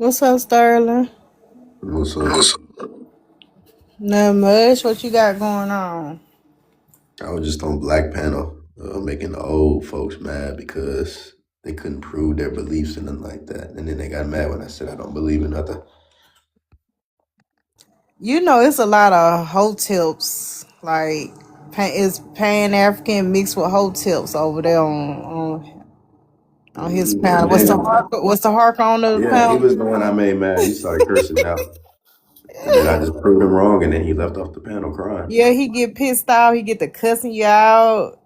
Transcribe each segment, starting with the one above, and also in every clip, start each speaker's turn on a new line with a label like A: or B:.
A: What's up, Sterling?
B: What's up?
A: Not much. What you got going on?
B: I was just on Black Panel, making the old folks mad because they couldn't prove their beliefs and nothing like that. And then they got mad when I said I don't believe in nothing.
A: You know, it's a lot of hoteps. Like, it's Pan African mixed with hoteps over there on his panel.
B: And then,
A: What's the hark on the
B: yeah, he
A: panel?
B: was the one I made mad. He started cursing out. And then I just proved him wrong, and then he left off the panel crying.
A: Yeah, he get pissed off. He get to cussing you out.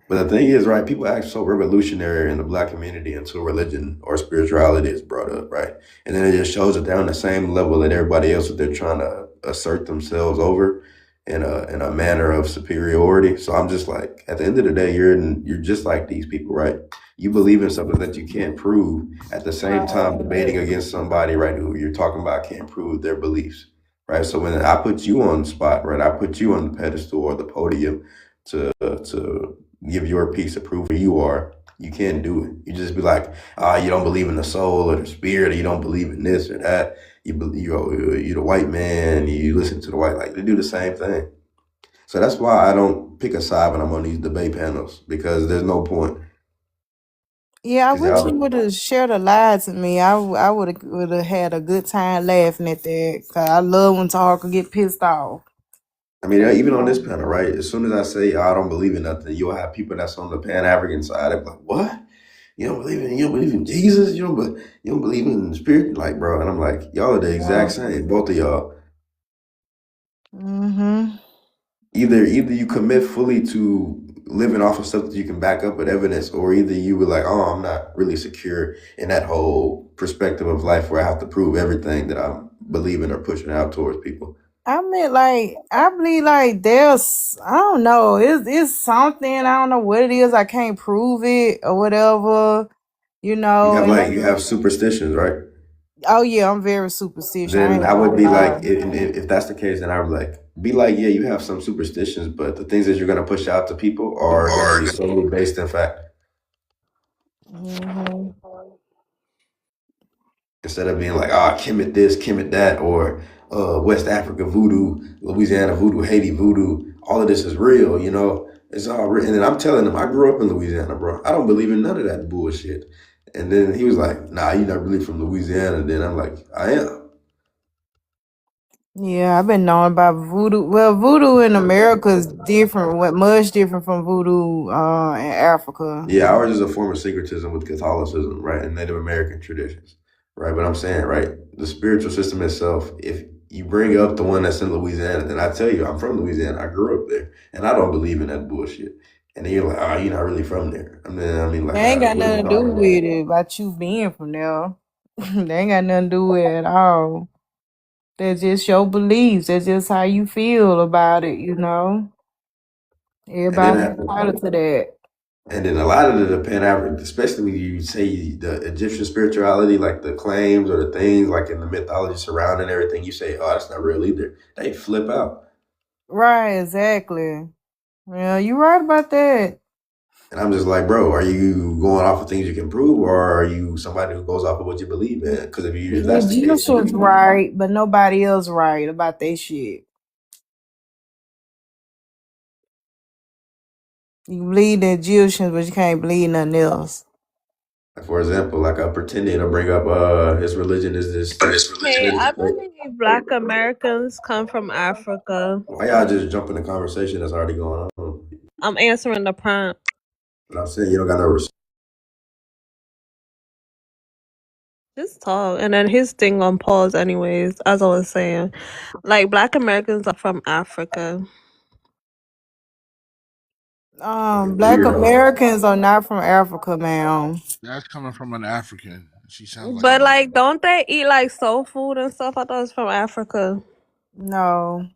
B: But the thing is, right, people act so revolutionary in the black community until religion or spirituality is brought up, right? And then it just shows that they're on the same level that everybody else that they're trying to assert themselves over in a manner of superiority. So I'm just like, at the end of the day, you're just like these people, right? You believe in something that you can't prove at the same time debating against somebody, right, who you're talking about can't prove their beliefs. Right. So when I put you on the spot, right, I put you on the pedestal or the podium to give your piece of proof who you are. You can't do it. You just be like, you don't believe in the soul or the spirit, or you don't believe in this or that. You're the white man. You listen to the white, like they do the same thing. So that's why I don't pick a side when I'm on these debate panels because there's no point.
A: Yeah, I
B: Because
A: wish you
B: y'all,
A: would have shared a lie to me. I would have had a good time laughing at that. Cause I love when Tarka get pissed off.
B: I mean, even on this panel, right? As soon as I say I don't believe in nothing, you'll have people that's on the Pan African side. They're like, "What? You don't believe in Jesus? You don't believe in the spirit?" Like, bro, and I'm like, y'all are the exact same, both of y'all.
A: Mm-hmm.
B: Either you commit fully to living off of stuff that you can back up with evidence, or either you were like, oh, I'm not really secure in that whole perspective of life where I have to prove everything that I'm believing or pushing out towards people.
A: I mean, like, I believe, like, I don't know, it's something, I don't know what it is, I can't prove it or whatever, and
B: You have superstitions, right?
A: oh yeah, I'm very superstitious. I
B: Then
A: ain't
B: I would
A: gonna
B: be
A: lie.
B: like, if that's the case, then I would like be like, yeah, you have some superstitions, but the things that you're gonna push out to people are gonna be solely based in fact.
A: Hmm.
B: Instead of being like, Kemet this, Kemet that, or West Africa voodoo, Louisiana voodoo, Haiti voodoo, all of this is real, It's all real. And then I'm telling him, I grew up in Louisiana, bro. I don't believe in none of that bullshit. And then he was like, nah, you're not really from Louisiana. And then I'm like, I am.
A: Yeah, I've been knowing about voodoo. Well, voodoo in America is different, much different from voodoo in Africa.
B: Yeah, ours is a form of syncretism with Catholicism, right, and Native American traditions, right? But I'm saying, right, the spiritual system itself, if you bring up the one that's in Louisiana, then I tell you, I'm from Louisiana. I grew up there, and I don't believe in that bullshit. And then you're like, you're not really from there. Like,
A: They
B: all
A: ain't
B: right,
A: got
B: what are we
A: nothing to do
B: talking
A: with
B: about?
A: it about you being from there. They ain't got nothing to do with it at all. That's just your beliefs. That's just how you feel about it.
B: And then,
A: Everybody entitled to that.
B: and then a lot of the Pan African, especially when you say the Egyptian spirituality, like the claims or the things like in the mythology surrounding everything, you say, oh, that's not real either. They flip out.
A: Right, exactly. Yeah, you right about that.
B: And I'm just like, bro, are you going off of things you can prove, or are you somebody who goes off of what you believe in? Because if
A: The
B: that's the case,
A: Egyptians right, but nobody else right about that shit. You believe the Egyptians, but you can't believe nothing else.
B: like, for example, like I'm pretending to bring up his religion is this
C: Hey,
B: crazy
C: I
B: thing.
C: believe Black Americans come from Africa.
B: Why y'all just jump in the conversation that's already going on?
C: I'm answering the prompt.
B: But I'm saying you don't got no respect.
C: Just talk. And then his thing on pause, anyways, as I was saying. Like, Black Americans are from Africa.
B: Like a
A: Black
B: weirdo.
A: Americans are not from Africa, man.
D: That's coming from an African. She sounds like
C: But,
D: one.
C: like, don't they eat, like, soul food and stuff? I thought it's from Africa.
A: No,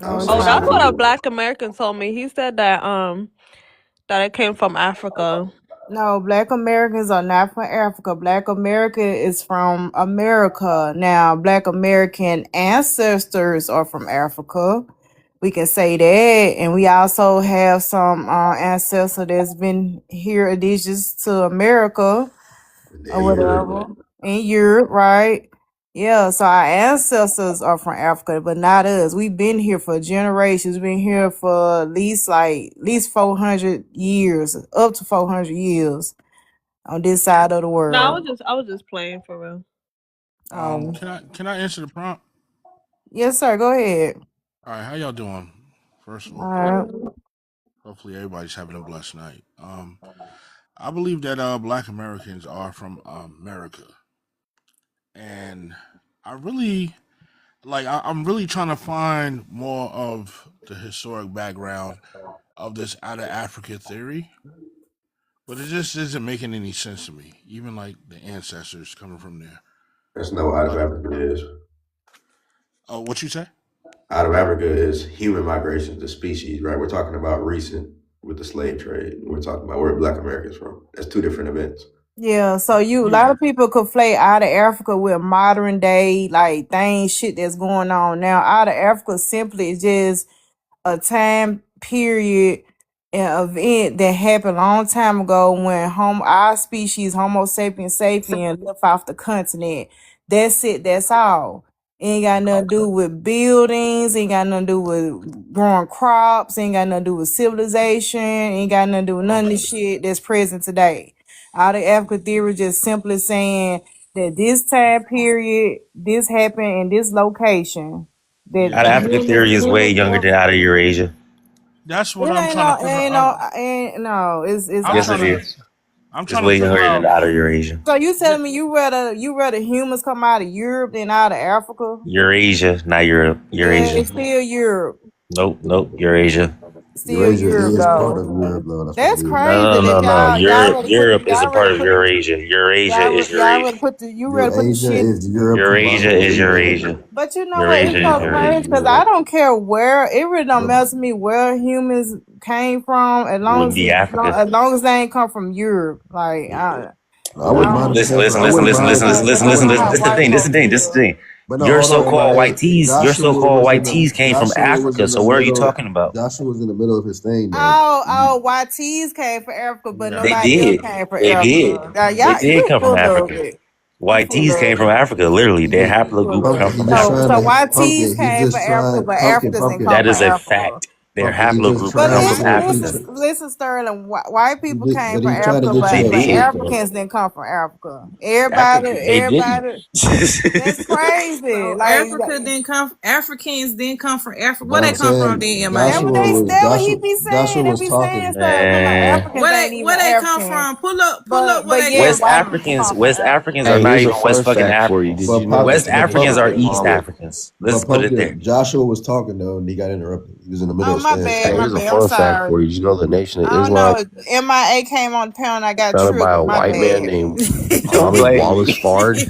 B: I would
A: no, it's
B: say
C: Oh,
B: so
C: that's
A: not.
C: what a
B: too.
C: Black American told me. He said that it came from Africa.
A: No, Black Americans are not from Africa. Black America is from America. Now, Black American ancestors are from Africa. We can say that. And we also have some ancestor that's been here indigenous to America.
B: And
A: or
B: then
A: whatever
B: Europe.
A: in Europe, right? Yeah, so our ancestors are from Africa, but not us. We've been here for generations. We've been here for at least 400 years, up to 400 years on this side of the
C: No,
A: world.
C: I was just playing for real.
D: Can I answer the prompt?
A: Yes, sir. Go ahead.
D: All right, how y'all doing? First of
A: All
D: all,
A: right.
D: hopefully everybody's having a blessed night. I believe that Black Americans are from America, and I really I'm really trying to find more of the historic background of this out of Africa theory, but it just isn't making any sense to me. Even like the ancestors coming from there.
B: That's no out of
D: Like,
B: Africa is.
D: oh, what you say?
B: Out of Africa is human migration to species, right? We're talking about recent with the slave trade. We're talking about where Black Americans from. That's two different events.
A: Yeah, so a lot
D: Yeah,
A: of people conflate out of Africa with modern day like things, shit that's going on now. Out of Africa simply is just a time period an event that happened a long time ago when our species Homo sapiens sapien left off the continent. That's it, that's all. Ain't got nothing to do with buildings, ain't got nothing to do with growing crops, ain't got nothing to do with civilization, ain't got nothing to do with none of the
D: okay.
A: shit that's present today. Out of Africa theory just simply saying that this time period, this happened in this location. That
D: Yeah,
E: Out of Africa theory is way younger than out of Eurasia.
D: that's
A: it
D: what I'm
A: ain't
D: trying to
A: no,
D: figure out.
A: it's
D: I'm
E: Yes,
D: trying
E: it
A: out.
D: to
E: is.
D: I'm
E: It's
D: trying to
E: way
D: figure
E: younger than
D: out.
E: out of Eurasia.
A: So you
D: Yeah,
A: telling me you rather humans come out of Europe than out of Africa?
E: Eurasia, not Europe.
A: Yeah,
E: Eurasia.
A: it's still Europe.
E: Nope, nope. Eurasia.
A: Still
F: Eurasia
A: Europe
F: is part
A: though.
F: of Europe, though. That's what
A: That's
F: it is.
A: crazy
E: No, no,
A: that
E: no, no. Europe, Europe is a
A: y'all
E: part
A: rather
E: of
A: put
E: Eurasia. Eurasia is
A: y'all
E: Eurasia.
A: rather put the you rather put the
F: Eurasia
A: shit.
F: is Europe combined
E: Eurasia
F: with
E: is
F: Asia.
E: Eurasia.
A: But you know what? It's
E: Eurasia is
A: so
F: Combined
A: crazy
F: with
E: Eurasia.
A: because I
F: Europe.
A: don't care where. It really don't
F: But,
A: matter to me where humans came from,
E: Would be Africa.
A: as long as they ain't come from Europe. Like
F: I
A: I
F: wouldn't mind if
A: don't
F: they
E: Listen,
F: came from.
E: listen,
F: I
E: listen,
F: wouldn't
E: listen,
F: mind.
E: listen, listen,
A: I
E: listen,
F: I
A: don't
E: listen,
A: know
F: wouldn't
E: listen.
A: how
F: mind.
E: This is the
A: white
E: thing. This is
A: folks
E: the thing. This is the
A: feel.
E: thing.
F: But no,
E: Your
F: hold on,
E: so-called
F: everybody.
E: white
F: Hey,
E: tees, your so-called white tees came from Africa. So where are you talking about?
F: Joshua was in the middle of his thing, though.
A: YTs came from Africa, but
D: yeah.
E: They
A: nobody else
E: did.
A: came from
E: They did.
A: Africa. Now,
E: They
A: y'all,
E: did
A: you
E: come from
A: full of
E: Africa.
A: it. You
E: White
A: full
E: tees came
A: of
E: from
A: it.
E: Africa. Literally, their
F: He,
A: You full
E: haplogroup
A: of
E: come
F: pumpkin.
A: it.
F: He
E: from
F: just
E: Africa.
F: trying
A: So
F: to
A: YTs
F: pumpkin. He
A: came from
F: just
A: Africa,
F: trying
A: but Africans didn't
F: pumpkin.
A: come
E: That
A: from
E: is a
A: Africa.
E: fact. Their
F: He just
E: haplogroup
A: But
E: come
F: trying
E: from
A: listen,
F: to.
E: Africa.
A: listen, Sterling. White people came from
F: But he trying to
A: Africa,
F: get you
E: They
F: to.
A: but
E: did.
A: Africans didn't come from Africa.
E: They didn't.
A: That's crazy.
G: So
A: Like,
G: Africans didn't come from Africa. Where
F: But
G: they
F: I'm
G: come from
F: saying
G: then,
A: that what
G: MIA?
A: that what he be
F: Joshua
A: saying. They
F: was
A: be saying
F: talking.
A: stuff. Talking about
E: Man.
A: Africans ain't even
G: Where they come
A: African.
G: from? Pull up where
A: But
G: they
A: yeah,
G: come
E: West
A: white
G: from.
A: people
E: Africans,
A: come from
E: West
A: Africa.
E: Africans are
H: Hey,
E: not
H: here's a
E: even West
H: fun
E: fucking
H: fact for you. Did
E: Africans.
F: But
H: you know
F: pumpkin.
H: that
E: West
H: the
F: But
E: Africans
H: nation
E: are
F: pumpkin.
E: East
H: Islam?
E: Africans. Let's
F: But
E: put it there.
F: pumpkin. Joshua was talking though, and he got interrupted. He was in the middle
A: Oh,
F: of saying
H: Hey,
F: stuff.
A: my
H: here's a
A: bad. I'm
H: fun fact
A: sorry.
H: for you. Did you know the nation of
A: I don't
H: Islam
A: know. MIA came on the panel. I got
H: founded by
A: triggered.
H: a
A: My
H: white man
A: bad.
H: named
E: Don't
H: Mohammed
E: blame me.
H: Wallace Fard?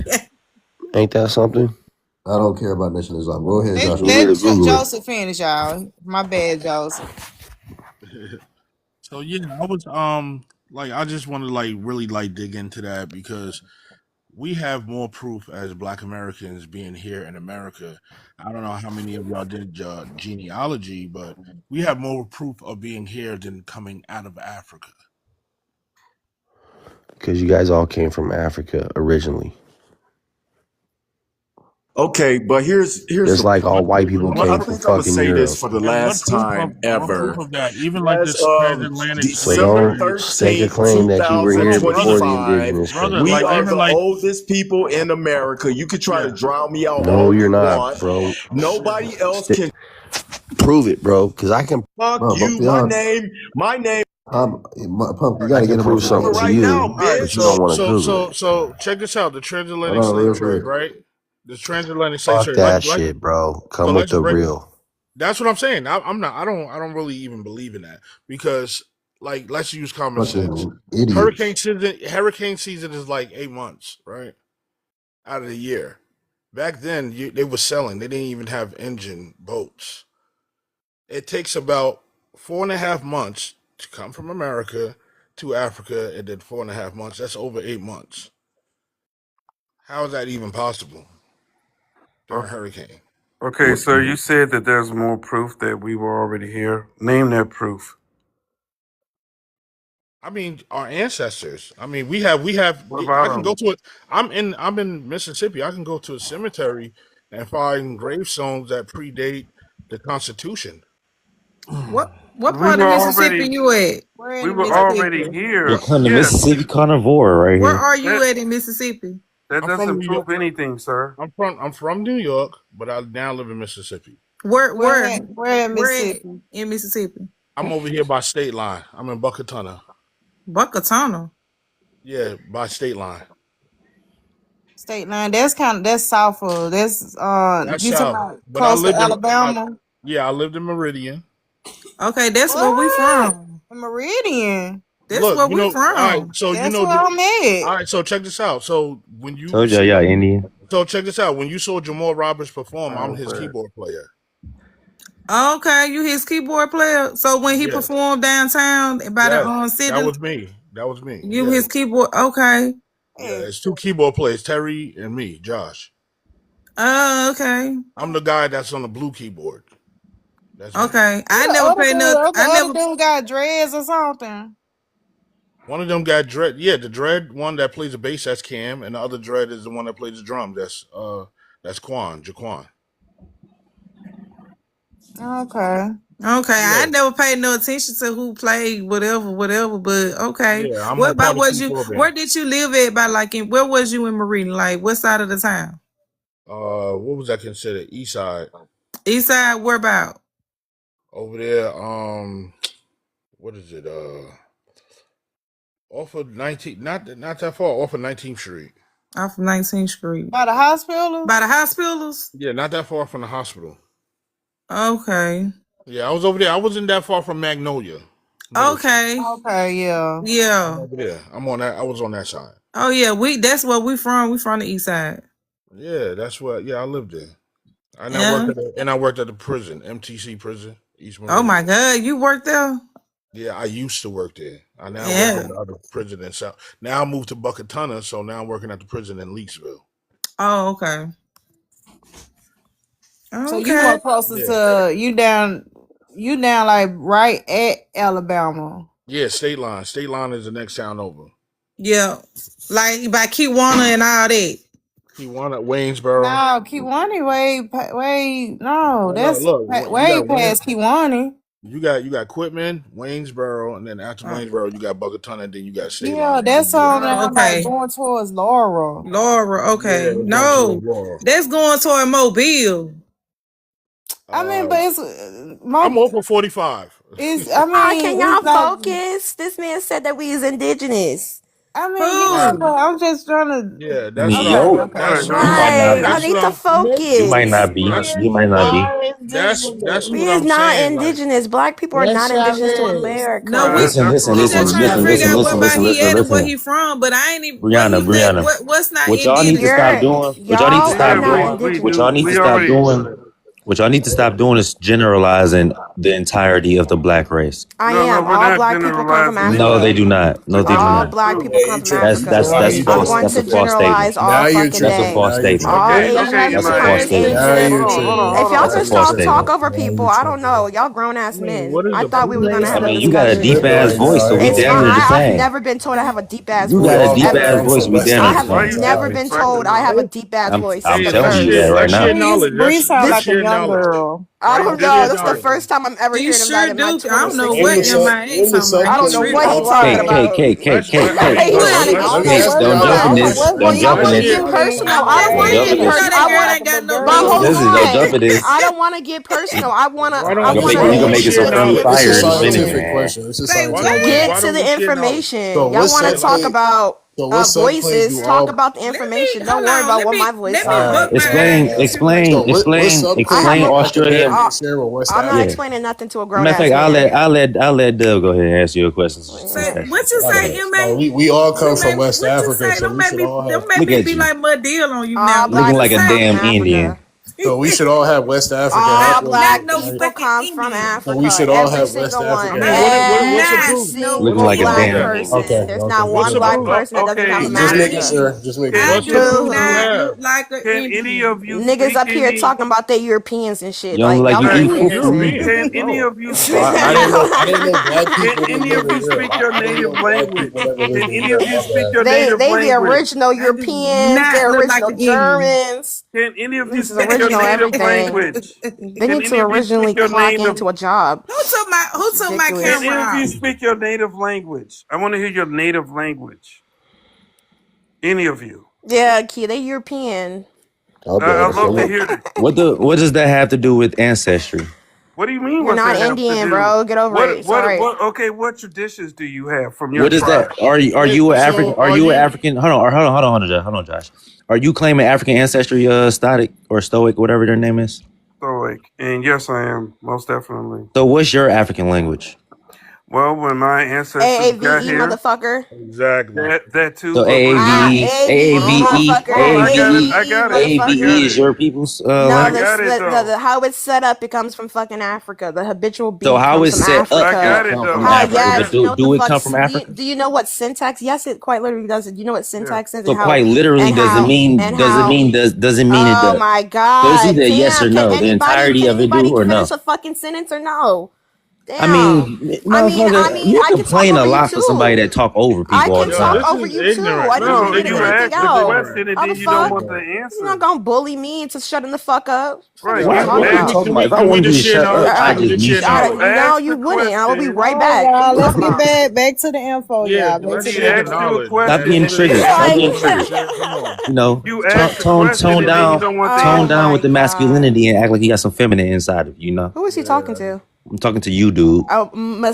H: Ain't that something?
F: I don't care about Nation of Islam. Go ahead,
A: Let,
H: You
F: Joshua.
H: need
A: let
H: to Google it.
A: Joseph finish, y'all. My bad, Joseph.
D: So yeah, I was like I just want to like really like dig into that because we have more proof as Black Americans being here in America. I don't know how many of y'all did genealogy, but we have more proof of being here than coming out of Africa.
H: Because you guys all came from Africa originally.
I: Okay, but here's
H: Just
I: the
H: like all
D: What
H: white people
I: I
H: came
D: what
H: from
I: think I'm gonna
H: fucking
I: say this
H: Europe.
I: for the
D: and
I: last time
D: what proof
I: ever.
D: of that? Even like
I: As
D: this
I: of
D: transatlantic
H: So
D: slave
I: December
H: don't
D: trade,
H: stake a
I: 13th,
H: claim that you were
D: hold
H: here
D: on,
H: before
D: brother,
H: the
I: 2025,
H: indigenous
D: brother,
H: came.
I: we
D: like
I: are
D: even
I: the
D: like
I: oldest people in America. You can try to
D: yeah,
I: drown me out
H: No,
I: all
H: you're
I: you
H: not,
I: want.
H: bro.
I: Nobody else
H: St-
I: can
H: prove it, bro. Because I can.
I: fuck
F: Bro, but
I: you.
F: beyond
I: My name
F: Pumpkin, you
D: all right.
F: got
H: I
F: to
H: can
F: get him off
H: prove
F: his
H: something to
I: right
F: soapbox.
I: now,
H: you,
D: All right,
H: but
I: bitch.
H: you don't
D: so
H: want to
D: so
H: Google
D: so
H: it.
D: so check this out: the
F: Hold
D: transatlantic
F: on,
D: slave
F: real
D: trade,
F: quick.
D: right? The transatlantic slave
H: Fuck
D: trade,
H: that shit, bro.
D: so
H: Come with
D: let's
H: the
D: break.
H: real.
D: That's what I'm saying. I'm not. I don't really even believe in that because, like, let's use common sense.
F: Fucking idiots.
D: Hurricane season is like 8 months, right, out of the year. Back then, they were selling. They didn't even have engine boats. It takes about 4.5 months to come from America to Africa, and then 4.5 months. That's over 8 months. How is that even possible during a
J: Okay,
D: hurricane?
J: okay, so you said that there's more proof that we were already here. Name that proof.
D: I mean, our ancestors. I mean, we have.
J: What
D: I
J: about
D: can go
J: them?
D: to it. I'm in Mississippi. I can go to a cemetery and find gravestones that predate the Constitution.
G: What
J: We
G: part
J: were
G: of Mississippi
J: already
G: you at?
A: Where
J: we
A: in
J: were
A: Mississippi?
J: already here.
E: You're the
J: Yeah,
E: Mississippi carnivore right
G: Where
E: here.
G: are you
J: that
G: at in Mississippi?
J: that
D: I'm from
J: doesn't
D: New York.
J: prove anything, sir.
D: I'm from New York, but I now live in Mississippi.
G: Where
A: Where in Mississippi?
G: in Mississippi?
D: I'm over here by state line. I'm in Buckatona.
G: Buckatona.
D: Yeah, by state line.
A: State line. That's south of that's
D: That's
A: you talking
D: south.
A: about
D: But I
A: close to
D: lived in.
A: Alabama?
D: I lived in Meridian.
G: Okay, that's where we
A: What?
G: from.
A: Meridian.
G: That's
D: Look,
G: where
D: you
G: we
D: know. All right,
G: from.
D: so
A: That's
D: all
A: where I'm at.
D: right, so check this out. So when you
E: Told y'all, y'all Indian.
D: so check this out. When you saw Jamal Roberts perform, I'm
J: Oh,
D: his
J: man.
D: keyboard player.
G: Okay, you his keyboard player. So when he
D: Yeah.
G: performed downtown by the
D: Yes, that
G: city,
D: was me. That was me.
G: you
D: Yeah.
G: his keyboard. Okay.
D: Yeah, it's two keyboard players, Terry and me, Josh.
G: Okay.
D: I'm the guy that's on the blue keyboard. That's me.
G: Okay. I
A: The
G: never
A: other
G: paid
A: dude,
G: no.
A: the
G: I
A: other
G: never.
A: dude got dreads or something.
D: One of them got Dread. Yeah, the Dread one that plays the bass, that's Cam, and the other Dread is the one that plays the drums. That's Quan, Jaquan.
A: Okay.
G: Okay, I
D: Yeah.
G: never paid no attention to who played whatever, but okay.
D: Yeah, I'm
G: What
D: a part
G: about
D: of
G: was you?
D: C4
G: Where
D: band.
G: did you live at? By like where was you in Marine? Like what side of the town?
D: What was that considered? East side.
G: East side. Where about?
D: Over there, what is it? Off of 19, not that far, off of 19th Street.
G: Off of 19th Street.
A: By the hospital?
G: By the hospitals?
D: Yeah, not that far from the hospital.
G: Okay.
D: Yeah, I was over there. I wasn't that far from Magnolia. Middle Street.
G: Okay.
A: Okay, yeah.
D: I'm
G: Yeah.
D: over there. I'm on that. I was on that side.
G: Oh yeah, that's where we from. We from the east side.
D: Yeah, that's what. Yeah, I lived there. I
G: Yeah.
D: worked at the prison, MTC prison, East
G: Oh
D: Meridian.
G: my God, you worked there?
D: Yeah, I used to work there. I now work
G: Yeah.
D: at the other prison in South. Now I moved to Buckatona, so now I'm working at the prison in Leesville.
G: Oh, okay.
A: So you more
G: Okay.
A: closer
D: Yeah.
A: to you down like right at Alabama.
D: Yeah, State Line. State Line is the next town over.
G: Yeah. Like by Kiwana and all that.
D: Kiwana, Waynesboro.
A: No, Kiwani way no,
D: No,
A: that's
D: look,
A: way
D: you got
A: past Kiwani.
D: You got Quitman, Waynesboro, and then after Waynesboro, you got Buckatona, and then you got State
A: Yeah,
D: Line.
A: that's on like
G: Okay.
A: going towards Laura.
G: Laura, okay.
D: Yeah, it's
G: No,
D: going towards Laurel.
G: that's going toward Mobile.
A: I mean, but it's
D: I'm over 45.
A: It's I mean,
K: Can y'all
A: it's like,
K: focus? This man said that we is indigenous.
A: I mean,
G: Who?
A: yeah, but I'm just trying to.
D: Yeah, that's
E: New
D: what
E: York.
D: that's
E: You might not
K: Right.
E: be.
K: I
D: that's
K: need
D: what
K: to
D: I'm
K: focus.
E: You might not be.
D: that's
E: You might not be.
D: that's
K: We
D: what
K: is
D: I'm
K: not
D: saying. Like,
K: indigenous. Black people are not indigenous to America.
G: No, we
E: Listen,
G: just trying to figure out what about he at and where he from, but I ain't even
E: Brianna.
G: what's not
E: What y'all need to
G: indigenous.
E: stop doing? What y'all need to
K: Y'all
E: stop
K: are not
E: doing?
K: indigenous.
E: What y'all need to stop doing? What y'all need to stop doing is generalizing the entirety of the black race.
K: I
J: No,
K: am.
J: we're
K: All
J: not
K: black people come from
J: generalizing.
K: Africa.
E: No, they do not. No, they do
K: All
E: not.
K: black people come from
E: That's
K: Africa.
E: that's
K: I'm
E: false.
K: going
E: That's
K: to
E: a false
K: generalize
E: statement.
K: all fucking
E: That's a
K: day.
E: false statement.
K: All
J: Okay,
K: Asians
J: okay,
E: That's a
K: are
E: false statement.
K: Asian. If y'all
E: That's a
K: just
E: false
K: talk
E: statement.
K: over people, I don't know. Y'all grown ass men.
D: what is
K: I
D: the
K: thought we was gonna
E: I
K: have a
E: mean, you got a
K: discussion.
E: deep ass voice, so we
K: It's
E: damn
K: fine.
E: near the
K: I've
E: same.
K: never been told I have a deep ass
E: You
K: voice.
E: got a deep
K: Ever.
E: ass voice, we damn
K: I
E: near
K: have
E: the
J: Why you
E: same.
K: never been told I have a deep ass voice.
E: I'm
K: That's the
E: telling you
K: first.
E: that right
D: That's sheer
E: now.
D: knowledge.
A: Bree sound
D: That's
A: like a
D: sheer
A: young
D: knowledge.
A: girl.
K: I don't
D: That's
K: know.
D: sheer
K: This is the
D: knowledge.
K: first time I'm ever
G: You
K: hearing
G: sure
K: about it in my
G: do. I don't know
K: 26
G: what
K: years.
G: MIA talking about.
K: I don't know what he talking about.
E: K.
K: Okay,
E: Don't jump in this. Don't
K: well, y'all
E: jump in
K: want to
E: this.
K: get personal.
G: I'm
K: I don't
G: just
K: want to
E: Don't
K: get
E: jump in this.
K: personal.
G: that girl ain't got no
K: But hold
E: This is don't jump
K: on.
E: in this.
K: I don't want to get personal. I want to.
D: Why
K: I
D: don't
K: want
D: we
K: to
E: You gonna make it so
D: share
E: friendly
D: knowledge?
E: fire
F: It's a
E: in a minute,
F: scientific
E: man.
F: question. It's a
G: Say
F: scientific
G: what?
K: get
D: Why
K: to
D: don't
K: the
D: we share knowledge?
K: information.
F: So
K: Y'all
F: what
K: want to talk
F: subplane?
K: about
F: So what subplane
K: voices.
F: do
K: Talk
F: all?
K: about the information. Don't
G: Hold
K: worry
G: on.
K: about what my voice
G: Let me
K: sounds.
G: book my
E: Explain
G: ass.
F: So what
E: explain
F: subplane
E: Australian.
F: can share with West
K: I'm not
E: Yeah.
F: Africa?
K: explaining nothing to a grown
E: Matter of
K: ass
E: fact,
K: man.
E: I'll let Dub go ahead and answer your questions.
G: Say what you
F: Like,
G: say, MA?
F: we all come from West
G: What you
F: Africa,
G: say?
F: so we should all have.
G: Don't make
E: Look
G: me
E: at
G: be
E: you.
G: like Mud Deal on you
K: All
G: now.
K: black
E: Looking like a
K: people come
E: damn
K: from Africa.
E: Indian.
F: So we should all have West African
K: All
G: Not
K: black
G: no
F: right?
K: people
G: fucking
K: come from
G: Indian.
F: So we
K: Africa.
F: should all
K: Every
F: have West
K: single one.
F: African.
J: I mean, what's the
K: Every
G: Not
J: proof?
G: no
E: Looking
K: single
J: What's
E: like
J: the
E: a
J: proof
K: black
J: of
E: damn
J: that?
E: Negro.
K: person.
F: Okay,
K: There's
F: okay.
K: not
J: What's
K: one
J: the
K: black
J: proof?
K: person that doesn't come
J: Okay,
K: from
F: Just making
K: Africa.
F: sure. Just making
G: I
F: sure.
J: what's the
G: do
J: proof you
G: not
J: have?
G: look like an
J: Can any of
G: Indian.
J: you
K: Niggas
J: speak
K: up here
J: any?
K: talking about they Europeans and shit.
E: You don't
K: Like,
E: look like
K: y'all
E: you
K: not
E: eat
K: even
E: food from
K: listening.
E: me.
J: Can any
F: Oh.
J: of you
F: Oh,
J: speak
F: I
J: any?
F: didn't know. I didn't know black
J: Can
F: people didn't
J: any
F: live
J: of
F: in
J: you
F: Europe.
J: speak your
F: I didn't
J: native
F: know black
J: language?
F: people never lived
J: Can
F: in
J: any of
F: Europe.
J: you
F: My
J: speak
F: bad.
J: your
K: They
J: native
K: the
J: language?
K: original
G: I do
K: Europeans, the
G: not look like
K: original
G: an Indian.
K: Germans.
J: Can any of you
K: This is
J: speak your
K: original
J: native
K: everything.
J: language?
K: They
J: Can
K: need to
J: any of you speak
K: originally
J: your
K: clock
J: native?
K: into a job.
G: Who took my
J: Can
K: Ridiculous.
J: any
G: camera
J: of you
G: off?
J: speak your native language? I want to hear your native language. Any of you?
K: Yeah, kid, they European.
F: My
J: I'd
F: bad.
J: love to
F: So
J: hear it.
E: What does that have to do with ancestry?
J: What do you mean?
K: You're
J: What's
K: not
J: that have to
K: Indian,
J: do?
K: bro. Get over it. Sorry.
J: Okay, what traditions do you have from your
E: What is that?
J: tribe?
E: Are
F: wait.
E: you an African?
F: So
E: Are
F: are
E: you an
F: you?
E: African? Hold on, Josh. Are you claiming African ancestry, Stoic or Stoic, whatever their name is?
J: Stoic. And yes, I am, most definitely.
E: So, what's your African language?
J: Well, when my ancestors got
K: AAVE,
J: here,
K: motherfucker.
J: Exactly. That too,
E: So
J: but
E: AAVE,
K: AAVE, motherfucker.
J: hold on, I got it.
E: AAVE is your people's
K: No,
E: language.
K: how it's set up, it comes from fucking Africa. The habitual
E: So
K: beat
E: how
K: comes
E: it's
K: from
E: set up?
K: Africa.
E: It come from
K: How,
E: Africa,
K: yes,
E: but
K: you know what
E: do
K: the
E: it
K: fuck?
E: come from Africa?
K: Do you know what syntax? Yes, it quite literally does it. Do you know what syntax is?
E: So
K: And how?
E: quite literally
K: And
E: doesn't
K: how?
E: mean
K: And
E: doesn't
K: how?
E: mean doesn't mean it
K: Oh
E: does.
K: my
E: So it's
K: god!
E: either a yes or
K: Damn!
E: no. The entirety
K: Can
E: of it do
K: anybody
E: or no.
K: finish a fucking sentence or no?
E: I
K: Damn.
E: mean, motherfucker, you
K: I can talk
E: complain a
K: over you
E: lot for somebody
K: too.
E: that talk over
K: I
E: people all
K: can
E: the
K: talk
E: time.
K: over you too. I didn't
J: no,
K: even get
J: you
K: anything
J: asked the
K: out.
J: question and
K: How
J: then
K: the
J: you don't
K: fuck?
J: want the
K: You're
J: answer.
K: not gonna bully me into shutting the fuck up.
J: Right.
K: What are you
E: What are you
K: talking
E: talking about? If I
F: Can we
E: wanted you to
F: just share
E: shut up,
F: knowledge?
E: I
F: Can we
E: just
F: just share
E: mute you.
F: knowledge?
K: no,
J: Ask
K: you
J: the
K: wouldn't. I will be
J: question.
K: right
A: All right,
K: back. What are
A: y'all.
K: you
A: Let's
K: talking
A: get
K: about?
A: back to the info,
F: Yeah,
A: y'all. Back
F: let's
A: to
J: He
A: the
F: share the
J: asked
A: info.
J: you a
F: knowledge,
E: Stop
F: man.
E: being
J: question.
F: Let's
E: triggered.
F: share
E: Stop
F: some
E: being
F: knowledge.
E: triggered.
F: Come on.
E: You know,
J: You asked the
E: tone
J: question and then you
E: down,
J: don't want the
K: Oh
J: answer.
E: down
K: my
E: with the
K: god.
E: masculinity and act like you got some feminine inside of you. You know,
K: Who is he talking to?
E: I'm talking to you, dude.
K: Oh,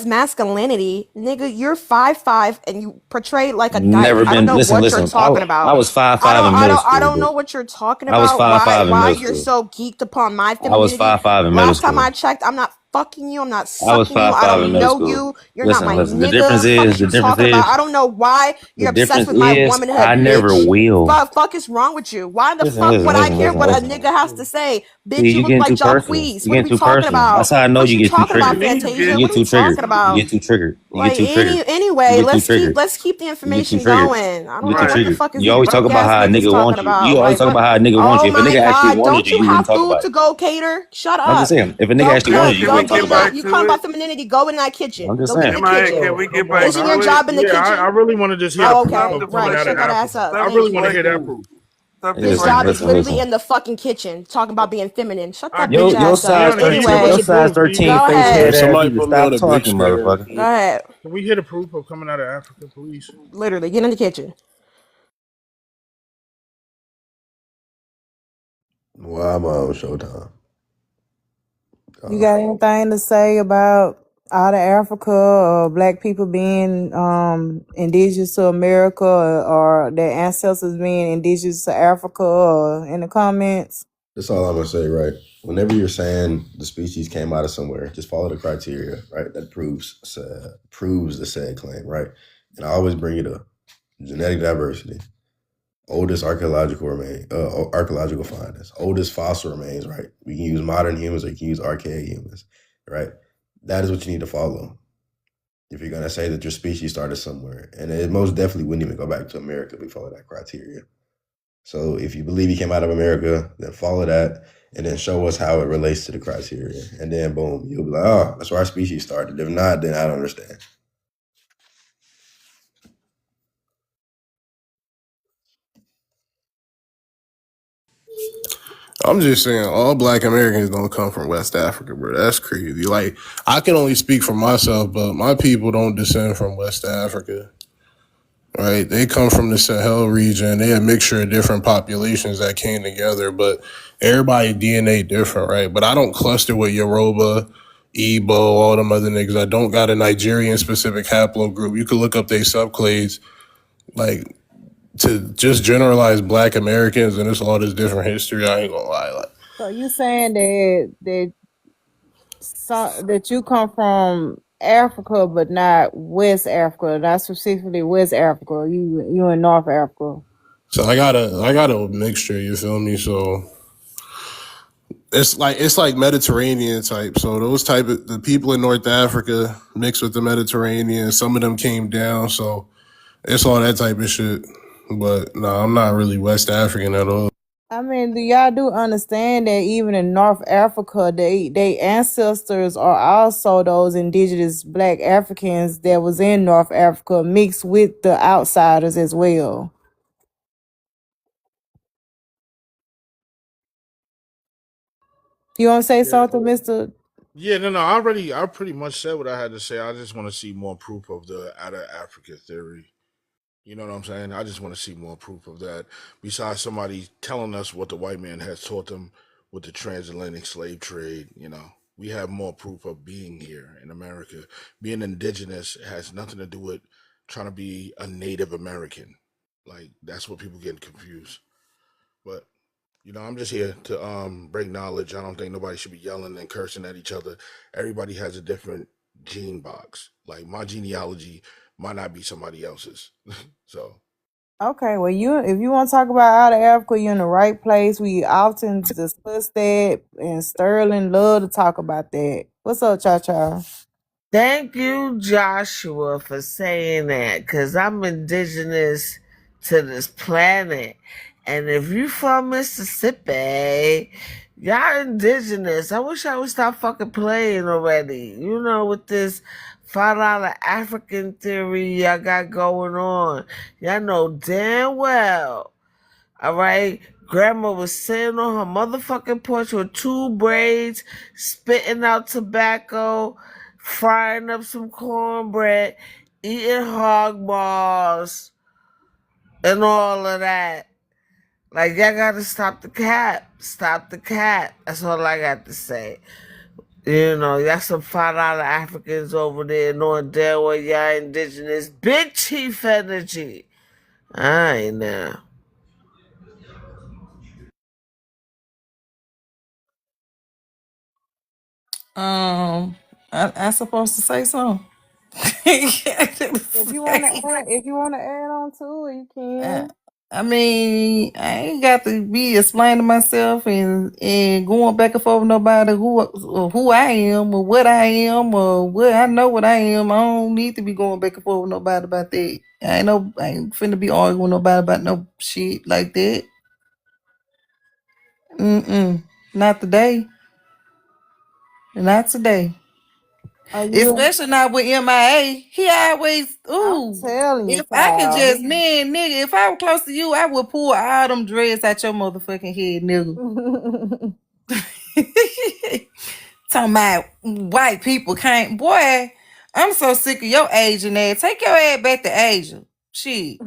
K: masculinity, nigga. You're 5'5" and you portray like a dyke.
E: Never
K: I don't
E: been.
K: know
E: Listen,
K: what you're
E: listen.
K: talking
E: I
K: about.
E: was 5'5" in middle
K: I
E: school,
K: don't
E: dude.
K: know what you're talking
E: I was
K: about.
E: 5'5" in
K: Why
E: middle
K: you're
E: school.
K: so geeked upon my
E: I was
K: femininity?
E: 5'5" in middle
K: Last time
E: school.
K: I checked, I'm not fucking you. I'm not
E: I was
K: sucking you. I
E: 5'5" in
K: don't
E: middle
K: know
E: school.
K: you. You're not my
E: Listen. The
K: nigga. Fuck is you talking about? I don't know why
E: The
K: you're obsessed
E: difference
K: with my
E: is, I
K: womanhood,
E: never
K: bitch.
E: will.
K: Fuck is wrong with you? Why the
E: Listen,
K: fuck
E: listen,
K: would I
E: listen,
K: care
E: listen,
K: what a
E: listen.
K: nigga has to say?
E: See,
K: Bitch, you
E: you
K: look
E: getting
K: like
E: too personal.
K: Jacquees.
E: You
K: What are
E: getting
K: we
E: too
K: talking
E: personal.
K: about?
E: That's how I know
K: What
E: you
K: you
E: get too
K: talking about,
E: triggered.
J: Me, you
E: You
K: Fantasia?
J: get
K: What
E: get
K: are we
E: too triggered.
K: talking
E: You
K: about?
E: get too triggered. You get
K: Like
E: too triggered. You
K: anyway,
E: get too triggered.
K: let's keep the
E: You get too
K: information
E: triggered.
K: going. I
E: You
K: don't
E: get
K: know
E: too
K: what the
E: triggered.
K: fuck is
E: You
K: these
E: always talk
K: broke
E: about
K: ass
E: how a
K: niggas
E: nigga
K: talking
E: wants you. You
K: about.
E: always
K: Like
E: talk
K: what?
E: about how a nigga wants
K: Oh
E: you. If a
K: my
E: nigga actually
K: god,
E: wanted
K: don't
E: you,
K: you
E: you
K: have
E: wouldn't talk
K: food
E: about
K: to
E: it.
K: go cater? Shut
E: I'm just
K: up.
E: saying. If a nigga
K: Go
E: actually
J: right.
E: wanted
K: cook.
E: you,
J: Can
E: you
J: we
K: Go
E: wouldn't
K: go.
E: talk
J: get
K: You
E: about
K: got
J: back
E: it.
K: you
J: to
K: calling
J: it?
K: about femininity. Go in that kitchen.
E: I'm just
K: Go get in
E: saying.
K: the
J: Can
K: kitchen.
J: we get
F: Come on.
J: back
K: Isn't
J: to
K: your
J: it?
K: job in the
F: I
K: kitchen?
F: really want to just hear
J: Stop,
K: Oh,
F: proof
J: stop
K: okay.
F: of coming
K: Right.
F: out of
K: Shut that
J: deflecting.
K: ass
F: Africa.
K: up.
F: I
J: Stop
F: really
K: Thank
F: want to
K: you.
F: hear that
J: deflecting.
F: proof.
J: Stop
K: His
E: Listen,
K: job
J: deflecting.
K: is
E: listen,
K: literally
E: listen.
K: in the fucking kitchen, talking about being feminine. Shut
F: I
K: that
F: can
K: bitch
E: Your
K: ass up.
E: size
F: Kiana, can you give
E: 13,
F: us
E: your
F: the
K: Anyway,
E: size
F: proof? Can you
E: 13
K: go
E: face
K: ahead.
E: head
F: can
E: ass
F: somebody
E: need to
F: put me on
E: stop
F: a big
E: talking,
F: screen?
E: motherfucker.
K: Go ahead.
F: Can we hear the proof of coming out of Africa, please?
K: Literally, get in the kitchen.
B: Why am I on Showtime?
A: You got anything to say about out of Africa or black people being indigenous to America or their ancestors being indigenous to Africa or in the comments?
B: That's all I'm gonna say, right? Whenever you're saying the species came out of somewhere, just follow the criteria, right? That proves the said claim, right? And I always bring it up: genetic diversity, oldest archaeological findings, oldest fossil remains, right? We can use modern humans or you can use archaic humans, right? That is what you need to follow if you're gonna say that your species started somewhere, and it most definitely wouldn't even go back to America if we follow that criteria. So if you believe he came out of America, then follow that and then show us how it relates to the criteria. And then boom, you'll be like, oh, that's where our species started. If not, then I don't understand.
F: I'm just saying, all Black Americans don't come from West Africa, bro. That's crazy. Like, I can only speak for myself, but my people don't descend from West Africa, right? They come from the Sahel region. They a mixture of different populations that came together, but everybody DNA different, right? But I don't cluster with Yoruba, Igbo, all them other niggas. I don't got a Nigerian specific haplogroup. You can look up their subclades, like, to just generalize Black Americans and it's all this different history. I ain't gonna lie, like.
A: So you saying that you come from Africa, but not West Africa, not specifically West Africa. You in North Africa.
F: So I got a mixture, you feel me? So it's like Mediterranean type. So those type of the people in North Africa mixed with the Mediterranean. Some of them came down, so it's all that type of shit. But no, I'm not really West African at all.
A: I mean, do y'all do understand that even in North Africa, they ancestors are also those indigenous black Africans that was in North Africa mixed with the outsiders as well. You want to say
D: Yeah.
A: something, Mr.?
D: Yeah, no. I pretty much said what I had to say. I just want to see more proof of the out of Africa theory. You know what I'm saying? I just want to see more proof of that. Besides somebody telling us what the white man has taught them with the transatlantic slave trade, we have more proof of being here in America. Being indigenous has nothing to do with trying to be a Native American. Like that's what people get confused. But I'm just here to bring knowledge. I don't think nobody should be yelling and cursing at each other. Everybody has a different gene box. Like my genealogy might not be somebody else's. So
A: Okay, well, if you want to talk about out of Africa, you're in the right place. We often discuss that, and Sterling love to talk about that. What's up, Cha Cha?
G: Thank you, Joshua, for saying that, because I'm indigenous to this planet. And if you from Mississippi, y'all indigenous. I wish I would stop fucking playing already. With this $5 African theory y'all got going on. Y'all know damn well, all right? Grandma was sitting on her motherfucking porch with 2 braids, spitting out tobacco, frying up some cornbread, eating hog balls, and all of that. Like, y'all gotta stop the cap. Stop the cap. That's all I got to say. Y'all some $5 Africans over there knowing damn well y'all indigenous. Big chief energy. Alright now.
L: I supposed to say something.
A: If you want to add on to it, you can.
L: I mean, I ain't got to be explaining myself and going back and forth with nobody who I am or what I am or what I know what I am. I don't need to be going back and forth with nobody about that. I ain't finna be arguing with nobody about no shit like that. Not today. Not today. Especially not with MIA. He always,
A: I'm telling you,
L: if I could
A: child.
L: just, nigga, if I were close to you, I would pull all them dreads out your motherfucking head, nigga. Talking about white people can't. Boy, I'm so sick of your Asian ass. Take your ass back to Asia. Shit.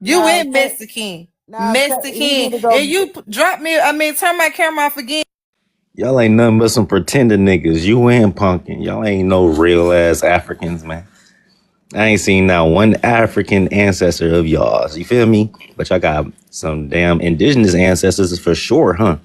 L: You ain't Mexican. Mexican. And you drop me, turn my camera off again.
E: Y'all ain't nothing but some pretender niggas. You and Pumpkin. Y'all ain't no real ass Africans, man. I ain't seen not one African ancestor of y'all's. You feel me? But y'all got some damn indigenous ancestors for sure, huh?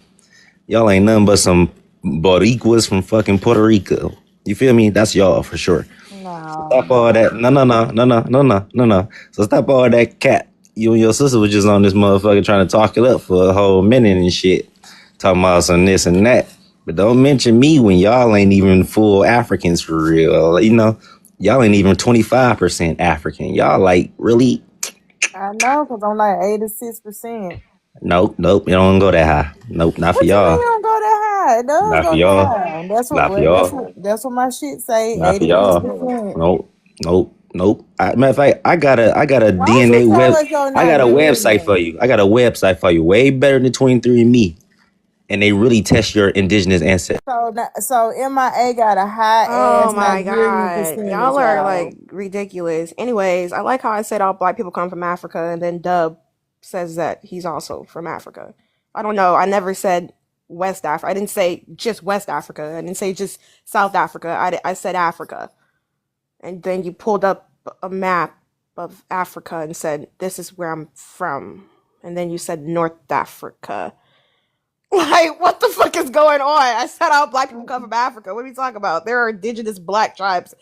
E: Y'all ain't nothing but some Boricuas from fucking Puerto Rico. You feel me? That's y'all for sure.
A: No.
E: Stop all that. No. So stop all that cat. You and your sister was just on this motherfucker trying to talk it up for a whole minute and shit. Talking about some this and that. But don't mention me when y'all ain't even full Africans for real. Y'all ain't even 25% African. Y'all like really?
A: I know, because I'm like 86%.
E: Nope. It don't go that high. Nope, not for y'all.
A: What you mean don't go that high? It does
E: Not
A: go
E: for
A: that
E: y'all.
A: high.
E: Not for y'all.
A: That's what my shit say.
E: Not for y'all.
A: 86%.
E: Nope. Matter of fact, I got a
A: Why don't
E: DNA
A: you
E: web.
A: tell us your
E: I got a
A: name?
E: website for you. Way better than 23andMe. And they really test your indigenous ancestry.
A: So MIA got a high
K: Oh
A: ass
K: my
A: Nigerian
K: god.
A: percentage,
K: Y'all are
A: y'all.
K: like ridiculous. Anyways, I like how I said all black people come from Africa and then Dub says that he's also from Africa. I don't know. I never said West Africa. I didn't say just West Africa. I didn't say just South Africa. I said Africa. And then you pulled up a map of Africa and said, this is where I'm from. And then you said North Africa. Like, what the fuck is going on? I said all black people come from Africa. What are we talking about? There are indigenous black tribes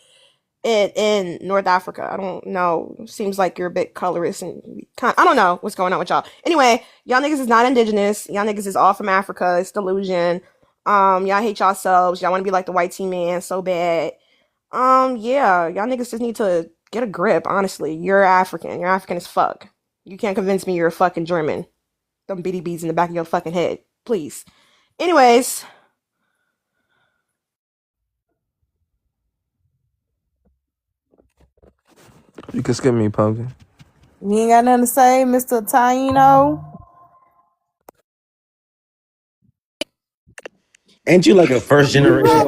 K: in North Africa. I don't know. Seems like you're a bit colorist and I don't know what's going on with y'all. Anyway, y'all niggas is not indigenous. Y'all niggas is all from Africa. It's delusion. Y'all hate yourselves. Y'all want to be like the white team man so bad. Yeah, y'all niggas just need to get a grip, honestly. You're African. You're African as fuck. You can't convince me you're a fucking German. Them BDBs in the back of your fucking head. Please. Anyways.
M: You can skip me, Pumpkin.
A: You ain't got nothing to say, Mr. Taino?
E: Ain't you like a first generation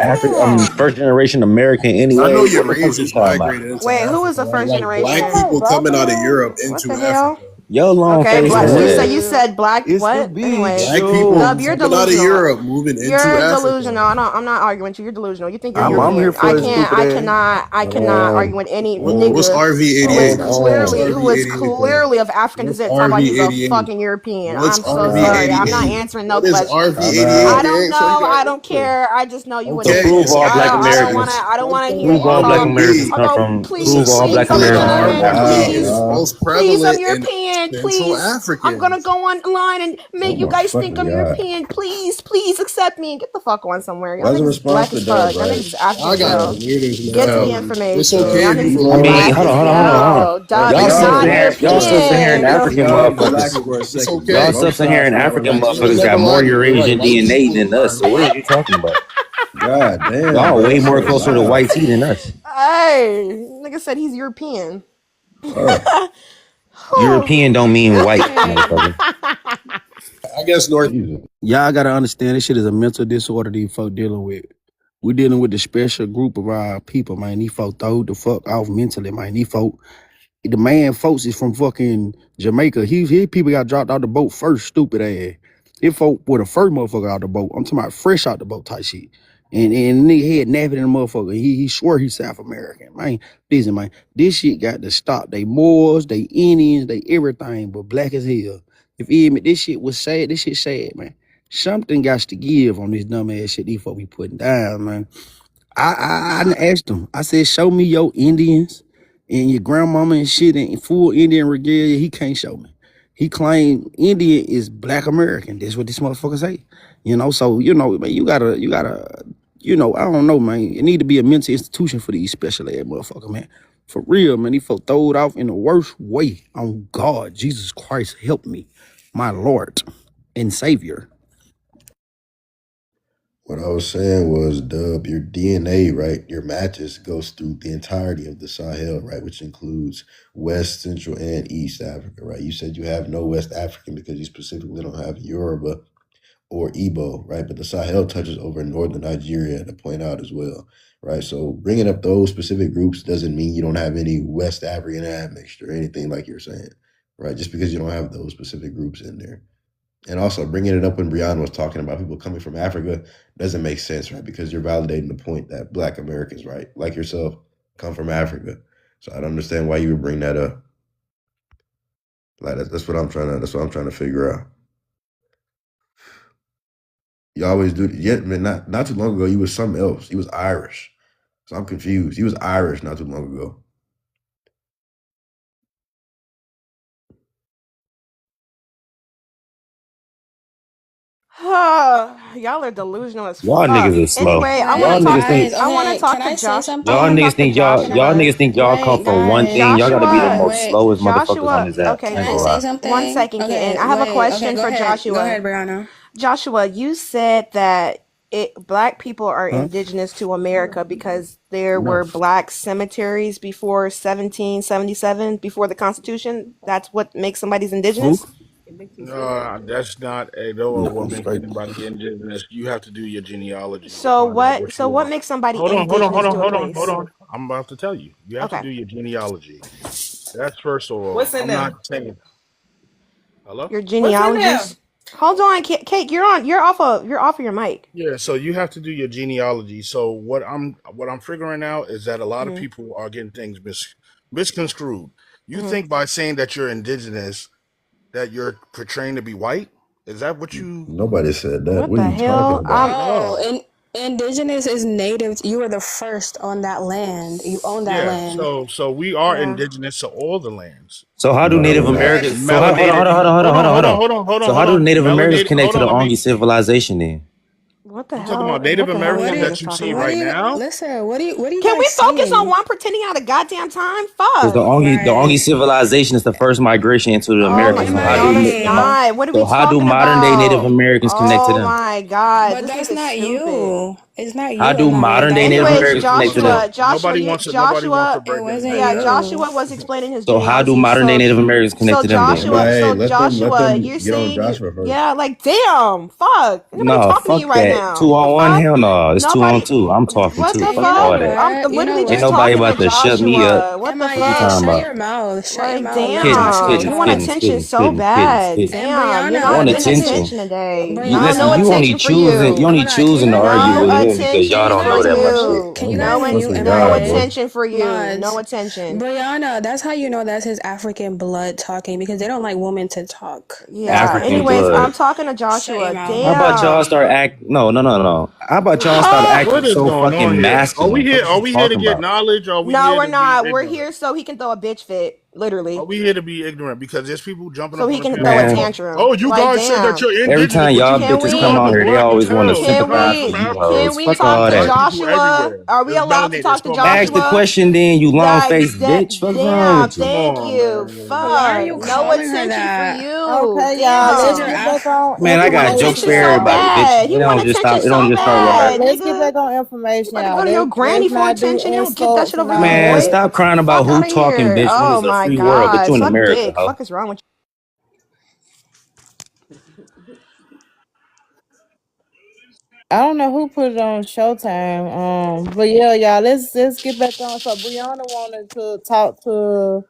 E: first generation American
F: I
E: anyway?
F: know your
E: What the fuck you
F: races
E: talking about?
F: migrated into
K: Wait, who is
F: Africa,
K: the
F: right?
K: first
F: Like black
K: generation?
F: people coming out of Europe
K: What
F: into
K: the hell?
F: Africa.
E: Yo, long
K: Okay,
E: face
K: black.
E: ass.
K: You said black.
M: It's the
K: What?
M: big
K: Anyways,
F: Black
M: show.
F: people
K: Dub, you're
F: coming out of
K: delusional.
F: Europe, moving into
K: You're
F: Africa.
K: delusional. I'm not arguing with you. You're delusional. You think you're
M: I'm
K: European.
M: here for it, stupid ass.
K: I cannot argue with any
F: What's
K: nigga
F: RV88?
K: who is clearly of African
F: What's
K: descent. Talk about he's a
F: RV88?
K: fucking European.
F: What's
K: I'm so sorry. I'm not
F: RV88?
K: answering no
F: What is
K: questions.
F: RV88?
K: I don't know. I don't care. I just know you
E: So
K: an
F: Okay,
K: idiot.
E: prove all black Americans.
K: I don't wanna hear
E: Prove
K: you
E: all black
K: talk.
E: Americans come
K: Although
E: from.
K: please,
E: Prove all black
K: I'm
E: Americans come from
K: German.
E: Africa.
K: Please.
F: Most
K: Please, I'm
F: prevalent in
K: European.
F: Central
K: Please. I'm gonna
F: Africans.
K: go online and make
B: Oh
K: you
B: my
K: guys think
B: fucking
K: I'm
B: god.
K: European. Please accept me and get the fuck on somewhere. Y'all
B: Why's the
K: niggas is
B: response
K: black
B: to
K: as
B: Dub,
K: fuck. Y'all niggas
B: right?
K: is African
F: I
K: as
F: got
K: hell.
F: the weirdest
K: Get the
F: mentality. It's
K: information.
F: okay
K: Y'all
F: to be
K: niggas is
E: I
F: black.
E: mean,
K: black
E: hold
K: as
E: on.
K: hell. Dub,
E: Y'all
K: you're not
E: sub-Saharan, y'all sub-Saharan
K: European.
E: African
B: Y'all be
E: motherfuckers.
B: relaxing for a
F: It's
B: second, bro.
F: okay.
E: Y'all
B: Both sides
E: sub-Saharan
B: trying to
E: African
B: relax
F: I ain't
E: motherfuckers
B: here.
E: got
F: never
E: more
F: lied to you. You're right.
E: Eurasian
F: White
E: DNA
F: people
E: than us. So what are you talking about?
B: God damn,
E: Y'all
B: bro.
E: way
B: That's
E: more
B: so
E: closer to
B: loud.
E: white tea than us.
K: Hey, nigga said he's European.
E: European don't mean white, motherfucker.
F: I guess North.
B: Jesus.
N: Y'all gotta understand this shit is a mental disorder these folk dealing with. We dealing with the special group of our people, man. These folk throw the fuck off mentally, man. These folk, the man folks is from fucking Jamaica. His people got dropped out the boat first, stupid ass. His folk were the first motherfucker out the boat. I'm talking about fresh out the boat type shit. And nigga head napping in the motherfucker. He swore he's South American. Man, listen, man. This shit got to stop. They Moors, they Indians, they everything, but black as hell. If you admit this shit was sad, this shit sad, man. Something got to give on this dumb ass shit these folk be putting down, man. I asked him. I said, show me your Indians and your grandmama and shit in full Indian regalia. He can't show me. He claimed India is black American. That's what this motherfucker say. You know, so man, you gotta, I don't know, man. It need to be a mental institution for these special ed motherfucker, man. For real, man. These folk throw it off in the worst way. On God, Jesus Christ, help me, my Lord and Savior.
B: What I was saying was, Dub, your DNA, right? Your matches goes through the entirety of the Sahel, right? Which includes West, Central, and East Africa, right? You said you have no West African because you specifically don't have Yoruba or Igbo, right? But the Sahel touches over northern Nigeria to point out as well, right? So bringing up those specific groups doesn't mean you don't have any West African admixture or anything like you're saying, right? Just because you don't have those specific groups in there. And also bringing it up when Brianna was talking about people coming from Africa doesn't make sense, right? Because you're validating the point that Black Americans, right, like yourself, come from Africa. So I don't understand why you would bring that up. Like that's what I'm trying to figure out. You always do. Yeah, man. Not too long ago, you was something else. You was Irish. So I'm confused. You was Irish not too long ago.
K: Y'all are delusional as
E: Y'all
K: fuck.
E: niggas is slow.
K: Anyway, I
E: Y'all
K: want to talk.
E: niggas think.
K: I want to talk to Josh.
E: Y'all niggas think y'all niggas think y'all come from one thing. Y'all gotta be the most slowest motherfuckers on this app.
K: Okay,
E: I ain't gonna lie.
K: 1 second, kitten. I have a question for Joshua.
O: Go ahead, Brianna.
K: Joshua, you said that black people are indigenous to America because there were black cemeteries before 1777, before the Constitution. That's what makes somebody's indigenous?
D: No, that's not what makes anybody indigenous. You have to do your genealogy to
K: So
D: find out what you
K: what
D: are.
K: makes somebody
D: Hold
K: indigenous to a place?
D: on. I'm about to tell you. You have to
K: Okay.
D: do your genealogy. That's first of all.
L: What's in
D: I'm
L: there?
D: not saying. Hello?
K: Your
L: What's in there?
K: genealogist. Hold on, Kate. You're on. You're off of your mic.
D: Yeah, so you have to do your genealogy. So what I'm figuring out is that a lot of
K: Mhm.
D: people are getting things misconstrued. You
K: Mhm.
D: think by saying that you're indigenous that you're portraying to be white? Is that what you?
B: Nobody said that.
K: What
B: What are
K: the
B: you talking
K: hell?
B: about?
O: No, and Indigenous is native. You were the first on that land. You own that
D: Yeah,
O: land.
D: so we are
K: Yeah.
D: indigenous to all the lands.
E: So how do
B: No,
E: Native
B: we're not.
E: Americans? So hold on,
D: Melanated.
E: hold on, hold on, hold on,
D: Hold
E: hold
D: on,
E: on,
D: hold
E: hold
D: on,
E: on.
D: hold on, hold on,
E: So
D: hold
E: how do
D: on.
E: Native Americans
D: Melanated.
E: connect
D: Hold
E: to the
D: on. Let
E: Ongi
D: me.
E: civilization then?
K: What the
D: You talking
K: hell?
D: about Native
K: What the hell
O: What
K: is
O: do
D: Americans
O: you
K: niggas
D: that you
K: talking
D: see
O: what do
K: about?
D: right
O: you
D: now?
O: listen, what are you
K: Can we
O: guys
K: focus on
O: saying?
K: one pretending out of goddamn time?
E: Because
K: Fuck.
E: The Ongi
O: Right.
E: civilization is the first migration into the
K: Oh
E: Americas.
K: my
E: So
K: no, that's
O: MIA.
K: not. What are we
E: how do
K: talking
E: modern day Native
K: about?
E: Americans connect to
K: Oh
E: them?
K: my god,
O: But
K: this
O: that's
K: nigga's
O: not
K: stupid.
O: you. It's not
E: How
O: you,
E: do
O: MIA.
E: modern
O: That
E: day
O: was
E: Native
K: Anyways,
E: Americans connect to them?
D: Nobody wants to
O: it
D: break that
O: wasn't
K: Yeah,
D: name down.
O: you.
K: Joshua was explaining his
E: So how do
K: genealogy.
E: modern day Native Americans connect to them then?
B: But hey, let
K: Joshua,
B: them
K: you're
B: get on
K: saying
B: Joshua first.
K: yeah, like damn, fuck, ain't nobody
E: No,
K: talking to you
E: fuck
K: right
E: that.
K: now. The
E: 2-on-1?
K: fuck,
E: Hell no. It's
K: nobody.
E: 2-on-2. I'm talking
K: What
E: too.
K: the
O: And
E: Fuck
O: you
E: all
O: know
K: fuck?
E: that.
O: what?
K: I'm
O: You know
K: literally
E: Ain't
K: just
O: what?
E: nobody
K: talking to
E: about to shut me up.
K: Joshua. What the
E: What you
O: MIA,
K: fuck?
E: talking
O: shut
E: about?
O: your mouth. Shut your
K: Like,
O: mouth. Let
E: Spitting,
O: Joshua
K: damn,
E: spitting,
K: you want
E: spitting,
O: talk.
K: attention
E: spitting,
K: so
E: spitting, spitting,
K: bad.
E: spitting.
O: And
K: Damn, you're
E: You
K: not
O: Brianna,
E: want
K: getting
E: attention?
K: attention today. No
E: You only
K: attention for
E: choosing you
K: you.
E: only
O: can you
E: choosing to
O: guys
E: argue
K: No
E: with
O: mute?
E: him because y'all
K: attention
O: Can you
E: don't
K: for
E: know
O: guys
E: that much
O: mute?
E: shit.
K: you.
O: Can you
K: No
O: guys
B: Close
O: mute
B: to
K: no
B: God,
O: MIA?
B: boy.
K: attention for you. No
O: Mods.
K: attention.
O: Brianna, that's how you know that's his African blood talking because they don't like women to talk. That's
K: Yeah.
O: how you
E: African
K: Anyways,
O: know.
K: I'm
E: blood.
K: talking to
O: Shut your
K: Joshua.
O: mouth.
E: How about y'all
K: Damn.
E: start act? No. How about y'all stop acting
D: What is
E: so
D: going on
E: fucking
D: here?
E: masculine? What is
D: Are
E: you
D: we here to
E: talking
D: get
E: about?
D: knowledge or are we
K: No,
D: here
K: we're
D: to be
K: not. We're
D: ignorant?
K: here so he can throw a bitch fit.
D: Are
K: Literally.
D: we here to be ignorant? Because there's people jumping
K: So
D: up on
K: he
D: the
K: can throw
D: panel
K: a
D: and
E: Man,
D: talk.
K: tantrum.
D: Oh, you
K: Like,
D: guys say that
K: damn.
D: you're
E: every
D: indigenous,
E: time
D: but
E: y'all
K: Can
E: bitches
D: you
E: come
D: are
E: on
D: the
K: we
E: here, they
D: black
E: always want to
D: material. There's
K: can
E: sympathize
D: black
E: for
K: we
E: you
K: can
E: hoes.
K: we
E: Fuck
K: talk
E: all
K: to
D: black
E: that.
D: people
K: Joshua?
D: everywhere.
K: Are we
D: There's
K: allowed to
D: melanated. It's
K: talk to
D: called
E: Ask the
K: Joshua?
D: melanism.
E: question then, you long faced bitch. What's wrong
K: Damn,
E: with you?
D: Come
K: thank
D: on,
K: you.
D: man.
O: But why are
K: Fuck.
O: you
K: No
O: calling her
K: attention for
O: that?
K: you.
A: Okay, y'all,
O: This is
A: let's
O: your
A: get
K: Damn.
A: back
O: Af.
A: on
E: Man, I
K: He want
E: got jokes
A: information,
E: for
K: attention so
E: everybody,
A: y'all.
E: bitch.
K: bad. He want attention
E: It don't
K: so
E: just start with
A: Y'all,
K: bad,
E: her.
A: let's get
K: nigga.
A: back on
K: You
A: information,
K: about to
A: y'all.
K: go to your
A: Let's
K: granny for
A: not do
K: attention. You don't get that
A: insults
K: shit
A: and
K: over your
A: all
E: Man,
A: that.
K: boy.
E: stop crying about
K: Fuck
E: who
K: out of
E: talking,
K: here.
E: bitch, when
K: Oh
E: it's a
K: my
E: free world. Get
K: god.
E: you in
K: Suck
E: America,
K: dick.
E: hoe.
K: Fuck is wrong with
A: I don't know who put it on Showtime. But yeah, y'all, let's get back on. So Brianna wanted to talk to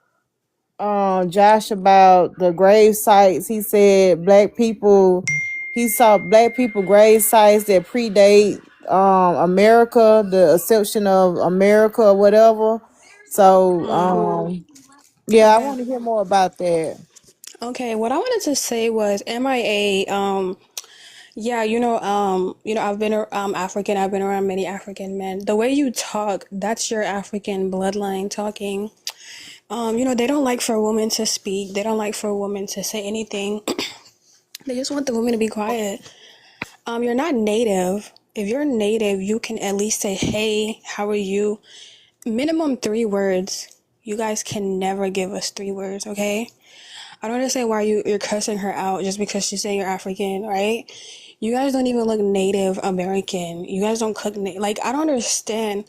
A: Josh about the grave sites. He said he saw black people grave sites that predate America, the assumption of America or whatever. So yeah, I
O: Okay.
A: want to hear more about that.
O: Okay. What I wanted to say was MIA. Yeah, I've been African. I've been around many African men. The way you talk, that's your African bloodline talking. They don't like for a woman to speak. They don't like for a woman to say anything. They just want the woman to be quiet. You're not native. If you're native, you can at least say, "Hey, how are you?" Minimum 3 words. You guys can never give us 3 words, okay? I don't understand why you're cussing her out just because she's saying you're African, right? You guys don't even look Native American. You guys don't cook like I don't understand.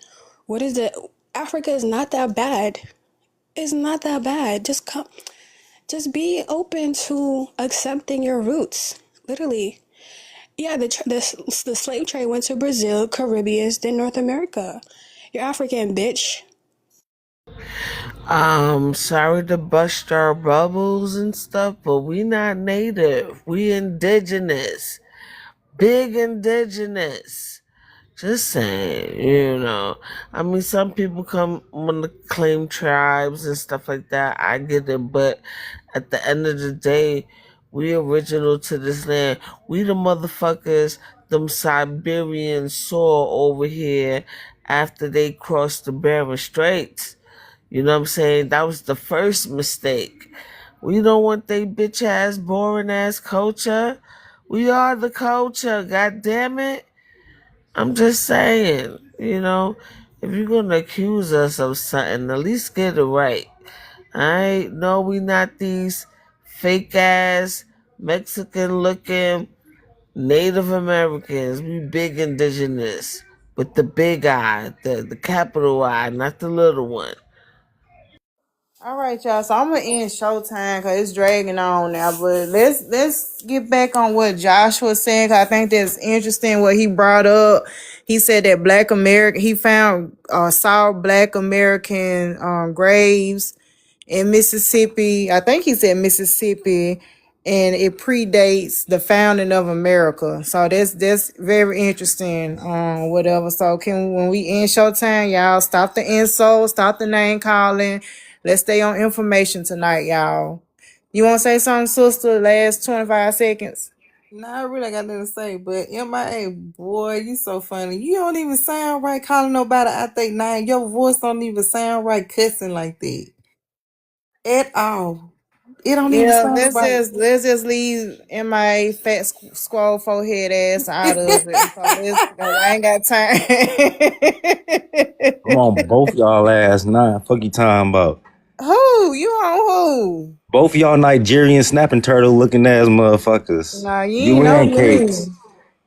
O: What is it? Africa is not that bad. It's not that bad. Just be open to accepting your roots. Literally. Yeah, the slave trade went to Brazil, Caribbean, then North America. You're African, bitch.
G: Sorry to bust our bubbles and stuff, but we not native. We indigenous. Big indigenous. Just saying, I mean, some people come want to claim tribes and stuff like that. I get it, but at the end of the day, we original to this land. We the motherfuckers them Siberians saw over here after they crossed the Bering Straits. You know what I'm saying? That was the first mistake. We don't want they bitch ass, boring ass culture. We are the culture, god damn it. I'm just saying, if you're gonna accuse us of something, at least get it right. Alright? No, we not these fake ass, Mexican looking Native Americans. We big indigenous. With the big I, the capital I, not the little one.
A: All right, y'all. So I'm gonna end Showtime because it's dragging on now. But let's get back on what Josh was saying. 'Cause I think that's interesting what he brought up. He said that he found saw Black American graves in Mississippi. I think he said Mississippi, and it predates the founding of America. So that's very interesting. Whatever. So when we end Showtime, y'all stop the insult, stop the name calling. Let's stay on information tonight, y'all. You want to say something, sister? Last 25 seconds.
L: Nah, I really got nothing to say, but MIA, boy, you so funny. You don't even sound right calling nobody out their name. Your voice don't even sound right cussing like that at all. It don't even
A: Yeah,
L: sound right.
A: let's just leave MIA fat squirrel forehead ass out of it. So let's go. I ain't got time.
E: I'm on both y'all last night. Fuck you talking about?
A: Who? You on who?
E: Both of y'all Nigerian snapping turtle looking ass motherfuckers.
A: Nah, you ain't
E: You
A: know
E: and Cakes.
A: me.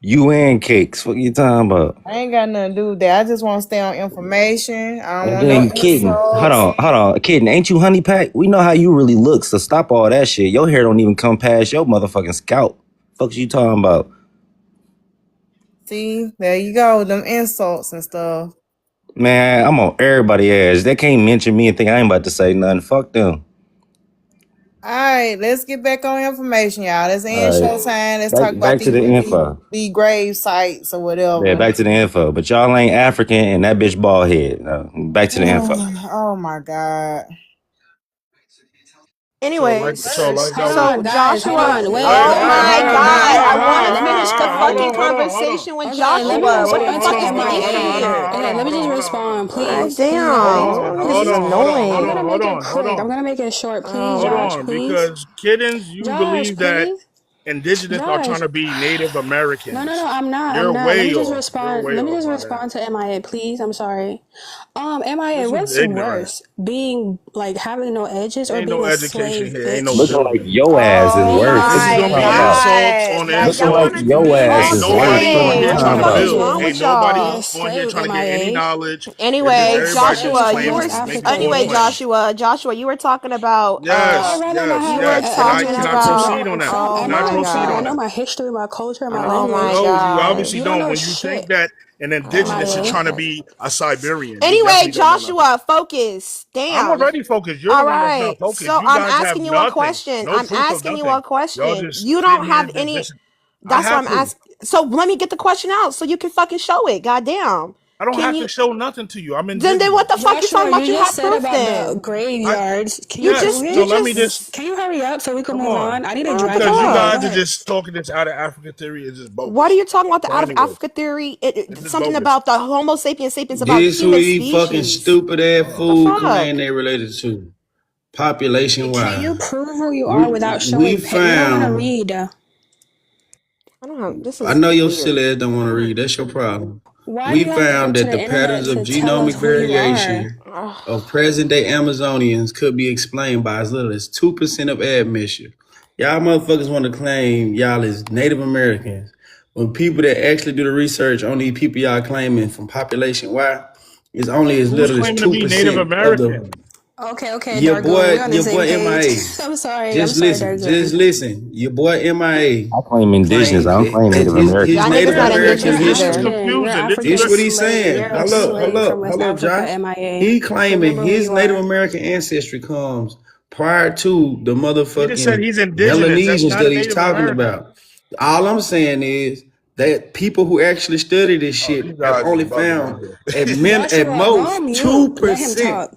E: You and Cakes. What you talking about?
A: I ain't got nothing to do with that. I just want to stay on information. I don't
E: And
A: want no
E: then Kitten.
A: insults.
E: Hold on. Kitten, ain't you honey pack? We know how you really look, so stop all that shit. Your hair don't even come past your motherfucking scalp. Fuck you talking about?
A: See, there you go, them insults and stuff.
E: Man, I'm on everybody's ass. They can't mention me and think I ain't about to say nothing. Fuck them.
A: All right, let's get back on information, y'all. Let's end
E: All right.
A: showtime. Let's talk about
E: Back to the info.
A: these grave sites or
E: Yeah,
A: whatever.
E: back to the info. But y'all ain't African and that bitch bald head. Back to the info.
A: Oh my God.
K: Anyways,
D: So like
O: Hold
D: that
K: so
O: on,
D: was.
O: guys. Hold
K: Joshua,
O: on. Wait,
K: oh
O: wait,
K: my
O: wait,
K: God,
O: wait.
K: I
O: Hold
K: want
O: on.
K: to
O: Let me
K: finish
O: just
K: the
O: hold
K: fucking
O: on.
K: conversation with
O: Okay, let me
K: Joshua. What the
O: respond to
K: fuck is going
O: MIA.
K: on?
O: Okay, let me just respond,
K: God
O: please. Please,
K: damn, this is
O: I'm
K: annoying.
O: gonna make it quick. I'm gonna make it short. Please,
K: Oh,
D: Hold
O: Josh,
D: on,
O: please.
D: because kittens, you
O: Josh,
D: believe that
O: please.
D: indigenous are trying
O: Josh.
D: to be Native
O: No,
D: Americans.
O: I'm not. I'm
D: You're
O: not. Let
D: way
O: me just
D: off. You're
O: respond.
D: way
O: Let me
D: off,
O: just
D: my man.
O: respond to MIA, please. I'm sorry. MIA,
D: This is
O: what's
D: ignorant.
O: worse? Being like having no edges or
D: Ain't no
O: being a
D: education
O: slave
D: here. Ain't no
O: bitch?
E: Looking like
D: building.
E: your ass is
A: Oh
O: Being
E: worse.
O: a
E: What
D: This is
E: you
A: my
D: gonna
E: talking
D: be
O: slave
E: about?
D: insults on
A: God. Like
E: Looking
A: y'all
E: like
A: want to
D: insults.
A: do
E: your
A: these
E: ass
D: Ain't
E: is
A: extra
E: worse.
D: nobody
E: What
D: on
E: you
K: dang,
D: here
K: what
D: trying
K: the
E: talking
D: to
K: fuck
E: about?
K: is
D: build.
K: wrong with
D: Ain't
O: edges.
D: nobody
O: Being a
K: y'all?
D: on here
O: slave,
D: trying to get any
O: MIA.
D: knowledge. They're just
K: Anyway,
D: everybody just
K: Joshua,
O: Being
D: claiming,
O: African
D: making false claims.
O: edges.
K: Joshua, you were talking about,
O: I'd rather not
K: you
O: have
K: were
D: Yes. Can I
K: talking
O: Indigenous
D: can I
O: people
K: about,
D: proceed on that?
K: oh
D: Can I
K: my
D: proceed
O: I
D: on
K: God,
O: know
D: that?
O: my history, my culture, my
K: oh my
O: language.
D: No, you obviously
K: God.
O: You don't
D: don't.
O: know
D: When you
O: shit,
D: think that an
K: Oh
D: indigenous is
K: my
O: MIA.
D: trying to
K: God.
D: be a Siberian, you
K: Anyway,
D: definitely don't know nothing.
K: Joshua, focus.
D: I'm
K: Damn.
D: already focused. You're the
K: All
D: one that's not
K: right.
D: focused.
K: So
D: You
K: I'm
D: guys have
K: asking you a
D: nothing,
K: question.
D: no
K: I'm
D: proof of
K: asking you a
D: nothing. Y'all
K: question.
D: just
K: You don't
D: sitting here
K: have
D: just
K: any.
D: listen. I
K: That's what
D: have
K: I'm
D: proof.
K: asking. So let me get the question out so you can fucking show it. Goddamn.
D: I don't
K: Can
D: have to
K: you?
D: show nothing to you. I'm
K: Then what the
D: indigenous.
K: fuck you talking
O: Joshua,
K: about?
O: you
K: You
O: just
K: have
O: said
K: proof
O: about the
K: then.
D: I
O: graveyards. Can you
K: You
O: prove
K: just,
D: so
K: you
O: it?
D: let me
K: just,
D: just
O: Can you hurry up so we can
D: come
O: move
D: on.
O: on? I need to
K: what the
O: drag
D: Because
O: you
D: you
O: out.
K: fuck?
O: Go
D: guys are
O: ahead.
D: just talking this out of African theory. It's just
K: What are
D: bogus.
K: you talking about? The
D: So
K: out of
D: anyway,
K: Africa theory?
D: it's just
K: Something
D: bogus.
K: about the Homo sapiens sapiens about
N: This who
K: human
N: these fucking
K: species.
N: stupid ass
K: What the
N: fool claim
K: fuck?
N: they related to. Population
O: Can
N: wise.
O: you prove who you are without
N: We
O: showing you don't want to
N: found
O: read.
K: I don't know. This
N: I
K: is
N: know your
K: weird.
N: silly ass don't want to read. That's your problem.
O: Why do
N: We
O: you have to go
N: found
O: to
N: that
O: the
N: the
O: internet
N: patterns of
O: to tell us
N: genomic
O: who you are?
N: variation of present day Amazonians could be explained by as little as 2% of admission. Y'all motherfuckers want to claim y'all is Native Americans. When people that actually do the research on these people y'all claiming from population Y is only as
D: Who's
N: little as
D: claiming to be Native
N: 2% of
D: American?
N: the
O: Okay,
N: your
O: Dargoon,
N: boy,
O: we're on the
N: your
O: same
N: boy
O: page.
N: MIA.
O: I'm sorry,
N: Just
O: Dargoon.
N: listen. Your boy MIA
E: I claim indigenous. I
N: claimed
E: don't claim Native
N: his
K: Y'all
E: American.
K: niggas
N: Native
K: not
N: American
O: You're
K: indigenous
D: This is
K: either.
N: history.
O: African. You're
D: confusing.
N: This
O: African
N: what he's
O: slave.
N: saying.
O: You're a
N: Hold
O: slave from
N: up,
O: West Africa,
N: Josh.
O: MIA.
N: He claiming
O: Remember who
N: his
O: you
N: Native
O: are.
N: American ancestry comes prior to the
D: He just said
N: motherfucking
D: he's indigenous. That's
N: Melanesians
D: not
N: that
D: a
N: he's
D: Native
N: talking
D: American.
N: about. All I'm saying is that people who actually study this
D: Oh, these
N: shit have
D: guys is
N: only
D: bugging
N: found
D: out here.
N: at
O: Joshua, go on
N: most
O: mute. Let him
N: 2%.
O: talk.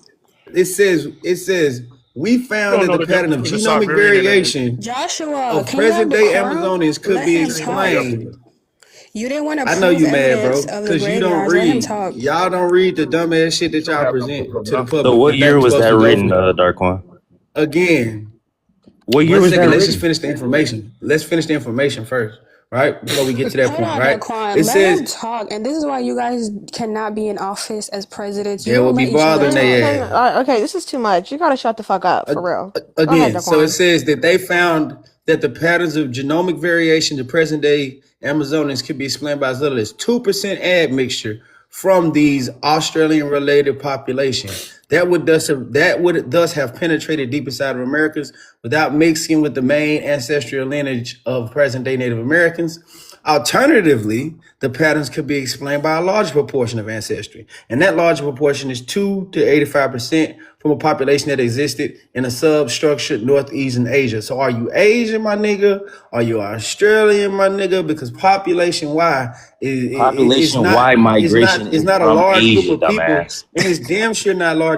N: It says we
D: You
N: found
D: don't
N: that
D: know
N: the
D: the
N: pattern
D: difference
N: of
D: between a
N: genomic
D: Siberian and an
N: variation
O: Joshua,
N: of
O: can you have
N: present day
O: decorum?
N: Amazonians could
O: Let
N: be
O: him
D: Indian. He ain't up
O: talk.
D: here.
N: explained.
O: You didn't want to
N: I know
O: prove
N: you mad,
O: evidence
N: bro,
O: of the
N: because you don't
O: graveyards. Let him
N: read.
O: talk.
N: Y'all don't read the dumbass shit
D: You
N: that
D: don't
N: y'all
D: have no proof
N: present
D: of
N: to the
D: nothing.
E: So
N: public.
E: what
N: Is that
E: year
N: we
E: was
N: supposed
E: that
N: to go
E: written,
N: with?
E: Darkwan?
N: Again,
E: What year
N: one
E: was that
N: second. Let's just
E: written?
N: finish the information. Let's finish the information first, right? Before we get to that
O: Hold
N: point,
O: on,
N: right?
O: Daquan.
N: It
O: Let him
N: says
O: talk. And this is why you guys cannot be in office as presidents. You
N: there will
O: don't
N: be
O: let each other
N: bothering
O: talk.
N: their ass.
K: Okay, this is too much. You gotta shut the fuck up, for real. Go ahead,
N: Again, so it
K: Daquan.
N: says that they found that the patterns of genomic variation to present day Amazonians could be explained by as little as 2% admixture from these Australian related population. That would thus have penetrated deep inside of Americas without mixing with the main ancestral lineage of present day Native Americans. Alternatively, the patterns could be explained by a large proportion of ancestry, and that large proportion is 2 to 85% from a population that existed in a substructured Northeastern Asia. So, are you Asian, my nigga? Are you Australian, my nigga? Because population Y is
E: Population wide
N: it's
E: migration
N: not
E: is
N: a
E: from
N: large group
E: Asia,
N: of people,
E: dumbass.
N: and it's damn sure not large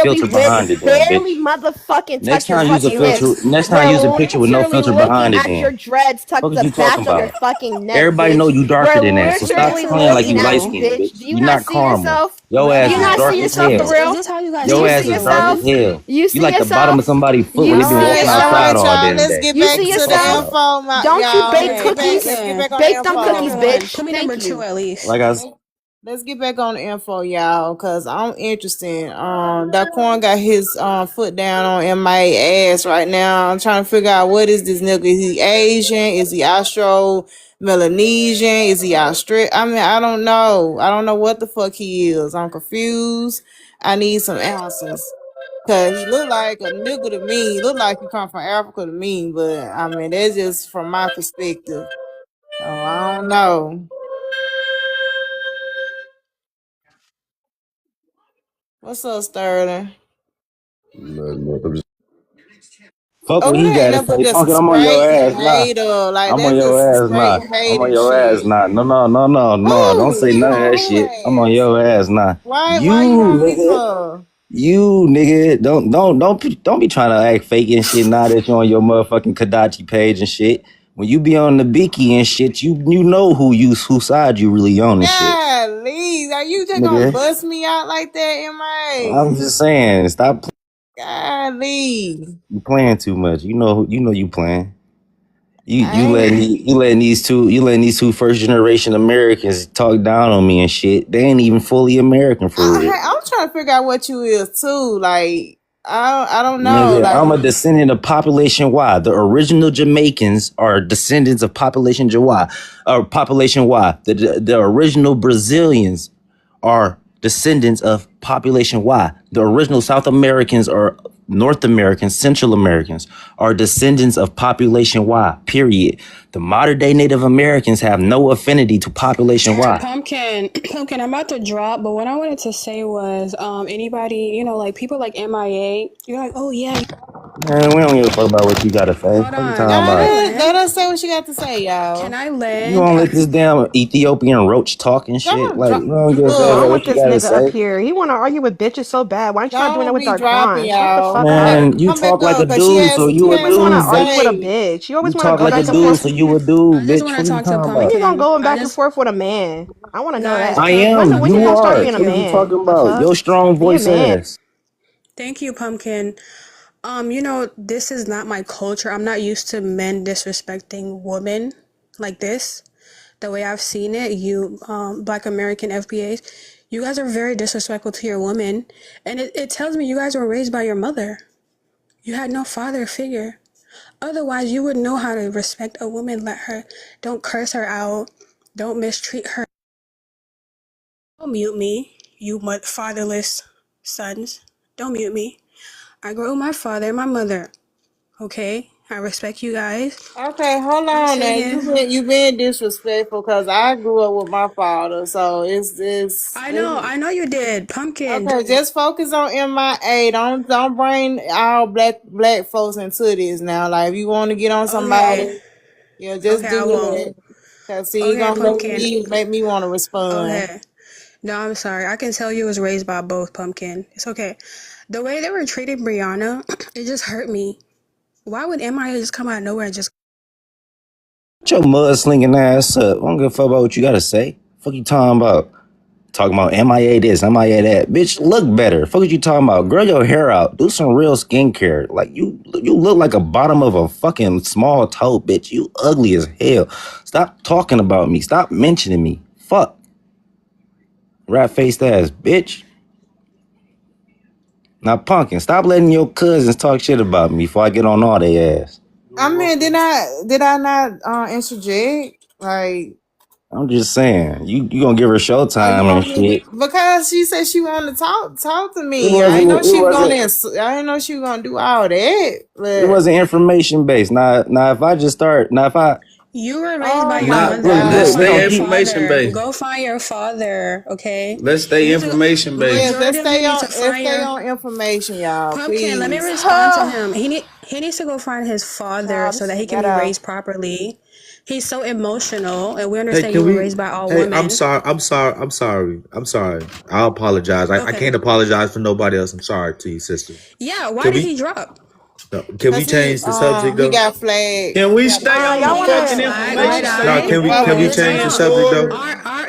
E: filter behind it, then,
K: barely
E: bitch.
K: motherfucking
E: Next
K: touch your
E: time use a
K: fucking
E: filter.
K: lips.
E: Next time use a
K: We're
E: picture with no
K: literally
E: filter
K: looking
E: behind it,
K: at your
E: then.
K: dreads tucked
E: What
K: to
E: are
K: the
E: you talking
K: back of your
E: about?
K: fucking neck,
E: Everybody know
K: bitch.
E: you darker
K: We're
E: than that, so stop
K: literally
E: playing like you
K: looking at
E: light
K: you,
E: skinned,
K: bitch.
E: bitch.
K: Do you
E: You
K: not
E: not
K: see
E: caramel.
K: yourself?
E: Your
K: Do
E: ass
K: you
E: is
K: not
E: dark
K: see
E: as
K: yourself for
E: hell.
K: real?
O: Is this how you guys
K: Do
E: Your
K: you
E: ass
K: see
O: talk
E: is
O: for
E: dark
K: yourself?
E: as
O: real?
E: hell.
K: You
E: You
K: see
E: like the bottom of
K: yourself?
E: somebody's foot when
K: You
E: they been
K: see
A: All right,
E: walking
A: all
K: yourself?
E: outside
A: right,
E: all
A: y'all.
E: damn
A: Let's
E: day.
A: get
K: You
A: back
K: see
A: to the
E: Fuck
K: yourself?
E: about.
A: info,
K: Don't you
A: y'all.
K: bake
A: Let's
O: Okay,
A: get back.
K: cookies?
A: Let's get
O: Pumpkin.
A: back on the
K: Bake them
O: Pumpkin
A: info.
K: cookies,
O: number one.
K: bitch.
O: Pumpkin
K: Thank
O: number two,
K: you.
O: at least.
E: Like I
A: Let's get back on the info, y'all, cause I'm interested. Daquan got his foot down on MIA ass right now. I'm trying to figure out what is this nigga. Is he Asian? Is he Austro Melanesian? Is he Australian? I mean, I don't know. I don't know what the fuck he is. I'm confused. I need some answers. Cause he look like a nigga to me. He look like he come from Africa to me, but I mean that's just from my perspective. Oh, I don't know. What's up, Sterling?
E: Fuck
A: Oh,
E: what he
A: that ain't
E: gotta
A: nothing but
E: say.
A: just a
E: Pumpkin, I'm on your
A: straight
E: ass nah.
A: hater. Like
E: I'm on
A: that's
E: your
A: just some
E: ass
A: straight
E: nah. I'm on
A: hating
E: your ass
A: shit.
E: nah. No. Don't say none of that shit. I'm
A: Who
E: on
A: ass?
E: your ass nah.
A: Why you
E: You
A: on me
E: nigga.
A: for?
E: You nigga, don't be trying to act fake and shit now that you on your motherfucking Kadachi page and shit. When you be on the Biki and shit, you know whose side you really on and shit.
A: Golly, are you just gonna
E: Nigga,
A: bust me out like that,
E: I'm
A: MA?
E: just saying, stop
A: Golly.
E: you playing too much. You know you playing. You
A: I ain't
E: letting these two first generation Americans talk down on me and shit. They ain't even fully American for real.
A: I'm trying to figure out what you is too. Like I don't know.
E: Nigga,
A: Like
E: I'm a descendant of Population Y. The original Jamaicans are descendants of Population Y. Population Y. The original Brazilians are descendants of Population Y. The original South Americans or North Americans, Central Americans are descendants of Population Y. Period. The modern day Native Americans have no affinity to Population
O: All right,
E: Y.
O: Pumpkin, I'm about to drop, but what I wanted to say was, anybody, like people like MIA, you're like, oh yeah,
E: Man, we don't give a fuck about what you gotta say.
O: hold
E: What you
O: on,
E: talking
O: can I
E: about?
A: let
O: land?
A: us say what she got to say,
O: Can
A: y'all.
O: I
E: You
O: land?
E: gonna let this damn Ethiopian roach talk and shit?
A: Don't
E: Like,
A: drop.
E: you don't give a fuck
K: I
E: about
A: Look,
K: want
E: what you
K: this
E: gotta
K: nigga up
E: say?
K: here. He want to argue with bitches so bad. Why don't you not doing it
A: don't
K: with
A: be dropping,
K: Darquan? Shut the
A: y'all.
K: fuck
A: Come back,
K: up.
E: Man, you
A: come back
E: talk like a
A: up, cause
E: dude, so
K: You
E: you a
A: has
K: always
A: something
K: want
A: to
K: to
E: dude,
K: argue with a
E: bitch.
A: say.
K: bitch. You
E: You
K: always want to
E: talk
K: go
E: like a
K: back and
E: dude,
K: forth.
E: so you a
O: I
E: dude,
O: just
E: bitch.
O: want to
E: What you
O: talk to
E: talking
K: When
E: about?
K: you gonna
O: Pumpkin.
K: go back and forth with a man? I want to know
O: Guys,
K: that.
E: I
K: When
E: am.
K: when you
E: You
K: gonna start
E: are.
K: being a
E: What you
K: man?
E: talking
K: The
E: about?
K: fuck?
E: Your strong
K: Be a
E: voice
K: man.
E: ass.
O: thank you, Pumpkin. This is not my culture. I'm not used to men disrespecting women like this. The way I've seen it, you, Black American FBAs, you guys are very disrespectful to your woman. And it tells me you guys were raised by your mother. You had no father figure. Otherwise, you would know how to respect a woman. Don't curse her out. Don't mistreat her. Don't mute me, you fatherless sons. Don't mute me. I grew up with my father and my mother. Okay? I respect you guys.
A: Okay, hold
O: I'm
A: on now.
O: saying,
A: You been disrespectful because I grew up with my father, so it's this.
O: I know you did. Pumpkin.
A: Okay, just focus on MIA. Don't bring all black folks into this now. Like if you want to get on
O: Okay.
A: somebody, yeah, just
O: Okay, I
A: do
O: won't.
A: it. Cause see, you
O: Okay,
A: gonna
O: Pumpkin.
A: make me want to respond.
O: Okay. No, I'm sorry. I can tell you was raised by both, Pumpkin. It's okay. The way they were treating Brianna, it just hurt me. Why would MIA just come out of nowhere and just...
E: Shut your mudslinging ass up. I don't give a fuck about what you gotta say. Fuck you talking about? Talking about MIA this, MIA that. Bitch, look better. Fuck what you talking about? Grow your hair out. Do some real skincare. Like you look like a bottom of a fucking small toe, bitch. You ugly as hell. Stop talking about me. Stop mentioning me. Fuck. Rat faced ass, bitch. Now, Pumpkin, stop letting your cousins talk shit about me before I get on all their ass.
A: I mean, did I not interject? Like,
E: I'm just saying, you gonna give her
A: oh, you
E: showtime and
A: want me
E: shit.
A: to, because she said she wanted to talk to
E: It
A: me. I
E: wasn't.
A: didn't know
E: It
A: she was
E: wasn't.
A: gonna. I didn't know she was gonna do all that.
E: It
A: But
E: wasn't information based. Now, if I just start, now if I
O: You were raised by
A: oh
O: your
A: my
E: not
O: mother.
E: look,
O: Go
E: look,
A: god.
E: they
O: find
E: gonna
M: Stay
O: your
E: keep.
M: information
O: father.
M: based.
O: Go find your father, okay?
M: Let's
O: You
M: stay
O: need to...
M: information
A: Yes,
M: based.
O: Majority of you need to
A: let's
O: find
A: stay
O: your...
A: on information, y'all.
O: Pumpkin, let me
A: Please.
O: respond to him. He needs to go find his father
K: Child,
O: so
K: this
O: that
K: is
O: he can be
K: ghetto.
O: raised properly. He's so emotional, and we
M: Hey,
O: understand you
M: can
O: were
M: we?
O: raised by all
M: Hey, I'm
O: women.
M: sorry. I'm sorry. I'm sorry. I'm sorry. I apologize. I
O: Okay.
M: can't apologize for nobody else. I'm sorry to you, sister.
O: Yeah, why
M: Can
O: did
M: we?
O: he drop?
M: No, can we
A: Cause
M: change the subject
A: he
M: though?
A: got flagged.
M: Can
A: He
M: we
A: got
M: stay on the
K: Y'all
O: He got
M: fucking
K: wanna
O: flagged.
A: no,
M: information?
O: Did
M: No,
O: I?
M: can we?
A: well,
M: Can we
A: we
O: Just hold
M: change the
O: on.
M: subject though?
O: Our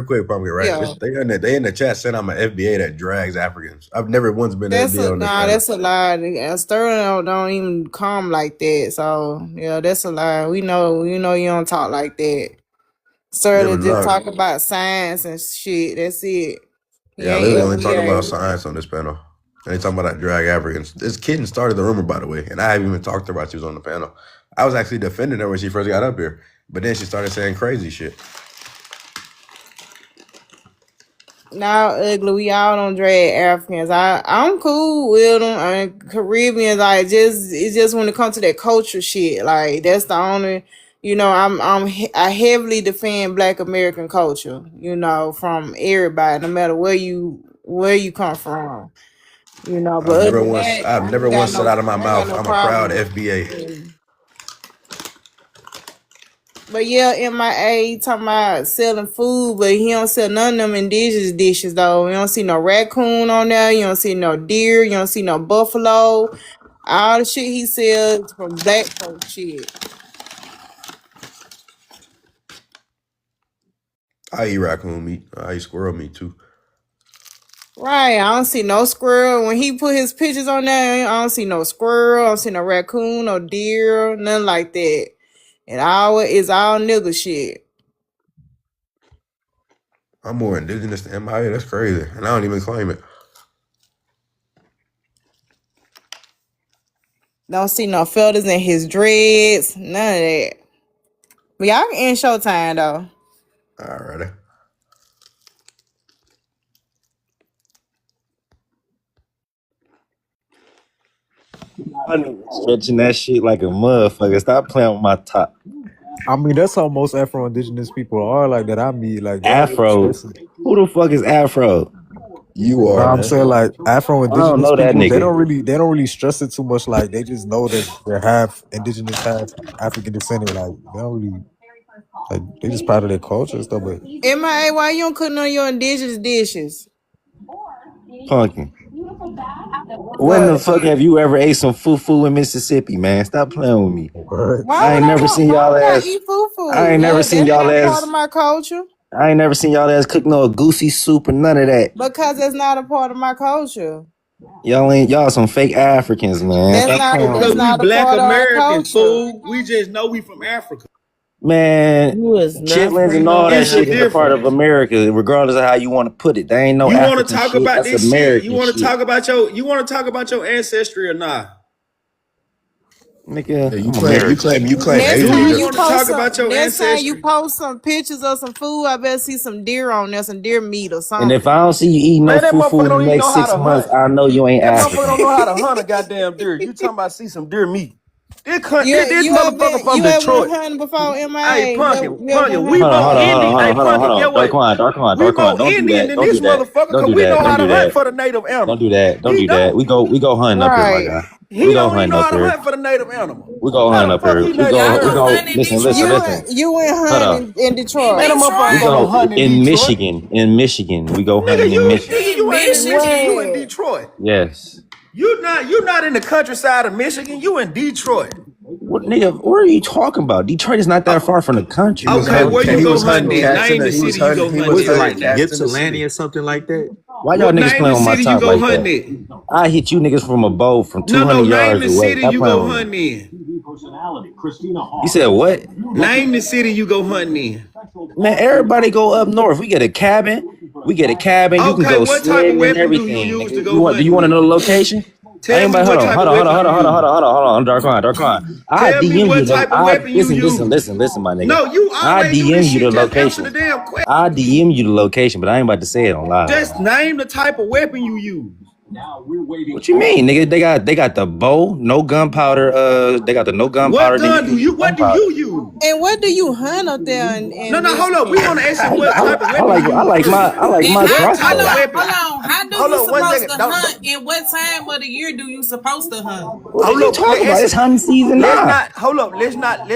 B: real quick, Pumpkin, right?
A: Yeah,
B: They in the chat saying I'm an FBA that drags Africans. I've never once been an FBA on this panel.
A: that's a lie. Sterling don't even come like that. So yeah, that's a lie. We know you don't talk like that.
B: Yeah,
A: Sterling
B: but
A: just
B: no.
A: talk about science and shit. That's it. He
B: Yeah, I
A: ain't
B: literally only talk about
A: FBA.
B: science on this panel. And they talking about that drag Africans. This kitten started the rumor, by the way, and I haven't even talked to her about she was on the panel. I was actually defending her when she first got up here, but then she started saying crazy shit.
A: Now ugly, we all don't drag Africans. I'm cool with them. I mean, Caribbeans, like it's just when it comes to that culture shit. Like that's the only, I heavily defend Black American culture. From everybody, no matter where you where you come from, But
B: I've
A: other
B: never
A: than
B: once
A: that,
B: I've
A: I
B: never
A: ain't got
B: once said
A: no,
B: out of my
A: I ain't got
B: mouth
A: no
B: I'm a proud
A: problem.
B: FBA.
A: But yeah, MIA talking about selling food, but he don't sell none of them indigenous dishes though. You don't see no raccoon on there. You don't see no deer. You don't see no buffalo. All the shit he sells from black folk shit.
B: I eat raccoon meat. I eat squirrel meat too.
A: Right, I don't see no squirrel. When he put his pictures on there, I don't see no squirrel. I don't see no raccoon, no deer, nothing like that. And it's all nigga shit.
B: I'm more indigenous than MIA. That's crazy. And I don't even claim it.
A: Don't see no feathers in his dreads. None of that. But y'all can end Showtime though.
B: Alrighty.
E: I nigga stretching that shit like a motherfucker. Stop playing with my top.
P: I mean, that's how most Afro-Indigenous people are like that I meet. Like, they don't really
E: Afro.
P: stress it.
E: Who the fuck is Afro?
B: You
P: No,
B: are,
P: I'm
B: man.
P: saying like
E: I don't
P: Afro-Indigenous
E: know that
P: people, they
E: nigga.
P: don't really stress it too much. Like, they just know that they're half indigenous, half African descendant. Like, they don't really like, they just proud of their culture and stuff. But
A: MIA, why you don't cook none of your indigenous dishes?
E: Pumpkin. When the
A: What?
E: fuck have you ever ate some fufu in Mississippi, man? Stop playing with me.
P: what?
A: Why would why would I eat
E: I
A: fufu?
E: ain't never seen
A: That's
E: y'all
A: not a part of
E: ass.
A: my culture.
E: I ain't never seen y'all ass cook no goosey soup or none of that.
A: Because that's not a part of my culture.
E: Y'all some fake Africans, man.
A: That's
E: Stop
A: not
E: playing with
I: Because
E: me.
I: we
A: a
I: black
A: part of our
I: American,
A: culture.
I: fool. We just know we from Africa.
E: Man,
G: You is not
E: chitlins and
G: from
E: all
G: no
E: that
I: It's a
E: shit is a part of
I: difference.
G: Africa.
E: America, regardless of how you want to put it. They ain't no
I: You want to
E: African
I: talk
E: shit.
I: about
E: That's
I: this shit? You
E: American
I: want to
E: shit.
I: talk about your ancestry or not?
E: Nigga,
B: Yeah,
E: I'm American.
B: you claim
A: Next
I: Do
B: Asian.
A: time
I: you
B: Just,
A: you
I: want to talk
A: post
I: about
A: some
I: your
A: next time you
I: ancestry?
A: post some pictures of some food, I better see some deer on there, some deer meat or
E: And if
A: something.
E: I don't see you eating no
I: Man, that
E: fufu
I: motherfucker
E: in the
I: don't even
E: next
I: know how
E: 6
I: to
E: months,
I: hunt.
E: I know you ain't
I: That motherfucker don't
E: African.
I: know how to hunt a goddamn deer. You talking about see some deer meat?
A: You
I: This motherfucker from
A: you ever went
I: Detroit.
A: hunting before,
I: Hey,
A: MIA?
I: Pumpkin,
A: You ever went
I: Pumpkin, we
A: hunting
E: Hold on,
I: more
E: hold on,
A: before?
E: hold on,
I: Indian.
E: hold
I: Hey,
E: on, hold on,
I: Pumpkin,
E: hold
I: get
E: on.
I: what?
E: Darkwan,
I: We
E: Darkwan,
I: more
E: don't do
I: Indian
E: that.
I: than
E: Don't do
I: this
E: that.
I: motherfucker
E: Don't
I: because
E: do
I: we
E: that.
I: know
E: Don't
I: how to
E: do
I: hunt
E: that.
I: for the native
E: Don't
I: animal.
E: do that. Don't
I: He
E: do that.
I: don't.
E: We go hunting up here, my
A: Right.
E: guy. We
I: He
E: go
I: don't even
E: hunting
I: know
E: up
I: how to
E: here.
I: hunt for the native animal.
E: We go
I: How
E: hunting
I: the
E: up
I: fuck
E: here.
I: he native
E: We
I: American?
E: go listen.
A: You went
E: Hold up.
A: hunting in
I: Man,
A: Detroit.
I: the motherfucker
E: We
I: go
E: go
I: hunt in
E: in
I: Detroit.
E: Michigan. In Michigan. We go
I: Nigga,
E: hunting in Michigan.
I: you ain't in Michigan. You in
A: Where?
I: Detroit.
E: Yes.
I: You not in the countryside of Michigan. You in Detroit.
E: What nigga, what are you talking about? Detroit is not that far from the
I: Okay,
E: country.
M: He
E: What
M: was
E: the fuck
M: hunting.
E: you
I: where you
M: He
I: go
M: was
E: talking
I: hunting
M: hunting
E: about?
I: in?
M: cats in
I: Name
M: the.
I: the
M: He was
I: city you
M: hunting.
I: go
M: He
I: hunting
M: was
E: What is it
I: in.
M: hunting
E: like
M: cats in the
E: Ypsilanti
M: city.
E: or something like that? Why y'all
I: What
E: niggas
I: name
E: playing
I: the
E: with my
I: city you
E: top
I: go
E: like that?
I: hunting in?
E: I hit you niggas from a bow from
I: No,
E: 200
I: name
E: yards
I: the
E: away.
I: city
E: Stop
I: you go
E: playing with me.
I: hunting in.
E: You said what?
I: Name the city you go hunting in.
E: Man, everybody go up north. We get a cabin. We get a cabin. You can
I: Okay,
E: go
I: what type of
E: sledding and
I: weapon do you
E: everything,
I: use to
E: nigga.
I: go
E: Do you
I: hunting
E: want to
I: with?
E: know the location?
I: Tell me what type of weapon you use.
E: Hold on, Darkon. I
I: Tell me
E: DM you
I: what
E: the
I: type of weapon you use.
E: listen, my nigga.
I: No, you
E: I
I: always do this
E: DM you
I: shit.
E: the
I: Just answer the
E: location.
I: damn question.
E: I DM you the location, but I ain't about to say it on live.
I: Just name the type of weapon you use.
E: What you mean, nigga? They got the bow, no gunpowder. They got the no gunpowder. Then you can use
I: What do
E: gunpowder.
I: you use?
A: And what do you hunt up there
I: No,
A: in
I: no, hold up. We want
A: Michigan?
I: to ask you what type of weapon you
E: I
I: use
E: like
I: first.
E: my
I: What type
E: crossbow.
I: of weapon? Hold up, 1 second.
E: What are
I: Hold
E: you
I: up.
E: talking about? It's hunting season
I: Let's
E: now.
I: not hold up. Let's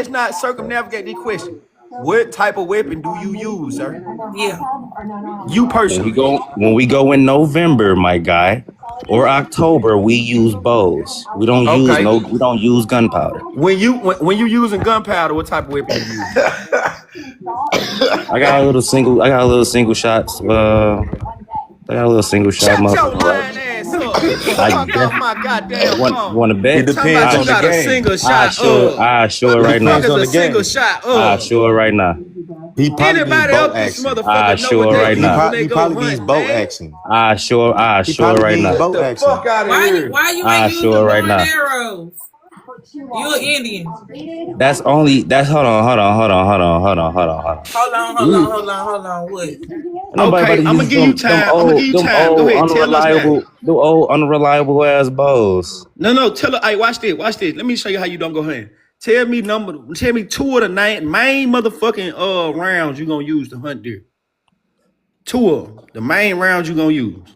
I: not circumnavigate the question. What type of weapon do you use, sir? You personally.
E: When we go in November, my guy, or October, we use bows.
I: Okay.
E: We don't use gunpowder.
I: When you using gunpowder, what type of weapon you use?
E: I got a little single shots. I got a little single shot,
I: Shut your
E: motherfucking
I: lying
E: rifle.
I: ass up. Get the
E: I
I: fuck off
E: def-
I: my
E: you
I: goddamn phone.
E: want to
M: It
E: bet?
I: Talking about
M: depends
I: you
M: on the
I: got a
M: game.
I: single shot of.
E: I show it
I: What
M: It
I: the
E: right
I: fuck
E: now.
M: depends
I: is
M: on
I: a
M: the
I: single
M: game.
I: shot
E: I
I: of?
E: show it right now.
M: He probably needs
I: Anybody
M: boat
I: else this
M: action.
E: I
I: motherfucker know
E: show
I: what
E: it
I: they
E: right
I: use
E: now.
I: when they
M: He
I: go
M: probably needs
I: hunting,
M: boat
I: man?
M: action.
E: I show
M: He
E: it
M: probably
E: right
M: needs
E: now.
I: Get
M: boat
I: the
M: action.
I: fuck out of here.
E: I show it right now. That's hold on. We nobody about
I: Okay,
E: to
I: I'm gonna
E: use
I: give you time. I'm gonna give you
E: them
I: time. Go
E: old
I: ahead, tell us now.
E: unreliable ass bows.
I: No, tell her. Hey, watch this. Let me show you how you don't go hunting. Tell me two of the main motherfucking rounds you gonna use to hunt deer. Two of them. The main rounds you gonna use.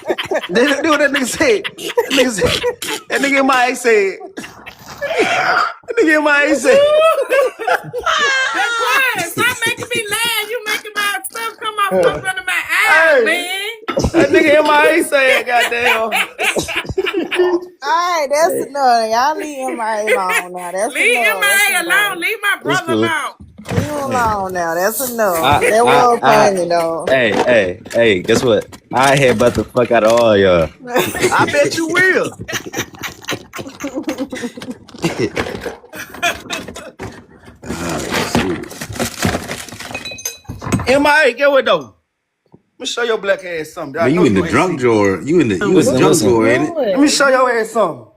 M: Then what that nigga said. That nigga in my ex said. That nigga in my ex said.
G: Quiet. Stop making me laugh. You making my stuff come out from under my eyes, man.
M: That
I: nigga MIA said, goddamn.
A: Alright, that's enough. Y'all leave MIA alone now. That's
G: Leave
A: enough. That's
G: MIA
A: enough.
G: alone. Leave my
E: It's
G: brother
E: cool.
G: alone.
A: Leave him alone now. That's enough.
E: I,
A: That was funny though.
E: hey, guess what? I headbutt the fuck out of all y'all.
I: I bet you will. MIA, get what though? Let me show your black ass something. I
M: Man,
I: know
M: you in the
I: ain't
M: drunk
I: seen.
M: drawer. You in the
E: Listen,
M: junk
E: listen.
M: drawer, ain't it?
I: Let me show your ass something.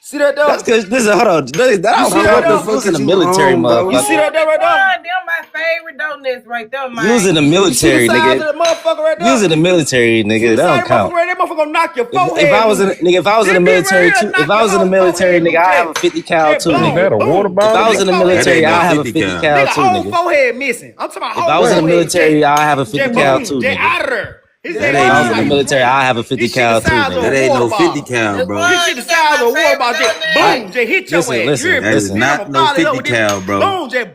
I: See that though?
E: That's because this is hold on. That
I: You
E: don't
I: see
E: fuck
I: that
E: the
I: though?
E: fuck in the
M: you
E: military,
M: on, bro?
I: You
E: motherfucker.
I: see that there right there?
G: Them my favorite donuts right there, man.
E: You was in the
I: You see the
E: military,
I: size
E: nigga.
I: of that motherfucker right
E: You was
I: there?
E: in the military,
I: See
E: nigga.
I: the
E: That
I: size
E: don't
I: of that
E: count.
I: motherfucker right there? That motherfucker gonna knock your
E: If I
I: forehead
E: was in
I: loose.
E: nigga, if I was in the
I: This bitch right
E: military
I: here
E: too,
I: knock
E: if I
I: your
E: was in the
I: whole
E: military,
I: forehead
E: nigga,
I: loose.
E: I have a 50 cal
I: Just
E: too,
P: Is
I: boom,
E: nigga.
P: that a water
I: boom.
E: If I
P: bottle?
E: was in the
I: Your forehead
M: That ain't
E: military,
M: no
E: I have a
M: 50
E: 50
M: cal.
E: cal
I: nigga,
E: too,
I: whole
E: nigga.
I: forehead missing. I'm talking about
E: If
I: whole
E: I was in the
I: forehead.
E: military, I have a 50
I: Just
E: cal
I: boom,
E: too,
I: just
E: nigga.
I: out of there. His
E: If
M: That
I: ass
E: I
M: ain't
E: was in the
I: like
M: no.
E: military, I have a 50
I: this shit the
E: cal too,
I: size of
E: nigga.
I: a
M: That ain't
I: water
M: no 50
I: bottle.
M: cal, bro.
I: This shit the size of a water bottle. Just
E: I
I: boom, just hit your
E: listen,
I: ass. You hear
E: listen,
I: me?
M: That is
E: listen.
I: Then I'ma
M: not no
I: volley it up
M: 50
I: with this.
M: cal, bro.
I: Boom, just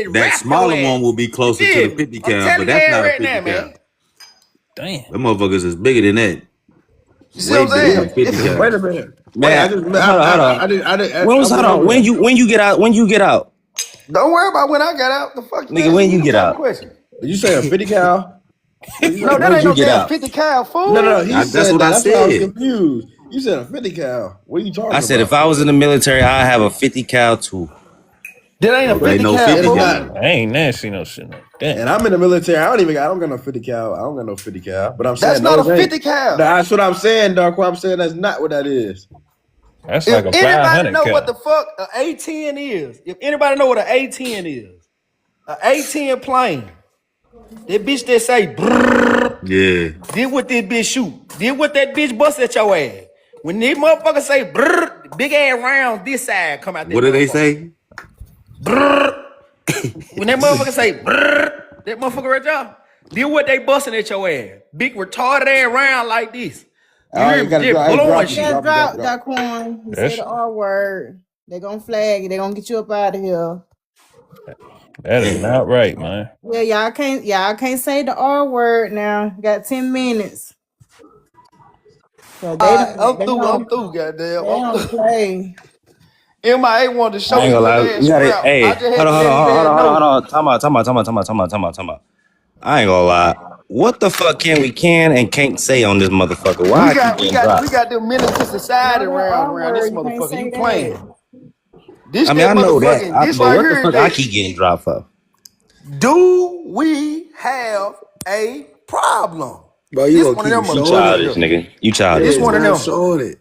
M: That
I: wrap your
M: smaller
I: ass.
M: one will be
I: You
M: closer to
I: feel
M: the
I: me?
M: 50
I: I'm
M: cal, but
I: telling you
M: that's not a
I: right
M: 50
I: now,
M: cal.
I: man.
P: Damn.
M: Them motherfuckers is bigger than that.
I: You see what
M: Way
I: I'm
M: bigger than
I: saying?
M: 50
F: Wait a
M: cal.
F: minute. Wait,
E: Man, hold on.
F: I didn't,
E: When
F: I
E: was hold
F: went
E: on?
F: over that.
E: When you get out? When you get out?
I: Don't worry about when I got out. The fuck you
E: Nigga,
I: asking
E: when
I: me
E: you
I: them
E: get
I: type of
E: out?
I: questions?
F: Did you say a 50 cal?
I: No, that
E: When
I: ain't
E: you
I: no
E: get
I: damn
E: out?
I: 50 cal
F: No.
I: fool.
F: He
M: That's
F: said
M: what
F: that.
M: I
F: That's why I was
M: said.
F: confused. You said a 50 cal. What are you
E: I
F: talking
E: said if
F: about?
E: I was in the military, I have a 50 cal too.
I: That ain't a
M: That ain't
I: 50
M: no
I: cal
F: It
M: 50
F: is
I: fool.
F: not.
M: cal.
P: I ain't never seen no shit like that.
F: And I'm in the military. I don't got no 50 cal. I don't got no 50 cal. But I'm
I: That's
F: saying
I: not a
F: those ain't.
I: 50 cal.
F: That's what I'm saying, Dark. What I'm saying that's not what that is.
P: That's
I: If
P: like a
I: anybody
P: 500
I: know what
P: cal.
I: the fuck a A10 is, if anybody know what an A10 is, a A10 plane, that bitch that say brrrr,
M: Yeah.
I: did what this bitch shoot, did what that bitch bust at your ass. When these motherfuckers say brrrr, big ass round this side come out that
M: What did they
I: motherfucker.
M: say?
I: Brrrr. When that motherfucker say brrrr, that motherfucker right there, did what they busting at your ass. Big retarded ass round like this. You
F: Oh,
I: hear
F: you
I: me?
F: gotta
I: Just
F: drop. Hey,
I: blowing
F: drop it.
I: shit.
A: Just
F: Drop it. Drop it.
A: drop
F: Drop it.
A: Daquan. He said
P: That's
A: the R word. They gonna flag you. They gonna get you up out of here.
P: that is not right, man.
A: Yeah, y'all can't say the R word now. Got 10 minutes. So
I: I'm through. I'm through. Goddamn,
A: they
I: I'm
A: don't
I: through.
A: play.
I: MIA wanted to
E: I
I: show
E: ain't
I: his
E: gonna
I: little
E: lie. You
I: ass
E: got it.
I: scrap.
E: Hey,
I: I just had to let his ass
E: hold
I: know.
E: on. Time out. I ain't gonna lie. What the fuck can and can't say on this motherfucker? Why
I: We
E: I keep
I: got we
E: getting
I: got we
E: dropped?
I: got them menace to
A: No,
I: society
A: that R
I: around this
A: word, you can't
I: motherfucker. You
A: say that.
I: playing? This
E: I mean,
I: that
E: I know that,
I: motherfucking. This
E: but
I: right
E: what the
I: here is
E: fuck I
I: that.
E: keep getting dropped for?
I: Do we have a problem?
M: Bro, you
I: This
M: gonna
I: one of
M: keep
I: them
E: You
I: motherfuckers
M: showing
I: right
M: it?
E: childish,
I: here.
E: nigga. You
I: This
E: childish,
M: Yeah,
I: one of
E: nigga.
M: stop
I: them.
M: showing it.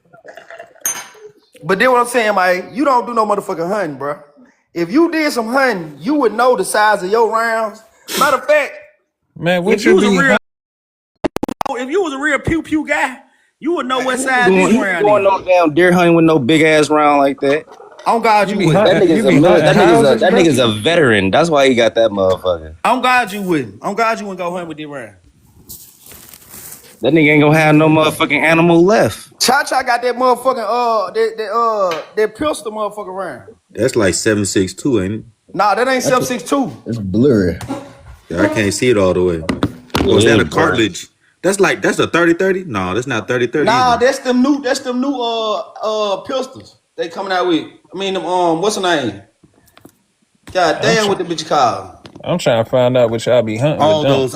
I: But then what I'm saying, Mike, you don't do no motherfucking hunting, bro. If you did some hunting, you would know the size of your rounds. Matter of fact,
P: Man,
I: if
P: what
I: you
P: you
I: was a
P: be
I: real pew pew guy, you would know what size this
E: You ain't
I: round
E: going
I: is.
E: no damn deer hunting with no big ass round like that.
I: On God,
P: you
I: you
P: be
I: wouldn't.
P: hunting you be hunting houses,
E: That
P: bro?
E: nigga's a veteran. That's why he got that motherfucker.
I: On God, you wouldn't. On God, you wouldn't go hunting with this round.
E: That nigga ain't gonna have no motherfucking animal left.
I: Cha Cha got that motherfucking that pistol motherfucking round.
M: That's like 7.62, ain't it?
I: Nah, that ain't
F: That's
I: 7.62.
F: it's blurry.
M: Yeah, I can't see it all the way.
E: It
M: Or is that a
E: is, bro.
M: cartilage? That's a 30-30? No, that's not 30-30
I: Nah,
M: either.
I: that's them new pistols they coming out with. I mean them what's the name? God
P: I'm
I: damn,
P: tr-
I: what the bitch called?
P: I'm trying to find out what y'all be hunting with
M: All
P: them.
M: those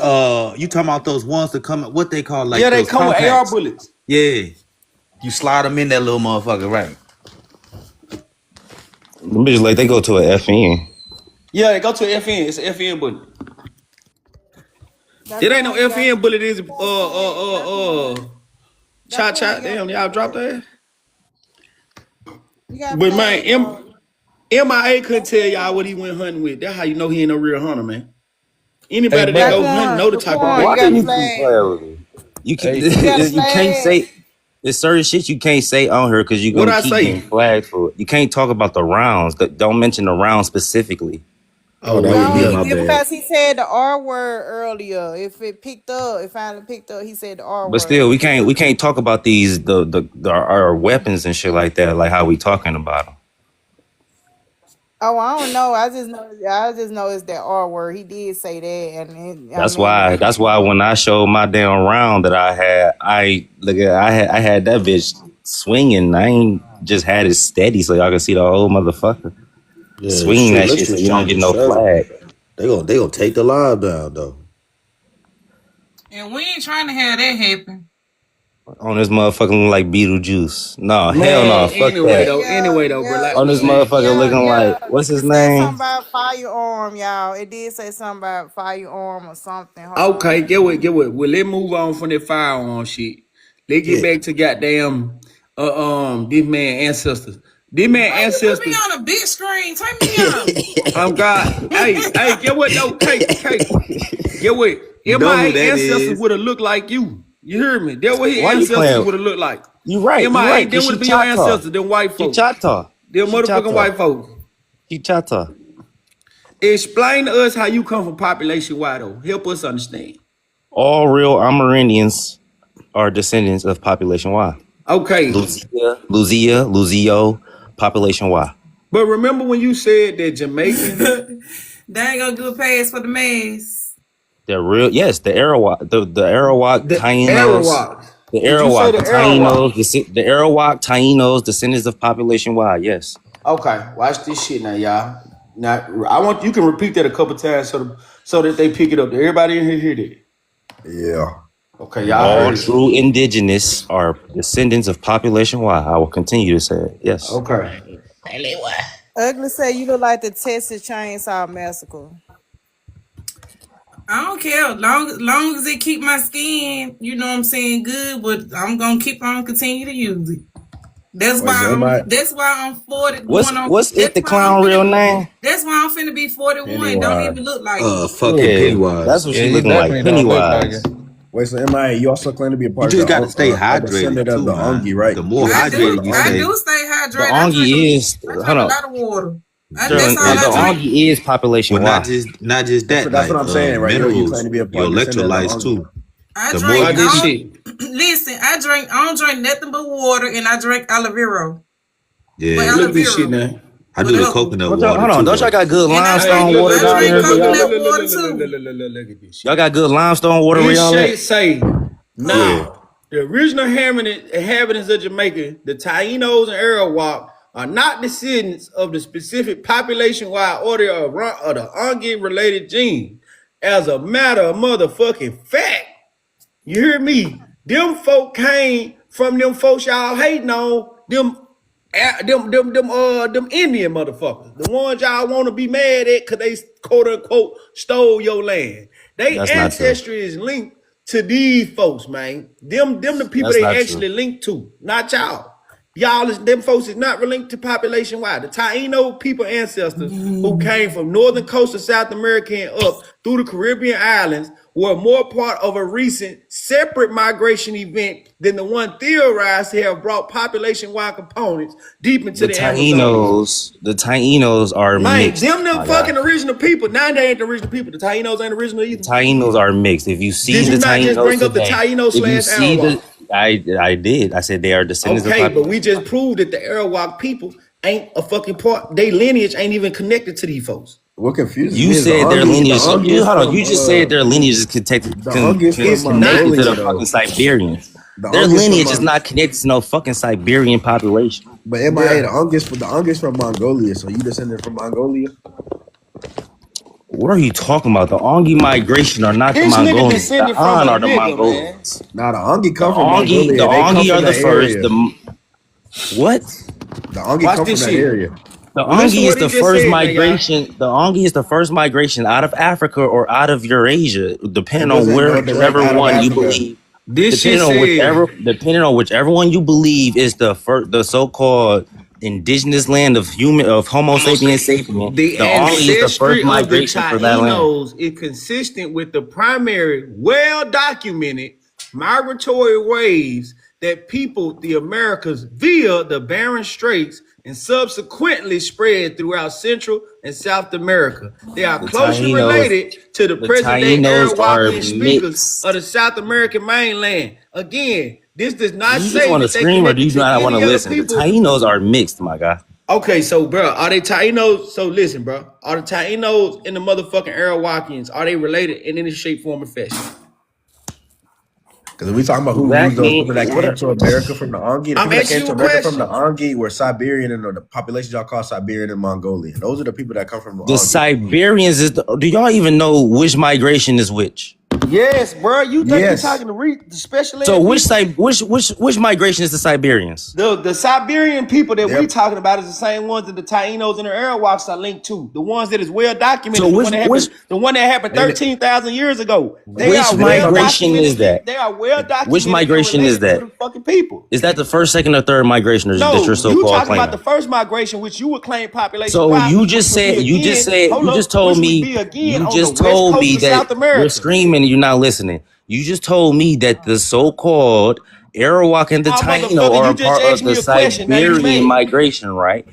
M: you talking about those ones that come what they call like
I: Yeah, they
M: those
I: come with AR
M: compacts.
I: bullets.
M: Yeah. You slide them in that little motherfucker, right?
E: Them bitches like they go to a FN.
I: Yeah, they go to an FN. It's an FN bullet. It ain't no
A: Daquan,
I: FN bullet. Is Cha Cha.
A: Daquan,
I: Damn, y'all dropped that.
A: you got
I: But man,
A: flag though.
I: MIA couldn't tell y'all what he went hunting with. That's how you know he ain't no real hunter, man.
P: Hey,
I: Anybody that
P: bro.
I: go hunting know the type of
A: Daquan, you
E: Why
I: bitch.
E: do
A: got
E: you keep
A: flag.
E: playing with me? You can
P: Hey,
A: You got a
E: you can't
A: flag.
E: say there's certain shit you can't say on her because you're
I: What
E: gonna
I: I
E: keep getting
I: say?
E: flagged for it. You can't talk about the rounds. Don't mention the rounds specifically.
M: Oh,
F: Oh,
M: that
F: that
M: was
F: was
A: No,
M: me,
F: me.
M: my bad.
A: because he said the R word earlier. If it finally picked up, he said the R
E: But still,
A: word.
E: we can't talk about these our weapons and shit like that, like how we talking about them.
A: Oh, I don't know. I just know it's that R word. He did say that, and I
E: That's why.
A: mean,
E: That's why when I showed my damn round that I had that bitch swinging. I ain't just had it steady so y'all can see the whole motherfucker
Q: Yeah,
E: swinging
Q: shit.
E: that
Q: Let's
E: shit so
Q: just
E: you don't
Q: change
E: get
Q: the
E: no
Q: setting.
E: flag.
Q: They gonna take the live down though.
L: And we ain't trying to have that happen.
E: On this motherfucker like Beetlejuice. No, hell no,
I: Man,
E: fuck
I: anyway
E: that.
I: though,
A: yeah,
I: bro,
A: yeah,
I: like
E: On
I: we
E: this
I: saying.
E: motherfucker
A: yeah,
E: looking like
A: yeah.
E: what's his
A: It said
E: name?
A: something about firearm, y'all. It did say something about firearm or something. Hold
I: Okay,
A: on.
I: get what. Well, let's move on from that firearm shit. Let's get
Q: Yeah.
I: back to goddamn this man ancestors. This man
L: Why you put me
I: ancestors.
L: on a big screen? Turn me on.
I: God. Hey, get what though? Kate. Get what?
Q: You know who
I: MIA
Q: that
I: ancestors
Q: is?
I: would have looked like you. You hear me? That what his
E: Why you
I: ancestors
E: playing?
I: would have looked like.
E: You right,
I: MIA,
E: cause
I: them would
E: she
I: have been your
E: Chata.
I: ancestors, them white
E: She
I: folks.
E: Chata.
I: Them
E: She
I: motherfucking
E: Chata.
I: white folks.
E: She Chata.
I: Explain to us how you come from population Y though. Help us understand.
E: All real Amerindians are descendants of population Y.
I: Okay.
E: Luzio, population Y.
I: But remember when you said that Jamaicans.
L: They ain't gonna do a pass for the maze.
E: The real, yes, the Arawak, the Arawak
I: The
E: Tainos,
I: Arawaks.
E: the
I: Did you say
E: Arawak,
I: the
E: the Tainos,
I: Arawaks?
E: the Arawak Tainos, descendants of population Y. Yes,
I: Okay, watch this shit now, y'all. Now I want you can repeat that a couple times so that they pick it up. Everybody in here hear that.
Q: Yeah.
I: Okay, y'all
E: all
I: heard it.
E: true indigenous are descendants of population Y. I will continue to say it. Yes.
I: Okay.
A: Ugly say you look like the Texas Chainsaw Massacre.
L: I don't care. Long as it keep my skin, you know what I'm saying, good, but I'm gonna keep on continue to use it. That's
Q: Wait, so
L: why
Q: MIA
L: I'm 40
E: What's
L: going on.
E: what's it? The clown real name?
L: That's why I'm finna be 41. Don't
Q: Pennywise.
L: even look like it.
Q: Fucking
E: Yeah, that's
Q: Pennywise.
E: what
P: Yeah,
E: she
P: he
E: looking like.
P: definitely don't look like it.
E: Pennywise.
Q: Wait, so MIA, you also claim to be a
M: You
Q: part of
M: just got to stay
Q: a
M: hydrated
Q: descendant of
M: too,
Q: the Ungi,
M: man.
Q: right?
M: The more
L: I
M: hydrated you stay,
L: do stay
E: The
L: hydrated.
E: Ongi is
L: I
E: hold
L: drink a
E: on.
L: lot of water. That's
E: Sterling,
L: all
E: the
L: I
M: and
L: drink.
E: Ongi is population
M: well,
E: Y.
M: not just that,
Q: That's what
M: like
Q: I'm saying, right? You claim
M: minerals,
Q: to be a
M: your
Q: descendant of the
M: electrolytes
Q: Ungi.
M: too.
L: I
M: The
L: drink.
M: more
I: Watch
M: you,
I: this shit.
L: Listen, I don't drink nothing but water, and I drink aloe vera. But
M: yeah,
I: Look
L: aloe
I: at this shit
L: vera
I: now.
M: I
L: with
M: do the
L: apple.
M: coconut
E: Hold
M: water
E: on,
M: too,
E: don't y'all
M: though.
E: got good
L: And
E: limestone
I: Hey,
E: water
L: I
E: down
L: drink
E: there where y'all
L: coconut
E: at?
L: water too.
I: look at this
E: Y'all
I: shit.
E: got good limestone water where
I: This
E: y'all
I: shit
E: at?
I: say
E: Yeah.
I: now the original inhabitants of Jamaica, the Tainos and Arawak, are not descendants of the specific population-wide order of the Ungi-related gene. As a matter of motherfucking fact, you hear me? Them folk came from them folks y'all hating on, them Indian motherfuckers. The ones y'all want to be mad at because they quote unquote stole your land. They
E: That's not true.
I: ancestry is linked to these folks, man. Them the people
E: That's
I: they
E: not true.
I: actually linked to, not y'all. Them folks is not linked to population wide. The Taino people ancestors who came from northern coast of South America and up through the Caribbean islands were more part of a recent separate migration event than the one theorized to have brought population-wide components deep into
E: The
I: the Amazon.
E: Taínos are
I: Man,
E: mixed,
I: them
E: my guy.
I: fucking original people. Now they ain't the original people. The Taínos ain't original
E: The
I: either.
E: Taínos are mixed. If you see
I: Did
E: the
I: you not just
E: Taínos
I: bring up the
E: today,
I: Taino
E: if you
I: slash
E: see
I: Arawak?
E: I did. I said they are descendants of
I: Okay, but we
E: population.
I: just proved that the Arawak people ain't a fucking part. They lineage ain't even connected to these folks.
Q: What confuses
E: You
Q: me is the
E: said their
Q: Ungi. The
E: lineage.
Q: Ungi
E: You
Q: is
E: hold on.
Q: from
E: You just said their lineage is
Q: the Ungi is from
I: It's
E: connected
I: not.
E: to the
Q: Mongolia
E: fucking
Q: though.
E: Siberians.
Q: The
E: Their
Q: Ungi is from
E: lineage is not connected to no fucking Siberian population.
Q: but MIA, the Ungi is from Mongolia. So you descended from Mongolia?
E: What are you talking about? The Ongi migration are not the
I: This nigga
E: Mongolians. The
I: descended from
E: An
I: a
E: are the
I: nigga, man.
E: Mongolians.
Q: Nah, the Ungi
E: The
Q: come from
E: the
Q: Mongolia. They come
E: Ongi
Q: from
E: are the
Q: that
E: first.
Q: area.
E: What?
Q: The Ungi
I: Watch
Q: come from
I: this
Q: that
I: shit.
Q: area.
E: The
I: Listen
E: Ongi is
I: what he
E: the
I: just
E: first
I: said, now, y'all.
E: migration. The Ongi is the first migration out of Africa or out of Eurasia,
Q: It
E: depending on
Q: doesn't go direct
E: whichever
Q: out of
E: one you
Q: Africa.
E: believe.
I: This shit
E: Depending on whichever one you believe is the first, the so-called indigenous land of Homo sapiens sapien.
I: the
E: The Ongi is the first
I: ancestry of the
E: migration for that land.
I: Taínos is consistent with the primary, well-documented migratory waves that peopled the Americas via the Bering Straits and subsequently spread throughout Central and South America. They are
E: The
I: closely
E: Tainos,
I: related to the
E: the
I: present-day
E: Tainos are
I: Arawakan speakers of
E: mixed.
I: the South American mainland. Again, this does
E: Do
I: not
E: you just
I: say
E: want to
I: that they
E: scream or do
I: connected
E: you
I: to
E: not want to
I: any other
E: listen? The
I: people.
E: Tainos are mixed, my guy.
I: Okay, so bro, are they Tainos? So listen, bro, are the Tainos and the motherfucking Arawakians, are they related in any shape, form, or fashion?
Q: Because we talking about who's
E: That
Q: those
E: mean
Q: people that
E: what?
Q: came to America from the Angi. The
I: I'm
Q: people that
I: asking
Q: came
I: you
Q: to
I: a
Q: America from the
I: question.
Q: Angi were Siberian and the population y'all call Siberian and Mongolian. Those are the people that come from the
E: The
Q: Angi.
E: Siberians is. Do y'all even know which migration is which?
I: Yes, bro. You think you're
Q: Yes.
I: talking to the special
E: So
I: ed
E: which
I: people?
E: which migration is the Siberians?
I: The Siberian people that we
Q: They're
I: talking about is the same ones that the Tainos and the Arawaks are linked to. The ones that is well documented.
E: So
I: The one that happened
Q: and
I: 13,000 years ago. They
E: which
I: are
Q: they
I: well
E: migration is
I: documented.
E: that?
I: They are well
E: Which
I: documented and
E: migration is
I: related to
E: that?
I: the fucking people.
E: Is that the first, second, or third migration that
I: No,
E: you're so
I: you
E: called
I: talking about
E: claiming?
I: the first migration, which you would claim population
E: So
I: wide,
E: you
I: which
E: just
I: would be
E: said
I: again, hold
E: you
I: up,
E: just told
I: which would
E: me
I: be again
E: you
I: on the
E: just
I: west
E: told
I: coast
E: me
I: of
E: that
I: South
E: you're
I: America.
E: screaming and you're not listening. You just told me that the so-called Arawak and the
I: Now,
E: Taino
I: motherfucker,
E: are
I: you
E: a
I: just
E: part of
I: asked
E: the
I: me a question. Now you
E: Siberian
I: mad.
E: migration, right?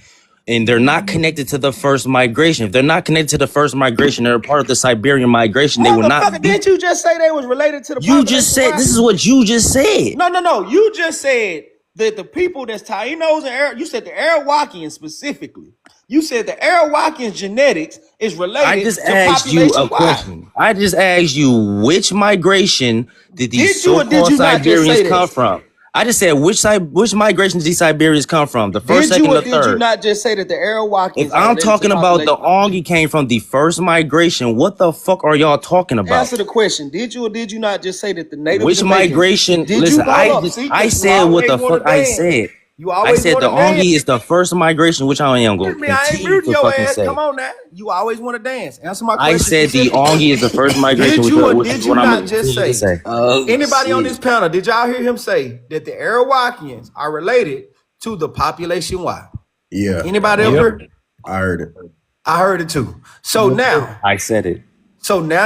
E: And they're not connected to the first migration. If they're not connected to the first migration, they're a part of the Siberian migration. They will not
I: Motherfucker,
E: be.
I: didn't you just say they was related to the
E: You just
I: population?
E: said
I: Why?
E: this is what you just said.
I: No. You just said that the people that's Tainos and you said the Arawakians specifically. You said the Arawakians genetics is
E: I
I: related
E: just
I: to
E: asked you
I: population
E: a
I: wide.
E: question. I just asked you which migration did these
I: Did you or did
E: so-called
I: you not just
E: Siberians
I: say
E: come
I: that?
E: from? I just said which migration did these Siberians come from? The first,
I: Did you
E: second,
I: or
E: or
I: did you
E: third?
I: not just say that the
E: If
I: Arawakians are
E: I'm
I: related to
E: talking about the
I: population wide?
E: Ongi came from the first migration, what the fuck are y'all talking about?
I: Answer the question. Did you or did you not just say that the Native
E: Which
I: Jamaicans?
E: migration?
I: Did you
E: Listen,
I: hold up? See,
E: I
I: because you
E: said what
I: always
E: the
I: want
E: fuck
I: to
E: I
I: dance.
E: said.
I: You
E: I
I: always
E: said
I: want
E: the
I: to dance.
E: Ongi is the first migration, which I am going to
I: Me, I ain't
E: continue
I: muting
E: to
I: your
E: fucking
I: ass.
E: say.
I: Come on now. You always want to dance. Answer my
E: I
I: question
E: said the
I: specifically.
E: Ongi is the first migration,
I: Did you or
E: which
I: did
E: is
I: you
E: what I'm
I: not
E: going to
I: just
E: continue to
I: say?
E: say.
H: Oh
I: Anybody on
H: shit.
I: this panel, did y'all hear him say that the Arawakians are related to the population Y?
Q: yeah.
I: Anybody else
P: Yep.
I: heard?
Q: I heard it.
I: I heard it too. So now
E: I said it.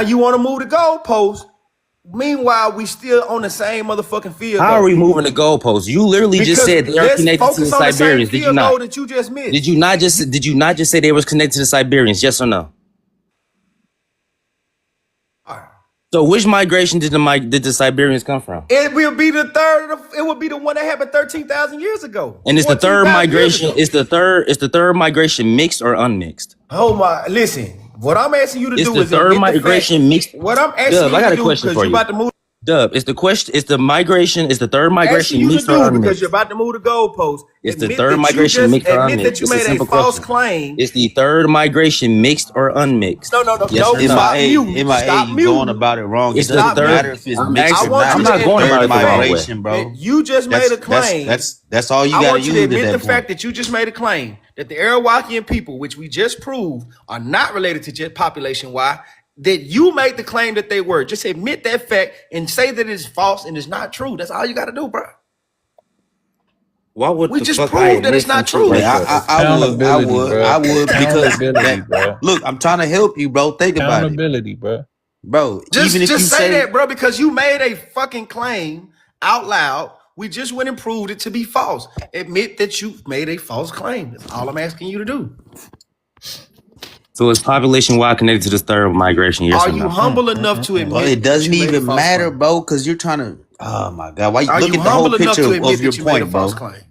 I: you want to move the goalpost. Meanwhile, we still on the same motherfucking field
E: How are
I: goal.
E: we moving the goalposts? You literally just
I: Because
E: said they are
I: let's
E: connected to the
I: focus on the same
E: Siberians. Did you
I: field
E: not?
I: goal that you just missed.
E: Did you not just say they was connected to the Siberians? Yes or no?
I: All right.
E: So which migration did the Siberians come from?
I: It will be the third. It will be the one that happened 13,000 years ago.
E: And is the third
I: 14,000 years
E: migration
I: ago.
E: is the third migration mixed or unmixed?
I: Oh my! Listen, what I'm asking you to
E: Is
I: do
E: the
I: is
E: third
I: admit the fact.
E: migration mixed?
I: What I'm asking
E: Dub,
I: you
E: I got
I: to
E: a
I: do
E: question
I: because
E: for
I: you're
E: you.
I: about to move.
E: Dub, is the third
I: Asking
E: migration
I: you to
E: mixed or
I: do because
E: unmixed?
I: you're about to move the goalpost.
E: Is the
I: Admit
E: third
I: that you
E: migration
I: just
E: mixed or
I: admit that
E: unmixed?
I: you
E: It's a
I: made a
E: simple
I: false
E: question.
I: claim.
E: Is the third migration mixed or unmixed?
I: No.
E: Yes or no?
I: Stop
M: MIA,
I: muting.
M: MIA,
I: Stop
M: you going
I: muting.
M: about it wrong. It
E: It's the
I: Stop
M: doesn't matter
E: third.
M: if it's
I: muting.
E: I'm
M: mixed
I: I
M: or
E: asking.
I: want
M: not.
I: you
E: I'm
I: to
E: not going
I: admit
E: about
I: the
E: it the wrong
I: fact
E: way.
M: Migration,
I: that
M: bro.
I: you just made a
M: That's
I: claim.
M: that's all you
I: I
M: got to
I: want you to
M: use at
I: admit the
M: that
I: fact
M: point.
I: that you just made a claim that the Arawakian people, which we just proved, are not related to just population Y. That you made the claim that they were. Just admit that fact and say that it's false and it's not true. That's all you got to do, bro.
E: Why would
I: We
E: the
I: just
E: fuck I
I: proved that
E: admit
I: it's
E: some
I: not
E: shit
I: true.
M: Hey,
E: like that?
M: I would because
P: Accountability,
M: that.
P: bro.
M: Look, I'm trying to help you, bro. Think about it,
P: Accountability, bro.
M: bro.
I: Just
M: Even if you
I: say
M: say
I: that, bro, because you made a fucking claim out loud. We just went and proved it to be false. Admit that you made a false claim. That's all I'm asking you to do.
E: So is population Y connected to this third migration? Yes
I: Are
E: or
I: you
E: no?
I: humble enough to
M: bro,
I: admit
M: it
I: that
M: doesn't
I: you made a
M: even
I: false
M: matter,
I: claim?
M: bro, because you're trying to. Oh my god, why?
I: Are
M: Look
I: you
M: at the whole
I: humble enough
M: picture
I: to admit
M: of your
I: that you made a
M: point,
I: false
M: bro.
I: claim?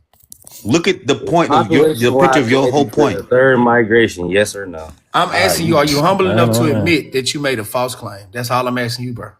M: Look at the point of
E: Population
M: the picture
E: Y
M: of your whole
E: connected to the
M: point.
E: third migration? Yes or no?
I: I'm asking you, are you humble
P: Man,
I: enough
P: oh,
I: to
P: man.
I: admit that you made a false claim? That's all I'm asking you, bro.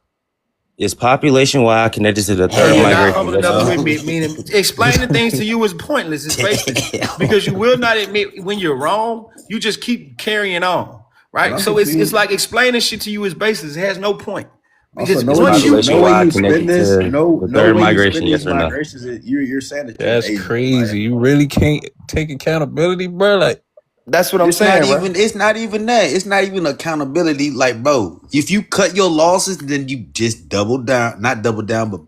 E: Is population Y connected to the
I: And
E: third
I: you're not
E: migration?
I: humble
E: Yes
I: enough
E: or
I: to
E: no?
I: admit, meaning explaining things to you is pointless. It's baseless because you will not admit when you're wrong. You just keep carrying on,
Q: But
I: right?
Q: I'm
I: So it's
Q: confused.
I: like explaining shit to you is baseless. It has no point
Q: Also,
I: because
Q: no
E: Is
Q: way
I: once
Q: you
I: you
E: population Y
Q: spin
E: connected
Q: this.
E: to the
Q: No
E: third
Q: way you
E: migration?
Q: spin
E: Yes
Q: these
E: or no?
Q: migrations. You're saying that you're
P: That's
Q: Asian.
P: crazy.
Q: Like,
P: You really can't take accountability, bro. Like,
I: that's what I'm
M: It's not
I: saying, bro.
M: even. It's not even that. It's not even accountability. Like, bro, if you cut your losses, then you just double down. Not double down, but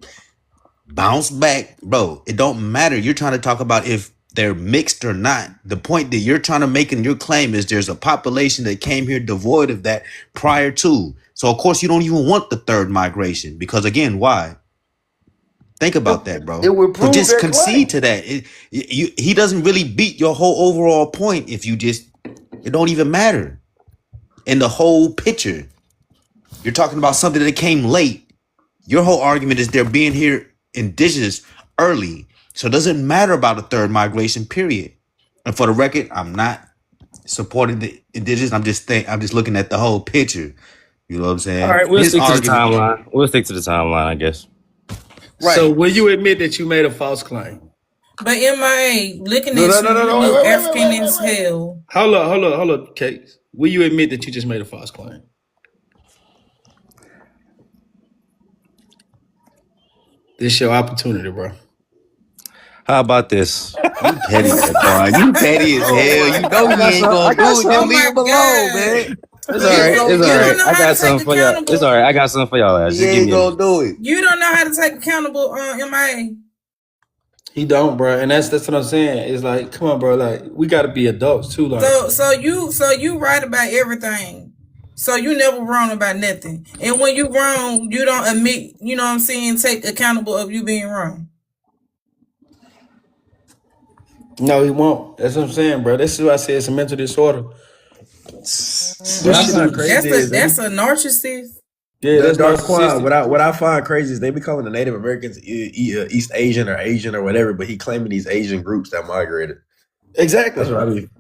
M: bounce back, bro. It don't matter. You're trying to talk about if they're mixed or not. The point that you're trying to make in your claim is there's a population that came here devoid of that prior to. So of course you don't even want the third migration because again, why? Think about that, bro.
I: It would
M: So
I: prove
M: just
I: their
M: concede
I: claim.
M: to that. He doesn't really beat your whole overall point if you just. It don't even matter in the whole picture. You're talking about something that came late. Your whole argument is they're being here indigenous early. So it doesn't matter about a third migration period. And for the record, I'm not supporting the indigenous. I'm just looking at the whole picture. You know what I'm
E: All
M: saying?
E: right, we'll
M: His
E: stick to the
M: argument,
E: timeline. We'll stick to the timeline, I guess.
I: So
M: right?
I: will you admit that you made a false claim?
L: But MIA, looking
I: No,
L: at
I: no,
L: you,
I: no, no,
L: you
I: no.
L: look
I: Wait.
L: African as hell.
I: Hold up, Case. Will you admit that you just made a false claim? This your opportunity, bro.
E: How about this?
M: You petty, boy. You petty as hell. You know
E: I
M: he
E: got
M: ain't
E: some. I
M: gonna
E: got
M: do it. Just
L: Oh
E: some.
M: leave
L: my
M: him alone,
L: God.
M: man.
E: It's
M: He
E: all
L: You
M: ain't
E: right.
M: gonna
E: It's
L: you
E: all
M: do
E: right.
L: don't
M: it.
L: know
E: I
L: how
E: got
L: to take
E: something for y'all. It's
L: accountable.
E: all right. I got something for y'all. Ass.
M: He
E: Just give
M: ain't
E: me a minute.
M: gonna do it.
L: You don't know how to take accountable, MIA.
I: He don't, bro, and that's what I'm saying. It's like, come on, bro. Like, we got to be adults too. Like,
L: So you right about everything. So you never wrong about nothing. And when you wrong, you don't admit, you know what I'm saying, take accountable of you being wrong.
I: no, he won't. That's what I'm saying, bro. This is why I say it's a mental disorder.
Q: What
I: This
Q: I
I: shit
Q: find
I: is,
Q: crazy is
L: That's a narcissist.
I: yeah,
Q: the
I: that's
Q: Dark Quan.
I: narcissistic.
Q: What I find crazy is they be calling the Native Americans East Asian or Asian or whatever, but he claiming these Asian groups that migrated.
I: Exactly.
Q: That's what I mean.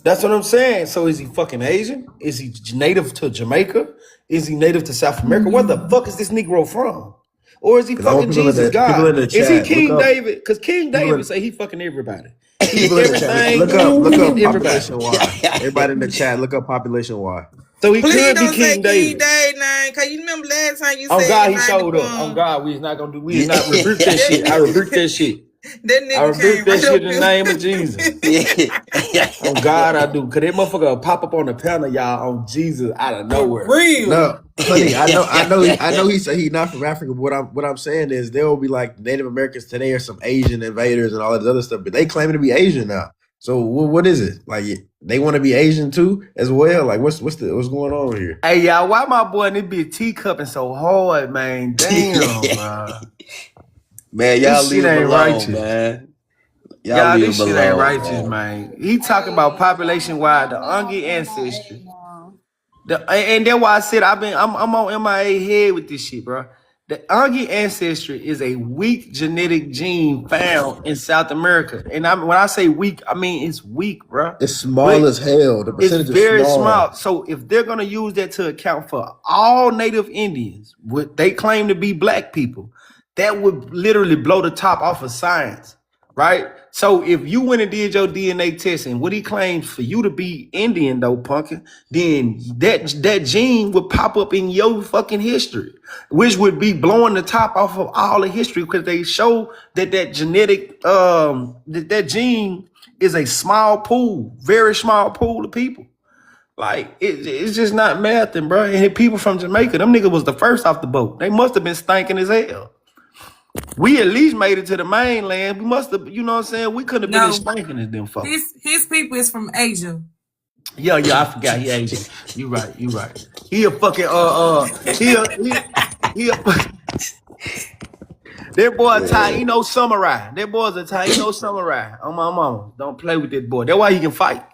I: That's what I'm saying. So is he fucking Asian? Is he native to Jamaica? Is he native to South America? Where the fuck is this Negro from? Or is he
Q: Because I want
I: fucking Jesus
Q: people in
I: God?
Q: the
I: Is he
Q: chat look
I: King
Q: up
I: David? Because King
Q: people
I: David
Q: in
I: say he fucking everybody. He
Q: people in the chat
I: everything
Q: look
I: and
Q: up
I: everybody.
Q: population Y. Everybody in the chat look up population Y.
I: So he
L: Please
I: could be
L: don't say
I: King
L: King
I: David.
L: Day nine, cause you remember last time you
I: On
L: said
I: God, he
L: about the
I: showed up. On God, we is not gonna do. We is not
M: Yeah.
I: rebuke that shit. I rebuke that shit.
L: that
I: I
L: nigga
I: rebuke
L: came
I: that
L: right
I: shit
L: up
I: in the name of Jesus. On God, I do. Cause that motherfucker will pop up on the panel, y'all, on Jesus out of
L: for
I: nowhere.
L: real.
Q: No, honey, I know he said he's not from Africa, but what I'm saying is there will be like Native Americans today or some Asian invaders and all this other stuff, but they claiming to be Asian now. So what is it? Like they want to be Asian too as well? Like what's going on here?
I: Hey, y'all, why my boy in this bitch teacupping so hard, man? Damn, bro.
M: Man, y'all
I: This
M: leave
I: shit
M: him
I: ain't
M: alone,
I: righteous.
M: man. Y'all
I: Y'all,
M: leave
I: this
M: him
I: shit ain't
M: alone,
I: righteous,
M: man.
I: man. He talking about population-wide, the Ungi ancestry. And that's why I said I'm on MIA head with this shit, bro. The Angi ancestry is a weak genetic gene found in South America. And when I say weak, I mean it's weak, bro.
Q: It's small
I: But
Q: as hell. The
I: it's
Q: percentage is
I: very
Q: small.
I: small. So if they're gonna use that to account for all Native Indians, what they claim to be black people, that would literally blow the top off of science, right? So if you went and did your DNA testing, what he claims for you to be Indian though, Punkin, then that gene would pop up in your fucking history, which would be blowing the top off of all the history because they show that genetic that gene is a small pool, very small pool of people. Like it's just not mathing, bro. And people from Jamaica, them niggas was the first off the boat. They must have been stinking as hell. We at least made it to the mainland. We must have, you know what I'm saying? We couldn't have been as
L: No,
I: stinking as them folks.
L: his people is from Asia.
I: Yeah, I forgot he Asian. You right. He a fucking he a that boy a Taino samurai. That boy's a Taino samurai. On my mama. Don't play with that boy. That's why he can fight.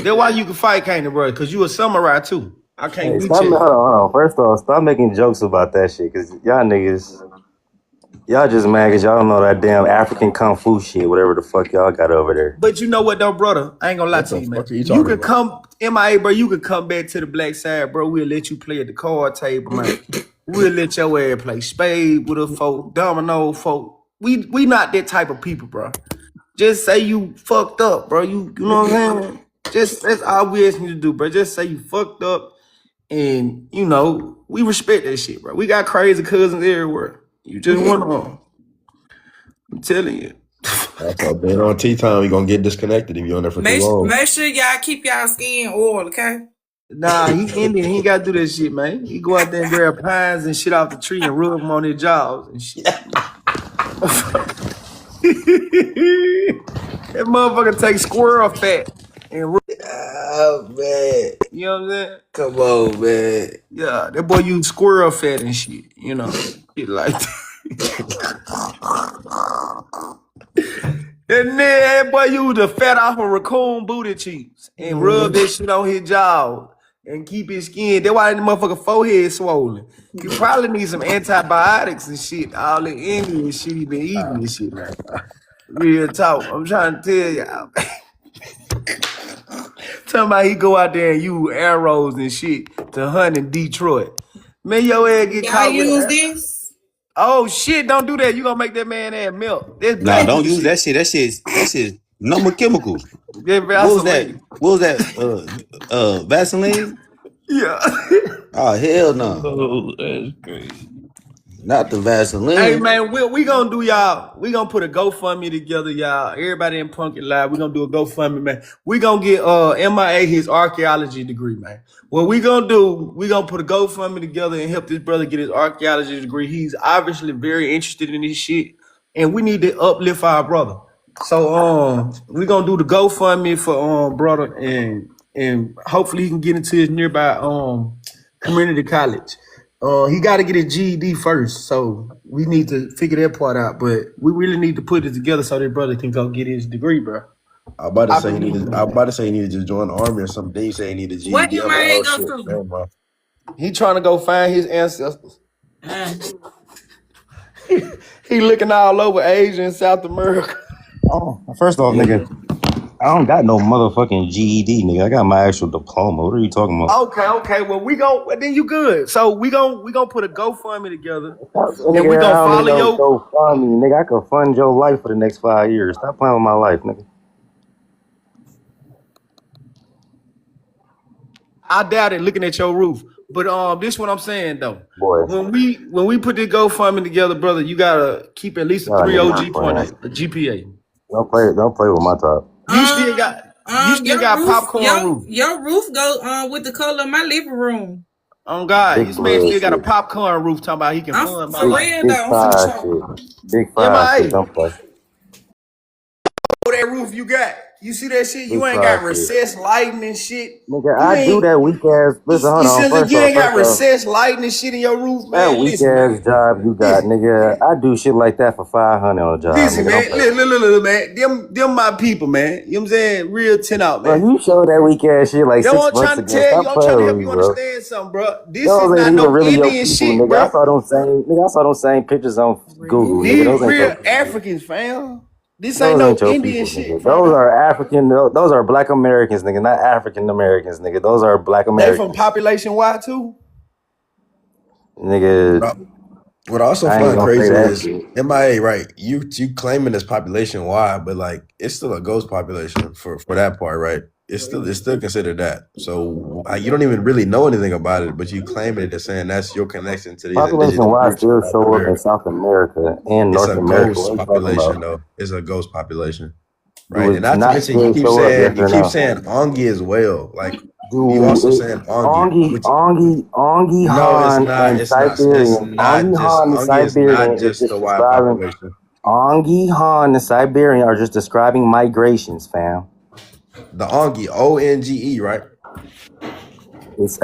I: That's why you can fight, can't you, bro? Because you a samurai too. I can't
E: Hey,
I: beat
E: stop.
I: you.
E: Hold on. First off, stop making jokes about that shit, cause y'all niggas, y'all just mad cause y'all don't know that damn African kung fu shit, whatever the fuck y'all got over there.
I: But you know what though, brother? I ain't gonna lie
Q: What
I: to
Q: the
I: you, man.
Q: fuck are you
I: You
Q: talking
I: could
Q: about?
I: come MIA, bro. You could come back to the black side, bro. We'll let you play at the card table, man. We'll let your ass play spade with a folk, domino folk. We not that type of people, bro. Just say you fucked up, bro. You know what I'm saying? Just that's all we asking you to do, bro. Just say you fucked up, and you know we respect that shit, bro. We got crazy cousins everywhere. You just want them. I'm telling you.
Q: Also, being on tea time, you're gonna get disconnected if you're on there for too long.
L: Make sure y'all keep y'all skin oil, okay?
I: Nah, he Indian. He ain't got to do that shit, man. He go out there and grab pines and shit off the tree and rub them on their jaws and shit. That motherfucker take squirrel fat and rub.
M: Oh man,
I: You know what I'm saying?
M: come on, man.
I: Yeah, that boy use squirrel fat and shit. You know, shit like that. That boy used the fat off of raccoon booty cheeks and rub that shit on his jaw and keep his skin. That's why that motherfucker forehead swollen. You probably need some antibiotics and shit. All the Indian shit he been eating and shit, man. Real talk. I'm trying to tell y'all. Talking about he go out there and use arrows and shit to hunt in Detroit. Man, your ass get
A: Y'all
I: caught with
A: use
I: an
A: this?
I: Oh shit, don't do that. You gonna make that man ass melt. That's
M: Nah,
I: black
M: don't
I: people
M: use
I: shit.
M: that shit. Number chemicals.
I: That
M: What was that?
I: Vaseline.
M: What was that? Vaseline?
I: Yeah.
M: Oh hell no.
L: Oh, that's crazy.
M: Not the
I: Hey
M: Vaseline.
I: man, we gonna do y'all. We gonna put a GoFundMe together, y'all. Everybody in Punkin Live, we gonna do a GoFundMe, man. We gonna get MIA his archaeology degree, man. What we gonna do? We gonna put a GoFundMe together and help this brother get his archaeology degree. He's obviously very interested in this shit, and we need to uplift our brother. So we gonna do the GoFundMe for brother, and hopefully he can get into his nearby community college. He got to get his GED first, so we need to figure that part out. But we really need to put it together so that brother can go get his degree, bro.
Q: I'm about to
I: I
Q: say he
I: believe
Q: needed.
I: in
Q: I'm
I: that.
Q: about to say he needed to join the army or something. Then you say he needed
A: What
Q: GED. I'm like,
A: MIA
Q: oh
A: go
Q: shit,
A: to?
Q: never mind.
I: He trying to go find his ancestors.
A: Uh,
I: He looking all over Asia and South America.
E: Oh, first off, nigga, I don't got no motherfucking GED, nigga. I got my actual diploma. What are you talking about?
I: Okay. Well, then you good. So we gonna put a GoFundMe together, and we
E: Nigga,
I: gonna
E: I don't
I: follow
E: need no
I: your.
E: go fund me, nigga. I could fund your life for the next 5 years. Stop playing with my life, nigga.
I: I doubt it. Looking at your roof, but this what I'm saying though.
E: Boy,
I: When we put this GoFundMe together, brother, you gotta keep at least a
E: y'all
I: 3
E: niggas
I: OG
E: not
I: point,
E: playing.
I: a GPA.
E: Don't play with my top.
I: You still got popcorn roof.
A: your roof go with the color of my living room.
I: Oh God,
E: Big
I: this man
E: blood
I: still got a
E: shit.
I: popcorn roof. Talking about he can
A: I'm
I: fund my
A: for
I: life.
A: real
E: Big
A: though. I'm finna
E: five
A: show.
E: shit. Big five shit.
I: MIA.
E: Don't play.
I: Oh, that roof you got. You see that shit?
E: Big
I: You ain't
E: five
I: got
E: shit.
I: recessed lighting and shit.
E: Nigga,
I: You
E: I do
I: ain't.
E: that weak ass. Listen, hold
I: You
E: on.
I: said
E: First
I: you ain't got
E: off,
I: recessed lighting and shit in your roof,
E: that
I: man.
E: weak
I: Listen,
E: ass job you got, nigga. I do shit like that for 500 on a job,
I: listen,
E: nigga. Don't
I: man.
E: play.
I: Look, man. Them my people, man. You know what I'm saying? Real 10 out,
E: Bro,
I: man.
E: you showed that weak ass shit like
I: That's
E: 6
I: what I'm
E: months
I: trying to
E: ago.
I: tell you.
E: Stop
I: I'm trying
E: playing
I: to
E: with
I: help
E: me,
I: you
E: bro.
I: understand something, bro. This is
E: Those ain't
I: not
E: even
I: no
E: really your
I: Indian
E: people,
I: shit,
E: nigga. I
I: bro.
E: saw them same pictures on Google, nigga.
I: These
E: Those ain't your
I: real
E: people.
I: Africans, fam. This ain't
E: Those
I: no
E: ain't your
I: Indian
E: people,
I: shit,
E: nigga. Those
I: fam.
E: are African. Those are Black Americans, nigga, not African Americans, nigga. Those are Black
I: They from
E: Americans,
I: population Y too.
E: nigga.
Q: What I also
E: I ain't
Q: find
E: gonna say
Q: crazy
E: that
Q: is
E: shit.
Q: MIA, right? You claiming this population wide, but like it's still a ghost population for that part, right? It's still considered that. So you don't even really know anything about it, but you claiming it and saying that's your connection to these
E: Population
Q: indigenous
E: wise
Q: groups in
E: still
Q: South
E: show up in
Q: America.
E: South America and
Q: It's
E: North
Q: a
E: America. What
Q: ghost
E: are you talking
Q: population,
E: about?
Q: though. It's a ghost population,
E: Do
Q: right? And
E: it
Q: not to
E: not
Q: mention, you
E: still
Q: keep
E: show up? Yes
Q: saying
E: or no?
Q: Ongi as well. Like you
E: Do
Q: also
E: it
Q: saying Ongi, which
E: Ongi
Q: no, it's
E: Han
Q: not.
E: and
Q: It's not. It's
E: Siberian.
Q: not
E: Ongi
Q: just
E: Han and
Q: Ongi is not
E: Siberian is
Q: just
E: just
Q: the wide
E: describing
Q: population.
E: Ongi Han and Siberian are just describing migrations, fam.
Q: The Ongi, ONGE, right?
E: It's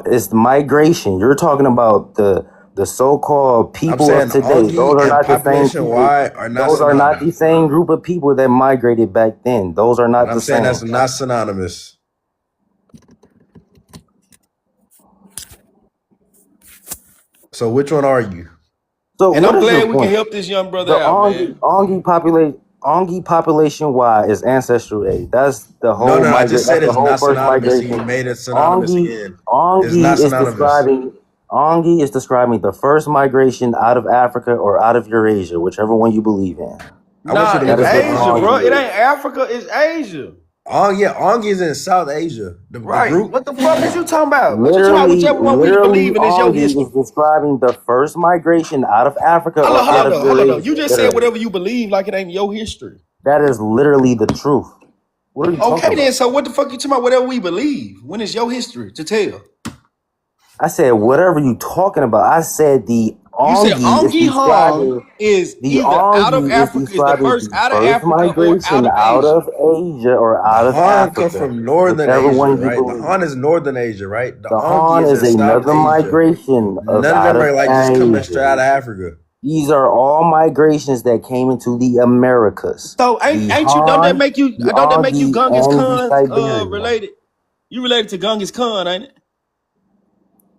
E: it's migration. You're talking about the so-called
Q: I'm
E: people of
Q: saying
E: today.
Q: Ongi
E: Those are
Q: and
E: not the same
Q: population
E: people.
Q: Y are not
E: Those are not the
Q: synonymous.
E: same group of people that migrated back then. Those are
Q: And
E: not
Q: I'm
E: the
Q: saying
E: same.
Q: that's not synonymous. So which one are you?
E: So
I: And
E: what
I: I'm
E: is your
I: glad we can
E: point?
I: help this young brother
E: The
I: out, man.
E: Ongi population Y is ancestral A. That's the
Q: No,
E: whole
Q: no, I
E: migrate.
Q: just
E: That's
Q: said
E: the
Q: it's
E: whole
Q: not
E: first
Q: synonymous. And
E: migration.
Q: you made it synonymous
E: Ongi
Q: again. It's not
E: Ongi is
Q: synonymous.
E: describing Ongi is describing the first migration out of Africa or out of Eurasia, whichever one you believe in.
Q: I want you
I: Nah,
Q: to
E: That
I: it's
Q: look
E: is
Q: up
E: what
Q: what
I: Asia,
Q: Ongi
I: bro. It
E: Ongi is.
I: ain't Africa, it's Asia.
Q: Oh yeah, Ongi is in South Asia. The
I: Right.
Q: group.
I: What the fuck is you talking about? What you talking about?
E: Literally,
I: Whichever one we
E: literally,
I: believe in is your
E: Ongi is
I: history.
E: describing the first migration out of Africa or out of
I: Hold on. You
E: Eurasia.
I: just said
E: Literally,
I: whatever you believe like it ain't your history.
E: that is literally the truth. What are you talking
I: Okay then,
E: about?
I: so what the fuck you talking about whatever we believe? When it's your history to tell?
E: I said, whatever you talking about. I said the
I: You said
E: Ongi is
I: Ongi Hong
E: describing
I: is
E: the
I: either out of
E: Ongi is
I: Africa, is the
E: describing
I: first
E: the
I: out of
E: first
I: Africa or out
E: migration
I: of
E: out
I: Asia.
E: of Asia or
Q: The
E: out of
Q: Han come
E: Africa,
Q: from Northern
E: whichever
Q: Asia,
E: one you
Q: right? The
E: believe.
Q: Han is Northern Asia, right? The
E: The
Q: Ongi
E: Han
Q: is
E: is
Q: in South
E: another
Q: Asia.
E: migration of
Q: None of
E: out
Q: them
E: of
Q: are like just coming straight out
E: Asia.
Q: of Africa.
E: These are all migrations that came into the Americas.
I: So
E: The
I: ain't you
E: Han, the
I: don't that make you
E: Ongi,
I: Genghis
E: and the
I: Khan
E: Siberian.
I: related? You related to Genghis Khan, ain't it?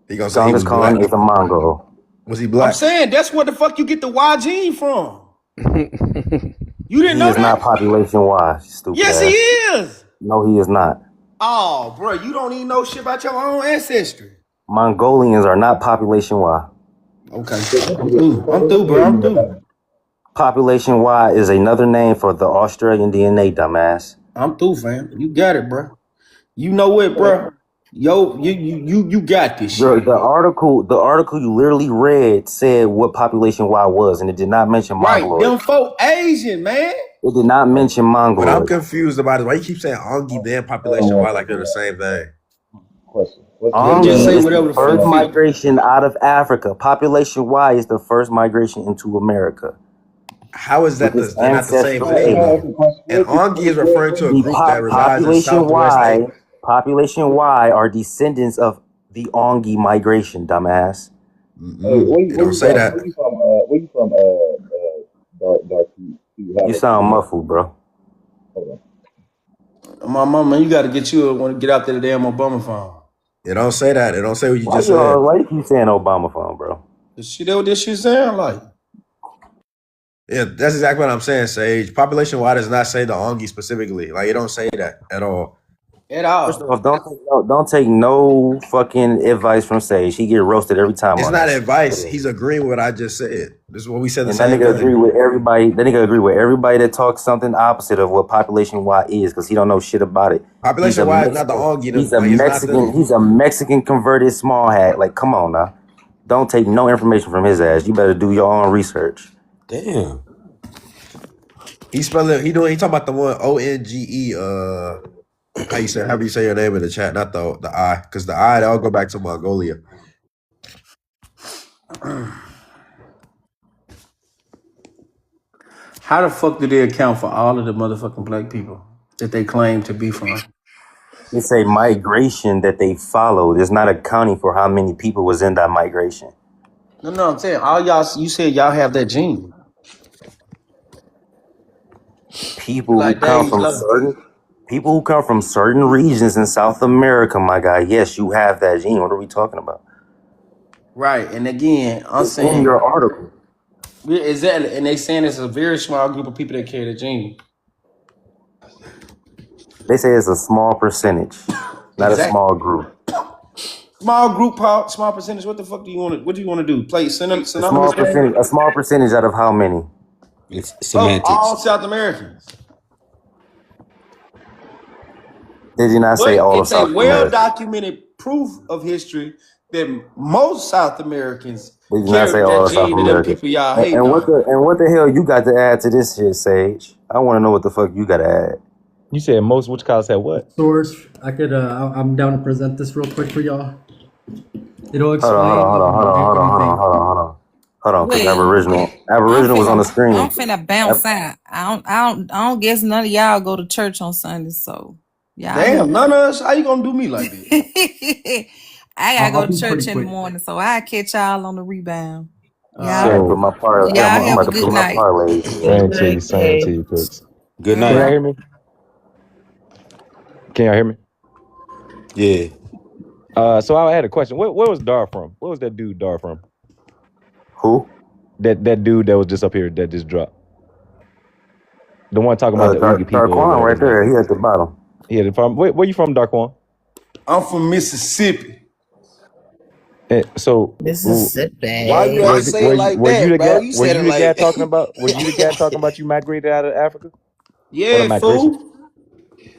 Q: He gonna say he
E: Genghis
Q: was
E: Khan
Q: black.
E: is a Mongol.
Q: Was he
I: I'm
Q: black?
I: saying that's where the fuck you get the Y gene from. You didn't
E: He
I: know
E: is not
I: that?
E: population wise, stupid
I: Yes, he
E: ass.
I: is.
E: No, he is not.
I: Oh, bro, you don't even know shit about your own ancestry.
E: Mongolians are not population Y.
I: Okay, I'm through, bro. I'm through.
E: Population Y is another name for the Australian DNA, dumbass.
I: I'm through, fam. You got it, bro. You know what, bro? Yo, you got this shit.
E: The article you literally read said what population Y was, and it did not mention
I: Right,
E: Mongoloid.
I: them folk Asian, man.
E: It did not mention
Q: What I'm
E: Mongoloid.
Q: confused about is why you keep saying Ongi then population Y like they're the same thing.
E: Ongi
I: just say
E: is
I: whatever
E: the
I: the fuck
E: first
I: fit.
E: migration out of Africa. Population Y is the first migration into America.
Q: How is that
E: With its
Q: they're not the same
E: ancestral
Q: thing
E: age.
Q: though? And Ongi is referring to a
E: The
Q: group that resides in Southwest Asia.
E: population Y are descendants of the Ongi migration, dumbass.
Q: It don't say that.
E: Where you from? You sound muffled, bro.
I: My mama, you got to get want to get out there the damn Obama phone.
Q: It don't say that. It don't say what you just said.
E: Why you keep saying Obama phone, bro?
I: What this shit sound like?
Q: Yeah, that's exactly what I'm saying, Sage. Population Y does not say the Ongi specifically. Like, it don't say that at all.
I: At all.
E: First off, don't take no fucking advice from Sage. He get roasted every time.
Q: It's
E: on
Q: not
E: this.
Q: advice. He's agreeing with what I just said. This is what we said the
E: And
Q: same
E: that nigga
Q: thing.
E: agree with everybody. That nigga agree with everybody that talks something opposite of what population Y is, because he don't know shit about it.
Q: Population Y is not the Ongi.
E: He's a Mexican converted small hat. Like, come on now. Don't take no information from his ass. You better do your own research.
M: Damn.
Q: He talking about the one ONGE, however you say your name in the chat, not the I. Because the I, they'll go back to Mongolia.
I: How the fuck do they account for all of the motherfucking black people that they claim to be from?
E: It's a migration that they followed. It's not accounting for how many people was in that migration.
I: No, I'm saying all y'all. You said y'all have that gene.
E: People who come from certain regions in South America, my guy. Yes, you have that gene. What are we talking about?
I: Right, and again, I'm saying
E: in your article.
I: Exactly, and they saying it's a very small group of people that carry the gene.
E: They say it's a small percentage, not a small group.
I: Small group, small percentage. What the fuck do you want to? What do you want to do? Play synonymous?
E: A small percentage out of how many?
M: It's semantics.
I: All South Americans.
E: Did you not say all of South
I: It's a
E: America?
I: well-documented proof of history that most South Americans
E: Did you not say all of South America?
I: People y'all hate
E: and what the hell you got to add to this shit, Sage? I want to know what the fuck you got to add.
R: You said most which college had what?
S: Source. I could. I'm down to present this real quick for y'all. It'll explain.
E: Hold on, because Aboriginal was on the screen.
L: I'm finna bounce out. I don't guess none of y'all go to church on Sunday, so y'all.
I: Damn, none of us. How you gonna do me like this?
L: I gotta go to church in the morning, so I catch y'all on the rebound.
E: Y'all put my parlay. I'm about to put my parlay.
R: Same to you, Cooks.
M: Good night.
R: Can y'all hear me? Can y'all hear me?
M: Yeah.
R: So I had a question. Where was Dar from? Where was that dude Dar from?
E: Who?
R: That dude that was just up here that just dropped. The one talking about the Oogie people.
E: Darquan right there. He at the bottom.
R: He at the bottom. Where you from, Darquan?
I: I'm from Mississippi.
R: So
G: Mississippi.
M: Why you gotta say it like that, bro? You said it like
R: guy talking about? Were you the guy talking about you migrated out of Africa?
I: Yeah, fool.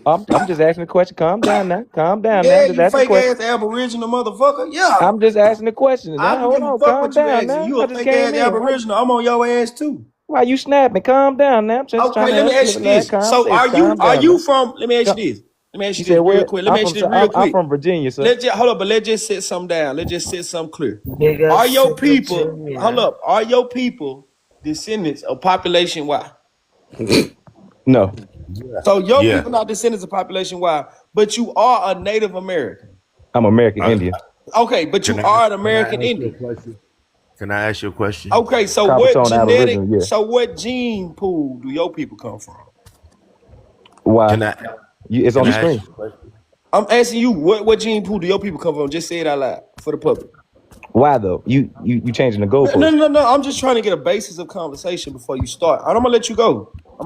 R: I'm just asking a question. Calm down now. Calm down now.
I: Yeah,
R: Just
I: you
R: asking
I: fake
R: a question.
I: ass Aboriginal motherfucker. Yeah.
R: I'm just asking a question.
I: I don't give a fuck what you asking. You a fake ass Aboriginal. I'm on your ass too.
R: Why you snapping? Calm down now. I'm just trying
I: let me
R: to
I: ask you this. So are you from? Let me ask you this. Let me ask you this real quick.
R: I'm from Virginia, sir.
I: Let's just set something down. Let's just set something clear. Are your people? Hold up. Are your people descendants of population Y?
R: No.
I: So your people not descendants of population Y, but you are a Native American.
R: I'm American Indian.
I: Okay, but you are an American Indian.
T: Can I ask you a question?
I: Okay, so what gene pool do your people come from?
R: Why? It's on the screen.
I: I'm asking you, what gene pool do your people come from? Just say it out loud for the public.
R: Why though? You changing the goalpost?
I: No. I'm just trying to get a basis of conversation before you start. I'm gonna let you go. I'm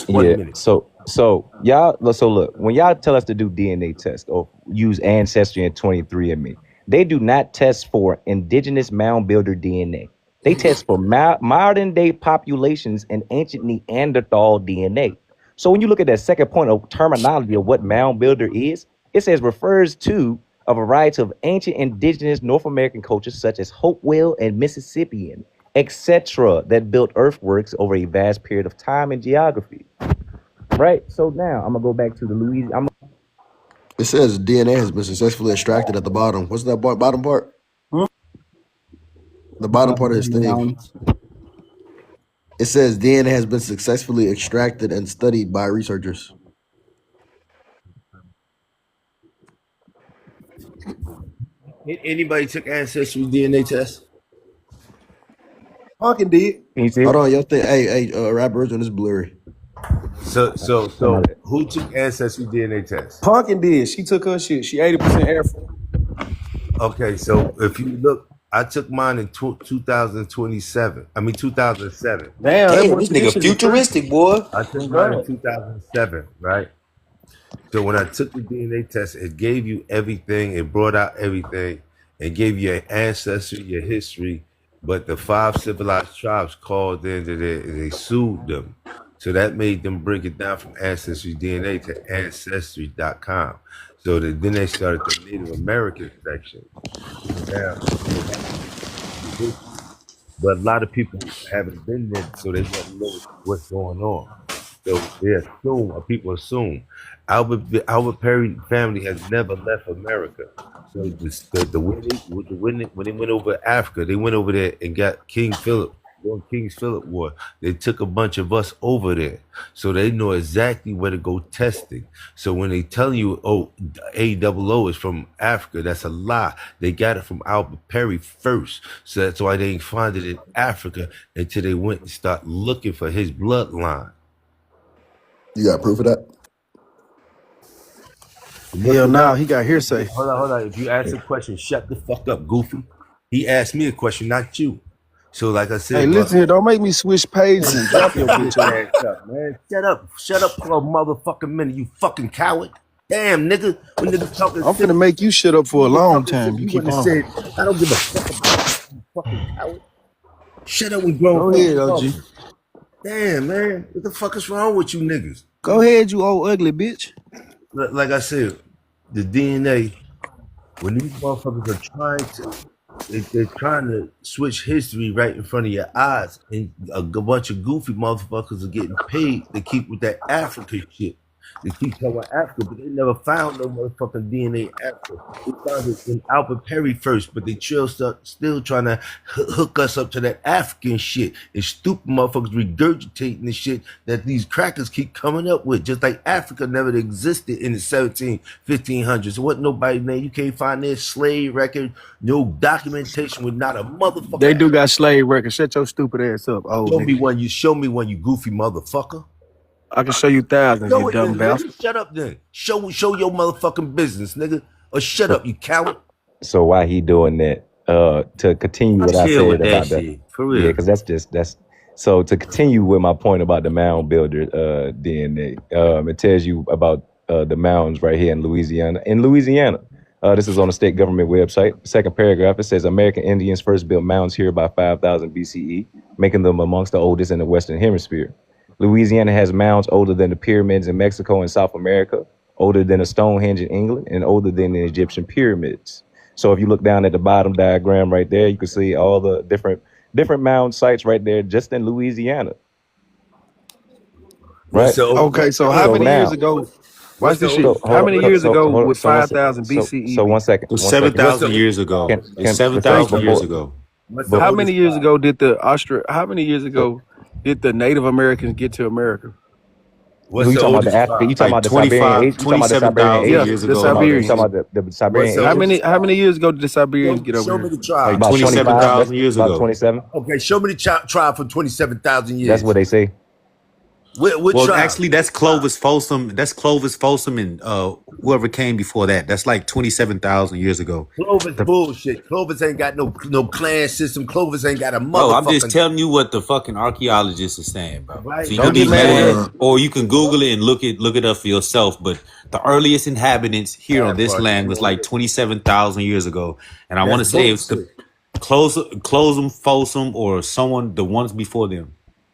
J: Just
R: Yeah.
J: 1 minute.
R: So look, when y'all tell us to do DNA test or use Ancestry and 23andMe, they do not test for indigenous mound builder DNA. They test for modern day populations and ancient Neanderthal DNA. So when you look at that second point of terminology of what mound builder is, it says refers to a variety of ancient indigenous North American cultures such as Hopewell and Mississippian etc., that built earthworks over a vast period of time and geography. Right. So now I'm gonna go back to the Louisiana.
Q: It says DNA has been successfully extracted at the bottom. What's that bottom part? The bottom part of his thing. It says DNA has been successfully extracted and studied by researchers.
T: Anybody took ancestry DNA test?
Q: Pumpkin did.
R: Can you see?
Q: Hold on, your thing. Hey, rap version is blurry.
T: So who took ancestry DNA test?
P: Pumpkin did. She took her shit. She 80% African.
T: Okay, so if you look, I took mine in 2027. I mean 2007.
M: Damn, this nigga futuristic, boy.
T: I took mine in 2007, right? So when I took the DNA test, it gave you everything. It brought out everything. It gave you your ancestry, your history. But the 5 civilized tribes called in and they sued them. So that made them break it down from Ancestry DNA to Ancestry.com. So then they started the Native American section. Now, but a lot of people haven't been there, so they don't know what's going on. So they assume, or people assume, Albert Perry family has never left America. So when they went over Africa, they went over there and got King Philip. During King's Philip War, they took a bunch of us over there, so they know exactly where to go testing. So when they tell you, oh, AOO is from Africa, that's a lie. They got it from Albert Perry first, so that's why they didn't find it in Africa until they went and start looking for his bloodline.
Q: You got proof of that?
F: Hell no, he got hearsay.
T: Hold on. If you ask a question, shut the fuck up, Goofy. He asked me a question, not you. So like I said,
F: hey, listen here, don't make me switch pages and drop your bitch ass
T: up, man. Shut up for a motherfucking minute, you fucking coward. Damn, nigga. When niggas talking,
F: I'm finna make you shut up for a long time. You keep on.
T: Said, I don't give a fuck about you fucking coward. Shut up, we grown.
F: Go ahead, OG.
T: Damn, man. What the fuck is wrong with you niggas?
F: Go ahead, you old ugly bitch.
T: Like I said, the DNA, when these motherfuckers are trying to, they're trying to switch history right in front of your eyes, and a bunch of goofy motherfuckers are getting paid to keep with that African shit. They keep talking about Africa, but they never found no motherfucking DNA in Africa. They found it in Albert Perry first, but they still trying to hook us up to that African shit. And stupid motherfuckers regurgitating the shit that these crackers keep coming up with. Just like Africa never existed in the 1500s. There wasn't nobody there. You can't find their slave record, no documentation with not a motherfucker.
F: They do got slave records. Shut your stupid ass up, old nigga.
T: Show me one, you goofy motherfucker.
F: I can show you thousands, you dumb bastard.
T: Shut up then. Show your motherfucking business, nigga. Or shut up, you coward.
R: So why he doing that? To continue what I said about that.
T: For real.
R: Yeah, because that's so to continue with my point about the mound builder DNA. It tells you about the mounds right here in Louisiana. This is on the state government website. Second paragraph, it says American Indians first built mounds here by 5000 BCE, making them amongst the oldest in the Western Hemisphere. Louisiana has mounds older than the pyramids in Mexico and South America, older than a Stonehenge in England, and older than the Egyptian pyramids. So if you look down at the bottom diagram right there, you can see all the different mound sites right there just in Louisiana. Right?
F: So how many years ago? Watch this shit. How many years ago with 5000 BCE?
R: So 1 second.
E: 7,000 years ago. 7,000 years ago.
F: How many years ago did the Native Americans get to America?
R: You talking about the African? You talking about the Siberian age? You talking about the Siberian age?
F: Yes, the Siberians.
R: You talking about the Siberian age?
F: How many years ago did the Siberians get over
T: Show
F: here?
T: me the tribe.
R: About
E: 27,000 years ago.
R: About 27.
T: Okay, show me the tribe for 27,000 years.
R: That's what they say.
T: What
M: Well,
T: tribe?
M: actually, that's Clovis Folsom. That's Clovis Folsom and whoever came before that. That's like 27,000 years ago.
T: Clovis bullshit. Clovis ain't got no clan system. Clovis ain't got a motherfucking.
U: Bro, I'm just telling you what the fucking archaeologists are saying, bro.
T: Right.
U: So you
F: Don't
U: can be
F: get mad.
U: mad, or you can Google it and look it up for yourself. But the earliest inhabitants here on this land was like 27,000 years ago, and I want to say it's the Closum Folsom or someone the ones before them.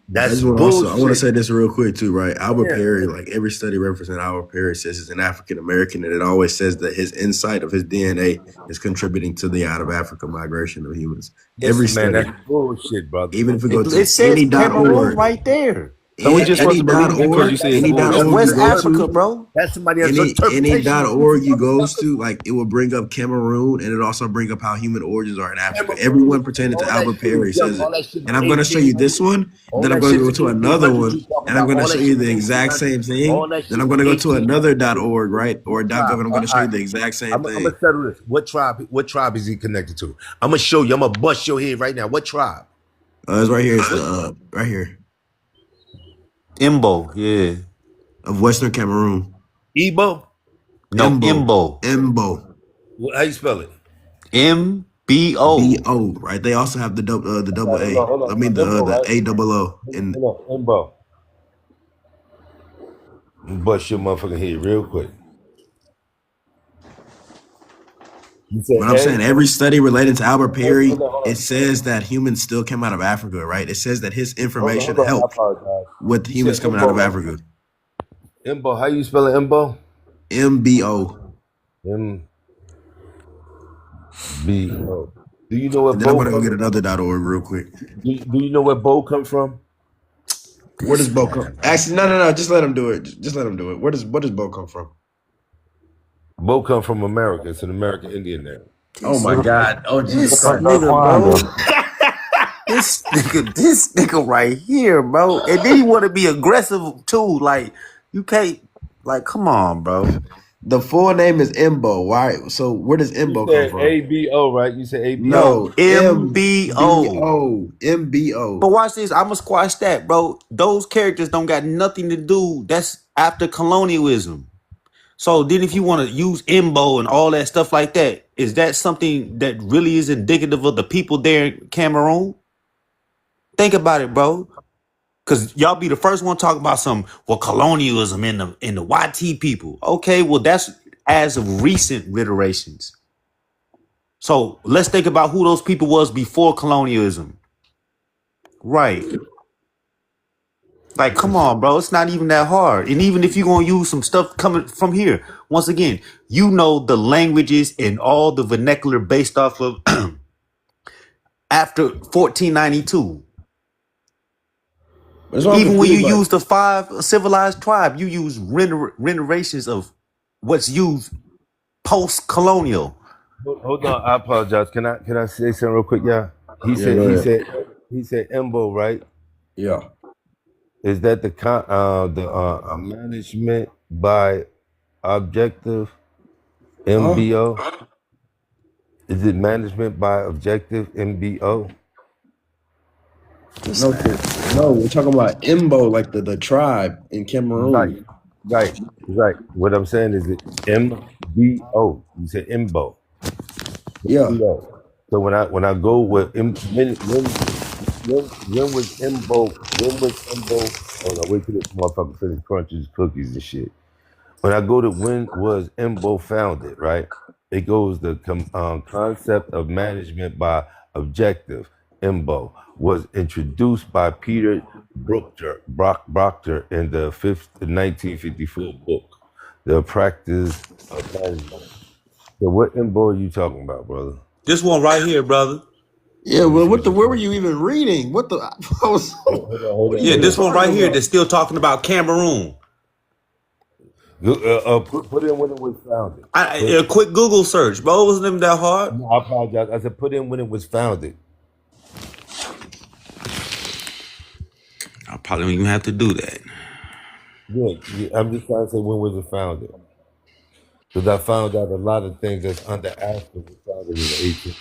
Q: I
T: That's
Q: just want to also I want to
T: bullshit.
Q: say this real quick too, right? Albert
T: Yeah.
Q: Perry, like every study referencing Albert Perry says he's an African American, and it always says that his insight of his DNA is contributing to the out of Africa migration of humans. Every
T: Listen, man,
Q: study,
T: that's bullshit, brother.
Q: even if we go
M: It
Q: to
M: says Cameroon
Q: any.org,
M: right there.
N: So we just supposed to believe you because you
Q: any.org,
N: say it's
M: That's
N: bullshit.
Q: any.org you
M: West
Q: go
M: Africa,
Q: to,
M: bro.
T: That's somebody else's interpretation.
Q: any.org you goes to, like it will bring up Cameroon, and it also bring up how human origins are in Africa. Everyone pertaining to
T: All that
Q: Albert
T: shit
Q: Perry
T: is dumb.
Q: says
T: All
Q: it.
T: that shit is
Q: And I'm going to show you this one,
T: All
Q: then I'm
T: that
Q: going to
T: shit
Q: go
T: is
Q: to another
T: 1800s
Q: one,
T: you talking
Q: and I'm
T: about.
Q: going to
T: All
Q: show
T: that
Q: you
T: shit
Q: the
T: is
Q: exact
T: 1800s.
Q: same thing.
T: All that
Q: Then
T: shit
Q: I'm
T: is
Q: going to go to
T: 1800s.
Q: another.org, right? Or .gov,
T: Tribe.
Q: and I'm going to show you the exact same
T: I'm gonna
Q: thing.
T: settle this. What tribe is he connected to? I'm gonna show you. I'm gonna bust your head right now. What tribe?
Q: It's right here. It's the right here
M: Imbo, yeah.
Q: of Western Cameroon.
T: Igbo?
M: No,
Q: Imbo.
M: Imbo.
T: How you spell it?
M: MBO.
Q: B-O, right? They also have the double
T: Hold
Q: A.
T: on.
Q: I mean
T: Imbo,
Q: the
T: right?
Q: A-double-O. And
T: Hold on. Imbo. Bust your motherfucking head real quick. You said
Q: but I'm saying every study related to Albert Perry,
T: hold on.
Q: it says that humans still came out of Africa, right? It says that his information
T: Hold on. I
Q: helped
T: apologize.
Q: with
T: You
Q: humans
T: said
Q: coming out
T: Imbo,
Q: of
T: right?
Q: Africa.
T: Imbo. How you spell it? Imbo?
Q: M-B-O.
T: M-B-O. Do you know where
Q: And then I'm
T: Bo
Q: going to go
T: comes
Q: get
T: from?
Q: another.org real quick.
T: Do you know where Bo come from?
Q: Where does Bo come? Actually, no. Just let him do it. Just let him do it. Where does Bo come from?
T: Bo come from America. It's an American Indian name.
Q: Oh my God. Oh Jesus
M: This
Q: Christ.
M: nigga, bro. this nigga right here, bro. And then you want to be aggressive too. Like, you can't, like, come on, bro.
Q: The full name is Imbo. Why? So where does
T: You
Q: Imbo come
T: said
Q: from?
T: A-B-O, right? You said A-B-O?
Q: No,
M: MBO.
Q: MBO.
M: But watch this. I'ma squash that, bro. Those characters don't got nothing to do. That's after colonialism. So then if you want to use Imbo and all that stuff like that, is that something that really is indicative of the people there in Cameroon? Think about it, bro. Cause y'all be the first one talking about colonialism in the YT people. Okay, well that's as of recent iterations. So let's think about who those people was before colonialism. Right. Like, come on, bro. It's not even that hard. And even if you're going to use some stuff coming from here, once again, you know the languages and all the vernacular based off of after 1492. Even when you use the 5 civilized tribe, you use renerations of what's used post-colonial.
T: Hold on, I apologize. Can I say something real quick? Yeah. He said Imbo, right?
Q: Yeah.
T: Is that the management by objective MBO? Is it management by objective MBO?
Q: No, we're talking about Imbo, like the tribe in Cameroon.
T: Right. What I'm saying is it MBO. You said Imbo.
Q: Yeah.
T: MBO. So when I go with when was Imbo? When was Imbo? Hold on, wait till this motherfucker finish crunching his cookies and shit. When I go to when was Imbo founded, right? It goes the concept of management by objective. Imbo was introduced by Peter Brookter in the 1954 book, The Practice of Management. So what Imbo are you talking about, brother?
M: This one right here, brother.
Q: Yeah, well, where were you even reading? What the?
M: This one right here that's still talking about Cameroon.
T: Put in when it was founded.
M: A quick Google search, bro. It wasn't even that hard.
T: No, I apologize. I said put in when it was founded.
M: I probably don't even have to do that.
T: Yeah, I'm just trying to say when was it founded? Because I found out a lot of things that's under Africa was founded in the 18th.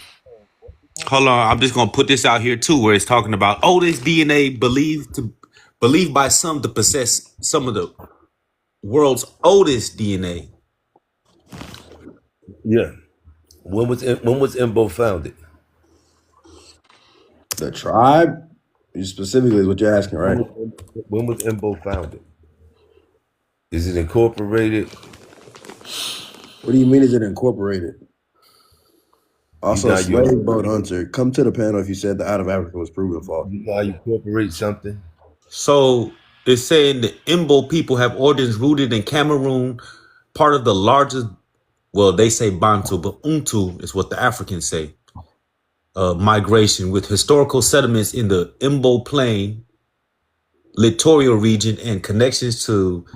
M: Hold on, I'm just gonna put this out here too, where it's talking about oldest DNA believed by some to possess some of the world's oldest DNA.
T: Yeah. When was Imbo founded?
Q: The tribe? Specifically is what you're asking, right?
T: When was Imbo founded? Is it incorporated?
Q: What do you mean is it incorporated? Also, slave boat hunter. Come to the panel if you said the out of Africa was proven false.
T: You know how you incorporate something?
U: So it's saying the Imbo people have origins rooted in Cameroon, part of the largest, well, they say Bantu, but Untu is what the Africans say, migration with historical settlements in the Imbo Plain, littoral region, and connections to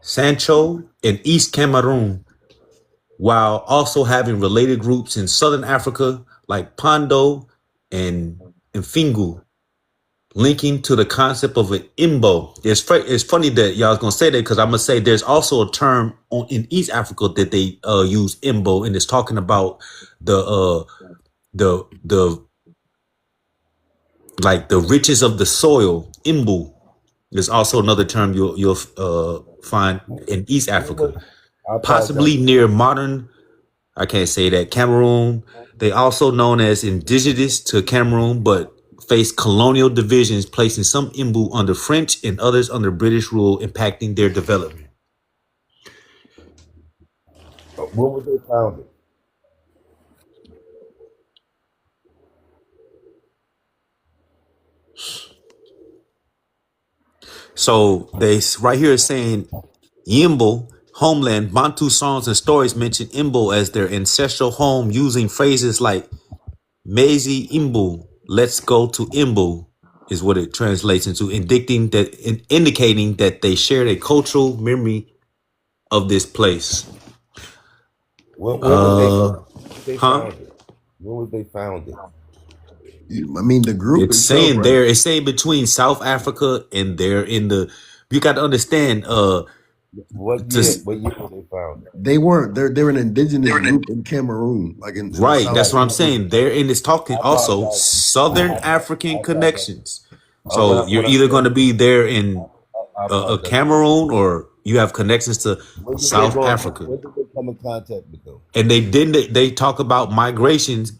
U: Sancho and East Cameroon, while also having related groups in Southern Africa like Pondo and Mfingu, linking to the concept of an Imbo. It's funny that y'all gonna say that because I'm gonna say there's also a term in East Africa that they use Imbo, and it's talking about the like the riches of the soil. Imbu is also another term you'll find in East Africa, possibly near modern, I can't say that, Cameroon. They also known as indigenous to Cameroon, but faced colonial divisions, placing some Imbu under French and others under British rule, impacting their development.
T: When was they founded?
U: So they right here is saying Yimbo, homeland, Bantu songs and stories mention Imbo as their ancestral home, using phrases like Mezi Imbu, let's go to Imbu, is what it translates into, indicating that they shared a cultural memory of this place.
T: When was they founded? When was they founded?
Q: I mean, the group
U: It's
Q: itself,
U: saying
Q: right?
U: there, it's saying between South Africa and they're in the, you got to understand,
T: What year were they founded?
Q: They weren't. They're an indigenous group in Cameroon, like in
U: right,
Q: South
U: that's what I'm
Q: Africa.
U: saying. They're in this talking also Southern African connections. So you're either going to be there in Cameroon or you have connections to South Africa.
T: When did they come in contact with them?
U: And they talk about migrations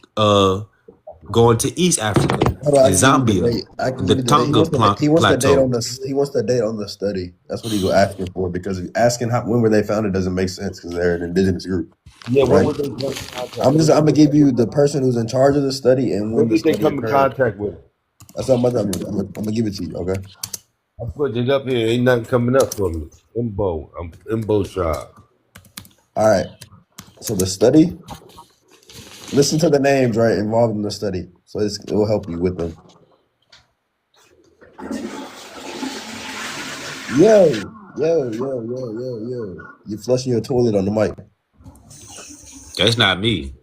U: going to East Africa
Q: Hold on,
U: and Zambia,
Q: I can
U: the
Q: give you the date.
U: Tonga
Q: He wants the date
U: Plateau.
Q: on this. He wants the date on the study. That's what he's asking for, because asking when were they founded doesn't make sense because they're an indigenous group.
T: Yeah, when
Q: Right?
T: was they come in contact?
Q: I'm gonna give you the person who's in charge of the study and when
T: When
Q: the
T: did they
Q: study
T: come in
Q: occurred.
T: contact with it?
Q: That's what I'm gonna give it to you. Okay.
T: I put it up here. Ain't nothing coming up for me. Imbo. I'm Imbo tribe.
Q: All right. So the study. Listen to the names right involved in the study, so it will help you with them. Yo. You flushing your toilet on the mic.
U: That's not me.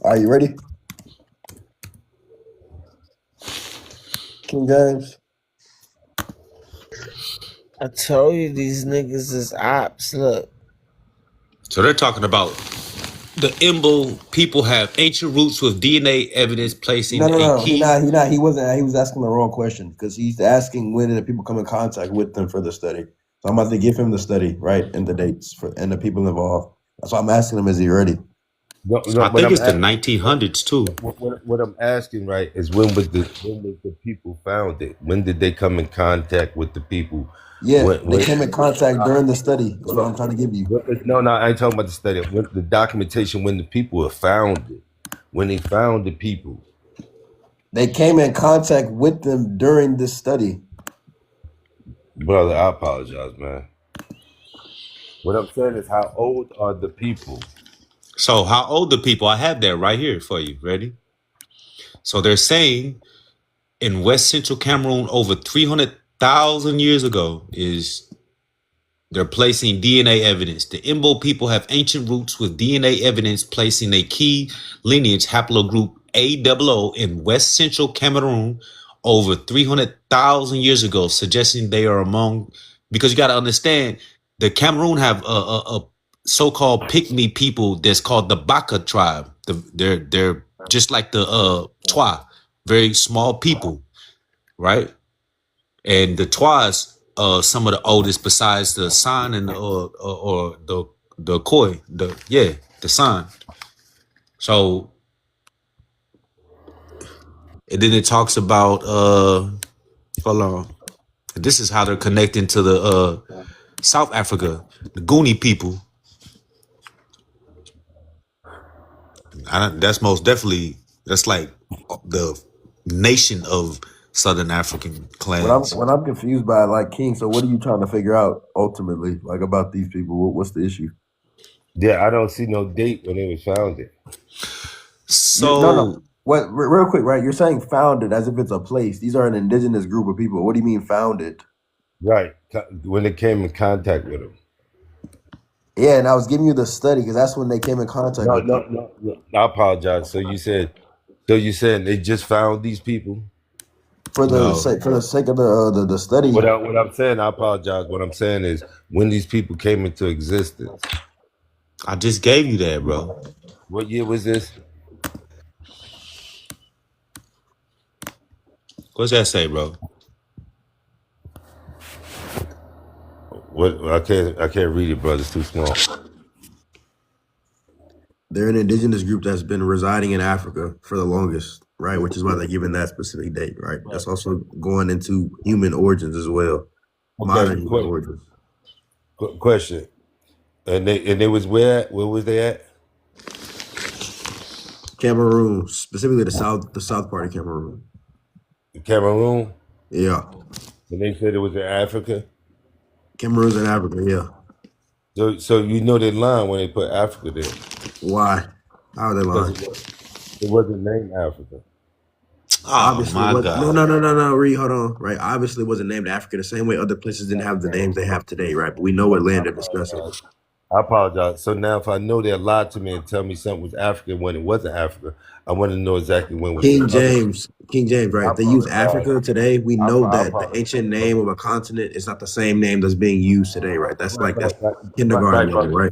Q: Are you ready? King James.
G: I told you these niggas is ops. Look.
U: So they're talking about the Imbo people have ancient roots with DNA evidence placing a
Q: No. He
U: key.
Q: not. He wasn't. He was asking the wrong question because he's asking when did the people come in contact with them for the study. So I'm about to give him the study, right, and the dates and the people involved. That's why I'm asking him, is he ready?
U: I think it's the 1900s too.
T: What I'm asking, right, is when was the people founded? When did they come in contact with the people?
Q: Yeah, they came in contact during the study. That's what I'm trying to give you.
T: No, I ain't talking about the study. When the documentation, when the people were founded, when they found the people.
Q: They came in contact with them during this study.
T: Brother, I apologize, man. What I'm saying is, how old are the people?
U: So how old the people? I have that right here for you. Ready? So they're saying in West Central Cameroon over 300,000 years ago they're placing DNA evidence. The Imbo people have ancient roots with DNA evidence placing a key lineage haplogroup AOO in West Central Cameroon over 300,000 years ago, suggesting they are among, because you got to understand, the Cameroon have a so-called pygmy people that's called the Baka tribe. They're just like the Twa, very small people, right? And the Twas, some of the oldest besides the San and or the Khoi, the San. So, and then it talks about hold on. This is how they're connecting to the South Africa, the Goonie people. That's most definitely, that's like the nation of Southern African clans.
Q: When I'm confused by it, like King, so what are you trying to figure out ultimately, like about these people? What's the issue?
T: Yeah, I don't see no date when it was founded.
U: So
Q: What? Real quick, right? You're saying founded as if it's a place. These are an indigenous group of people. What do you mean founded?
T: Right. When they came in contact with them.
Q: Yeah, and I was giving you the study because that's when they came in contact with
T: No.
Q: people.
T: I apologize. So you said they just found these people?
Q: For the
U: no,
Q: sake of the study.
T: What I'm saying, I apologize. What I'm saying is when these people came into existence.
U: I just gave you that, bro.
T: What year was this?
U: What's that say, bro?
T: What I can't read it, brother. It's too small.
Q: They're an indigenous group that's been residing in Africa for the longest, right? Which is why they're given that specific date, right? That's also going into human origins as well, modern human origins.
T: Question. And they was where was they at?
Q: Cameroon, specifically the south part of Cameroon.
T: Cameroon?
Q: Yeah.
T: And they said it was in Africa?
Q: Cameroon's in Africa, yeah.
T: So you know they lying when they put Africa there.
Q: Why? How are they lying?
T: It wasn't named Africa.
Q: Obviously,
U: my God.
Q: No, Reed, hold on, right? Obviously, it wasn't named Africa the same way other places didn't have the names they have today, right? But we know what land they're discussing.
T: I apologize. So now if I know they lied to me and tell me something was Africa when it wasn't Africa, I want to know exactly when was
Q: King
T: it.
Q: James, right? They use Africa today. We know that the ancient name of a continent is not the same name that's being used today, right? That's kindergarten level, right?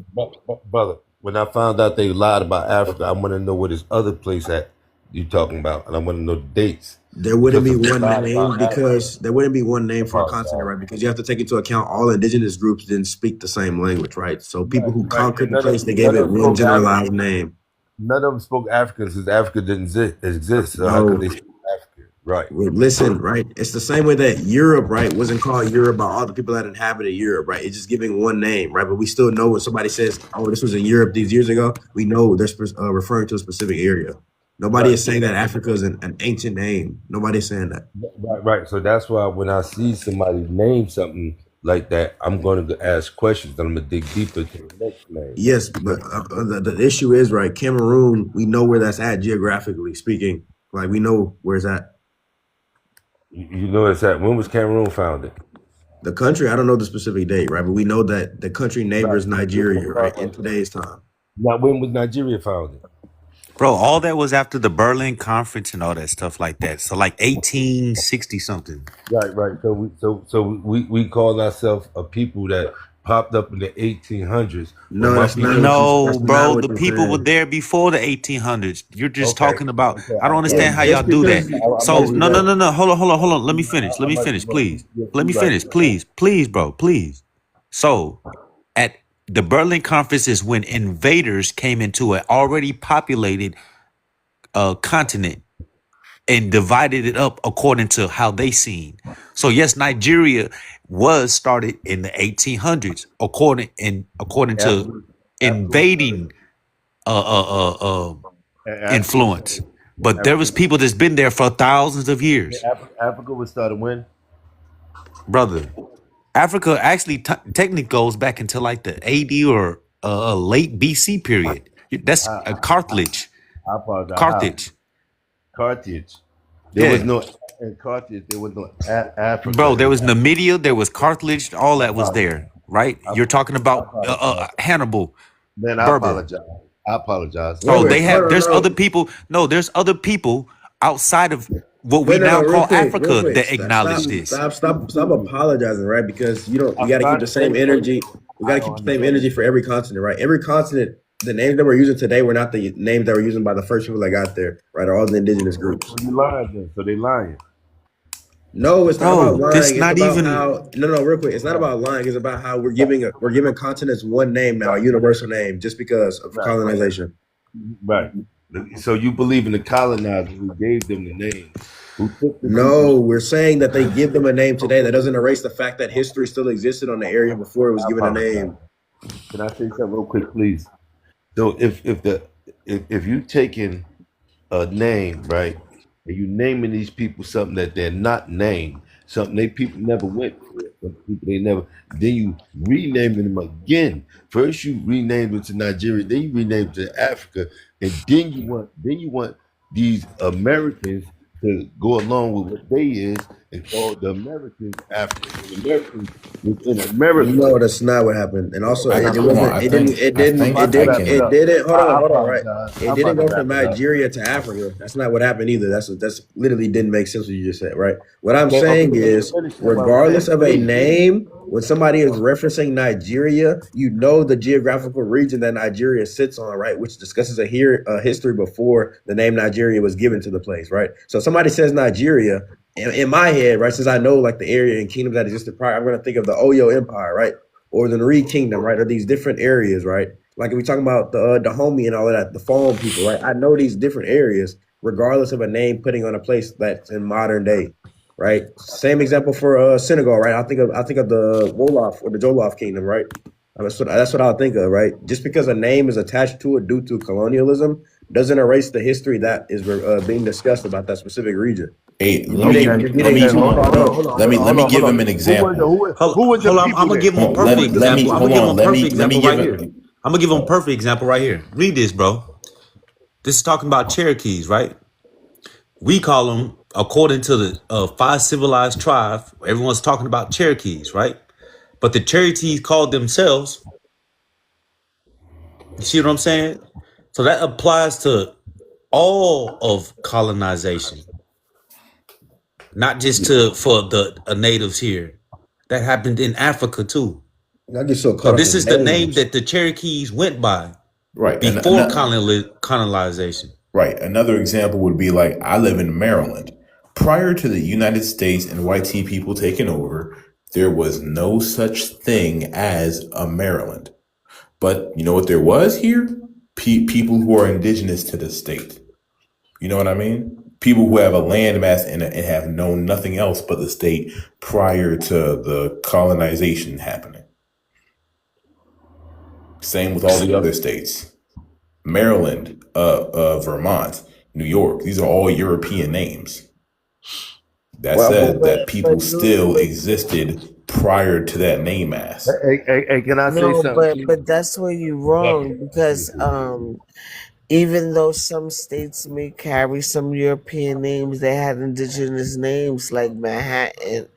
T: Brother, when I found out they lied about Africa, I want to know what this other place at you talking about, and I want to know the dates.
Q: There wouldn't be one name because there wouldn't be one name for a continent, right? Because you have to take into account all indigenous groups didn't speak the same language, right? So people who conquered the place, they gave it one generalized name.
T: None of them spoke African since Africa didn't exist. So how could they speak African? Right.
Q: Well, listen, right? It's the same way that Europe, right, wasn't called Europe by all the people that inhabited Europe, right? It's just giving one name, right? But we still know when somebody says, "Oh, this was in Europe these years ago," we know they're referring to a specific area. Nobody is saying that Africa is an ancient name. Nobody's saying that.
T: Right. So that's why when I see somebody name something like that, I'm going to ask questions. And I'm going to dig deeper to the next name.
Q: Yes, but the issue is, right, Cameroon, we know where that's at geographically speaking. Like, we know where it's at.
T: You know it's at. When was Cameroon founded?
Q: The country, I don't know the specific date, right? But we know that the country neighbor is Nigeria, right, in today's time.
T: Now, when was Nigeria founded?
U: Bro, all that was after the Berlin Conference and all that stuff like that. So like 1860 something.
T: Right. So we call ourselves a people that popped up in the 1800s.
Q: No, that's not.
U: No, bro, the people were there before the 1800s. You're just talking about. I don't understand how y'all do that. So no. Hold on. Let me finish, please. Let me finish, please, bro, please. So at the Berlin Conference is when invaders came into an already populated continent and divided it up according to how they seen. So yes, Nigeria was started in the 1800s according to invading influence. But there was people that's been there for thousands of years.
T: Africa was started when?
U: Brother, Africa actually technically goes back into like the AD or late BC period. That's a Carthage.
T: I apologize. Carthage. There was no in Carthage. There was no Africa.
U: Bro, there was Numidia. There was Carthage. All that was there, right? You're talking about Hannibal.
T: Man, I apologize.
U: So they have. There's other people. No, there's other people outside of what we now call Africa that acknowledge this.
Q: Stop apologizing, right? Because you got to keep the same energy. We got to keep the same energy for every continent, right? Every continent, the names that we're using today were not the names that were used by the first people that got there, right? Are all the indigenous groups.
T: So you lying then? So they lying?
Q: No, it's not about lying.
U: It's not even.
Q: No, real quick. It's not about lying. It's about how we're giving continents one name now, a universal name, just because of colonization.
T: Right. So you believe in the colonizers who gave them the name?
Q: No, we're saying that they give them a name today. That doesn't erase the fact that history still existed on the area before it was given a name.
T: Can I say something real quick, please? So if if you taking a name, right, and you naming these people something that they're not named, something they people never went for, some people they never, then you renaming them again. First you renamed them to Nigeria, then you renamed them to Africa, and then you want these Americans to go along with what they is and call the Americans African Americans within America.
Q: No, that's not what happened. And also,
C: I
Q: it
C: hold on.
Q: wasn't. It didn't. It didn't. It didn't. It didn't. Hold on. Right. It didn't go from Nigeria to Africa. That's not what happened either. That's literally didn't make sense what you just said. Right. What I'm saying is, regardless of a name, when somebody is referencing Nigeria, you know the geographical region that Nigeria sits on, right? Which discusses a history before the name Nigeria was given to the place, right? So if somebody says Nigeria. In my head, right, since I know like the area and kingdoms that existed prior, I'm going to think of the Oyo Empire, right, or the Nri Kingdom, right, or these different areas, right. Like if we talking about the Dahomey and all of that, the Fon people, right. I know these different areas, regardless of a name putting on a place that's in modern day, right. Same example for Senegal, right. I think of the Wolof or the Jollof Kingdom, right. That's what I'll think of, right. Just because a name is attached to it due to colonialism doesn't erase the history that is being discussed about that specific region.
C: Hey, let me give him an example.
M: Hold on, I'm gonna give him a perfect example. I'm gonna give him a perfect example right here. Read this, bro. This is talking about Cherokees, right? We call them, according to the 5 civilized tribes, everyone's talking about Cherokees, right? But the Cherokees called themselves, you see what I'm saying? So that applies to all of colonization, not just for the natives here. That happened in Africa too.
Q: I get so
M: So
Q: caught up
M: this
Q: in
M: is the name
Q: names.
M: that the Cherokees went by
C: Right. And
M: before colonization.
C: right. Another example would be like I live in Maryland. Prior to the United States and white people taking over, there was no such thing as a Maryland. But you know what there was here? People who are indigenous to the state. You know what I mean? People who have a landmass and have known nothing else but the state prior to the colonization happening. Same with all the other states. Maryland, Vermont, New York. These are all European names. That said that people still existed prior to that name mass.
T: Hey, can I say
G: No,
T: something?
G: but that's where you're wrong because even though some states may carry some European names, they had indigenous names like Manhattan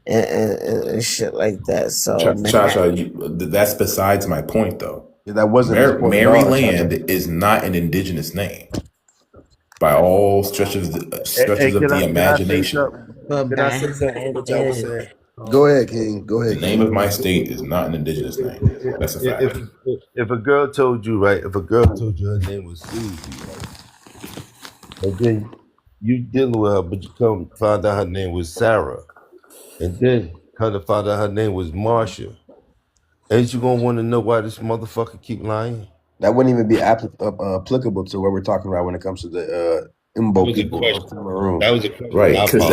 G: and shit like that. So
C: Cha, that's besides my point, though.
Q: Yeah, that wasn't his point at all,
C: Maryland
Q: Chacha.
C: is not an indigenous name by all stretches of
T: Can
C: the
T: I say
C: imagination.
T: something?
G: But
T: Can I say something?
G: Manhattan
T: What y'all was
G: is.
T: saying?
Q: Go ahead, King. Go
C: The
Q: ahead,
C: name
Q: King.
C: of my state is not an indigenous name. That's a fact.
T: If a girl told you, right? If a girl told you her name was Susie, right? And then you dealing with her, but you come find out her name was Sarah, and then kind of find out her name was Marsha. Ain't you gonna want to know why this motherfucker keep lying?
Q: That wouldn't even be applicable to what we're talking about when it comes to the Imbo people of Cameroon.
T: That was a question.
C: Right,
T: I
C: because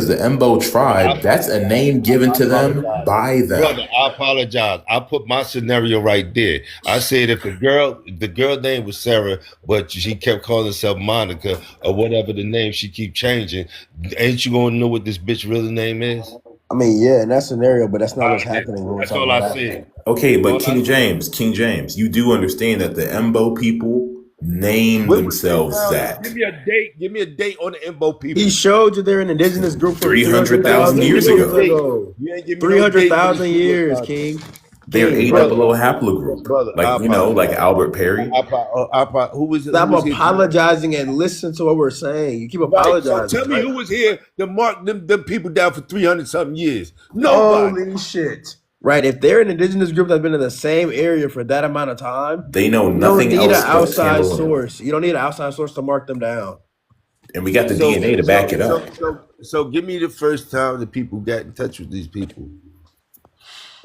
C: the Embo tribe, that's a name given to them by them.
T: Brother, I apologize. I put my scenario right there. I said if the girl name was Sarah, but she kept calling herself Monica or whatever the name she keep changing, ain't you gonna know what this bitch real name is?
Q: I mean, yeah, in that scenario, but that's not what's happening when we're
T: That's
Q: talking
T: all
Q: about
T: I said.
C: Okay, but King James, you do understand that the Embo people name
T: When was they
C: themselves
T: found?
C: that.
T: Give me a date. Give me a date on the Imbo people.
Q: He showed you they're an indigenous group from
C: 300,000 years ago.
T: You ain't give me no date.
Q: 300,000 years, King.
C: They're
Q: King,
C: AOO haplogroup.
T: Brother,
C: Like, you know, like Albert Perry.
T: Who was it?
Q: Stop apologizing and listen to what we're saying. You keep apologizing.
T: Right, so tell me who was here to mark them people down for 300-something years? Nobody.
Q: Holy shit. Right, if they're an indigenous group that's been in the same area for that amount of time,
C: They know
Q: you don't
C: nothing
Q: need
C: else
Q: an
C: but
Q: outside
C: Cameroon.
Q: source. You don't need an outside source to mark them down.
C: And we got the DNA to back it up.
T: So give me the first time that people got in touch with these people.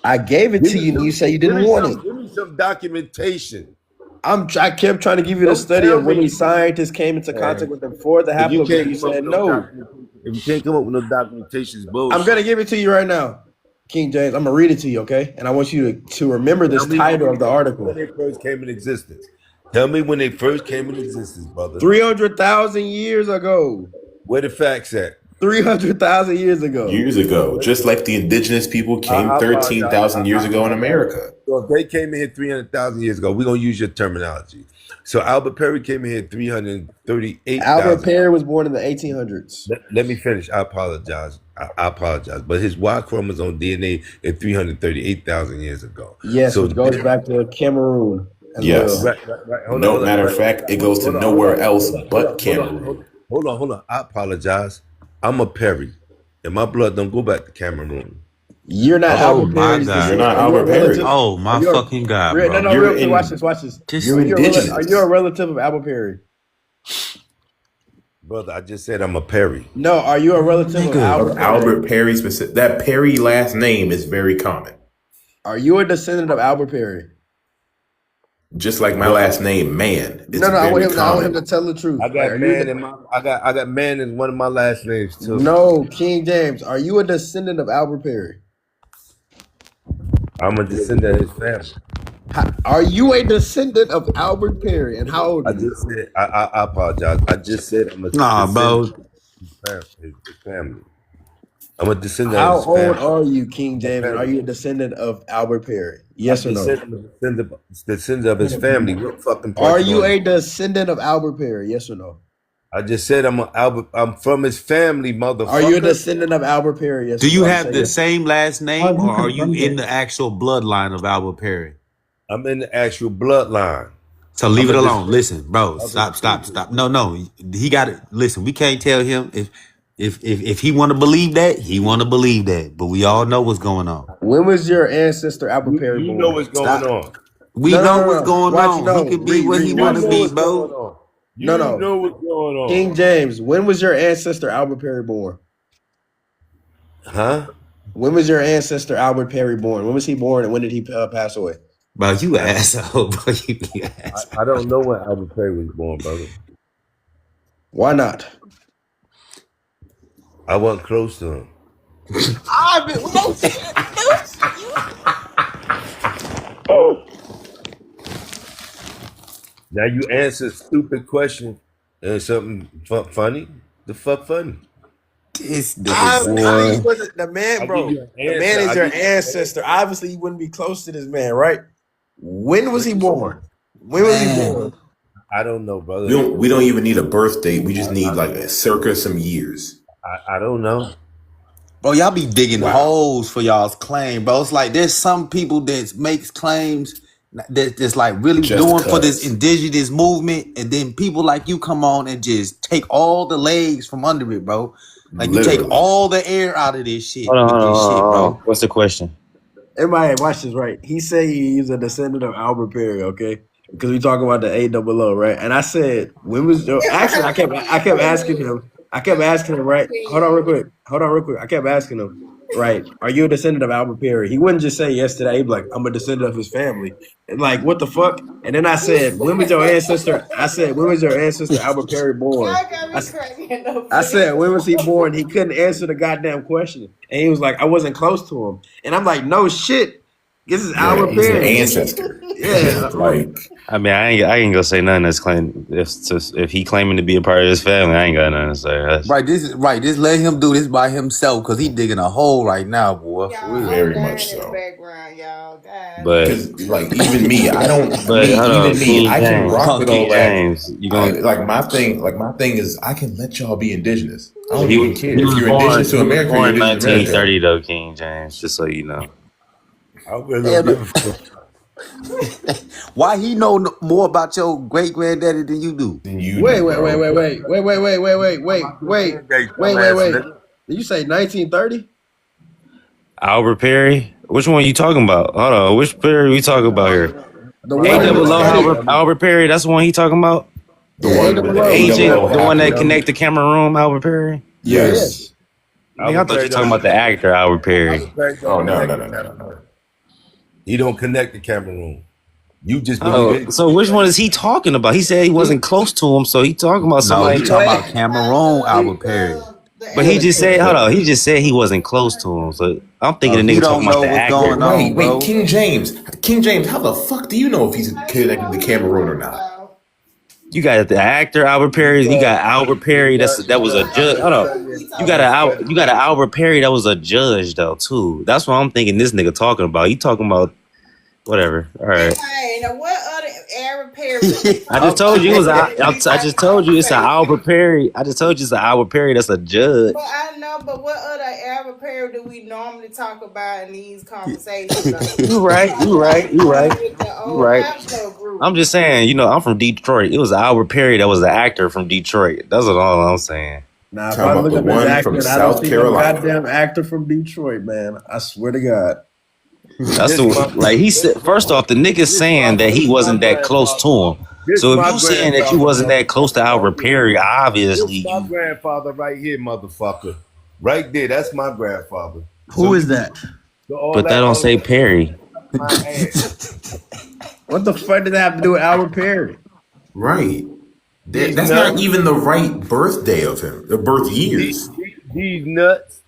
Q: I gave it to you and you say you didn't want it.
T: Give me some documentation.
Q: I kept trying to give you the study of when these scientists came into contact with them for the haplogroup. You said no.
T: If you can't come up with no documentation, it's bullshit.
Q: I'm gonna give it to you right now, King James. I'm gonna read it to you, okay? And I want you to remember this title of the article.
T: When they first came in existence. Tell me when they first came into existence, brother.
Q: 300,000 years ago.
T: Where the facts at?
Q: 300,000 years ago.
C: Years ago, just like the indigenous people came
T: I
C: 13,000 years ago in America.
T: So if they came in here 300,000 years ago, we're gonna use your terminology. So Albert Perry came in here 338,000.
Q: Albert Perry was born in the 1800s.
T: Let me finish. I apologize. I apologize. But his Y chromosome DNA is 338,000 years ago.
Q: Yes,
T: So
Q: which goes back to Cameroon as
C: Yes.
Q: well.
T: Right.
C: No matter of fact, it goes to nowhere else but Cameroon.
T: Hold on. I apologize. I'm a Perry, and my blood don't go back to Cameroon.
Q: You're not
U: Oh
Q: Albert
U: my
Q: Perry's
U: God.
Q: descendant.
C: You're not
Q: Are you a
C: Albert Perry.
Q: relative?
U: Oh my
Q: Are you a-
U: fucking God,
Q: No,
U: bro.
Q: no,
C: You're
Q: real quick.
C: in-
Q: Watch this.
U: Just-
C: You're
Q: Are you
C: indigenous.
Q: a relative of Albert Perry?
T: Brother, I just said I'm a Perry.
Q: No, are you a relative of Albert Perry?
C: Albert Perry specific. That Perry last name is very common.
Q: Are you a descendant of Albert Perry?
C: Just like my last name, Man. It's
Q: No, I
C: very
Q: want him to
C: common.
Q: tell the truth.
T: I
Q: Like,
T: got
Q: are you
T: man
Q: the-
T: in my. I got man in one of my last names too.
Q: No, King James. Are you a descendant of Albert Perry?
T: I'm a descendant of his family.
Q: Are you a descendant of Albert Perry? And how old
T: I
Q: are you?
T: just said. I apologize. I just said I'm a
U: Nah, bro.
T: descendant of his family. I'm a descendant
Q: How
T: of his
Q: old
T: family.
Q: are you, King James? And are you a descendant of Albert Perry? Yes or no?
T: Descendant of his family. What fucking part
Q: Are
T: you
Q: you
T: on?
Q: a descendant of Albert Perry? Yes or no?
T: I just said I'm from his family, motherfucker.
Q: Are you a descendant of Albert Perry? Yes.
U: Do
Q: or
U: you
Q: no?
U: have
Q: Say
U: the
Q: yes.
U: same last name,
S: Oh, you
U: or are you
S: confirmed
U: in
S: it.
U: the actual bloodline of Albert Perry?
T: I'm in the actual bloodline.
U: So leave
T: I'm
U: it
T: a
U: alone. Listen, bro. Stop. No. He got it. Listen, we can't tell him if he want to believe that, he want to believe that. But we all know what's going on.
Q: When was your ancestor Albert Perry
T: You
Q: born?
T: know what's going on.
U: We
Q: No,
U: know
Q: no,
U: what's
Q: no.
U: going
Q: Watch,
U: on.
Q: no.
U: He can be
Q: Read,
U: what he
Q: read,
U: want
Q: read.
U: to
T: know
U: be,
T: what's going
U: bro.
T: on. You
Q: No, no.
T: know what's going on.
Q: King James, when was your ancestor Albert Perry born?
T: Huh?
Q: When was your ancestor Albert Perry born? When was he born and when did he pass away?
U: Bro, you asshole, bro. You asshole.
T: I don't know when Albert Perry was born, brother.
Q: Why not?
T: I wasn't close to him. Now you answer a stupid question and something funny. The fuck funny?
U: This
Q: He
U: nigga, boy.
Q: wasn't the man,
T: I'll
Q: bro.
T: give you an
Q: The
T: answer.
Q: man is
T: I'll
Q: your
T: give you an
Q: ancestor. Obviously, you wouldn't be close to this man, right? When was he born? When was he born?
T: I don't know, brother.
C: We don't even need a birth date. We just need like a circa some years.
T: I don't know.
M: Bro, y'all be digging holes for y'all's claim, bro. It's like there's some people that makes claims that's like really
C: Just
M: doing for this
C: cuz.
M: indigenous movement, and then people like you come on and just take all the legs from under it, bro. Like you take
C: Literally.
M: all the air out of this shit
E: Hold on,
M: with
E: hold on,
M: this
E: hold
M: shit,
E: on, hold on.
M: bro.
E: What's the question?
Q: Everybody, watch this, right? He said he's a descendant of Albert Perry, okay? Because we talking about the AOO, right? And I said, when was your actually I kept asking him, right? Hold on real quick. I kept asking him, right? Are you a descendant of Albert Perry? He wouldn't just say yes today. He'd be like, I'm a descendant of his family. And like, what the fuck? And then I said, when was your ancestor Albert Perry born? I said, when was he born? He couldn't answer the goddamn question. And he was like, I wasn't close to him. And I'm like, no shit. This is Albert
C: He's an
Q: Perry.
C: ancestor.
Q: Yeah.
C: Like,
E: I mean, I ain't gonna say nothing that's claim if he claiming to be a part of his family. I ain't got nothing to say. That's,
M: Right, this is right. Just let him do this by himself because he digging a hole right now, boy. For real.
C: very much so.
E: but
C: because like even me, I don't.
E: But hold on,
C: even me,
E: King
C: I can
E: James,
C: rock with all
E: King
C: that.
E: James, you gonna
C: Like my thing is I can let y'all be indigenous. I don't
E: he
C: even
E: was
C: care
E: he
C: if
E: was
C: you're
E: born,
C: indigenous to
E: he was
C: America.
E: born in
C: You're indigenous to America.
E: 1930 though, King James. Just so you know.
T: I really don't give a fuck.
M: Why he know more about your great granddaddy than you do?
C: Then you
Q: Wait.
C: do, bro.
Q: Did you say 1930?
E: Albert Perry. Which one you talking about? Hold on, which Perry we talking about here?
Q: The one in the
E: AOO Albert Perry. That's the one he talking about.
C: The one with the
E: The agent,
C: AOO
E: the one that
C: happened.
E: connect to Cameroon, Albert Perry.
C: Yes.
E: I thought you were talking about the actor Albert Perry.
C: Oh no.
T: He don't connect to Cameroon. You just believe
E: Oh,
T: it.
E: so which one is he talking about? He said he wasn't close to him, so he talking about
M: No,
E: somebody.
M: he talking about Cameroon Albert Perry.
E: But he just said, hold on, he just said he wasn't close to him. So I'm thinking the
M: you
E: nigga talking
M: don't
E: about
M: know
E: the
M: what's
E: actor.
M: going on.
C: Wait,
M: bro.
C: King James, how the fuck do you know if he's connected to Cameroon or not?
E: You got the actor Albert Perry. You got Albert Perry. That was a judge. Hold on. You got an Albert Perry that was a judge though too. That's what I'm thinking. This nigga talking about. He talking about whatever. All right.
A: Hey, now what other Albert Perry?
E: I just told you it was. I just told you it's an Albert Perry. I just told you it's an Albert Perry that's a judge.
A: But I know, but what other Albert Perry do we normally talk about in these conversations?
E: You right. I'm just saying, you know, I'm from Detroit. It was Albert Perry that was the actor from Detroit. That's all I'm saying.
Q: Nah, if
C: Talking
Q: I
C: about
Q: look
C: the
Q: at this
C: one
Q: actor,
C: from
Q: and I
C: South
Q: don't see
C: Carolina.
Q: no goddamn actor from Detroit, man. I swear to God.
E: That's like he said. First off, the nigga saying that he wasn't that close to him. So if you saying that you wasn't that close to Albert Perry, obviously
T: This my grandfather right here, motherfucker. Right there, that's my grandfather.
Q: Who is that?
E: But that don't say Perry.
Q: What the fuck did that have to do with Albert Perry?
C: Right. That's not even the right birthday of him. The birth years.
T: These nuts.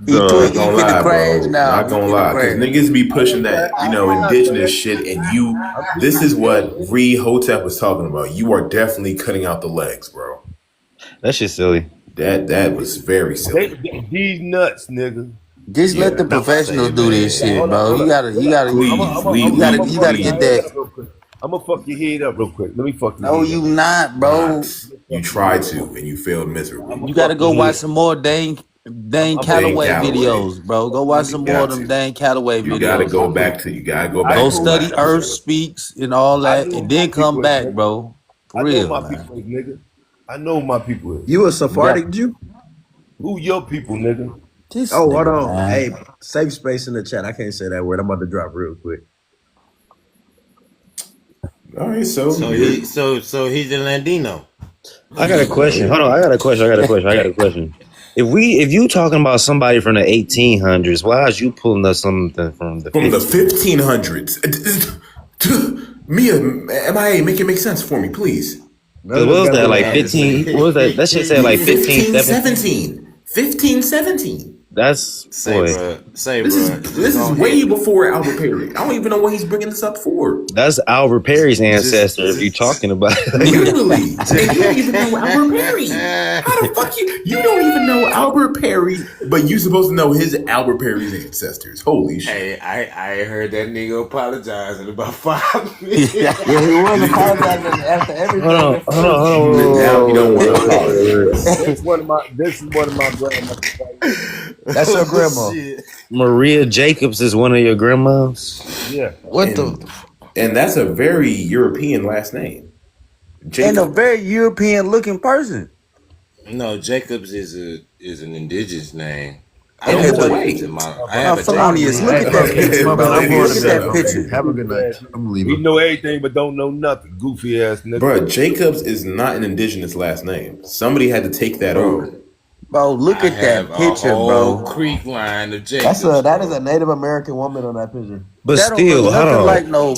C: Not
N: tweaking
C: gonna
N: with the
C: lie,
N: craze
C: bro.
N: now.
C: Not gonna lie, because niggas be pushing that, you know, indigenous shit, and you. This is what Ree Hotep was talking about. You are definitely cutting out the legs, bro.
E: That shit's silly.
C: That was very silly.
T: These nuts, nigga.
N: Just let the professionals do this shit, bro. You gotta get that.
T: I'm gonna fuck your head up real quick. Let me fuck you.
N: No, you not, bro.
C: You tried to, and you failed miserably.
N: You gotta go watch some more Dane Calloway videos, bro. Go watch some more of them Dane Calloway videos.
C: You gotta go back.
N: Go study Earth Speaks and all that, and then come back, bro. For real,
T: I know my people is, nigga. I know my people is.
Q: You a Sephardic Jew?
T: Who your people, nigga?
Q: Hold on. Hey, safe space in the chat. I can't say that word. I'm about to drop real quick.
C: All right, so
D: he's a Ladino.
E: I got a question. Hold on. I got a question. If you talking about somebody from the 1800s, why is you pulling up something from the
C: 1500s? Mia, MIA, make it make sense for me, please.
E: What was that, like 15? What was that? That shit said like 15, 17.
C: 1517.
E: That's
C: This is way before Albert Perry. I don't even know what he's bringing this up for.
E: That's Albert Perry's ancestor. If you talking about
C: Literally, and you don't even know Albert Perry. How the fuck you don't even know Albert Perry, but you supposed to know his Albert Perry's ancestors? Holy shit!
D: Hey, I heard that nigga apologize in about 5 minutes.
Q: Yeah, he was apologizing after everything.
E: Hold on.
C: Now you don't want to apologize.
T: This is one of my grandmothers.
Q: That's your grandma.
E: Maria Jacobs is one of your grandmas.
T: Yeah.
C: And that's a very European last name.
N: And a very European looking person.
D: No, Jacobs is an indigenous name.
C: I have
N: Felonious, look at that picture, bro. Look at that picture.
Q: Have a good night. I'm leaving.
T: He know everything but don't know nothing. Goofy ass nigga.
C: Bro, Jacobs is not an indigenous last name. Somebody had to take that over.
N: Bro, look at that picture, bro.
D: Creek line of Jacobs.
Q: That is a Native American woman on that picture.
E: But
N: that
E: still,
N: don't look
E: hold
N: nothing
E: on.
N: like no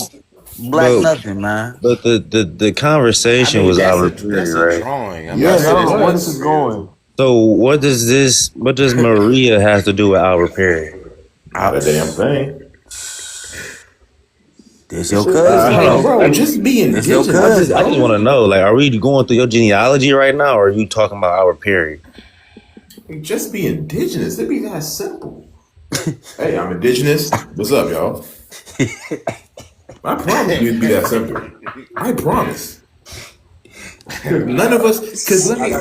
N: black nothing, man.
E: But the conversation was Albert Perry,
D: That's a
E: right?
D: drawing. I
Q: Yeah, where this is going.
E: So what does Maria have to do with Albert Perry?
C: Not a damn thing.
N: That's your cousin.
C: Bro, just being
N: That's your
C: indigenous.
N: cousin.
E: I just want to know, like, are we going through your genealogy right now, or are you talking about Albert Perry?
C: Just be indigenous. It'd be that simple. Hey, I'm indigenous. What's up, y'all? I promise you it'd be that simple. I promise. None of us, because let me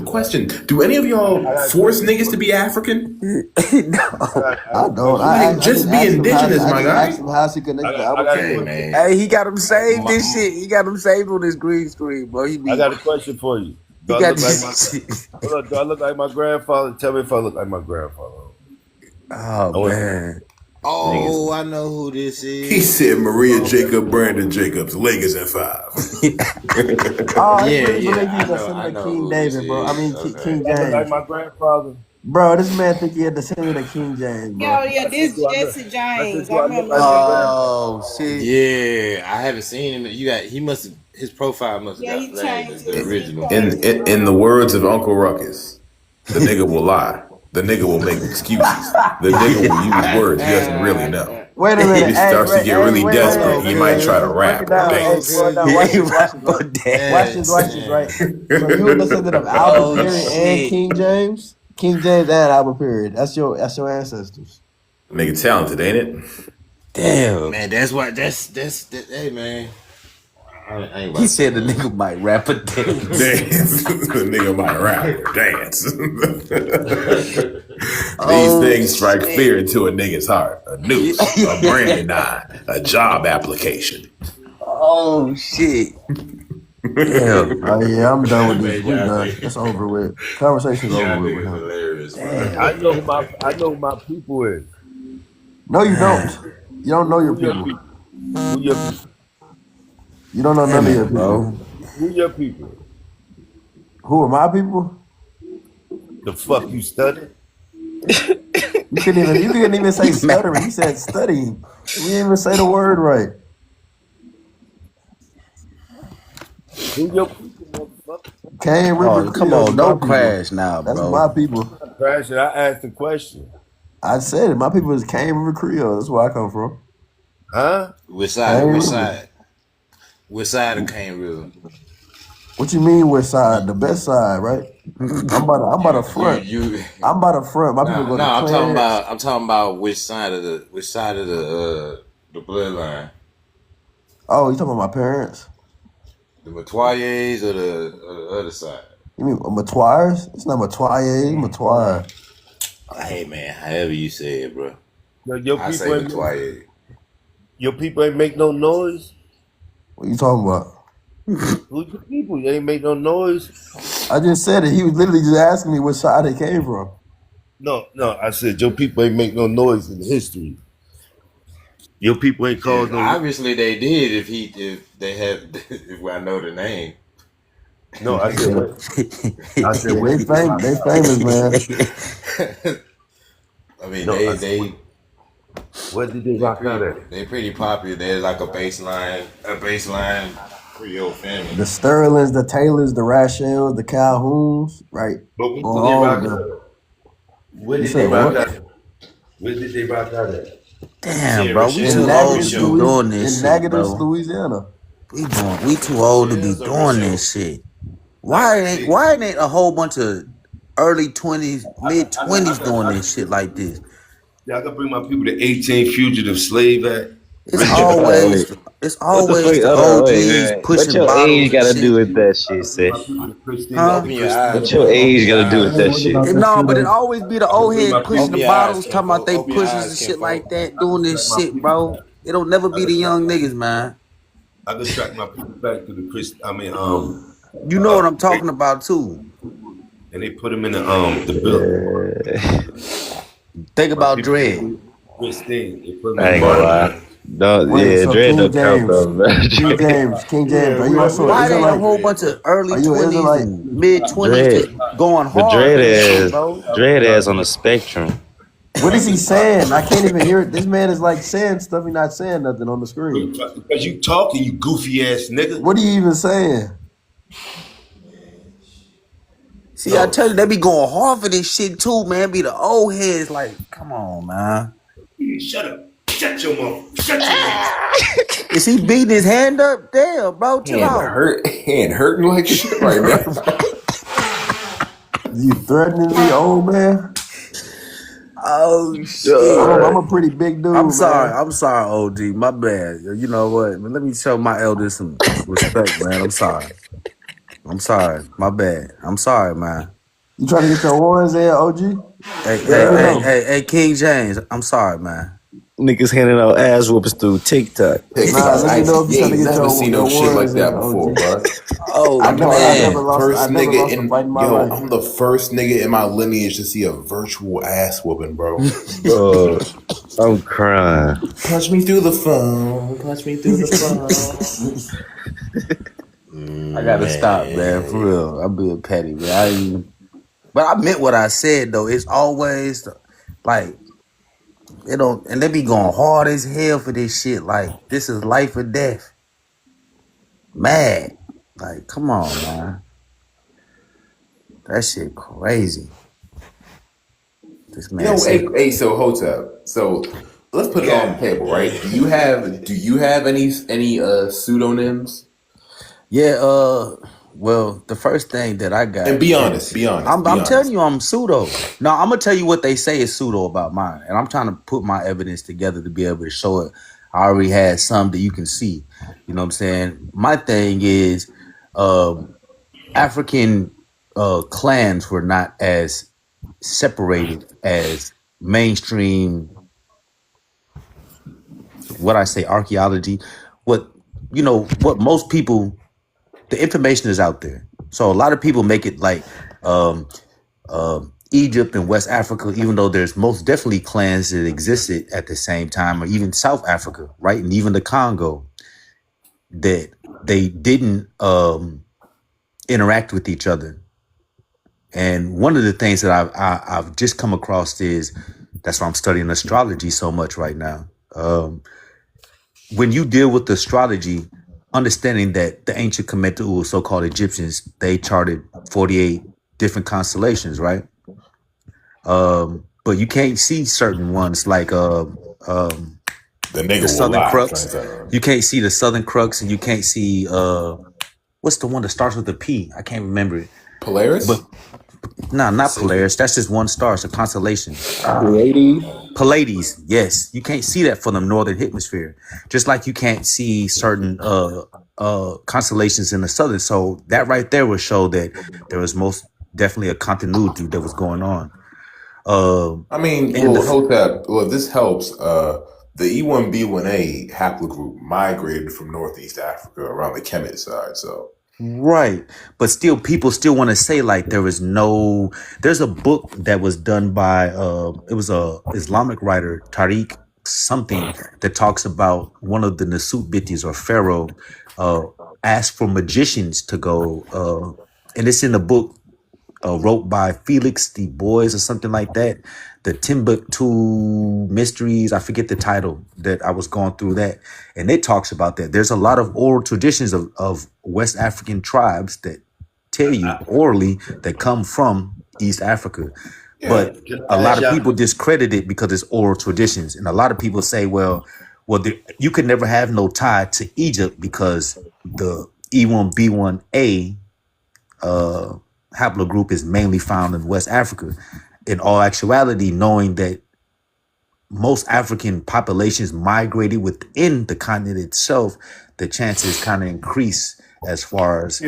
C: question. Do any of y'all force niggas to be African?
Q: I don't.
C: Just be indigenous, my guy.
Q: Ask him how he connected to Albert Perry.
N: Hey, he got him saved this shit. He got him saved on his green screen, bro.
T: I got a question for you. Do I look like my grandfather? Tell me if I look like my grandfather.
N: Oh, man.
D: Oh, I know who this is.
C: He said Maria Jacob Brandon Jacobs, Lakers in 5.
Q: Oh,
D: I know
Q: King
D: who
Q: David,
D: this
Q: bro. I mean,
D: is.
Q: King
T: I look like
Q: James.
T: my grandfather.
Q: Bro, this man think he had descendant of King James, bro.
A: This Jesse James. I remember.
N: Oh, shit.
D: Yeah, I haven't seen him. His profile must have got flagged as the original.
C: In the words of Uncle Ruckus, the nigga will lie. The nigga will make excuses. The nigga will use words he doesn't really know.
Q: Wait a
C: If
Q: minute.
C: he
Q: Hey,
C: starts to get really
Q: wait,
C: desperate, he might try to
Q: Let's break it
C: rap or
Q: down. Hey,
C: dance.
Q: slow it down.
M: He
Q: Watch
M: ain't
Q: this,
M: rap or
Q: right?
M: dance.
Q: Watch this, right? So you a descendant of Albert
M: Oh
Q: Perry and
M: shit.
Q: King James? King James and Albert Perry. That's your ancestors.
C: Nigga talented, ain't it?
M: Damn.
D: Man, that's why. That's hey, man. I ain't about
M: He
D: to say
M: said the
D: nothing.
M: nigga might rap or dance.
C: Dance. The nigga might rap or dance. These
M: Oh
C: things strike
M: shit.
C: fear into a nigga's heart. A noose, a branding nine, a job application.
M: Oh shit. Damn.
Q: Oh yeah, I'm done with this.
D: Man,
Q: We
D: y'all
Q: done.
D: niggas,
Q: It's over with. Conversation's over
D: y'all
Q: with
D: niggas
Q: him.
D: hilarious, bro.
M: Damn.
T: I know who my people is.
Q: No, you don't.
M: Man.
Q: You don't know your
T: Who your
Q: people.
T: people? Who your people?
Q: You don't know
M: Damn
Q: none of your
M: it,
Q: people.
M: bro.
T: Who your people?
Q: Who are my people?
T: The fuck you study?
Q: You couldn't even say stuttering. You said studying. We didn't even say the word right.
T: Who your people, motherfucker?
Q: Cane River
M: Oh, come
Q: Creoles
M: on.
Q: is my
M: Don't
Q: people.
M: crash now,
Q: That's
M: bro.
Q: my people.
T: I'm crashing. I asked the question.
Q: I said it. My people is Cane River Creole. That's where I come from.
T: Huh?
D: Which
Q: Cane
D: side? Which
Q: River.
D: side? Which side of Cane River?
Q: What you mean west side? The best side, right? I'm by the front.
D: You.
Q: I'm by the front. My people
D: Nah,
Q: go to
D: nah.
Q: Clarence.
D: I'm talking about which side of the bloodline.
Q: Oh, you talking about my parents?
D: The Matoyers or the other side?
Q: You mean Matoires? It's not Matoye, it's Matoire.
D: Hey man, however you say it, bro.
T: Your
D: I say
T: people ain't
D: Matoyer.
T: your people ain't make no noise.
Q: What you talking about?
T: Who your people? You ain't make no noise.
Q: I just said it. He was literally just asking me which side they came from.
T: No. I said your people ain't make no noise in history. Your people ain't caused no.
D: Obviously they did. If they have, if I know the name.
T: No, I said what? I said
Q: Yeah,
T: what?
Q: they famous, man.
D: I mean,
T: No, I said,
D: they
T: what did they rock out at?
D: they pretty popular. They're like a baseline Creole family.
Q: The Sterlings, the Taylors, the Rachels, the Calhouns, right?
T: But what
Q: On
T: did they
Q: all
T: rock
Q: of
T: out
Q: them.
T: at? What
Q: You
T: did they
Q: said
T: rock
Q: what?
T: out at? Where did they rock out at?
M: Damn, bro. We
Q: In
M: too old to be doing
Q: in
M: this shit,
Q: Natchitoches,
M: bro.
Q: Louisiana.
M: We too old to be doing this shit. Why ain't a whole bunch of early 20s, mid 20s doing this shit like this?
T: Yeah, I can bring my people to 18 Fugitive Slave Act.
M: It's always
E: What the fuck?
M: the
E: Hold on,
M: OGs
E: wait. What
M: pushing
E: your age
M: bottles and
E: got to do
M: shit.
E: with that
T: I
E: shit,
T: can bring my
E: sis?
T: people to Christine.
M: Huh?
D: Open your eyes,
E: What your
D: bro. Open
E: age
D: your
E: got to do with
D: eyes.
E: that
S: What
E: shit?
S: about that
M: No, but it
S: shooting?
M: always be the
T: I can
M: old
T: bring my
M: head pushing
D: Open
M: the
T: people.
D: your eyes,
M: bottles, talking about
D: kinfolk.
M: they
D: Open your
M: pussies
D: eyes,
M: and shit like
D: kinfolk.
M: that, doing this
T: Track my
M: shit,
T: people
M: bro.
T: back.
M: It'll never be the young niggas, man.
T: I can track my people back to the Chris.
M: You know what I'm talking about too.
T: And they put them in the building.
M: Think
T: My
M: about
T: people,
M: Dread.
T: Christine. They put them
E: I
T: in
E: ain't gonna lie.
T: Martin.
E: Don't,
Q: Wait,
E: yeah,
Q: so
E: Dread
Q: King
E: don't count
Q: James.
E: though, man.
Q: King James,
T: Yeah,
Q: are you also an
M: Why ain't a
Q: Israelite?
M: whole bunch of early
Q: Are you an
M: 20s
Q: Israelite?
M: and mid 20s
E: Dread,
M: just going
E: but
M: hard for this shit, bro?
E: Dread ass on the spectrum.
Q: What is he saying? I can't even hear it. This man is like saying stuff. He's not saying nothing on the screen.
T: Because you talking, you goofy ass nigga.
Q: What are you even saying?
M: See, I tell you, they be going hard for this shit too, man. Be the old heads like, come on, man.
T: Shut up. Shut your mouth. Shut your mouth.
M: Is he beating his hand up? Damn, bro, chill out.
C: Hand hurting like shit right now, bro.
Q: You threatening me, old man?
M: Oh shit.
Q: I'm a pretty big dude,
M: I'm sorry,
Q: man.
M: OG. My bad. You know what? Let me show my elders some respect, man. I'm sorry. My bad. I'm sorry, man.
Q: You trying to get your ones in, OG?
M: Hey, King James. I'm sorry, man.
E: Niggas handing out ass whoopers through TikTok.
Q: Nah, let me know if you trying to
C: ain't
Q: get
C: never seen no
Q: your
C: shit like
Q: ones
C: that
Q: in,
C: before,
Q: OG.
C: bro.
M: Oh
C: I'm probably
Q: I
C: the
Q: never
C: first nigga
Q: lost a fight in my
C: yo.
Q: life.
C: I'm the first nigga in my lineage to see a virtual ass whooping, bro.
E: Bro, I'm crying.
C: Punch me through the phone. Punch me through the phone.
M: I gotta stop, man. For real. I'm being petty, man. But I meant what I said though. It's always like they don't, and they be going hard as hell for this shit. Like this is life or death. Mad. Like, come on, man. That shit crazy. This man
C: Yo,
M: said,
C: hey, so Hotep. So let's put it on the table, right? Do you have any pseudonyms?
N: Yeah, well, the first thing that I got,
C: And be honest.
N: I'm telling you, I'm pseudo. No, I'm gonna tell you what they say is pseudo about mine, and I'm trying to put my evidence together to be able to show it. I already had some that you can see. You know what I'm saying? My thing is, African clans were not as separated as mainstream. What I say, archaeology. What most people. The information is out there. So a lot of people make it like Egypt and West Africa, even though there's most definitely clans that existed at the same time, or even South Africa, right? And even the Congo, that they didn't interact with each other. And one of the things that I've just come across is, that's why I'm studying astrology so much right now. When you deal with astrology, understanding that the ancient Kemetu, so-called Egyptians, they charted 48 different constellations, right? But you can't see certain ones like the Southern Crux. You can't see the Southern Crux, and you can't see what's the one that starts with a P? I can't remember it.
C: Polaris?
N: But not Polaris. That's just one star. It's a constellation. Pleiades. Yes, you can't see that for the northern hemisphere. Just like you can't see certain constellations in the southern. So that right there would show that there was most definitely a continuity that was going on.
C: If this helps, the E1B1A haplogroup migrated from Northeast Africa around the Kemet side. So
N: right, but still, people still want to say like there's a book that was done by it was a Islamic writer, Tariq something, that talks about one of the Nasubitis or Pharaoh asked for magicians to go, and it's in the book wrote by Felix Du Bois or something like that, the Timbuktu Mysteries. I forget the title, that I was going through that, and it talks about that. There's a lot of oral traditions of West African tribes that tell you orally that come from East Africa. But a lot of people discredit it because it's oral traditions, and a lot of people say, well, you could never have no tie to Egypt because the E1B1A haplogroup is mainly found in West Africa. In all actuality, knowing that most African populations migrated within the continent itself, the chances kind of increase as far as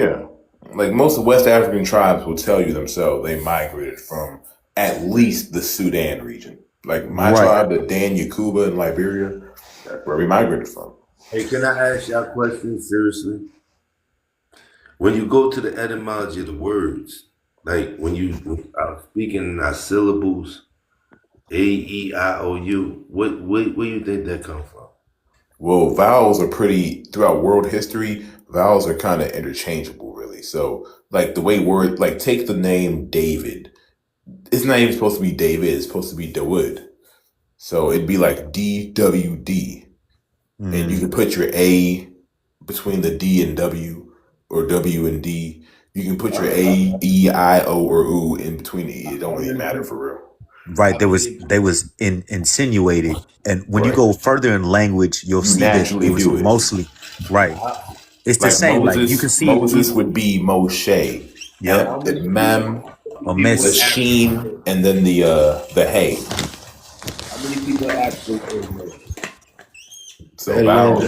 C: like most of West African tribes will tell you themselves they migrated from at least the Sudan region. Like my tribe, the Dan Yakuba in Liberia, that's where we migrated from.
T: Hey, can I ask y'all a question seriously? When you go to the etymology of the words, like when you are speaking our syllables, A, E, I, O, U, where do you think that comes from?
C: Well, vowels are throughout world history, vowels are kind of interchangeable, really. So, like the way take the name David. It's not even supposed to be David, it's supposed to be Dawood. So it'd be like DWD. And you can put your A between the D and W, or W and D. You can put your A, E, I, O, or U in between the E. It don't really matter for real.
N: Right, they was insinuated, and when you go further in language, you'll see that it was mostly right. It's the same. Like you can see
C: Moses would be Moshe. Yeah, the Mem, the Sheen, and then the Hey.
T: How many people actually?
Q: So hold on,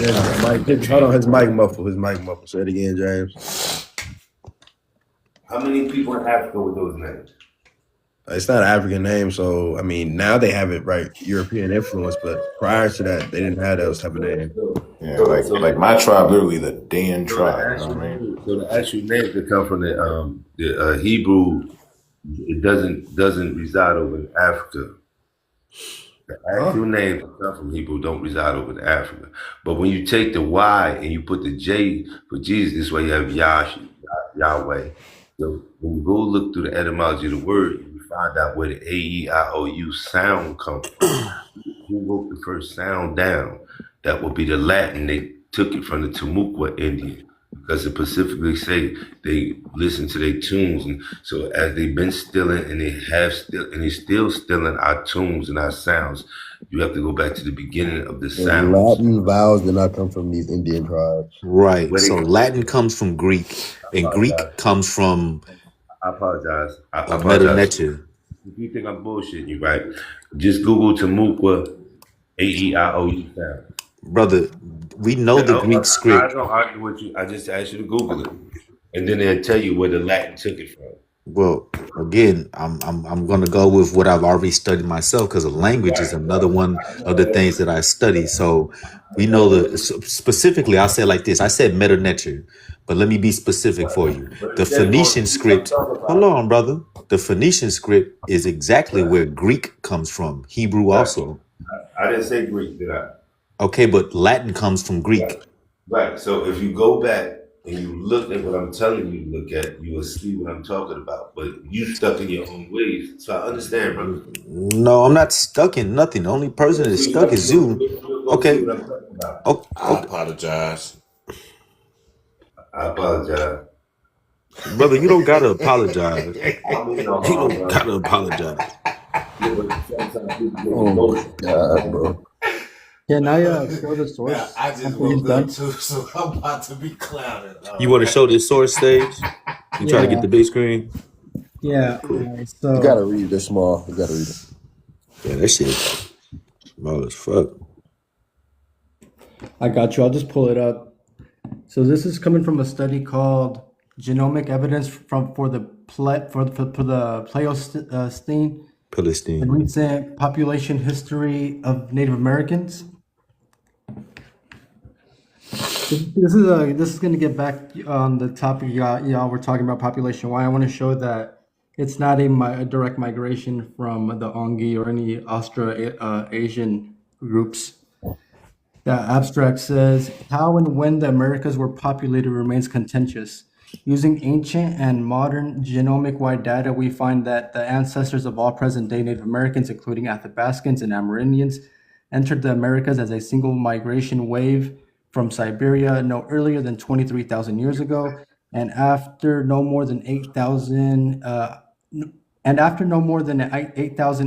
Q: his mic muffled. Say it again, James.
T: How many people in Africa with those names?
Q: It's not an African name, so I mean now they have it right, European influence, but prior to that they didn't have those type of names.
C: Yeah, like my tribe, literally the Dan tribe. You know what I mean?
T: So the actual names that come from the Hebrew, it doesn't reside over in Africa. The actual names that come from Hebrew don't reside over in Africa. But when you take the Y and you put the J for Jesus, this way you have Yahweh. So when you go look through the etymology of the word, you find out where the A-E-I-O-U sound comes from. Who wrote the first sound down? That would be the Latin. They took it from the Timucua Indian. because it specifically say they listen to their tunes, and so as they've been stealing and they still stealing our tunes and our sounds, you have to go back to the beginning of the
H: The
T: sounds.
H: Latin vowels did not come from these Indian tribes.
U: Right.
T: Where they
U: So
T: come
U: Latin comes from Greek,
T: I
U: and
T: apologize.
U: Greek comes from
T: I apologize. I
U: Medu
T: apologize.
U: Neter.
T: If you think I'm bullshitting you, right? Just Google Tamukwa AEIOU sound.
U: Brother, we know the Greek
T: I
U: script.
T: don't argue with you. I just asked you to Google it, and then they'll tell you where the Latin took it from.
U: Well, again, I'm gonna go with what I've already studied myself because language is another one of the things that I study. So we know specifically. I said like this. I said Medu Neter, but let me be specific for you. The Phoenician script. Hold on, brother. The Phoenician script is exactly where Greek comes from. Hebrew also.
T: I didn't say Greek, did I?
U: Okay, but Latin comes from Greek.
T: Right. So if you go back and you look at what I'm telling you to look at, you will see what I'm talking about. But you stuck in your own ways. So I understand, brother.
U: No, I'm not stuck in nothing. The only person that's stuck is you. Okay.
T: Oh,
D: I apologize.
T: I apologize.
U: Brother, you don't gotta apologize.
T: I mean,
U: You don't gotta apologize.
H: Oh my God, bro.
S: Can I show the source
D: Yeah, I just
S: after he's
D: woke
S: done?
D: up too, so I'm about to be clowned.
U: You want to show this source stage? You try to get
S: Yeah,
U: the big screen?
S: yeah.
U: Cool.
H: You
S: So
H: gotta read it. They're small. You gotta read it.
U: Yeah, that shit small as fuck.
S: I got you. I'll just pull it up. So this is coming from a study called "Genomic Evidence for the Pleistocene
U: Palestine.
S: and Recent Population History of Native Americans." This is going to get back on the topic y'all were talking about population. Why I want to show that it's not a direct migration from the Ongi or any Austro-Asian groups. The abstract says, how and when the Americas were populated remains contentious. Using ancient and modern genomic-wide data, we find that the ancestors of all present-day Native Americans, including Athabascans and Amerindians, entered the Americas as a single migration wave from Siberia no earlier than 23,000 years ago, and after no more than 8,000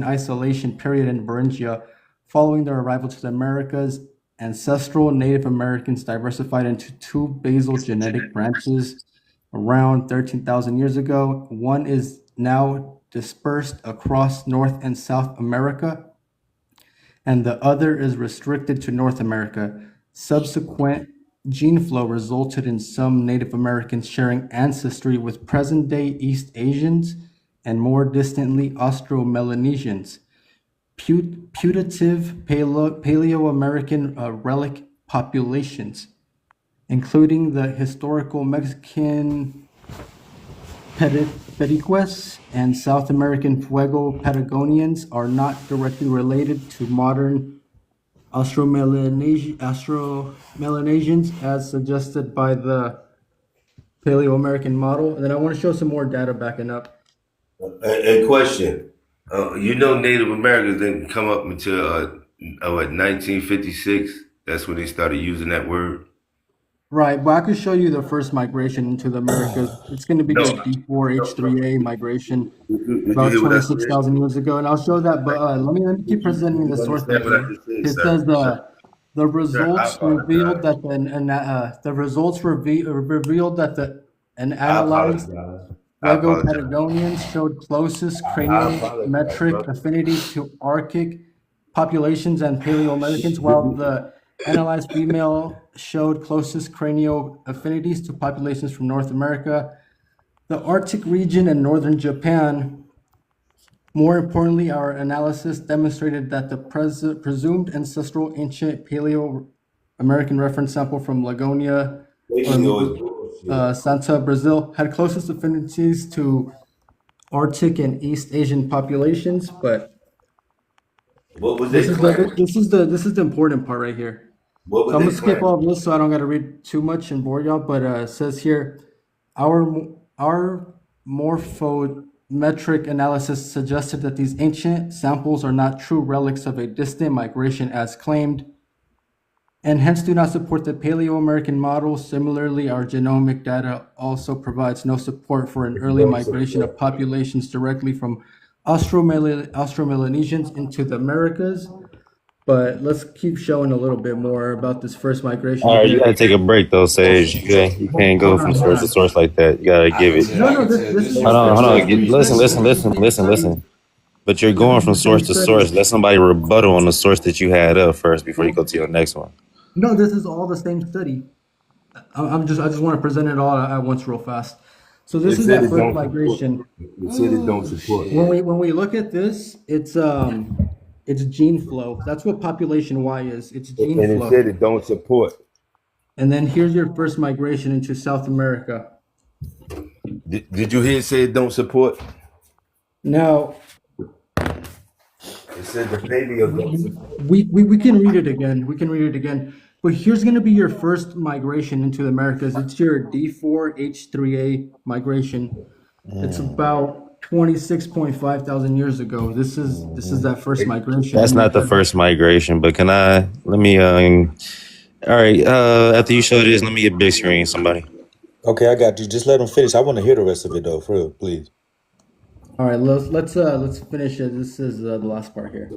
S: isolation period in Beringia. Following their arrival to the Americas, ancestral Native Americans diversified into two basal genetic branches around 13,000 years ago. One is now dispersed across North and South America, and the other is restricted to North America. Subsequent gene flow resulted in some Native Americans sharing ancestry with present-day East Asians and more distantly Austro-Melanesians. Putative Paleo-American relic populations, including the historical Mexican Periques and South American Fuego Patagonians, are not directly related to modern Austro-Melanesians as suggested by the Paleo-American model. And then I want to show some more data backing up.
T: A question. Native Americans didn't come up until 1956. That's when they started using that word.
S: Right, but I could show you the first migration into the Americas. It's going to be the D4H3A migration about 26,000 years ago, and I'll show that. But let me keep presenting the source. It says the results revealed that an analyzed Fuego Patagonians showed closest craniometric affinity to Arctic populations and Paleo-Americans, while the analyzed female showed closest cranial affinities to populations from North America, the Arctic region, and northern Japan. More importantly, our analysis demonstrated that the presumed ancestral ancient Paleo-American reference sample from Lagonia, Santa, Brazil, had closest affinities to Arctic and East Asian populations. But
T: what was
S: this is the important part right here. So I'm gonna skip all this so I don't gotta read too much and bore y'all. But it says here, our morphometric analysis suggested that these ancient samples are not true relics of a distant migration as claimed, and hence do not support the Paleo-American model. Similarly, our genomic data also provides no support for an early migration of populations directly from Austro-Melanesians into the Americas. But let's keep showing a little bit more about this first migration.
E: All right, you gotta take a break though, Sage. You can't go from source to source like that. You gotta give it.
S: No, this is
E: Hold on. Listen. But you're going from source to source. Let somebody rebuttal on the source that you had up first before you go to your next one.
S: No, this is all the same study. I just want to present it all at once real fast. So this is that first migration.
T: It said it don't support.
S: When we look at this, it's gene flow. That's what population Y is. It's gene
T: And
S: flow.
T: it said it don't support.
S: And then here's your first migration into South America.
T: Did you hear it say it don't support?
S: Now,
T: It said the paleo don't support.
S: we can read it again. But here's going to be your first migration into the Americas. It's your D4H3A migration. It's about 26.5 thousand years ago. This is that first migration.
E: That's not the first migration, but let me all right, after you show this, let me get big screen, somebody.
K: Okay, I got you. Just let them finish. I want to hear the rest of it though, for real, please.
S: All right, let's finish it. This is the last part here.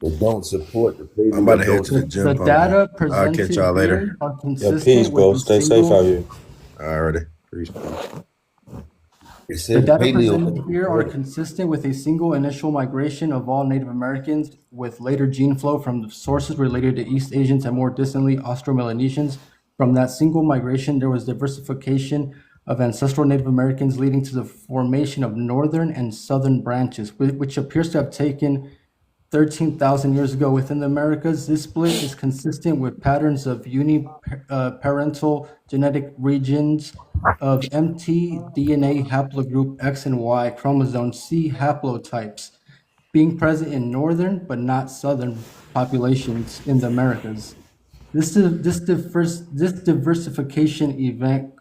T: It don't support the paleo.
Q: I'm about to head to the gym.
S: The data
Q: I'll
S: presented
Q: catch y'all later.
S: here are
K: Yeah,
S: consistent
K: peace, bro.
S: with a
K: Stay safe
S: single.
K: out here.
Q: Alrighty. Peace.
T: It
S: The
T: said
S: data
T: paleo.
S: presented here are consistent with a single initial migration of all Native Americans, with later gene flow from the sources related to East Asians and more distantly Austro-Melanesians. From that single migration, there was diversification of ancestral Native Americans, leading to the formation of northern and southern branches, which appears to have taken 13,000 years ago within the Americas. This split is consistent with patterns of uniparental genetic regions of mtDNA haplogroup X and Y chromosome C haplotypes being present in northern but not southern populations in the Americas. This diversification event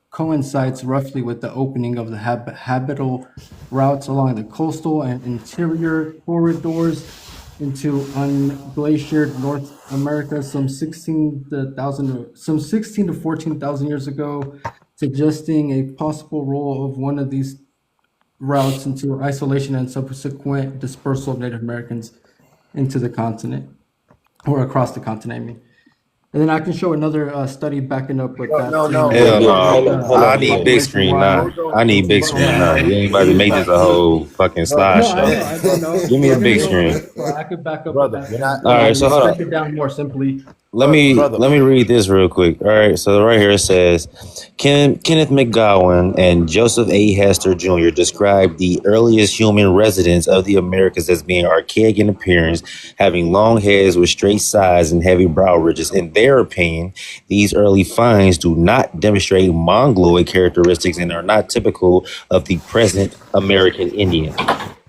S: coincides roughly with the opening of the habitable routes along the coastal and interior corridors into unglaciated North America some 16 to 14,000 years ago, suggesting a possible role of one of these routes into isolation and subsequent dispersal of Native Americans into the continent, or across the continent, I mean. And then I can show another study backing up with that.
E: Hell no. I need big screen now. I need big screen now. You ain't about to make this a whole fucking slideshow.
S: I know.
E: Give me a big screen.
S: I could back up with that.
E: All right, so hold on.
S: Break it down more simply.
E: Let me read this real quick. All right, so right here it says, Kenneth McGowan and Joseph A. Hester Jr. described the earliest human residents of the Americas as being archaic in appearance, having long heads with straight sides and heavy brow ridges. In their opinion, these early finds do not demonstrate mongoloid characteristics and are not typical of the present American Indian.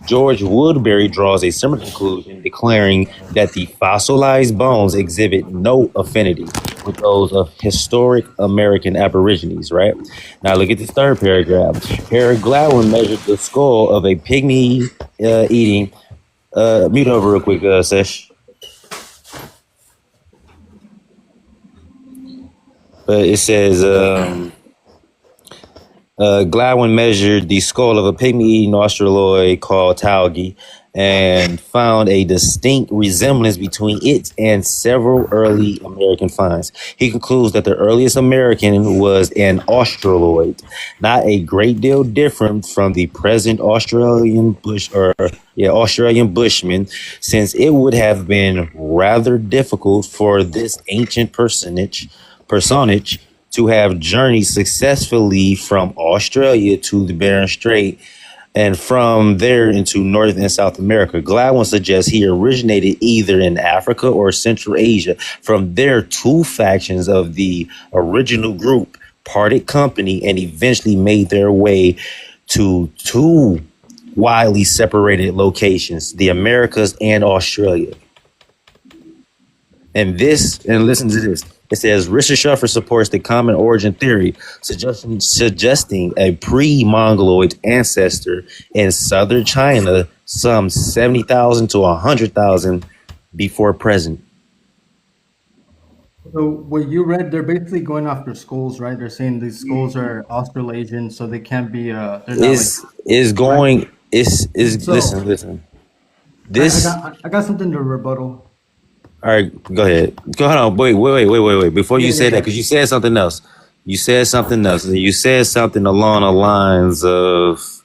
E: George Woodbury draws a similar conclusion, declaring that the fossilized bones exhibit no affinity with those of historic American Aborigines, right? Now look at this third paragraph. Harry Gladwin measured the skull of a pygmy eating, mute over real quick, Sesh. But it says, Gladwin measured the skull of a pygmy-eating Australoid called Taugi and found a distinct resemblance between it and several early American finds. He concludes that the earliest American was an Australoid, not a great deal different from the present Australian bushman, since it would have been rather difficult for this ancient personage to have journeyed successfully from Australia to the Bering Strait and from there into North and South America. Gladwin suggests he originated either in Africa or Central Asia. From there, two factions of the original group parted company and eventually made their way to two widely separated locations, the Americas and Australia. And listen to this. It says Richard Shuffer supports the common origin theory, suggesting a pre-Mongoloid ancestor in southern China some 70,000 to 100,000 before present.
S: So what you read, they're basically going after skulls, right? They're saying these skulls are Australasian, so they can't be. They're not like
E: Is
S: right.
E: going is
S: So
E: listen.
S: I
E: This
S: got something to rebuttal.
E: all right, go ahead. Go hold on. Wait. Before
S: Yeah,
E: you
S: yeah,
E: say that,
S: yeah.
E: because you said something else. You said something else. You said something along the lines of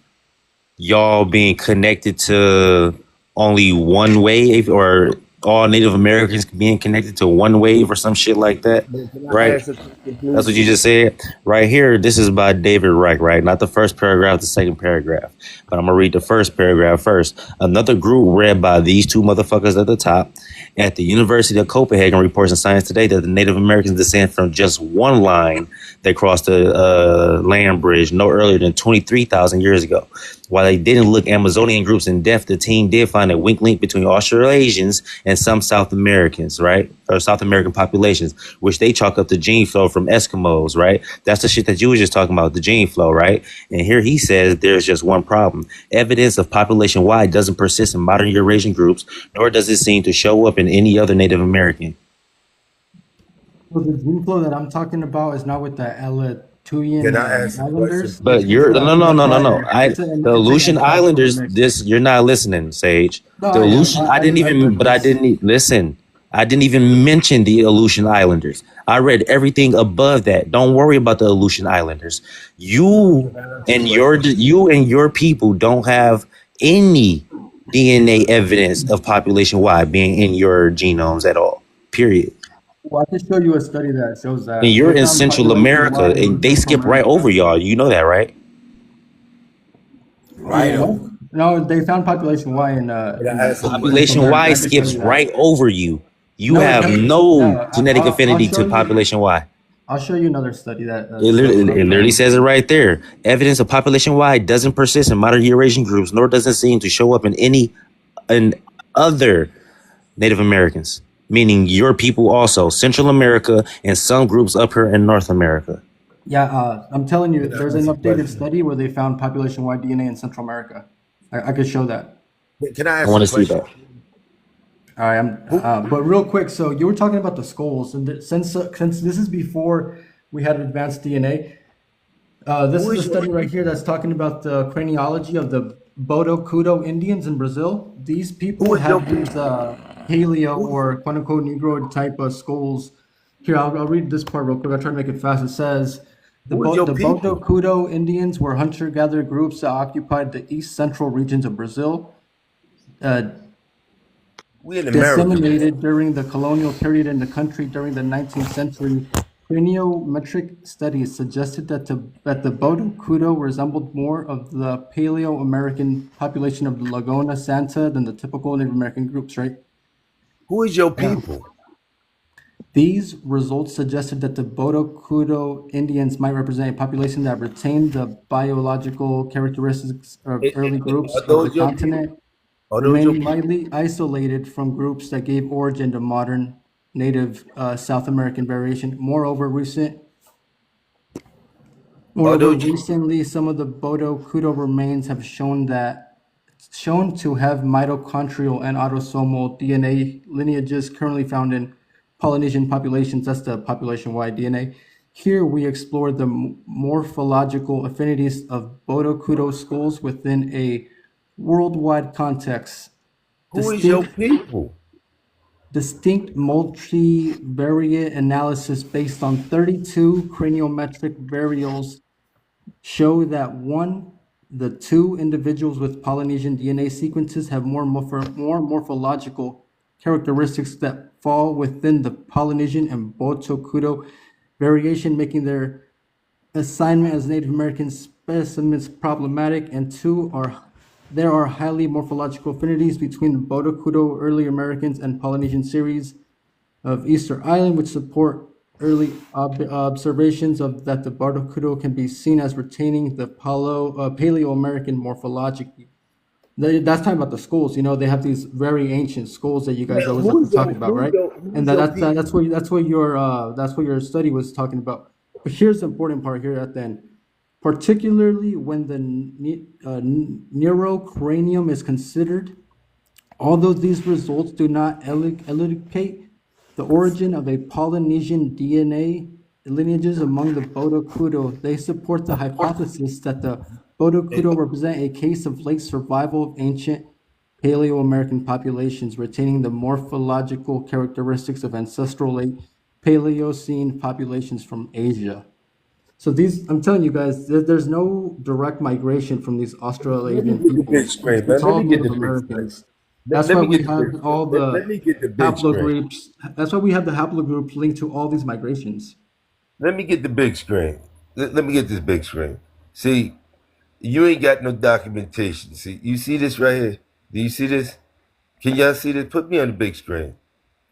E: y'all being connected to only one wave, or all Native Americans being connected to one wave or some shit like that,
T: Can I
E: right?
T: ask a question,
E: That's what you
T: please?
E: just said. Right here, this is by David Reich, right? Not the first paragraph, the second paragraph. But I'm going to read the first paragraph first. Another group read by these two motherfuckers at the top. At the University of Copenhagen reports in Science Today that the Native Americans descend from just one line that crossed the land bridge no earlier than 23,000 years ago. While they didn't look Amazonian groups in depth, the team did find a weak link between Australasians and some South Americans, right? Or South American populations, which they chalk up the gene flow from Eskimos, right? That's the shit that you were just talking about, the gene flow, right? And here he says there's just one problem. Evidence of population wide doesn't persist in modern Eurasian groups, nor does it seem to show up in any other Native American.
S: So the gene flow that I'm talking about is not with the Alatuian
T: Can I ask a question,
S: Islanders.
E: But
T: please?
E: you're no. The
S: It's an
E: Aleutian
S: ancestral
E: Islanders,
S: mix.
E: this you're not listening, Sage.
S: No,
E: The
S: I am.
E: Aleutian, I didn't
S: I
E: even,
S: read
E: but I
S: this.
E: didn't listen. I didn't even mention the Aleutian Islanders. I read everything above that. Don't worry about the Aleutian Islanders.
T: Can I ask a question?
E: You and your people don't have any DNA evidence of population wide being in your genomes at all. Period.
S: Well, I can show you a study that shows
E: And
S: that
E: you're
S: they
E: in
S: found
E: Central
S: population
E: America,
S: wide
E: and
S: in
E: they
S: Central
E: skip right over
S: America.
E: y'all. You know that, right?
T: Right
S: What?
T: on.
S: No, they found population Y
T: Can I ask a
S: in Central
E: Population
T: question?
S: America.
E: Y
S: I can show
E: skips
S: you that.
E: right over you. You
S: No, it
E: have
S: doesn't.
E: no
S: No,
E: genetic
S: I'll
E: affinity
S: show
E: to
S: you.
E: population Y.
S: I'll show you another study that
E: It
S: shows
E: literally,
S: what I'm
E: it literally
S: saying.
E: says it right there. Evidence of population Y doesn't persist in modern Eurasian groups, nor does it seem to show up in other Native Americans, meaning your people also, Central America, and some groups up here in North America.
S: Yeah, I'm telling you,
T: Can I
S: there's an
T: ask a
S: updated
T: question?
S: study where they found population-wide DNA in Central America. I could show that.
T: Can I
E: I
T: ask
E: want
T: a
E: to see
T: question?
E: that.
S: All right, but real quick, so you were talking about the skulls, and since this is before we had advanced DNA, this
T: Who
S: is a
T: is your
S: study right here
T: people?
S: that's talking about the craniology of the Bodo Kudo Indians in Brazil. These
T: Who
S: people
T: is your
S: have these
T: people?
S: paleo
T: Who,
S: or quote unquote Negro type of skulls. Here, I'll read this part real quick. I'll try to make it fast. It says
T: who is your
S: the Bodo
T: people?
S: Kudo Indians were hunter-gatherer groups that occupied the east central regions of Brazil. Uh,
T: We in America, man.
S: disseminated during the colonial period in the country during the 19th century. Craniometric studies suggested that the Bodo Kudo resembled more of the Paleo-American population of Laguna Santa than the typical Native American groups, right?
T: Who is your
S: Yeah.
T: people?
S: These results suggested that the Bodo Kudo Indians might represent a population that retained the biological characteristics of early groups
T: Are
S: of the
T: those your people?
S: continent,
T: Are those your
S: remaining
T: people?
S: widely isolated from groups that gave origin to modern native South American variation.
T: Are those your
S: Recently, some of the Bodo Kudo remains have shown to have mitochondrial and autosomal DNA lineages currently found in Polynesian populations. That's the population-wide DNA. Here we explore the morphological affinities of Bodo Kudo skulls within a worldwide context.
T: who is your people?
S: Distinct multivariate analysis based on 32 craniometric variables show that the two individuals with Polynesian DNA sequences have more morphological characteristics that fall within the Polynesian and Bodo Kudo variation, making their assignment as Native American specimens problematic. And there are highly morphological affinities between the Bodo Kudo early Americans and Polynesian series of Easter Island, which support early observations of that the Bodo Kudo can be seen as retaining the Paleo-American morphology. That's talking about the skulls. You know, they have these very ancient skulls that you guys
T: Man,
S: always like to talk about, right?
T: who
S: And
T: is your people?
S: that's what your study was talking about. But here's the important part here at the end. Particularly when the neurocranium is considered, Although these results do not elucidate the origin of a Polynesian DNA lineages among the Bodo Kudo, they support the hypothesis that the Bodo Kudo represent a case of late survival of ancient Paleo-American populations, retaining the morphological characteristics of ancestral late Paleocene populations from Asia. So these, I'm telling you guys, there's no direct migration from these Australasian
T: Let me get the big
S: peoples.
T: screen,
S: It's
T: man. Let
S: all
T: me get
S: Native
T: the big screen.
S: Americans. That's
T: Let
S: why
T: me
S: we
T: get the
S: have
T: big.
S: all
T: Let
S: the
T: me get the big screen.
S: haplogroups. That's why we have the haplogroups linked to all these migrations.
T: Let me get the big screen. Let me get this big screen. See, you ain't got no documentation. See, you see this right here? Do you see this? Can y'all see this? Put me on the big screen.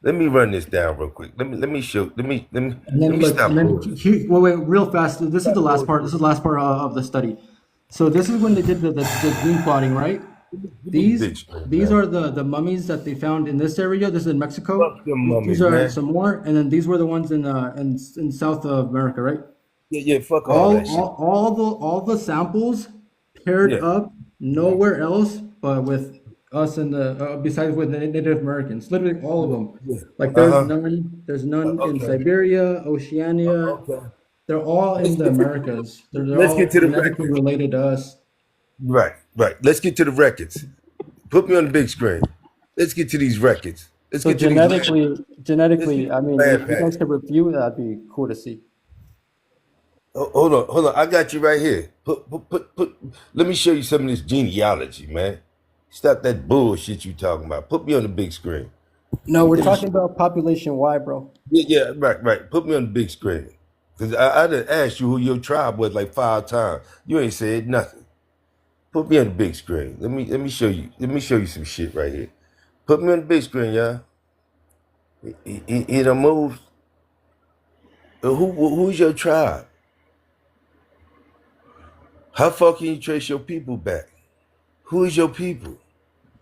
T: Let me run this down real quick. Let me show. Let me
S: And then look,
T: stop
S: and then
T: bullshit.
S: wait, real fast. This is the last part. This is the last part of the study. So this is when they did the gene plotting, right?
T: Give me the big screen,
S: These
T: man.
S: are the mummies that they found in this area. This is in Mexico.
T: Fuck them
S: These
T: mummies,
S: are
T: man.
S: some more, and then these were the ones in South America, right?
T: Yeah, fuck all that shit.
S: All the samples paired
T: Yeah.
S: up nowhere else but with us and the besides with the Native Americans. Literally all of them.
T: Yeah.
S: Like there's
T: Uh-huh.
S: none in
T: Okay.
S: Siberia, Oceania.
T: Okay.
S: They're all in the Americas. They're
T: Let's
S: all
T: get to the
S: genetically
T: records.
S: related to us.
T: Right. Let's get to the records. Put me on the big screen. Let's get to these records. Let's
S: So
T: get to these land. Let's
S: genetically,
T: get
S: I
T: to
S: mean,
T: land
S: if you guys
T: patches.
S: could review, that'd be cool to see.
T: Hold on. I got you right here. Put. Let me show you some of this genealogy, man. Stop that bullshit you talking about. Put me on the big screen.
S: No, we're
T: Let me
S: talking about population Y, bro.
T: Yeah, right. Put me on the big screen. Because I done asked you who your tribe was like 5 times. You ain't said nothing. Put me on the big screen. Let me show you. Let me show you some shit right here. Put me on the big screen, y'all. He done moved. Who's your tribe? How far can you trace your people back? Who is your people?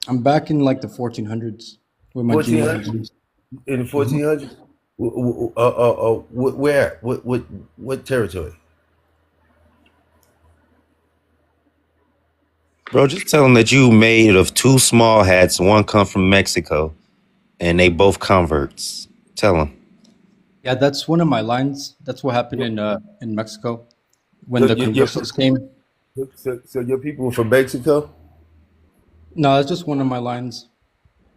S: I'm back in like the 1400s with my
T: 1400?
S: genealogy.
T: In the 1400s? Where? What territory?
E: Bro, just tell them that you made of 2 small hats. One come from Mexico, and they both converts. Tell them.
S: Yeah, that's one of my lines. That's what happened in Mexico when the conversos came.
T: So your people were from Mexico?
S: No, that's just one of my lines.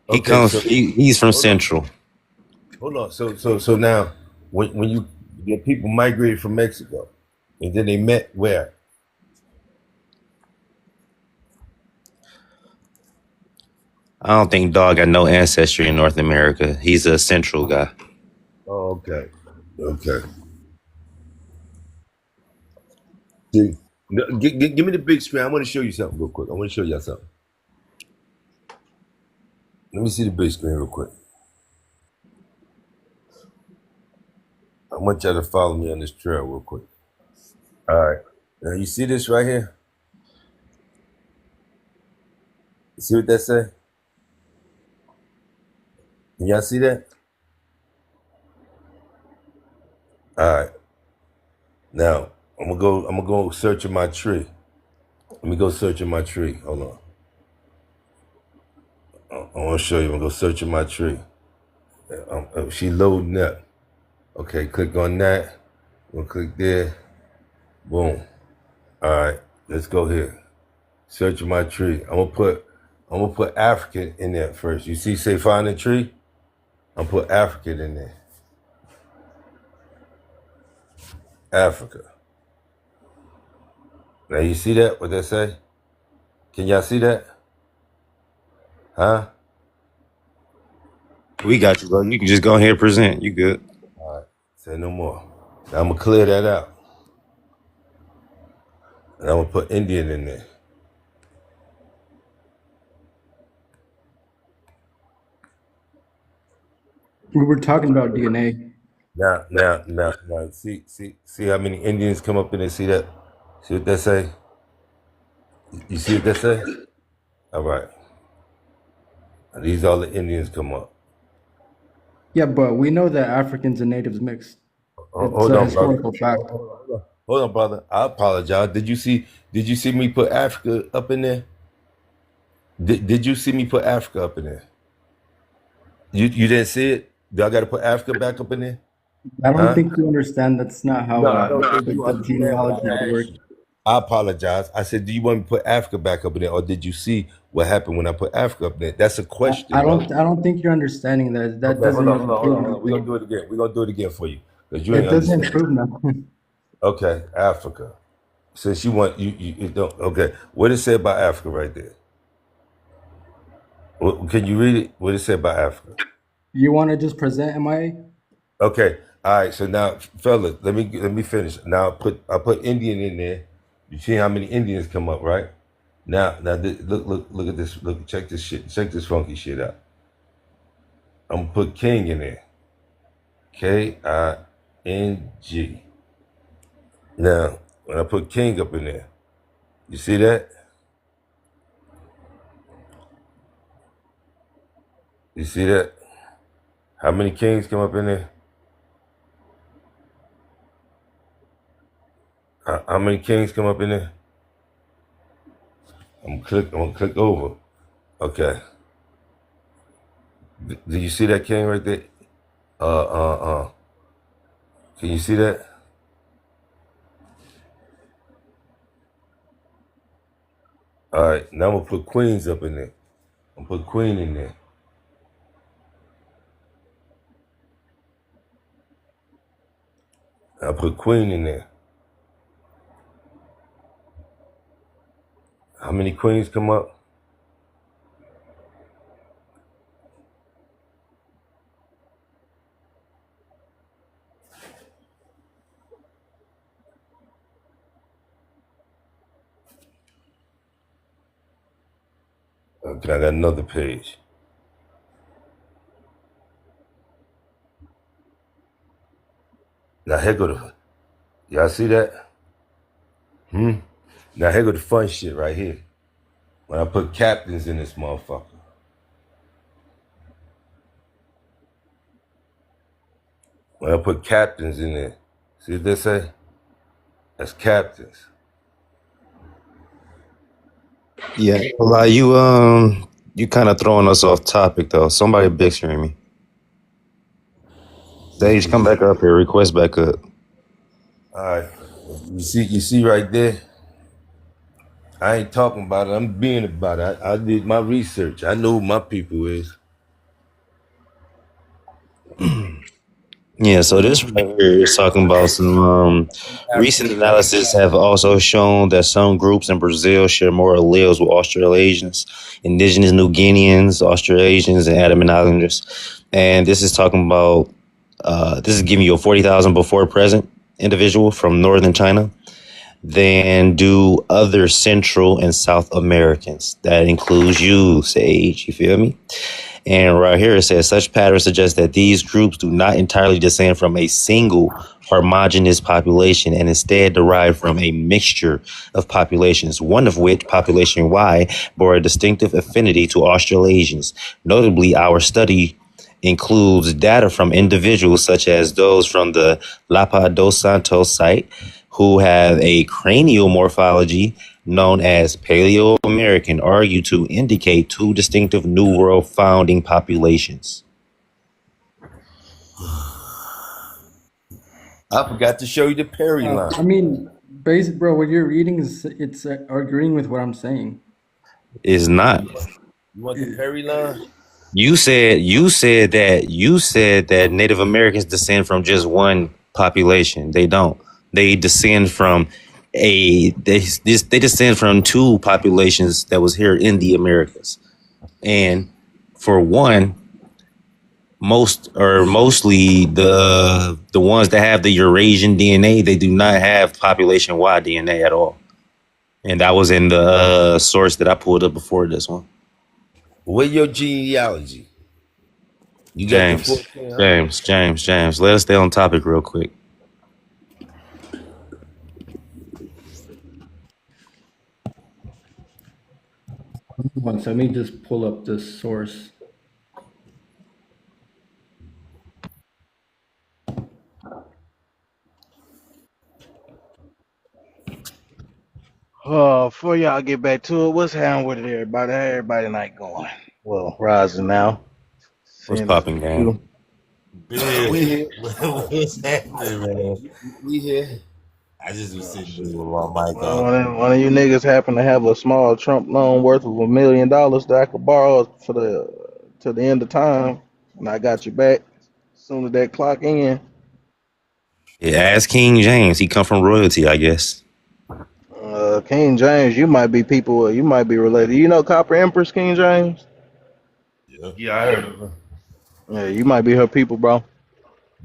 E: He
T: Okay,
E: comes.
T: so
E: He's from
T: hold on.
E: Central.
T: Hold on. So now, when your people migrated from Mexico, and then they met where?
E: I don't think Dog got no ancestry in North America. He's a Central guy.
T: Oh, okay. See, give me the big screen. I want to show you something real quick. I want to show y'all something. Let me see the big screen real quick. I want y'all to follow me on this trail real quick. All right. Now you see this right here? You see what that say? Can y'all see that? All right. Now I'm gonna go search in my tree. Let me go search in my tree. Hold on. I want to show you. I'm gonna go search in my tree. She loading up. Okay, click on that. We'll click there. Boom. All right, let's go here. Search my tree. I'm gonna put African in there first. You see, say find a tree. I'm gonna put African in there. Africa. Now you see that? What that say? Can y'all see that? Huh?
E: We got you, bro. You can just go ahead and present. You good?
T: All right. Say no more. Now I'm gonna clear that out. And I'm gonna put Indian in there.
S: We were talking about DNA.
T: Now, see how many Indians come up in there? See that? See what that say? You see what that say? All right. And these all the Indians come up.
S: Yeah, but we know that Africans and natives mix. It's
T: Hold
S: a
T: on,
S: historical
T: brother.
S: fact.
T: Hold on, brother. I apologize. Did you see me put Africa up in there? Did you see me put Africa up in there? You didn't see it? Do I got to put Africa back up in there?
S: I don't
T: Huh?
S: think you understand. That's not how
T: No, I don't think
S: like
T: you
S: the
T: understand what
S: genealogy
T: I
S: works.
T: asked you. I apologize. I said, do you want me to put Africa back up in there, or did you see what happened when I put Africa up there? That's a question, bro.
S: I don't think you're understanding that. That
T: Okay, hold
S: doesn't
T: on, hold on, hold on,
S: prove
T: hold on. We're gonna
S: nothing.
T: do it again. We're gonna do it again for you because you ain't
S: It doesn't
T: understand.
S: prove nothing.
T: Okay, Africa. Since you want you don't okay. What it say about Africa right there? Can you read it? What it say about Africa?
S: You want to just present MIA?
T: Okay. All right. So now, fellas, let me finish. Now I put Indian in there. You see how many Indians come up, right? Look at this. Check this shit. Check this funky shit out. I'm gonna put King in there. King. Now, when I put King up in there, you see that? You see that? How many Kings come up in there? How many Kings come up in there? I'm gonna click over. Okay. Do you see that King right there? Can you see that? All right. Now I'm gonna put Queens up in there. I'm gonna put Queen in there. I'll put Queen in there. How many Queens come up? Okay, I got another page. Now here go the y'all see that? Now here go the fun shit right here. When I put captains in this motherfucker. When I put captains in there. See what they say? That's captains.
E: Yeah. Well, you kind of throwing us off topic though. Somebody big screen me. Sage, come back up here. Request back up.
T: All right. You see right there? I ain't talking about it. I'm being about it. I did my research. I know who my people is.
E: Yeah, so this right here is talking about some recent analysis have also shown that some groups in Brazil share more alleles with Australasians, indigenous New Guineans, Australasians, and Andaman Islanders. And this is talking about this is giving you a 40,000 before present individual from northern China than do other Central and South Americans. That includes you, Sage. You feel me? And right here it says such patterns suggest that these groups do not entirely descend from a single homogeneous population and instead derive from a mixture of populations, one of which, population Y, bore a distinctive affinity to Australasians. Notably, our study includes data from individuals such as those from the Lapa dos Santos site who have a cranial morphology known as Paleo-American, argue to indicate two distinctive New World founding populations.
T: I forgot to show you the Perry line.
S: I mean, bro, what you're reading is it's agreeing with what I'm saying.
E: Is not.
T: You want the Perry line?
E: You said that Native Americans descend from just one population. They don't. They descend from they descend from two populations that was here in the Americas. And for one, mostly the ones that have the Eurasian DNA, they do not have population Y DNA at all. And that was in the source that I pulled up before this one.
T: What your genealogy? You got the 1400?
E: James. Let us stay on topic real quick.
S: So let me just pull up this source.
N: Before y'all get back to it, what's happening with it, everybody? How everybody night going? Well, rising now.
E: What's
N: Seeing as
E: popping, gang?
N: you.
T: Yeah.
N: We here.
T: What's happening, man?
D: We here. I just was sitting there with my mic
N: Well,
D: off.
N: one of you niggas happen to have a small Trump loan worth of $1 million that I could borrow for to the end of time, and I got you back as soon as that clock in.
E: Yeah, ask King James. He come from royalty, I guess.
N: King James, you might be people, you might be related. You know Copper Empress, King James?
T: Yeah, I heard of her.
N: Yeah, you might be her people, bro.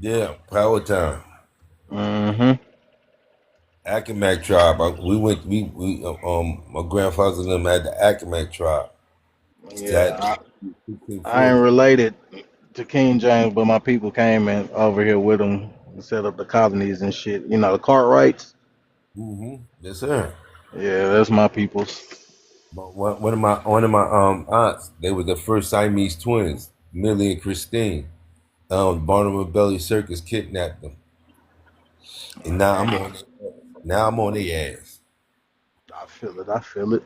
T: Yeah, Power Town.
N: Mm-hmm.
T: Accomack tribe. My grandfather and them had the Accomack tribe.
N: Yeah, I ain't related to King James, but my people came in over here with him and set up the colonies and shit. You know, the Cartwrights.
T: Mm-hmm. Yes, sir.
N: Yeah, that's my people's.
T: One of my aunts, they were the first Siamese twins, Millie and Christine. Barnum and Belly Circus kidnapped them, and now I'm on their ass.
N: I feel it.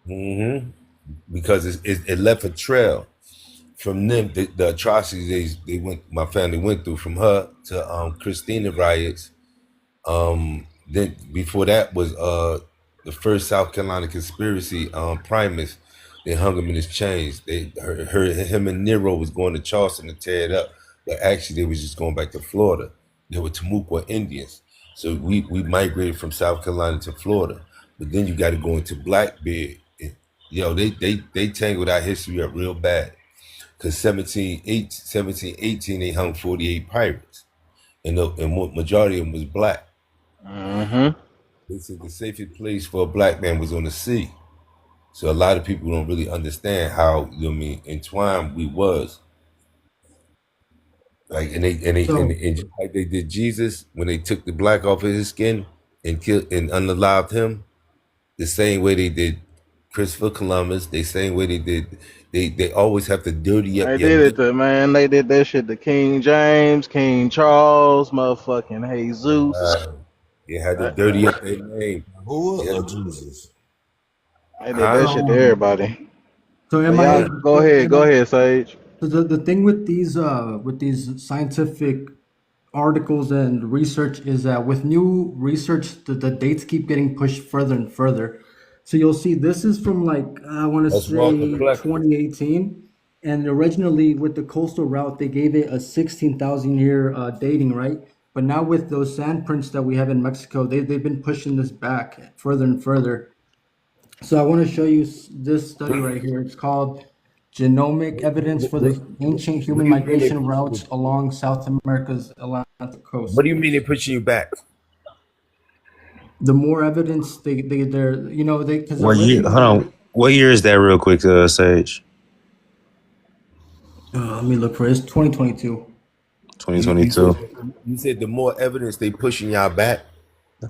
T: Mm-hmm. Because it left a trail from them. The atrocities my family went through, from her to Christina riots. Then before that was the first South Carolina conspiracy. Primus, they hung him in his chains. They heard him and Nero was going to Charleston to tear it up, but actually they was just going back to Florida. They were Timucua Indians, so we migrated from South Carolina to Florida. But then you got to go into Blackbeard. They tangled our history up real bad, because 1718 they hung 48 pirates, and majority of them was black.
N: Mm-hmm.
T: They said the safest place for a black man was on the sea. So a lot of people don't really understand how, entwined we was. Like, and just like they did Jesus when they took the black off of his skin and killed and unalived him, the same way they did Christopher Columbus, the same way they did. They always have to dirty up.
N: They did it, man. They did that shit to King James, King Charles, motherfucking Jesus.
T: They had to dirty up their name.
D: Who or Jesus?
N: They did that shit to everybody.
S: So
N: Go ahead, Sage.
S: So the thing with these scientific articles and research is that with new research, the dates keep getting pushed further and further. So you'll see this is from I want to say 2018, and originally with the coastal route they gave it a 16,000 year dating, right? But now with those sand prints that we have in Mexico, they've been pushing this back further and further. So I want to show you this study right here. It's called Genomic Evidence for the Ancient Human Migration Routes Along South America's Atlantic Coast.
T: What do you mean they're pushing you back?
S: The more evidence they're
E: What year? Hold on. What year is that, real quick, Sage?
S: Let me look for it. It's 2022.
E: 2022.
T: You said the more evidence they pushing y'all back.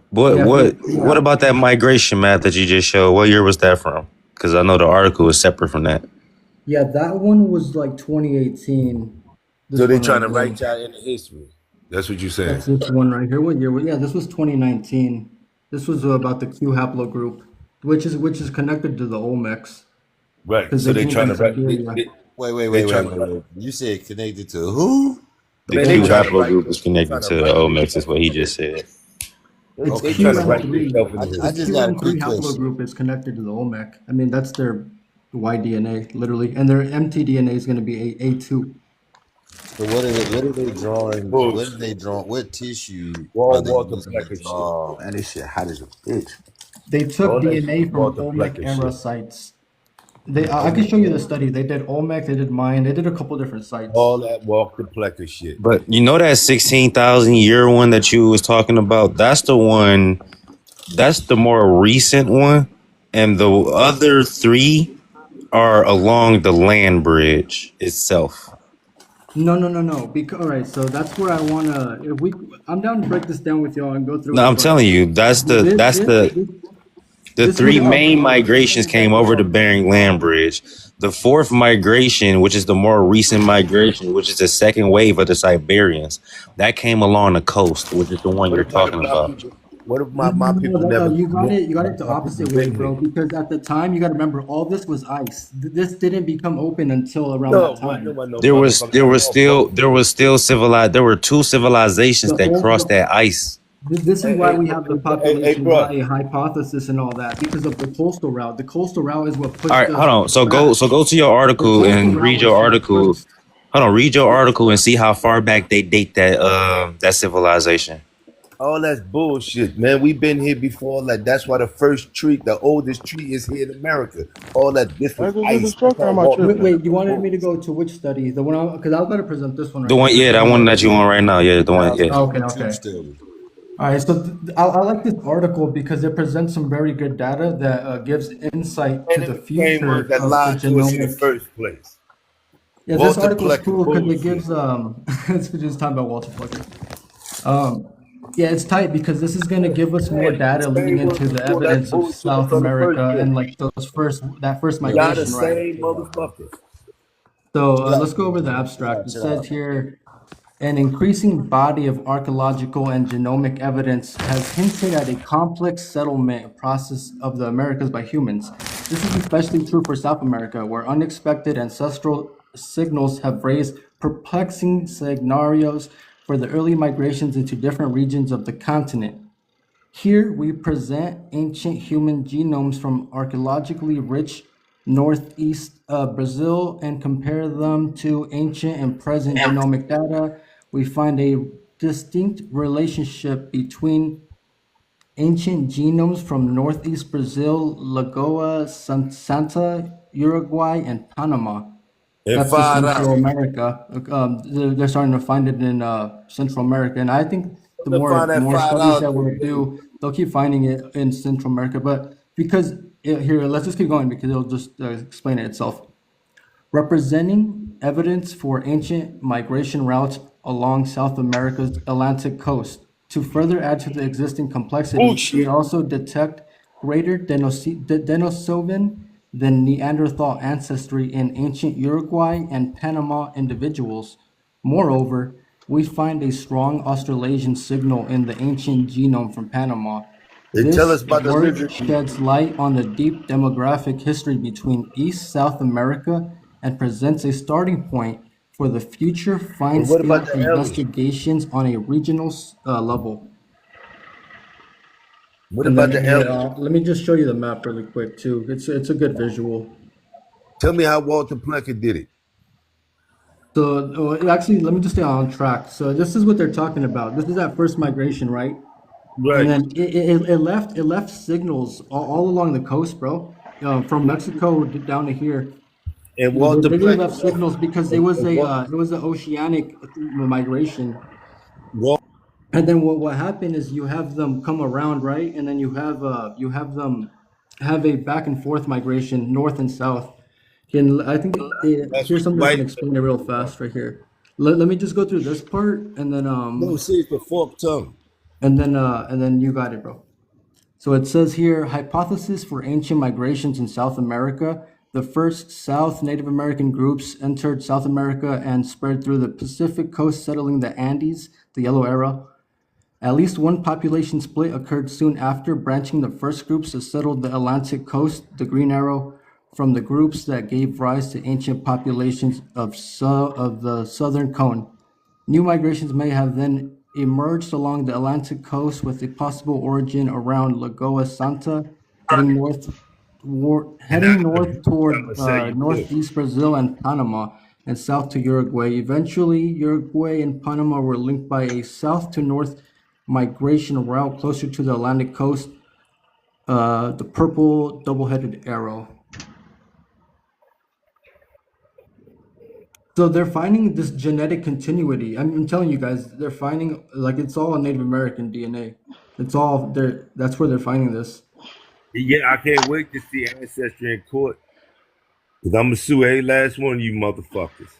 E: What about that migration map that you just showed? What year was that from? Because I know the article is separate from that.
S: Yeah, that one was like 2018.
T: So they're trying to write y'all into history. That's what you're saying.
S: That's this one right here. What year? Yeah, this was 2019. This was about the Q haplogroup, which is connected to the Olmecs.
T: Right. So they're trying to write.
D: Wait. You said connected to who?
E: The Q haplogroup is connected to the Olmecs, is what he just said.
S: It's
D: Okay,
S: QM3.
D: I just got a
S: QM3
D: quick question.
S: haplogroup is connected to the Olmec. I mean, that's their Y-DNA, literally. And their mtDNA is going to be A2.
D: So what are they drawing? What are they drawing? What tissue
T: Wall
D: are they
T: Walter
D: using
T: Plecker
D: to
T: shit.
D: draw? And this shit hot as a bitch.
S: They took
T: All that
S: DNA
T: shit
S: from
T: Walter
S: Olmec
T: Plecker
S: era
T: shit.
S: sites. I can show you the study. They did Olmec, they did Mayan, they did a couple different sites.
T: All that Walter Plecker shit.
E: But you know that 16,000 year one that you was talking about? That's the one. That's the more recent one, and the other three are along the land bridge itself.
S: No. All right, so that's where I wanna. I'm down to break this down with y'all and go through.
E: No, I'm telling you, the three main migrations came over the Bering Land Bridge. The fourth migration, which is the more recent migration, which is the second wave of the Siberians, that came along the coast, which is the one you're talking about.
T: What if
S: No,
T: my people never?
S: you got it. You got it the
T: My people
S: opposite way,
T: been
S: bro.
T: here.
S: Because at the time, you got to remember, all this was ice. This didn't become open until around
T: No,
S: that
T: what? No,
S: time.
T: no,
E: There was
T: motherfucker.
E: there
T: That's
E: was
T: all
E: still
T: bullshit.
E: there was still civilized. There were two civilizations
S: The
E: that
S: whole,
E: crossed that ice.
S: this is why we have the
T: Hey,
S: population
T: bro.
S: Y hypothesis and all that because of the coastal route. The coastal route is what
E: All
S: pushed
E: right, hold
S: us
E: on.
S: back.
E: So go to your
S: The
E: article
S: coastal
E: and
S: route
E: read your
S: was here
E: article.
S: first.
E: Hold on, read your article and see how far back they date that civilization.
T: All that's bullshit, man. We've been here before. Like that's why the oldest tree is here in America. All that different ice. That's all
S: Wait,
T: walking.
S: wait, you wanted me to go to which study? The one because I was going to present this one
E: The
S: right
E: one,
S: here.
E: yeah,
S: This
E: that
S: one
E: one
S: right
E: that you
S: here.
E: on right now, yeah, the one, yeah.
S: Okay, okay. All right, so I like this article because it presents some very good data that gives insight to the
T: The same ones
S: future
T: that
S: of the
T: lied to us in the
S: genomic.
T: first place.
S: Yeah, this
T: Walter
S: article is
T: Plucker
S: cool because it
T: bullshit.
S: gives it's just talking about Walter Plucker. Yeah, it's tight because this is going to give us more data leading
T: Same ones
S: into the
T: before that
S: evidence of
T: bullshit
S: South
T: from the first
S: America
T: place.
S: and like that first
T: Y'all the
S: migration, right?
T: same motherfuckers.
S: So let's go over the abstract. It says here, an increasing body of archaeological and genomic evidence has hinted at a complex settlement process of the Americas by humans. This is especially true for South America, where unexpected ancestral signals have raised perplexing scenarios for the early migrations into different regions of the continent. Here we present ancient human genomes from archaeologically rich northeast Brazil and compare them to ancient and present genomic data. We find a distinct relationship between ancient genomes from northeast Brazil, Lagoa Santa, Uruguay, and Panama.
T: And
S: That's the
T: find
S: Central
T: out.
S: America. They're starting to find it in Central America, and I think the
T: Let's find that
S: more studies that we'll
T: $5
S: do, they'll keep finding it in Central America. But because here, let's just keep going because it'll just explain it itself. Representing evidence for ancient migration routes along South America's Atlantic coast. To further add to the existing complexity,
T: Bullshit.
S: we also detect greater Denisovan than Neanderthal ancestry in ancient Uruguay and Panama individuals. Moreover, we find a strong Australasian signal in the ancient genome from Panama.
T: They tell us
S: This
T: about the
S: work
T: lizard people.
S: sheds light on the deep demographic history between East South America and presents a starting point for the future
T: But what
S: fine-scale
T: about the aliens?
S: investigations on a regional level.
T: What
S: And
T: about
S: then
T: the
S: here,
T: aliens?
S: let me just show you the map really quick too. It's a good visual.
T: Tell me how Walter Plucker did it.
S: So actually, let me just stay on track. So this is what they're talking about. This is that first migration, right?
T: Right.
S: And then it left signals all along the coast, bro. From Mexico down to here.
T: And
S: They
T: Walter
S: really
T: Plucker.
S: left signals because it was an oceanic migration. And then what happened is you have them come around, right? And then you have them have a back and forth migration, north and south. And I think
T: That's
S: here's something that's
T: right.
S: gonna explain it real fast right here. Let me just go through this part and then
T: No, see, it's the forked tongue.
S: and then you got it, bro. So it says here, hypothesis for ancient migrations in South America. The first South Native American groups entered South America and spread through the Pacific coast, settling the Andes, the Yellow Era. At least one population split occurred soon after, branching the first groups that settled the Atlantic coast, the Green Arrow, from the groups that gave rise to ancient populations of the southern cone. New migrations may have then emerged along the Atlantic coast with a possible origin around Lagoa Santa, heading north toward northeast Brazil and Panama, and south to Uruguay. Eventually, Uruguay and Panama were linked by a south to north migration route closer to the Atlantic coast, the purple double-headed arrow. So they're finding this genetic continuity. I'm telling you guys, they're finding like it's all Native American DNA. It's all there. That's where they're finding this.
T: Yeah, I can't wait to see Ancestry in court. Because I'm going to sue every last one of you motherfuckers.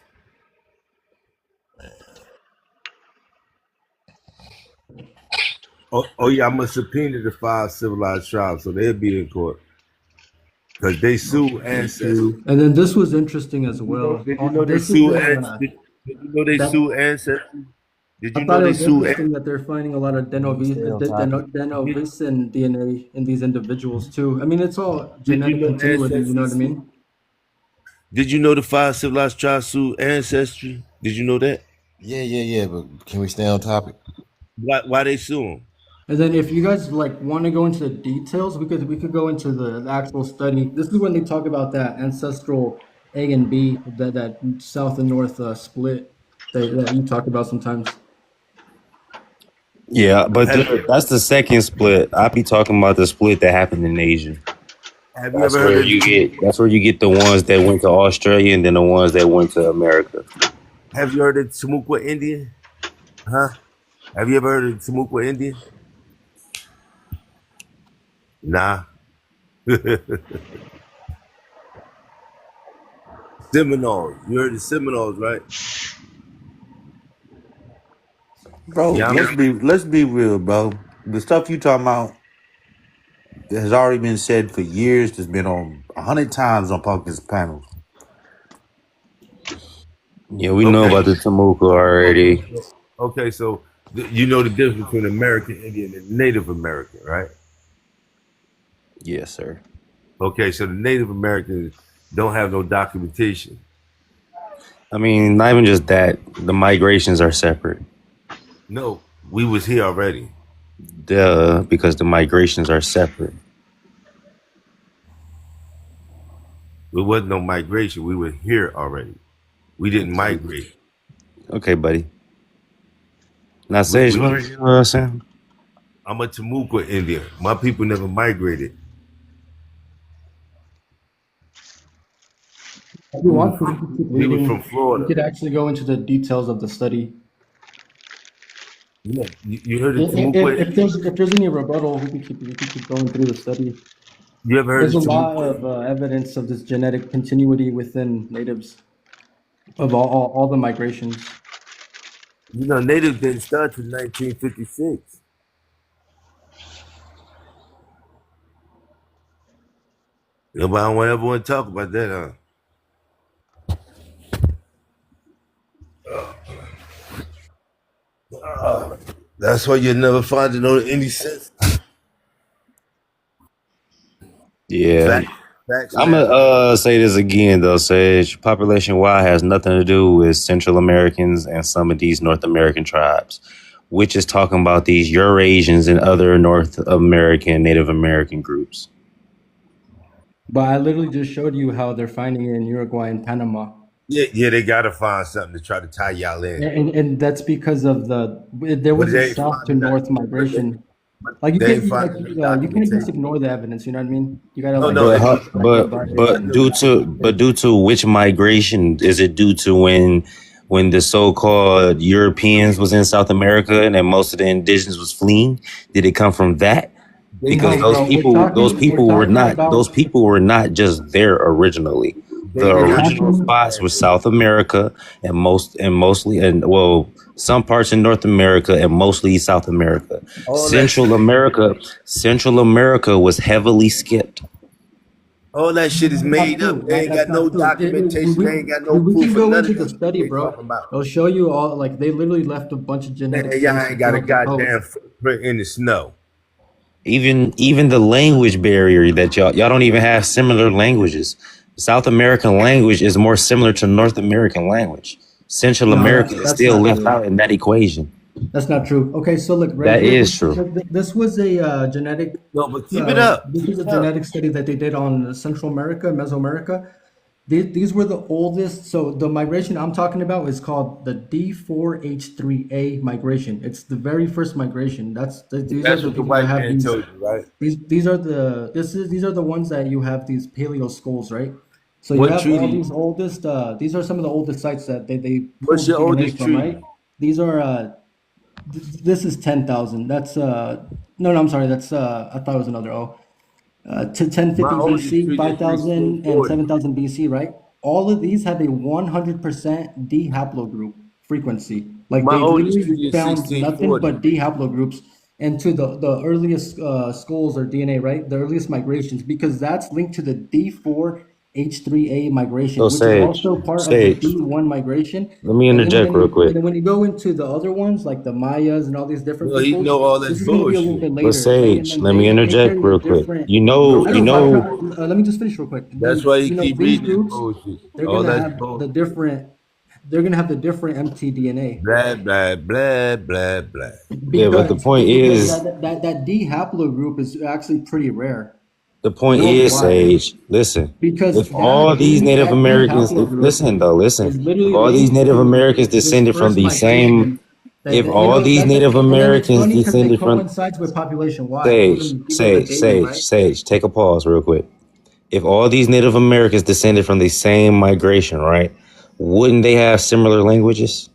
T: Oh yeah, I'm going to subpoena the 5 civilized tribes, so they'll be in court. Because they sue Ancestry.
S: And then this was interesting as well.
T: Did you know they
S: This is
T: sue
S: the
T: Ancestry? Did you know they
S: that
T: sue Ancestry? Did
S: I
T: you know
S: thought it
T: they
S: was
T: sued?
S: interesting that they're finding a lot of Denisovan DNA in these individuals too. I mean, it's all
T: Did you
S: genetic
T: know
S: continuity. You know what I
T: ancestry?
S: mean?
T: Did you know the 5 civilized tribes sued ancestry? Did you know that?
D: Yeah. But can we stay on topic?
T: Why they sue them?
S: And then if you guys like want to go into the details, we could go into the actual study. This is when they talk about that ancestral A and B, that south and north split that you talk about sometimes.
E: Yeah, but
T: Have,
E: that's the second split. I be talking about the split that happened in Asia.
T: have you ever heard of
E: That's where you get the ones that went to Australia and then the ones that went to America.
T: Have you heard of Timucua Indian? Huh? Have you ever heard of Timucua Indian? Nah. Seminoles. You heard of Seminoles, right?
M: Bro,
T: Yeah.
M: let's be real, bro. The stuff you talking about has already been said for years. It's been on 100 times on Pumpkin's panels.
E: Yeah, we know about the Timucua already.
T: Okay, so you know the difference between American Indian and Native American, right?
E: Yes, sir.
T: Okay, so the Native Americans don't have no documentation.
E: I mean, not even just that. The migrations are separate.
T: No, we was here already.
E: Duh, because the migrations are separate.
T: There wasn't no migration. We were here already. We didn't migrate.
E: Okay, buddy. Now, Sage, what are you saying?
T: I'm a Timucua Indian. My people never migrated.
S: If you want to, we could keep
T: We were
S: reading.
T: from Florida.
S: We could actually go into the details of the study.
T: Yeah, you heard of Timucua?
S: If there's any rebuttal, we could keep going through the study.
T: You ever heard
S: There's a
T: of
S: lot
T: Timucua?
S: of evidence of this genetic continuity within natives of all the migrations.
T: You know, Native didn't start till 1956. Nobody don't ever want to talk about that, huh? That's why you'll never find it on any sense.
E: Yeah.
T: Facts
E: I'm gonna say this again though, Sage. Population Y has nothing to do with Central Americans and some of these North American tribes, which is talking about these Eurasians and other North American, Native American groups.
S: But I literally just showed you how they're finding it in Uruguay and Panama.
T: Yeah, they gotta find something to try to tie y'all in.
S: And that's because of there was a south to north migration. Like you can't just ignore the evidence. You know what I mean? You gotta
E: But due to which migration is it due to when the so-called Europeans was in South America and then most of the indigenous was fleeing? Did it come from that? Because those people were not just there originally. The original spots were South America and some parts in North America and mostly South America. Central America was heavily skipped.
T: All that shit is made up. They ain't got no documentation. They ain't got no proof.
S: We can go
T: of
S: into
T: nothing
S: the study, bro. They'll show you all. Like they literally left a bunch of genetics.
T: Y'all ain't got a goddamn footprint in the snow.
E: Even the language barrier that y'all don't even have similar languages. South American language is more similar to North American language. Central America is still left out in that equation.
S: That's not true. Okay, so look,
E: that is true.
S: This was a genetic.
T: No, but keep it up.
S: This was a genetic study that they did on Central America, Mesoamerica. These were the oldest. So the migration I'm talking about is called the D4H3A migration. It's the very first migration. That's what the white man told you, right? These are the ones that you have these paleo skulls, right? So you have all these oldest. These are some of the oldest sites that they.
T: What's your oldest
S: from, right? These are. This is 10,000. That's no, I'm sorry. That's I thought it was another O. To 1050 BC, 5000 and 7000 BC, right? All of these have a 100% D haplogroup frequency. Like they literally found nothing but D haplogroups into the earliest skulls or DNA, right? The earliest migrations, because that's linked to the D4 H3A migration,
E: So
S: which is
E: Sage,
S: also part of the
E: Sage,
S: D1 migration.
E: let me
S: And then
E: interject real quick.
S: when you go into the other ones, like the Mayas and all these different
T: Well, he
S: peoples,
T: know all
S: this
T: that
S: is going to be a little
T: bullshit.
S: bit
E: But
S: later. And
E: Sage,
S: then
E: let me
S: they
E: interject
S: carry a
E: real quick.
S: different.
E: You
S: I don't know. Let me just finish real quick.
T: That's why you
S: You know,
T: keep
S: these
T: reading that
S: groups,
T: bullshit.
S: they're
T: All
S: going to
T: that
S: have the
T: bullshit.
S: different. They're going to have the different mtDNA.
T: Blah blah blah blah blah.
E: Yeah, but the point
S: Because
E: is,
S: that D haplogroup is actually pretty rare
E: the point is,
S: worldwide.
E: Sage, listen,
S: Because
E: if all these Native
S: that D
E: Americans,
S: haplogroup
E: listen,
S: is
E: if
S: literally
E: all these
S: linked
E: Native
S: to
E: Americans
S: this
E: descended from
S: first
E: the same,
S: migration. That,
E: if
S: that you
E: all
S: know
E: these
S: that,
E: Native
S: and then it's
E: Americans
S: funny because it
E: descended from,
S: coincides with population Y. People are dating, right?
E: Sage, take a pause real quick. If all these Native Americans descended from the same migration, right, wouldn't they have similar languages?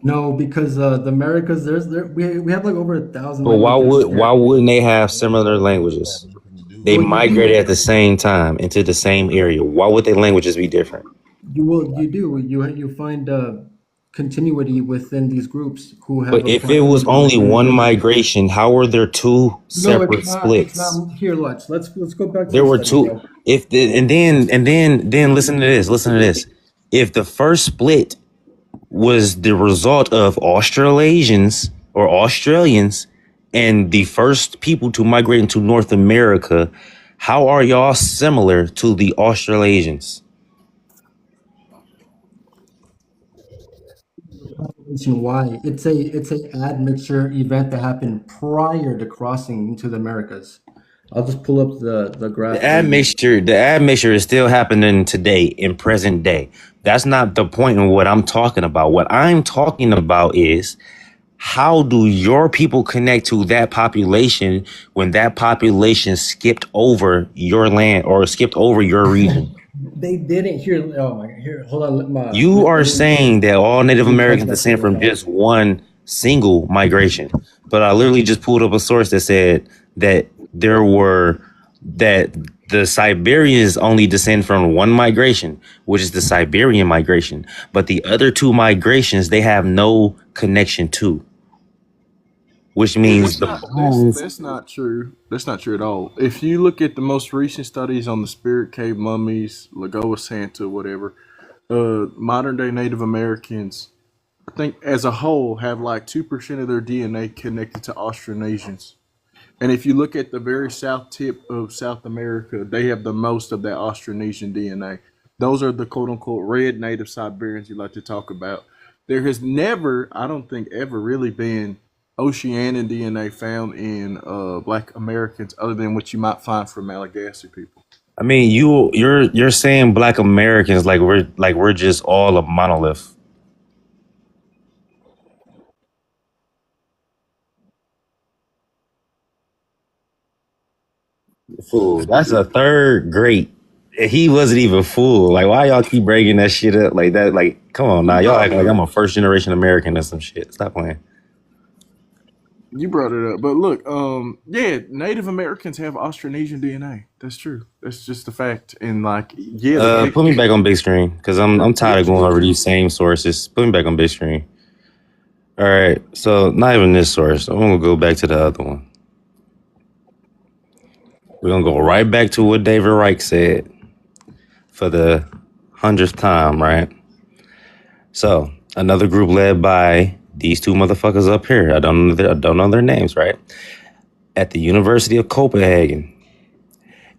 S: No, because the Americas, we have like over 1,000
E: But
S: languages
E: why
S: here.
E: wouldn't they have similar languages? They
S: Well,
E: migrated at the same time into the same area. Why would their languages be different?
S: you find continuity within these groups who have
E: But
S: a
E: if it was
S: proximity
E: only
S: within the
E: one
S: region.
E: migration, how were there two
S: No, it's
E: separate
S: not. It's
E: splits?
S: not. Here, let's go back to
E: There
S: the
E: were
S: study,
E: two.
S: bro.
E: If the, and then listen to this. Listen to this. If the first split was the result of Australasians or Australians and the first people to migrate into North America, how are y'all similar to the Australasians?
S: Population Y. It's a admixture event that happened prior to crossing into the Americas. I'll just pull up the graph for you.
E: The admixture is still happening today in present day. That's not the point in what I'm talking about. What I'm talking about is how do your people connect to that population when that population skipped over your land or skipped over your region?
S: They didn't hear. Oh my God! Here, hold on.
E: You are saying that all Native
S: Let me punch
E: Americans
S: that shit
E: descend
S: real
E: from
S: fast.
E: just one single migration. But I literally just pulled up a source that said that that the Siberians only descend from one migration, which is the Siberian migration. But the other two migrations, they have no connection to, which means the bones.
O: That's not true. That's not true at all. If you look at the most recent studies on the Spirit Cave mummies, Lagoa Santa, whatever, modern day Native Americans, I think as a whole, have like 2% of their DNA connected to Austronesians. And if you look at the very south tip of South America, they have the most of that Austronesian DNA. Those are the quote unquote red native Siberians you like to talk about. There has never, I don't think, ever really been Oceanian DNA found in Black Americans other than what you might find from Malagasy people.
E: I mean, you're saying Black Americans like we're just all a monolith. Fool, that's a third grade. He wasn't even full. Like, why y'all keep breaking that shit up like that? Like, come on now, y'all act like I'm a first generation American or some shit. Stop playing.
O: You brought it up, but look, yeah, Native Americans have Austronesian DNA. That's true. That's just a fact. And like, yeah,
E: Put me back on big screen because I'm tired of going over these same sources. Put me back on big screen. All right, so not even this source. I'm gonna go back to the other one. We're gonna go right back to what David Reich said for the 100th time, right? So another group led by these two motherfuckers up here. I don't know their names, right? At the University of Copenhagen,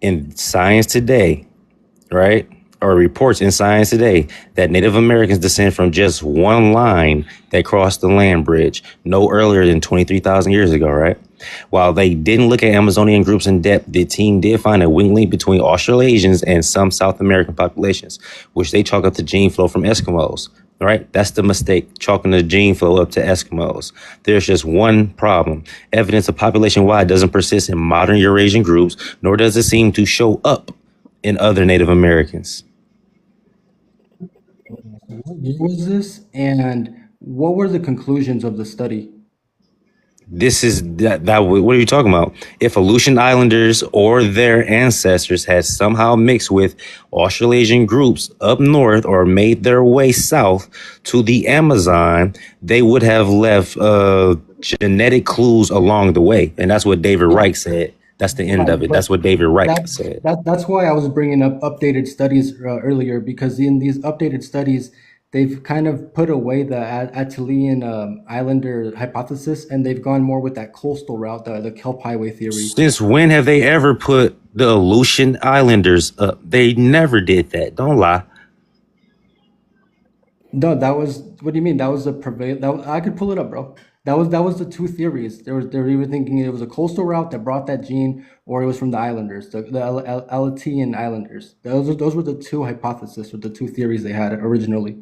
E: in Science Today, right? Or reports in Science Today that Native Americans descend from just one line that crossed the land bridge no earlier than 23,000 years ago, right? While they didn't look at Amazonian groups in depth, the team did find a weak link between Australasians and some South American populations, which they chalk up to gene flow from Eskimos, right? That's the mistake, chalking the gene flow up to Eskimos. There's just one problem. Evidence of population-wide doesn't persist in modern Eurasian groups, nor does it seem to show up in other Native Americans.
S: What year was this? And what were the conclusions of the study?
E: This is that what are you talking about? If Aleutian Islanders or their ancestors had somehow mixed with Australasian groups up north or made their way south to the Amazon, they would have left genetic clues along the way. And that's what David Reich said. That's the end
S: Right,
E: of it.
S: but
E: That's what David Reich
S: that,
E: said.
S: that's why I was bringing up updated studies earlier, because in these updated studies, they've kind of put away the Attalian Islander hypothesis, and they've gone more with that coastal route, the Kelp Highway theory.
E: Since when have they ever put the Aleutian Islanders up? They never did that. Don't lie.
S: No, that was, what do you mean? That was I could pull it up, bro. That was the two theories. They were either thinking it was a coastal route that brought that gene, or it was from the Islanders, the Aleutian Islanders. Those were the two hypotheses, or the two theories they had originally.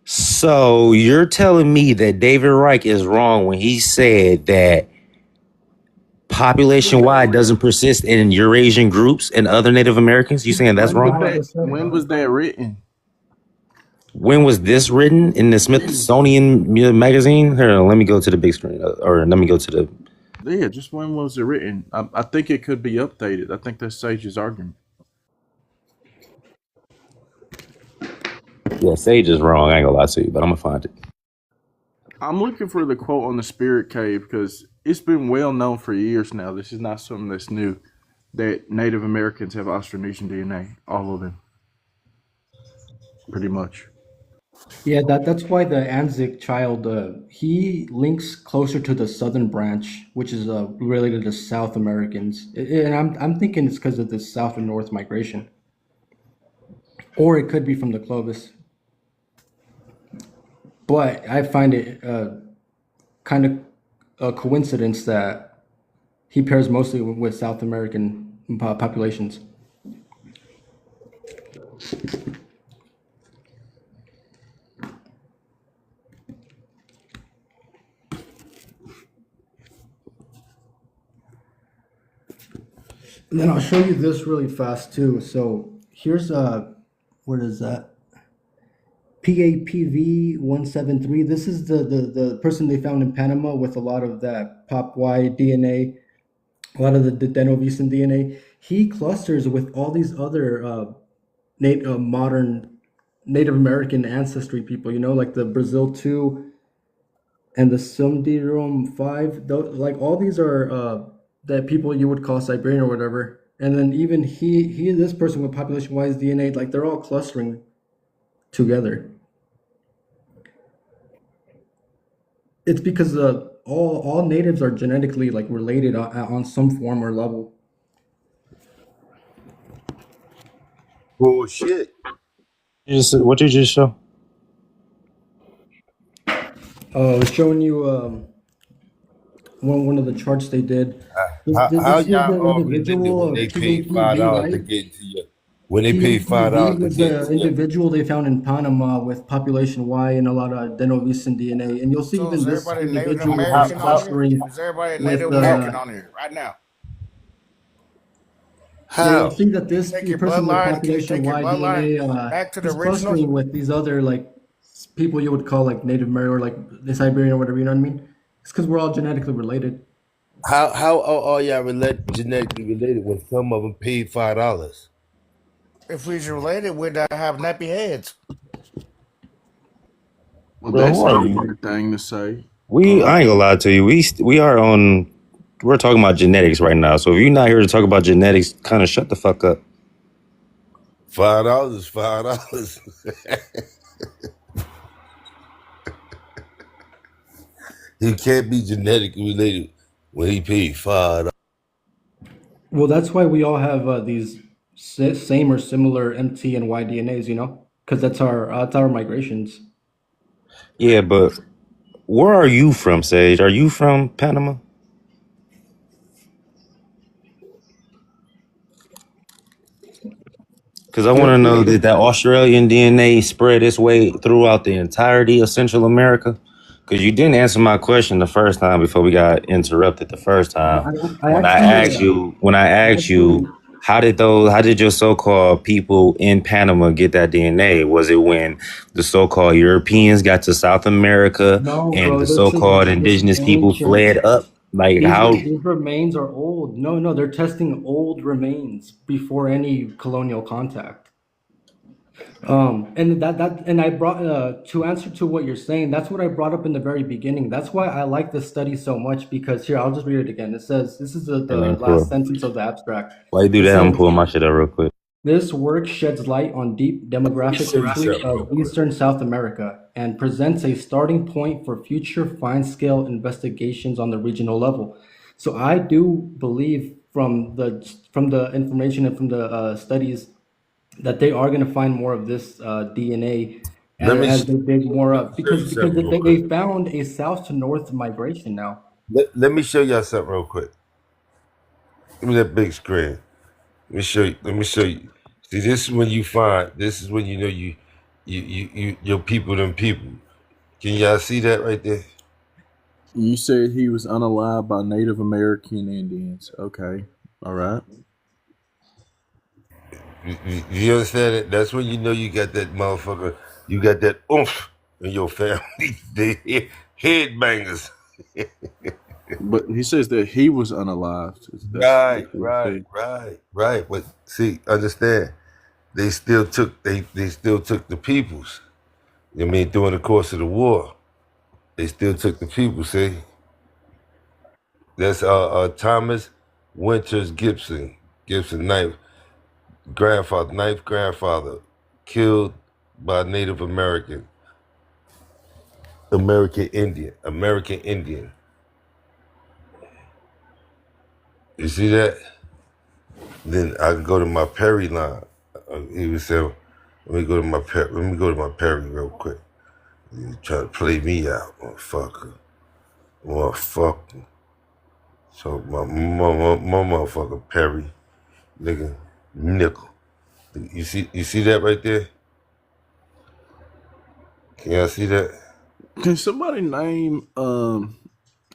E: So you're telling me that David Reich is wrong when he said that population-wide doesn't persist in Eurasian groups and other Native Americans? You saying that's wrong?
O: When was that written?
E: When was this written? In the Smithsonian magazine? Here, let me go to the big screen, or let me go to the...
O: Yeah, just when was it written? I think it could be updated. I think that's Sage's argument.
E: Yeah, Sage is wrong. I ain't gonna lie to you, but I'm gonna find it.
O: I'm looking for the quote on the Spirit Cave because it's been well known for years now. This is not something that's new, that Native Americans have Austronesian DNA. All of them. Pretty much.
S: Yeah, that's why the Anzac child, he links closer to the southern branch, which is related to South Americans, and I'm thinking it's because of the south and north migration, or it could be from the Clovis. But I find it kind of a coincidence that he pairs mostly with South American populations. And then I'll show you this really fast too. So here's what is that? PAPV 173. This is the person they found in Panama with a lot of that PopY DNA, a lot of the Denovisan DNA. He clusters with all these other modern Native American ancestry people, like the Brazil 2 and the Sumdirum 5. Like all these are that people you would call Siberian or whatever. And then even this person with population-wise DNA, like they're all clustering together. It's because all natives are genetically like related on some form or level.
T: Bullshit.
E: What you just show?
S: I was showing you one of the charts they did.
T: How y'all all related when they paid $5 to get to you? When they paid $5 to
S: was
T: get
S: the individual they found in Panama with population Y and a lot of Denovisan DNA, and you'll see even this individual clustering
L: Is everybody
S: with
L: Native American on here right now?
S: yeah, you'll see that this
L: Take your
S: person with
L: bloodline,
S: population
L: take your
S: Y
L: bloodline
S: DNA
L: back to the
S: is
L: original.
S: clustering with these other like people you would call like Native American or like the Siberian or whatever. You know what I mean? It's because we're all genetically related.
T: How are all y'all genetically related when some of them paid $5?
L: If we was related, we'd have nappy heads.
O: Well,
E: Bro,
O: that's
E: who are
O: a
E: you?
O: weird thing to say.
E: I ain't gonna lie to you. We're talking about genetics right now. So if you're not here to talk about genetics, kind of shut the fuck up.
T: $5 is $5. He can't be genetically related when he paid $5.
S: Well, that's why we all have these same or similar MT and Y DNAs, because that's our migrations.
E: Yeah, but where are you from, Sage? Are you from Panama? Because I want to know that Australian DNA spread its way throughout the entirety of Central America. Because you didn't answer my question the first time before we got interrupted the first time. When I asked you, how did your so-called people in Panama get that DNA? Was it when the so-called Europeans got to South America and the so-called indigenous people fled up? Like
S: These remains are old. No, they're testing old remains before any colonial contact. And I brought to answer to what you're saying. That's what I brought up in the very beginning. That's why I like this study so much because here I'll just read it again. It says this is
E: Hey
S: the
E: man,
S: last
E: cool.
S: sentence of the abstract.
E: While you do
S: It
E: that, I'm
S: says
E: pulling my shit up real quick.
S: this work sheds light on deep demographic
T: Show you
S: history
T: something real
S: of
T: quick.
S: Eastern South America and presents a starting point for future fine-scale investigations on the regional level. So I do believe from the information and from the studies that they are going to find more of this DNA
T: Let me
S: as they dig more up
T: show you
S: because
T: something real quick.
S: they found a south to north migration now.
T: Let me show y'all something real quick. Give me that big screen. Let me show you. Let me show you. See, this is when you find. This is when you know your people, them people. Can y'all see that right there?
O: You said he was unalived by Native American Indians. Okay. All right.
T: You understand it? That's when you know you got that motherfucker. You got that oomph in your family. The headbangers.
O: But he says that he was unalived.
T: Right,
O: That's what he
T: right,
O: said.
T: right. But see, understand, they still took the peoples. I mean, during the course of the war, they still took the people. See, that's Thomas Winters Gibson, ninth grandfather, killed by Native American Indian. You see that? Then I can go to my Perry line. He was saying, let me go to my Perry real quick. You try to play me out, motherfucker. So my motherfucker Perry, nigga, nickel. You see that right there? Can y'all see that?
O: Can somebody name? I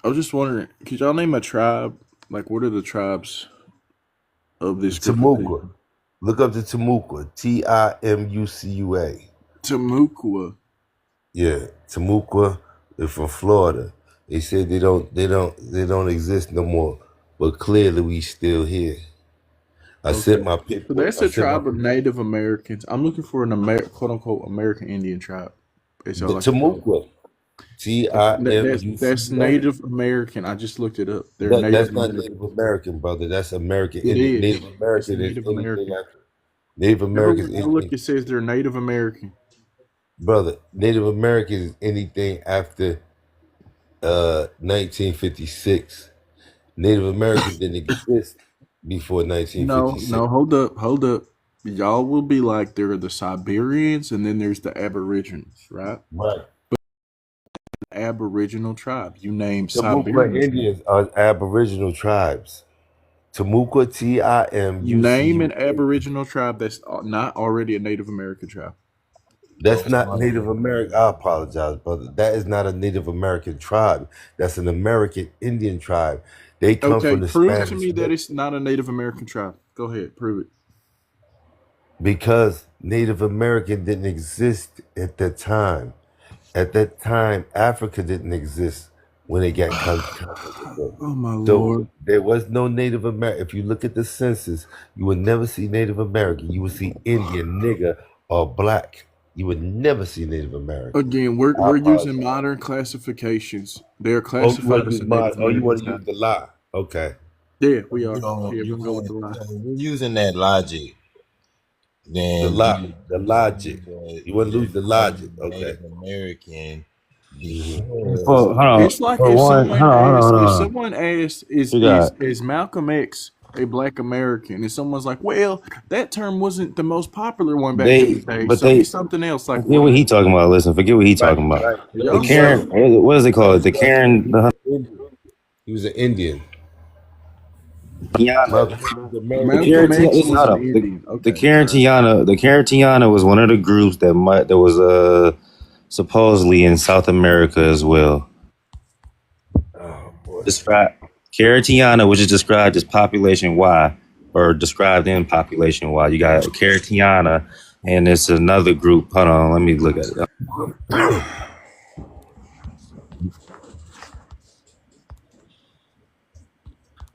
O: was just wondering. Could y'all name a tribe? Like, what are the tribes of this group of people?
T: Timucua. Look up the Timucua. Timucua.
O: Timucua.
T: Yeah, Timucua. They're from Florida. They said they don't exist no more. But clearly we still here. I sent my
O: So
T: people.
O: that's a tribe of Native Americans. I'm looking for an quote unquote American Indian tribe. Is
T: The
O: all I can call it.
T: Timucua.
O: That's Native American. I just looked it up. They're
T: That's
O: Native
T: not
O: American.
T: Native American, brother. That's American
O: It
T: Indian.
O: is.
T: Native
O: It's
T: American is
O: Native
T: anything
O: American.
T: after. Native American
O: Everywhere
T: is
O: I look, it says they're Native American.
T: brother. Native American is anything after 1956. Native American didn't exist before
O: No,
T: 1956.
O: hold up. Y'all will be like there are the Siberians and then there's the Aborigines, right?
T: Right.
O: But Aboriginal tribe. You name
T: Timucua
O: Siberians.
T: Indians are Aboriginal tribes. Timucua,
O: Name an
T: Timucua.
O: Aboriginal tribe that's not already a Native American tribe.
T: That's not Native American. I apologize, brother. That is not a Native American tribe. That's an American Indian tribe. They come
O: Okay,
T: from the
O: prove to
T: Spanish
O: me that it's not a Native American tribe. Go ahead, prove it.
T: because Native American didn't exist at that time. At that time, Africa didn't exist when they got
O: Oh my
T: so
O: Lord.
T: there was no Native American. If you look at the census, you would never see Native American. You would see Indian, nigger, or black. You would never see Native American.
O: Again,
T: I
O: we're using
T: apologize.
O: modern classifications. They are
T: Oh, you
O: classified
T: want to
O: as
T: use
O: a Native
T: you want
O: American
T: to
O: tribe.
T: use the lie? Okay.
O: Yeah, we are.
D: You don't.
O: Yeah, we
D: You
O: can go with the lie.
D: we're using that logic.
T: The
D: Then
T: logic. You want to lose the logic? Okay.
D: Native American
T: Mhm.
E: Hold
D: because
E: on.
O: It's like
E: For
O: if
E: one, hold on, hold on.
O: someone asks,
E: You got
O: is Malcolm X a Black American? And someone's like, well, that term wasn't the most popular one back in the day,
E: but
O: so he's something else. Like
E: forget what
O: what?
E: he talking about. Listen, forget what he
T: Right,
E: talking about.
T: right.
E: The
O: Y'all
T: He was
E: Karen,
O: slow.
E: what does it call it? The
T: Malcolm X.
E: Karen,
T: He was an Indian.
E: Tiana.
T: Malcolm X was
E: The
T: American.
O: Malcolm
E: Karen,
O: X
E: listen,
O: was
E: hold
O: an
E: on.
O: Indian.
E: The
O: Okay,
E: Karen
O: all right.
E: Tiana, the Karen Tiana was one of the groups that was supposedly in South America as well.
T: Oh boy.
E: Described Caritiana, which is described as population Y, or described in population Y. You got Caritiana, and it's another group. Hold on, let me look at it.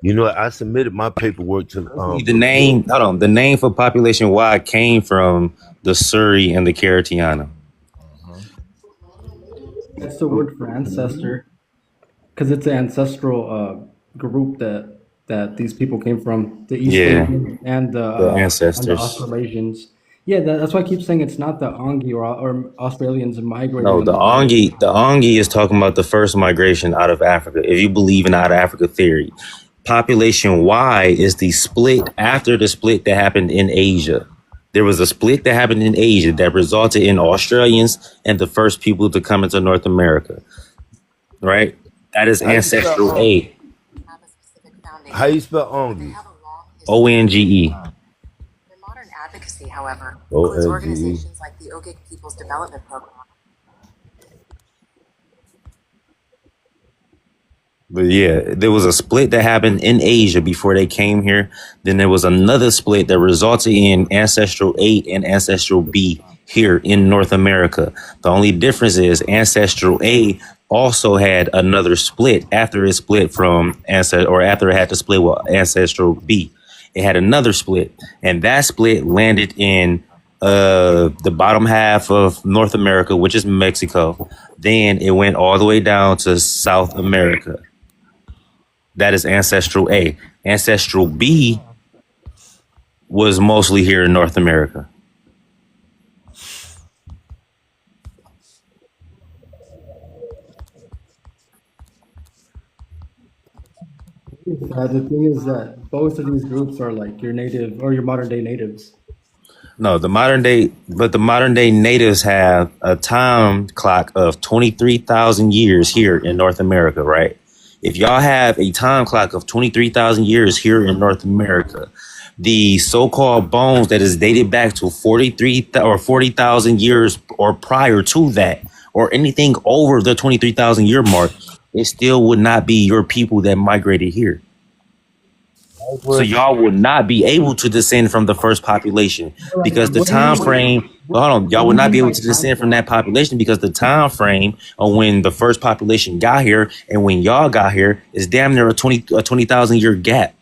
T: You know, I submitted my paperwork to
E: The name, hold on, the name for population Y came from the Suri, and the Caritiana.
S: That's the word for ancestor, because it's an ancestral group that these people came from, the East
E: Yeah,
S: Asians and
E: the
S: the
E: ancestors.
S: Australasians. Yeah, that's why I keep saying it's not the Ongi or Australians migrating
E: No,
S: on the island.
E: The Ongi is talking about the first migration out of Africa. If you believe in out of Africa theory, population Y is the split after the split that happened in Asia. There was a split that happened in Asia that resulted in Australians and the first people to come into North America. Right? That is
T: How you spell
E: ancestral A.
T: How you spell Ongi?
E: ONGE.
I: Modern advocacy, however, includes
T: ONGE.
I: organizations like the Ogiek People's Development Program.
E: But yeah, there was a split that happened in Asia before they came here. Then there was another split that resulted in Ancestral A and Ancestral B here in North America. The only difference is Ancestral A also had another split after it split from after it had to split with Ancestral B. It had another split, and that split landed in the bottom half of North America, which is Mexico. Then it went all the way down to South America. That is Ancestral A. Ancestral B was mostly here in North America.
S: The thing is that both of these groups are like your native or your modern day natives.
E: No, the modern day natives have a time clock of 23,000 years here in North America, right? If y'all have a time clock of 23,000 years here in North America, the so-called bones that is dated back to 40,000 years or prior to that, or anything over the 23,000 year mark, it still would not be your people that migrated here. So y'all would not be able to descend from the first population because the time frame. Hold on, y'all would not be able to descend from that population because the time frame of when the first population got here and when y'all got here is damn near a 20,000 year gap.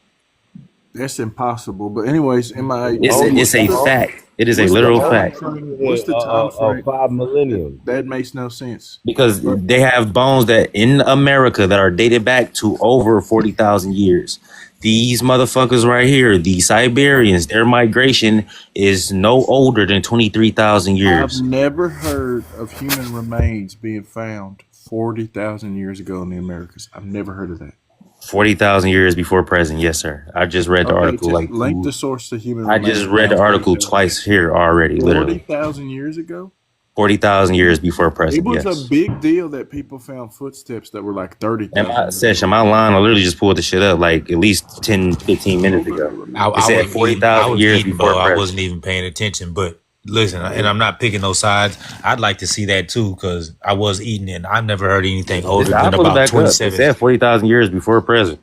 O: That's impossible. But anyways,
E: It's a fact. It is a literal fact.
O: What's the time frame?
T: 5 millennium.
O: That makes no sense.
E: Because they have bones that in America that are dated back to over 40,000 years. These motherfuckers right here, the Siberians, their migration is no older than 23,000 years.
O: I've never heard of human remains being found 40,000 years ago in the Americas. I've never heard of that.
E: 40,000 years before present. Yes, sir. I just read the article.
O: Link the source to human
E: I
O: remains.
E: just read the article twice here already, literally.
O: 40,000 years ago?
E: 40,000 years before present.
O: It was
E: Yes.
O: a big deal that people found footsteps that were like 30,000.
E: Am I lying? I literally just pulled the shit up like at least 10, 15 minutes ago. It said 40,000 years before
U: I
E: present.
U: wasn't even paying attention. But listen, and I'm not picking no sides. I'd like to see that too because I was eating and I never heard anything older
E: I
U: than
E: pulled it
U: about
E: back up. It
U: 27.
E: said 40,000 years before present.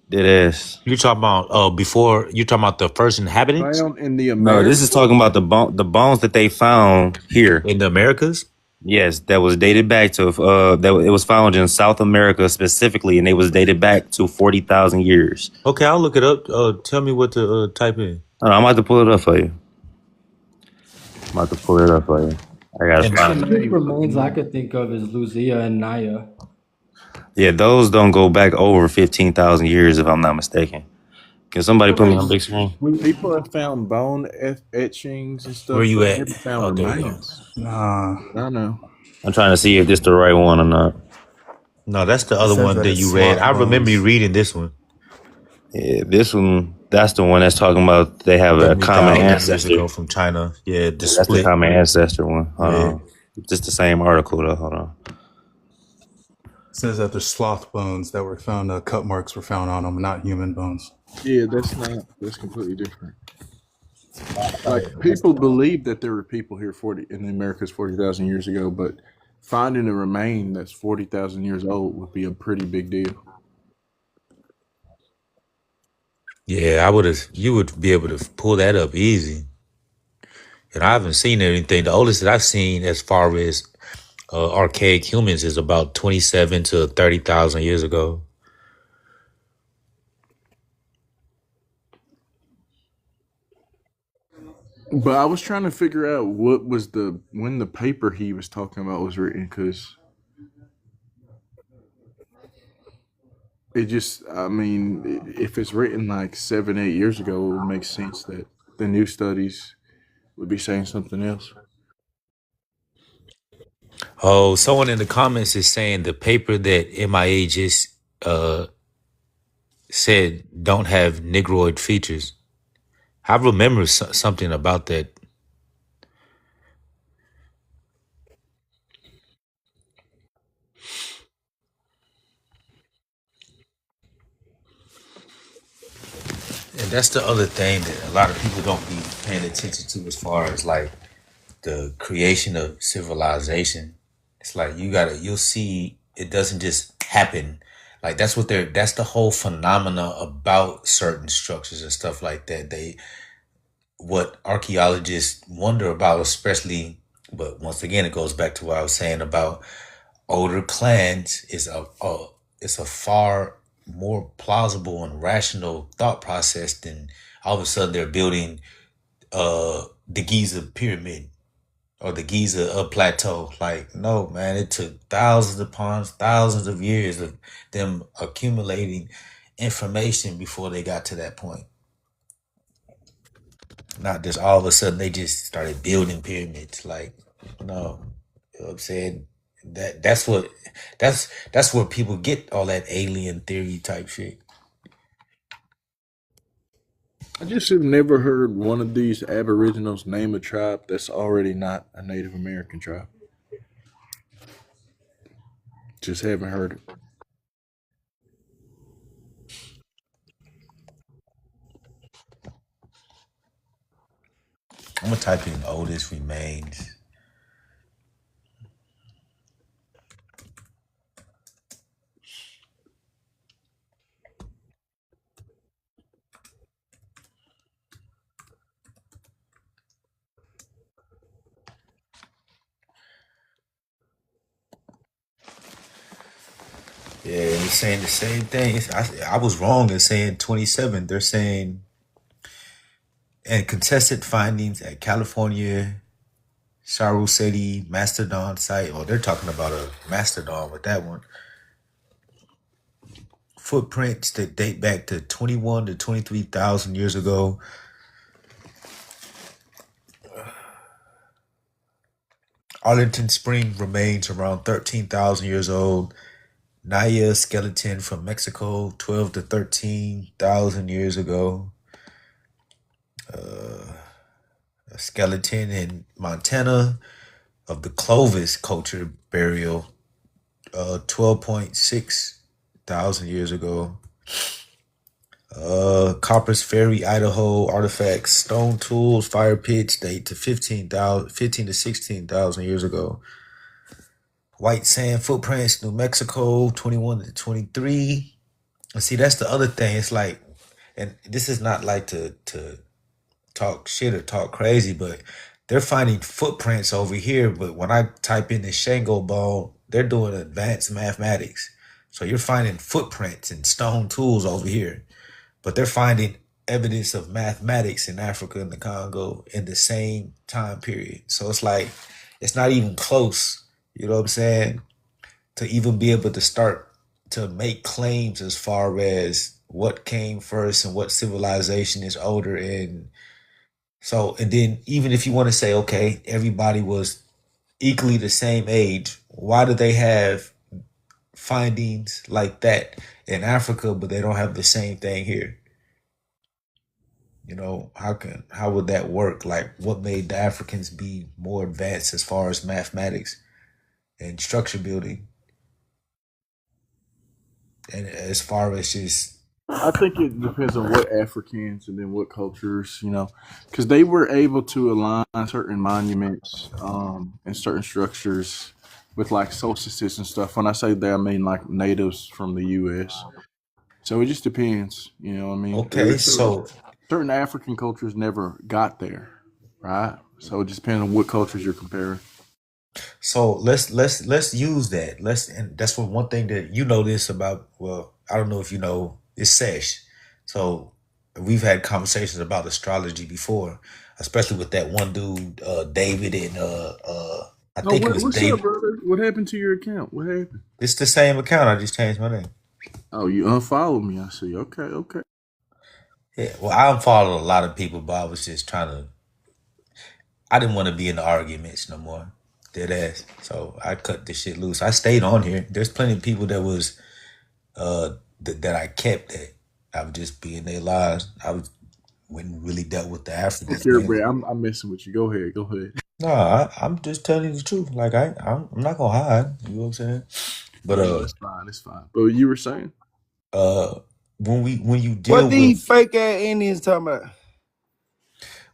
E: Dead ass.
U: You're talking about before? You're talking about the first inhabitants?
O: Found in the
E: No, this is talking about the bones that they found here
U: in the Americas.
E: Yes, that was dated back to it was found in South America specifically, and it was dated back to 40,000 years.
U: Okay, I'll look it up. Tell me what to type in.
E: Hold on, I'm about to pull it up for you. I gotta find
S: The
E: it.
S: only remains I could think of is Lucia and Naya.
E: Yeah, those don't go back over 15,000 years, if I'm not mistaken. Can somebody put me on big screen?
O: People have found bone etchings and stuff.
U: Where you
O: but
U: at?
O: never found
U: there you go.
O: remains.
L: Nah.
O: I know.
E: I'm trying to see if this the right one or not.
U: No, that's the other
L: says
U: one
L: that
U: that
L: it's
U: you read. I
L: smart
U: remember you
L: bones.
U: reading this one.
E: Yeah, this one, that's the one that's talking about they have a common
U: 70,000 years
E: ancestor.
U: ago from China. Yeah, the
E: That's the
U: split.
E: common ancestor one. Hold
U: Yeah.
E: on. Just the same article though. Hold on.
V: It says that there's sloth bones that were found, cut marks were found on them, not human bones.
O: Yeah, that's completely different. Like people believe that there were people here in the Americas 40,000 years ago, but finding a remain that's 40,000 years old would be a pretty big deal.
U: Yeah, you would be able to pull that up easy. And I haven't seen anything. The oldest that I've seen as far as archaic humans is about 27 to 30,000 years ago.
O: But I was trying to figure out what was when the paper he was talking about was written, because it just, I mean, if it's written like 7, 8 years ago, it would make sense that the new studies would be saying something else.
U: Oh, someone in the comments is saying the paper that MIA just said don't have Negroid features. I remember something about that. And that's the other thing that a lot of people don't be paying attention to as far as like the creation of civilization. It's like you'll see it doesn't just happen. Like that's the whole phenomena about certain structures and stuff like that. What archaeologists wonder about, especially, but once again, it goes back to what I was saying about older clans is it's a far more plausible and rational thought process than all of a sudden they're building the Giza pyramid or the Giza plateau. Like, no, man, it took thousands upon thousands of years of them accumulating information before they got to that point. Not just all of a sudden they just started building pyramids. Like, no, you know what I'm saying? That's where people get all that alien theory type shit.
O: I just have never heard one of these aboriginals name a tribe that's already not a Native American tribe. Just haven't heard it.
U: I'm gonna type in oldest remains. Yeah, it's saying the same thing. I was wrong in saying 27. They're saying, and contested findings at California Saru City Mastodon site. Oh, they're talking about a mastodon with that one. Footprints that date back to 21 to 23,000 years ago. Arlington Spring remains around 13,000 years old. Naya skeleton from Mexico, 12 to 13,000 years ago. A skeleton in Montana of the Clovis culture burial, 12.6 thousand years ago. Copper's Ferry, Idaho artifacts, stone tools, fire pits date to 15 to 16,000 years ago. White sand footprints, New Mexico, 21 to 23. And see, that's the other thing. It's like, and this is not like to talk shit or talk crazy, but they're finding footprints over here. But when I type in the Shango bone, they're doing advanced mathematics. So you're finding footprints and stone tools over here, but they're finding evidence of mathematics in Africa and the Congo in the same time period. So it's like, it's not even close. You know what I'm saying? To even be able to start to make claims as far as what came first and what civilization is older. And so, and then even if you want to say, okay, everybody was equally the same age, why do they have findings like that in Africa, but they don't have the same thing here? You know, how would that work? Like, what made the Africans be more advanced as far as mathematics and structure building? And as far as just,
O: I think it depends on what Africans and then what cultures, because they were able to align certain monuments and certain structures with like solstices and stuff. When I say that, I mean like natives from the U.S. So it just depends, you know what I mean?
U: okay, so
O: Certain African cultures never got there, right? So it just depends on what cultures you're comparing.
U: let's use that. And that's one thing that you know this about. Well, I don't know if you know, it's Sesh. So we've had conversations about astrology before,
M: especially with that one dude, David, and I
O: Oh,
M: think it was
O: what's up,
M: David.
O: brother? What happened to your account? What happened?
M: It's the same account. I just changed my name.
O: Oh, you unfollowed me. I see. Okay.
M: Yeah, well, I unfollowed a lot of people, but I was just trying to. I didn't want to be in the arguments no more. Dead ass. So I cut this shit loose. I stayed on here. There's plenty of people that was that I kept that I would just be in their lives. Wouldn't really dealt with the Africans.
O: Here, bro. I'm messing with you. Go ahead.
M: No, I'm just telling you the truth. Like I'm not gonna hide. You know what I'm saying? But
O: it's fine. But you were saying,
M: when you deal
N: What
M: with
N: these fake ass Indians talking about?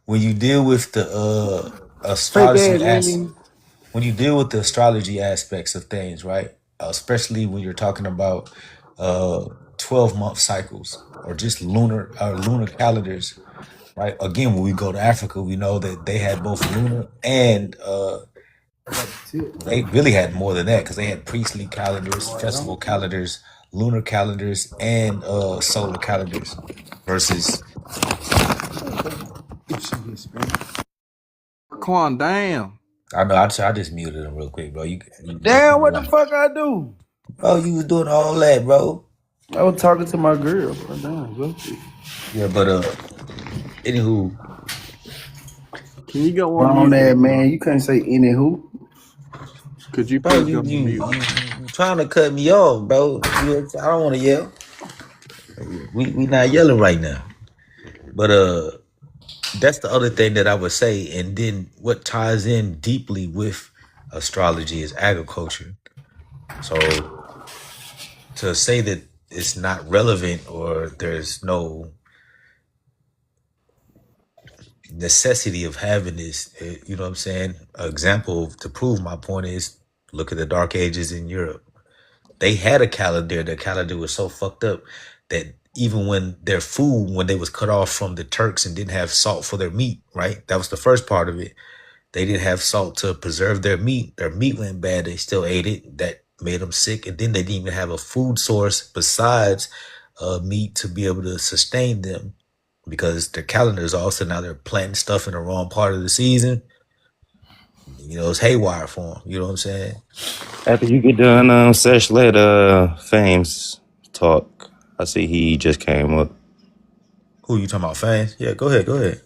M: when you deal with the
N: Fake ass
M: astrology
N: Indians.
M: when you deal with the astrology aspects of things, right? Especially when you're talking about 12-month cycles or just lunar calendars, right? Again, when we go to Africa, we know that they had both lunar and they really had more than that because they had priestly calendars, festival calendars, lunar calendars, and solar calendars versus.
O: Quan, damn.
M: I know. I just muted him real quick, bro. You
N: Damn, what the fuck I do?
M: Bro, you was doing all that, bro.
N: I was talking to my girl, bro. Damn, bro.
M: Yeah, but anywho,
O: can you go
N: on that, man? You can't say anywho.
O: Could you,
M: bro? You trying to cut me off, bro? I don't want to yell. We not yelling right now, but that's the other thing that I would say. And then what ties in deeply with astrology is agriculture. So to say that it's not relevant or there's no necessity of having this, you know what I'm saying? An example to prove my point is look at the Dark Ages in Europe. They had a calendar. Their calendar was so fucked up that even when their food, when they was cut off from the Turks and didn't have salt for their meat, right? That was the first part of it. They didn't have salt to preserve their meat. Their meat went bad. They still ate it. That made them sick. And then they didn't even have a food source besides meat to be able to sustain them because their calendars also now they're planting stuff in the wrong part of the season. You know, it's haywire for them. You know what I'm saying?
E: After you get done, Sesh, let Fames talk. I see he just came up.
M: Who you talking about, Fames? Yeah, go ahead.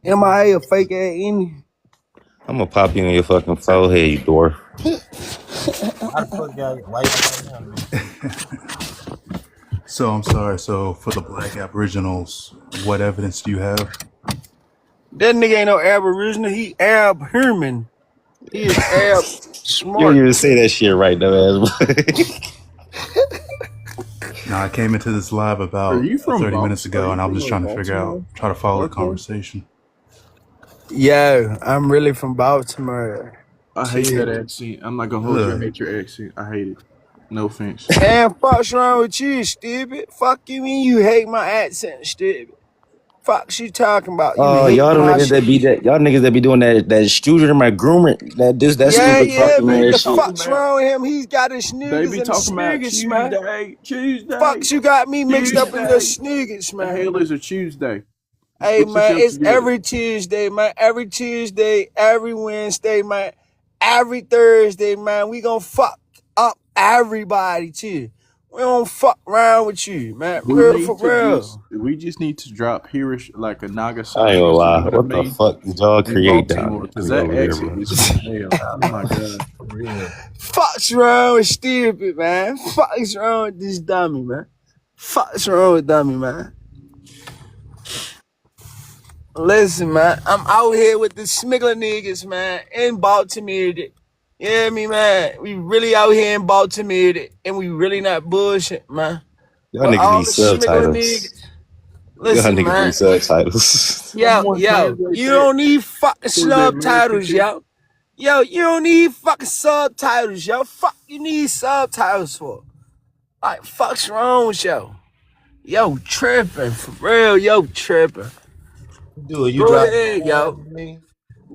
N: MIA a fake ass Indian.
E: I'm gonna pop you in your fucking forehead, you dwarf.
V: So I'm sorry. So for the Black Aboriginals, what evidence do you have?
N: That nigga ain't no Aboriginal. He Ab Herman. He is Ab smart.
E: You don't even say that shit right though, ass.
V: Now I came into this live about 30 minutes ago, and I'm just trying to try to follow the conversation.
N: Yo, I'm really from Baltimore.
O: I hate that accent. I'm not gonna hold you. I hate your accent. I hate it. No offense.
N: And fuck's wrong with you, stupid? Fuck you mean you hate my accent, stupid? Fuck's you talking about? You
E: y'all niggas that be doing that student in my groomer, that stupid fucking
N: man.
E: ass
N: The
E: shit.
N: fuck's wrong with him? He's got his
O: They
N: sniggers
O: be
N: and
O: talking about
N: sniggers, man.
O: Tuesday.
N: Fucks you got me mixed up in the sniggers, man.
O: The hell is a Tuesday?
N: Hey, man, it's every Tuesday, man. Every Tuesday, every Wednesday, man. Every Thursday, man. We gonna fuck up everybody, too. We don't fuck around with you, man. Real for real.
O: We just need to drop like a Nagasaki.
E: I ain't gonna lie. What the fuck did y'all create down
O: because that accent is hell. Oh my god.
N: Fuck's wrong with stupid, man. Fuck's wrong with this dummy, man. Fuck's wrong with dummy, man. Listen, man. I'm out here with the Smiggler niggas, man, in Baltimore. You hear me, man? We really out here in Baltimore, and we really not bullshit, man.
E: Y'all niggas need subtitles.
N: Listen,
E: y'all niggas
N: man.
E: need subtitles.
N: Yo, you don't need fucking subtitles, yo. Yo, you don't need fucking subtitles, yo. Fuck you need subtitles for? Like, fuck's wrong with yo? Yo, tripping, for real, yo, tripping.
M: Dude,
N: Go ahead, yo.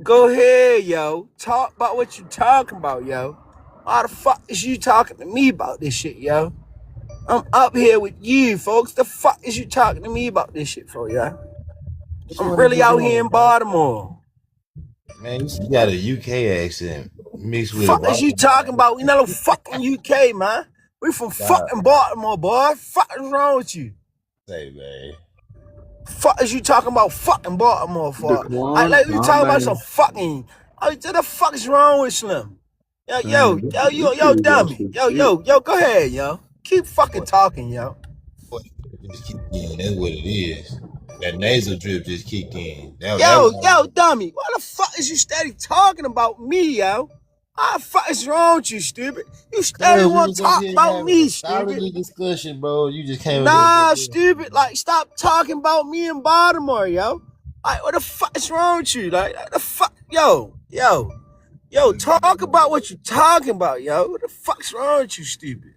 N: Go ahead, yo. Talk about what you talking about, yo. Why the fuck is you talking to me about this shit, yo? I'm up here with you, folks. The fuck is you talking to me about this shit for, yeah? I'm really out here in Baltimore.
D: Man, you got a UK accent mixed with a
N: Fuck is you talking about? We not no fucking UK, man. We from fucking Baltimore, boy. Fuck is wrong with you?
D: Say, man.
N: Fuck is you talking about fucking Baltimore for? Like you talking about some fucking. What the fuck is wrong with Slim? Yo, dummy. Yo, go ahead, yo. Keep fucking talking, yo.
D: Just kicked in. That's what it is. That nasal drip just kicked in.
N: Yo, dummy. Why the fuck is you steady talking about me, yo? What the fuck is wrong with you, stupid? You steady want to talk about me, stupid.
D: Discussion, bro. You just came.
N: Nah, stupid. Like, stop talking about me in Baltimore, yo. Like, what the fuck is wrong with you? Like, what the fuck, yo, talk about what you talking about, yo. What the fuck's wrong with you, stupid?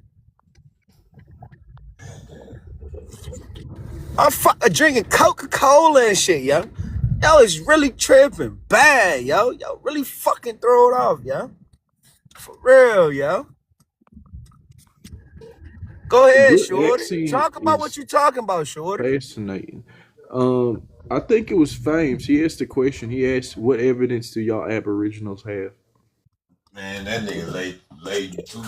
N: I'm fucking drinking Coca-Cola and shit, yo. Yo, it's really tripping bad, yo. Yo, really fucking throw it off, yo. For real, yo. Go ahead, Shorty. Talk about what you talking about, Shorty.
O: Fascinating. I think it was Fames. He asked the question. He asked, "What evidence do y'all Aboriginals have?"
D: Man, that nigga laid too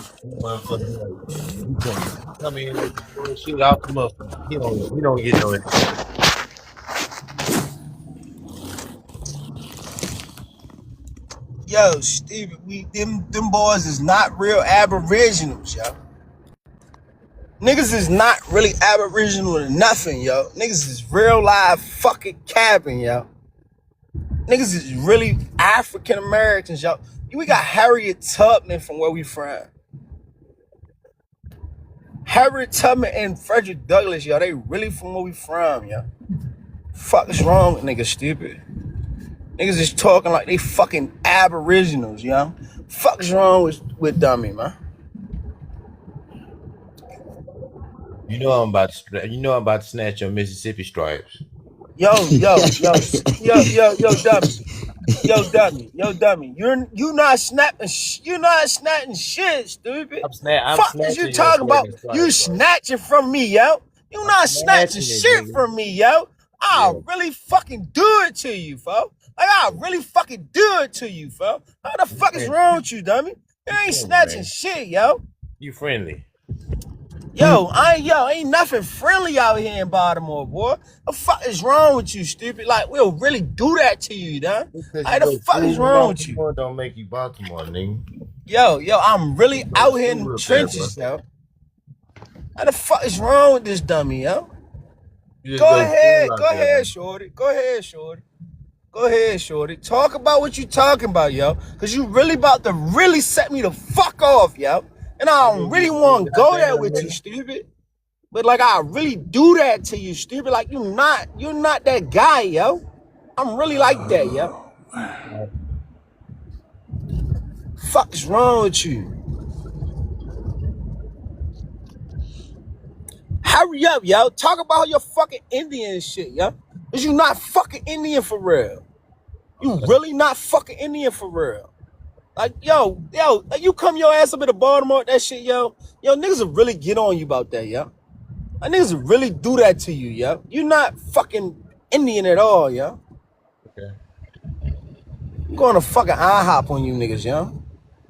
D: motherfucking. Come in and shoot out the motherfucker. He don't get no.
N: Yo, Steve, them boys is not real Aboriginals, yo. Niggas is not really Aboriginal or nothing, yo. Niggas is real live fucking cabin, yo. Niggas is really African Americans, yo. We got Harriet Tubman from where we from. Harriet Tubman and Frederick Douglass, yo. They really from where we from, yo. Fuck is wrong with niggas, stupid? Niggas is talking like they fucking Aboriginals, yo. Fuck is wrong with dummy, man?
D: You know I'm about to snatch your Mississippi stripes.
N: Yo, dummy. Yo, dummy. You not snapping shit, stupid. Fuck is you talking about? You snatching from me, yo. You not snatching shit from me, yo. I'll really fucking do it to you, fo. Like, I'll really fucking do it to you, fo. What the fuck is wrong with you, dummy? You ain't snatching shit, yo.
D: You friendly.
N: Yo, ain't nothing friendly out here in Baltimore, boy. The fuck is wrong with you, stupid? Like, we'll really do that to you, done. Like, the fuck is wrong with you?
D: Don't make you Baltimore, nigga.
N: Yo, I'm really out here in the trenches, yo. How the fuck is wrong with this dummy, yo? Go ahead, shorty. Talk about what you talking about, yo. Cause you really about to really set me the fuck off, yo. And I don't really want to go there with you, stupid. But like, I really do that to you, stupid. Like, you're not that guy, yo. I'm really like that, yo. Fuck is wrong with you? Hurry up, yo. Talk about your fucking Indian shit, yo. Cause you not fucking Indian for real. You really not fucking Indian for real. Like, yo, like, you come your ass up into Baltimore, that shit, yo, niggas will really get on you about that, yo. Like, niggas will really do that to you, yo. You not fucking Indian at all, yo.
D: Okay.
N: I'm going to fucking IHOP on you niggas, yo.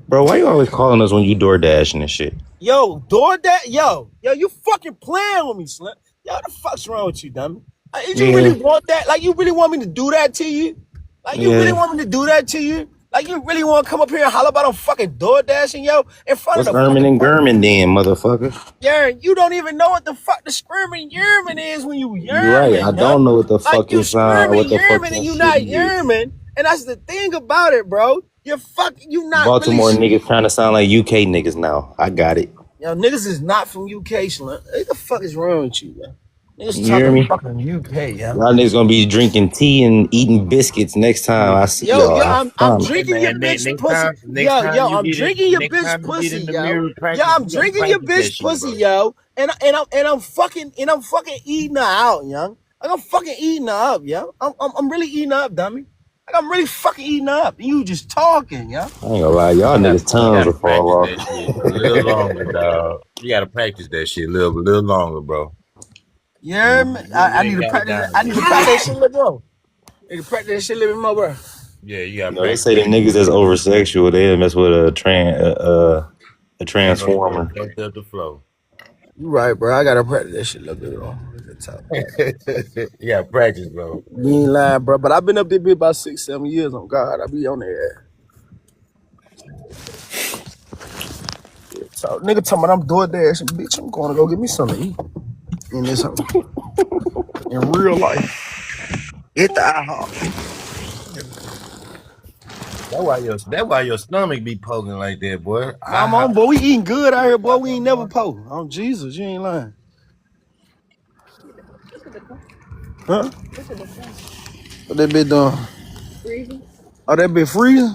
E: Bro, why you always calling us when you door dashing and shit?
N: Yo, DoorDash, yo, you fucking playing with me, Slim. Yo, what the fuck's wrong with you, dummy? Like, did you really want that? Like, you really want me to do that to you? Like, you really want me to do that to you? Like, you really want to come up here and holler about them fucking door dashing, yo, in front of the
E: What's Ermin and Gurman then, motherfucker?
N: Yeah, you don't even know what the fuck the screaming Yerman is when you Yerman.
E: You're right, I don't know what the fuck
N: you
E: is what the fuck
N: Yerman and you not Yerman. And that's the thing about it, bro. You not
E: Baltimore
N: really
E: niggas trying to sound like UK niggas now. I got it.
N: Yo, niggas is not from UK, Slim. What the fuck is wrong with you, man? Niggas
E: You hear me?
N: talking fucking UK, yo.
E: Y'all niggas gonna be drinking tea and eating biscuits next time I see y'all.
N: I'm drinking your bitch pussy. Yo, I'm drinking your bitch pussy, yo. Yo, I'm drinking your bitch pussy, yo. And I'm fucking eating her out, young. I'm fucking eating her up, yo. I'm really eating her up, dummy. Like I'm really fucking eating up. And you just talking, yeah.
E: I ain't gonna lie, y'all
U: You
E: niggas tongues
U: gotta
E: will fall
U: practice
E: off.
U: that shit a little longer, dog. You gotta practice that shit a little longer, bro.
N: Yeah, man. I
U: You
N: need
U: ain't
N: to
U: got it
N: practice.
U: down
N: I
U: yet.
N: need to practice that shit a little more. I need to practice that shit a little bit more, bro.
U: Yeah, you gotta
E: No, they
U: practice
E: say the
U: that
E: niggas
U: shit.
E: that's over sexual, they mess with a
U: Ain't no
E: transformer.
U: fucked up the flow.
N: You right, bro. I gotta practice that shit a little bit more.
U: You gotta practice, bro.
N: You ain't lying, bro. But I've been up there bit about 6-7 years on God. I be on there. So nigga talking about I'm doing that bitch. I'm going to go get me something to eat in this house. In real life. At the IHOP.
U: That's why your stomach be poking like that, boy.
N: Nah, I'm on, boy. We eating good out here, boy. We ain't never poke. On Jesus, you ain't lying. Huh? What that bitch doing? Freezing. Oh, that bitch freezing?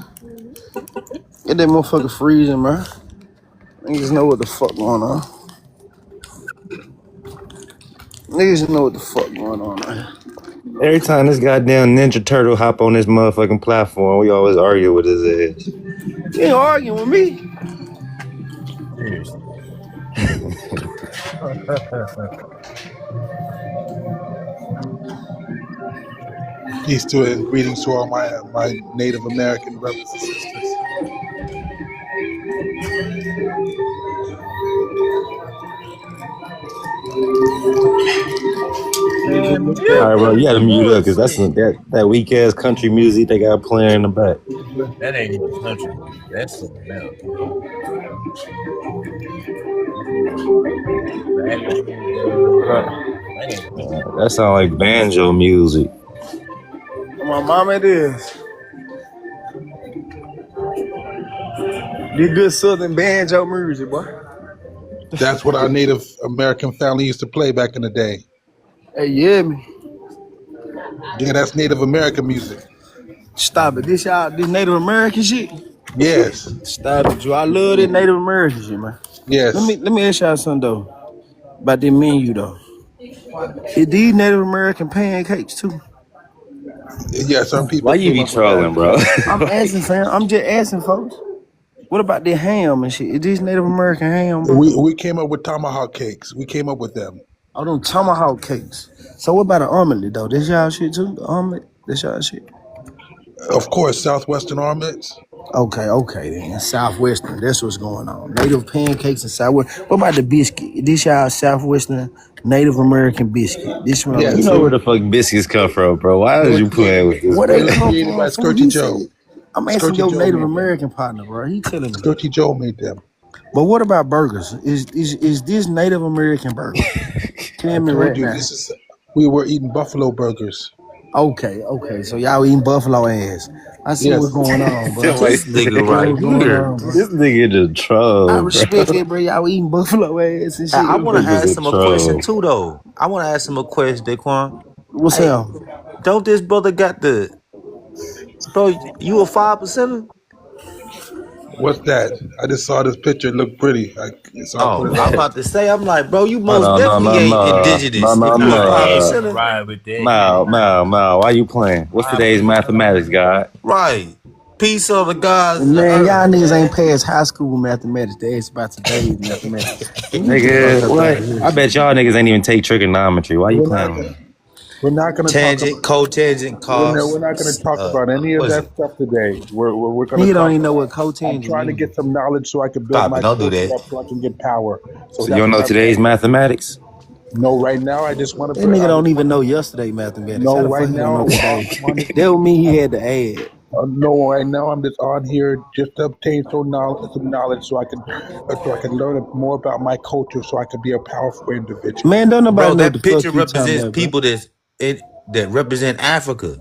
N: Get that motherfucker freezing, man. Niggas know what the fuck going on. Niggas know what the fuck going on, man.
E: Every time this goddamn Ninja Turtle hop on this motherfucking platform, we always argue with his ass.
N: You ain't arguing with me.
U: Seriously.
B: Peace to it and greetings to all my Native American brothers and sisters.
U: Man,
E: All right, bro, you gotta
U: some
E: mute up because that's
U: bullshit.
E: that weak ass country music they got playing in the back.
U: That ain't even country music. That's something else. That ain't country.
E: That sound like banjo music.
N: My mama it is. This good southern banjo music, boy.
B: That's what our Native American family used to play back in the day.
N: Hey, yeah, me.
B: Yeah, that's Native American music.
N: Stop it. This Native American shit?
B: Yes.
N: Stop it, Drew. I love this Native American shit, man.
B: Yes.
N: Let me ask y'all something though. About the menu though. Is these Native American pancakes too?
B: Yes, our people
E: Why you
B: came
E: be
B: up with that.
E: trolling, bro?
N: I'm asking, fam. I'm just asking, folks. What about the ham and shit? Is this Native American ham, bro?
B: We came up with tomahawk cakes. We came up with them.
N: Oh, them tomahawk cakes. So what about an omelet though? This y'all shit too? The omelet? This y'all shit?
B: Of course, Southwestern omelets.
N: Okay then. Southwestern. That's what's going on. Native pancakes and Southwest. What about the biscuit? This y'all Southwestern Native American biscuit. This one.
E: You
B: Yes.
E: know where the fuck biscuits come from, bro. Why
B: It
E: is
B: was
E: you playing with this,
N: Where
E: bro?
N: they come
B: created by
N: from? Fool?
B: Skirty
N: He
B: Joe.
N: said. I'm asking
B: Skirty
N: your
B: Joe
N: Native
B: made them.
N: American partner, bro. He telling me.
B: Skirty Joe made them.
N: But what about burgers? Is this Native American burger? Tell
B: I
N: me
B: told
N: right
B: you
N: now.
B: we were eating buffalo burgers.
N: Okay. So y'all eating buffalo ass. I see
B: Yes.
N: what's going on, bro.
U: This nigga right
N: What's going
U: here.
N: on, bro?
E: This nigga just
N: I
E: troll,
N: respect
E: bro.
N: it, bro. Y'all eating buffalo ass and shit.
U: I
E: This
U: want to
E: nigga's
U: ask
E: a
U: him a question
E: troll.
U: too, though. I want to ask him a question, Daquan.
N: What's
U: Hey,
N: up?
U: don't this brother got the bro? You a 5%?
B: What's that? I just saw this picture. It looked pretty. So I put
U: Oh,
B: it
U: I'm
B: up.
U: about to say, I'm like, bro, you
E: Oh,
U: most
E: no, no,
U: definitely
E: no,
U: ain't
E: no, no,
U: indigenous
E: no,
U: if you a
E: no.
U: five percenter. Right with that.
E: Mal, why you playing? What's today's mathematics, God?
U: Right. Peace of the gods of the
N: Man, y'all
U: earth.
N: niggas ain't passed high school mathematics. They ask about today's mathematics. Can you get the fuck
E: Nigga,
N: up out
E: what?
N: of here?
E: I bet y'all niggas ain't even take trigonometry. Why you playing with me?
B: We're not gonna talk
U: Tangent,
B: about.
U: cotangent,
B: We're
U: cos.
B: not gonna talk about any of
U: What is
B: that
U: it?
B: stuff today. We're gonna
N: Nigga don't
B: talk.
N: even know what
B: I'm
N: cotangent
B: trying to
N: means.
B: get some knowledge so I can build
U: Stop it.
B: my
U: Don't do
B: culture
U: that.
B: up so I can get power. So
E: So you
B: that's
E: don't
B: what
E: know
B: I'm
E: today's
B: doing.
E: mathematics?
B: No, right now I just want
N: That
B: to.
N: nigga don't even know yesterday mathematics. How
B: No,
N: the fuck
B: right
N: he gonna know
B: now
N: today?
B: I'm on.
N: That would mean he had to add.
B: No, right now I'm just on here just to obtain some knowledge so I can learn more about my culture so I can be a powerful individual.
N: Man, don't nobody
U: Bro,
N: know what the
U: that
N: fuck
U: picture
N: you talking
U: represents
N: about, bro.
U: people that represent Africa.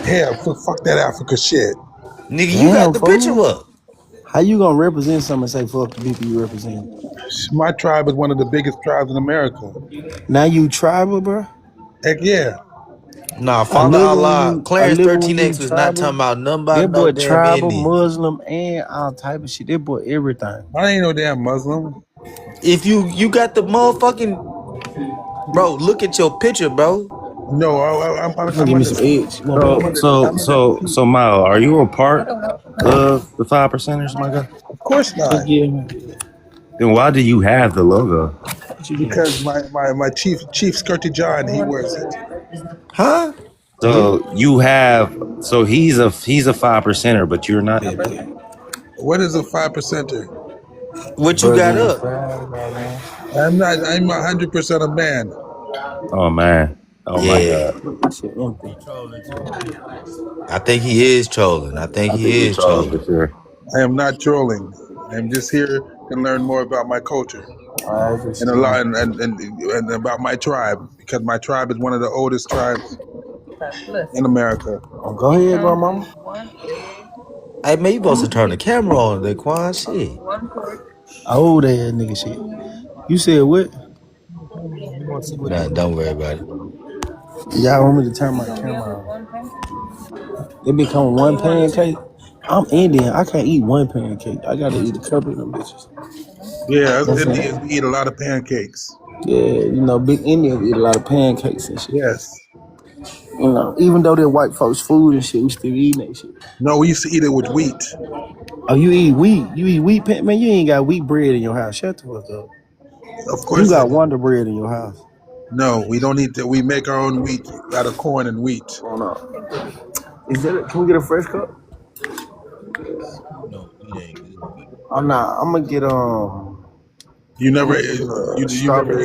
B: Yeah, fuck that Africa shit.
U: Nigga, you got
N: Damn,
U: the picture
N: fool.
U: up.
N: How you gonna represent something and say fuck the people you represent?
B: My tribe is one of the biggest tribes in America.
N: Now you tribal, bro?
B: Heck yeah.
U: Nah,
N: I
U: Father
N: live when
U: Allah,
N: you
U: Clarence 13X was not talking about nothing about
N: That
U: no
N: boy
U: damn
N: tribal,
U: Indian.
N: Muslim, and all type of shit. That boy everything.
B: I ain't no damn Muslim.
U: If you got the motherfucking bro, look at your picture, bro.
B: No,
N: Give me some eggs.
E: So, Mao, are you a part of the 5%ers, my guy?
B: of course not.
E: Then why do you have the logo?
B: Because my chief Skirty John, he wears it.
M: Huh?
E: So you have, so he's a 5%er, but you're not.
B: What is a 5%er?
M: What you got up?
B: I'm not. I'm 100% a man.
E: Oh man. Oh my
M: Yeah.
E: God.
M: I think he is trolling. I think he is trolling.
E: Sure.
B: I am not trolling. I am just here to learn more about my culture and a lot and about my tribe, because my tribe is one of the oldest tribes in America.
N: Go ahead, grandmama.
M: Hey man, you supposed to turn the camera on, Daquan. Shit.
N: Old ass nigga shit. You said what?
M: Nah, don't worry about it.
N: Y'all want me to turn my camera on? They become one pancake. I'm Indian. I can't eat one pancake. I gotta eat a couple of them bitches.
B: Yeah, us Indians eat a lot of pancakes.
N: Yeah, you know, big Indians eat a lot of pancakes and shit.
B: Yes.
N: You know, even though they're white folks' food and shit, we still eating that shit.
B: No, we used to eat it with wheat.
N: Oh, you eat wheat? You eat wheat, man? You ain't got wheat bread in your house. Shut the fuck up.
B: Of course.
N: You got Wonder Bread in your house.
B: No, we don't eat that. We make our own wheat out of corn and wheat.
N: Oh no. Is that? Can we get a fresh cup?
M: No, it ain't good.
N: Oh nah, I'm gonna get
B: You never ate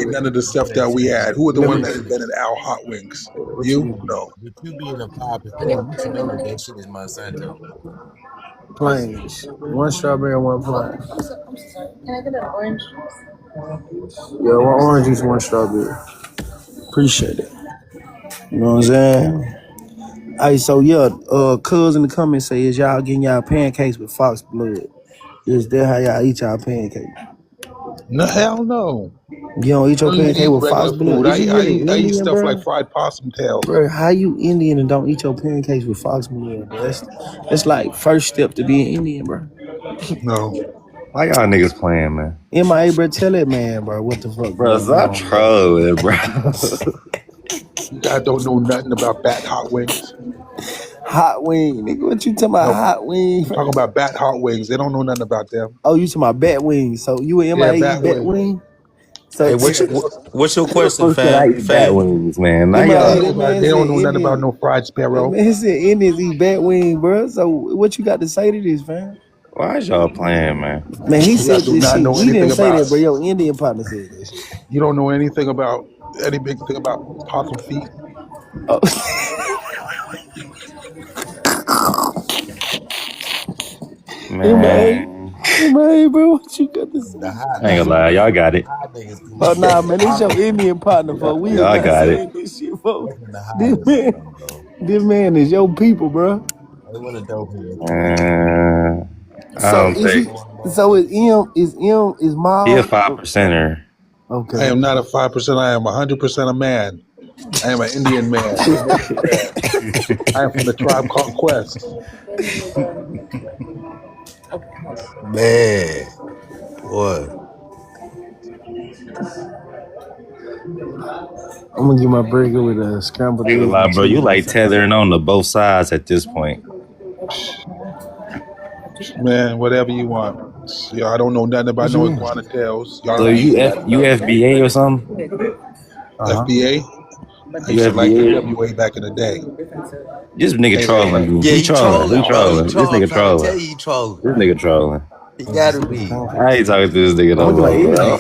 B: none of the stuff that we had. Who are the ones that invented our hot wings? You? No.
D: With you being a 5%, you should know that shit is Monsanto.
N: plains. One strawberry and one plain.
I: I'm sorry. Can I get an orange juice?
N: Yeah, one orange juice, one strawberry. Appreciate it. You know what I'm saying? Hey, so yeah, cuz in the comments say, is y'all getting y'all pancakes with fox blood? Is that how y'all eat y'all pancake?
B: No, hell no.
N: You don't eat your pancake with fox blood?
B: I eat stuff like fried possum tail.
N: Bro, how you Indian and don't eat your pancakes with fox blood, bro? That's like first step to being Indian, bro.
B: No.
E: Why y'all niggas playing, man?
N: MIA, bro, tell that man, bro, what the fuck?
E: Bro, stop trolling, bro.
B: You guys don't know nothing about bat hot wings.
N: Hot wing, nigga. What you talking about? Hot wing?
B: Talking about bat hot wings. They don't know nothing about them.
N: Oh, you talking about bat wings? So you and MIA eat bat wing? So
M: hey, what's your question, fam?
E: Bat wings, man.
B: They don't know nothing about no fried sparrow.
N: Man, he said Indians eat bat wing, bro. So what you got to say to this, fam?
E: Why is y'all playing, man?
N: Man, he said this shit. We didn't say that, bro. Your Indian partner said this shit.
B: You don't know anything about possum feet?
N: Oh.
E: Man.
N: Man, bro, what you got to say?
E: I ain't gonna lie, y'all got it.
N: Oh, nah, man, this your Indian partner, bro. We
E: Y'all got it.
N: this shit, bro. This man is your people, bro.
E: I don't think.
N: So is Miles?
E: He a 5%er.
N: Okay.
B: I am not a 5%. I am 100% a man. I am an Indian man. I am from the tribe called Quest.
M: Man, what?
N: I'm gonna get my burger with a scrambled eggs.
E: Lie, bro. You like tethering on to both sides at this point.
B: Man, whatever you want. I don't know nothing about no iguana tails.
E: So you FBA or something?
B: FBA? I used to like the FBA back in the day.
E: This nigga trolling.
M: Yeah,
E: he trolling. This nigga trolling.
M: Tell you trolling.
E: This nigga trolling.
M: He gotta be.
E: I ain't talking to this nigga no more, bro.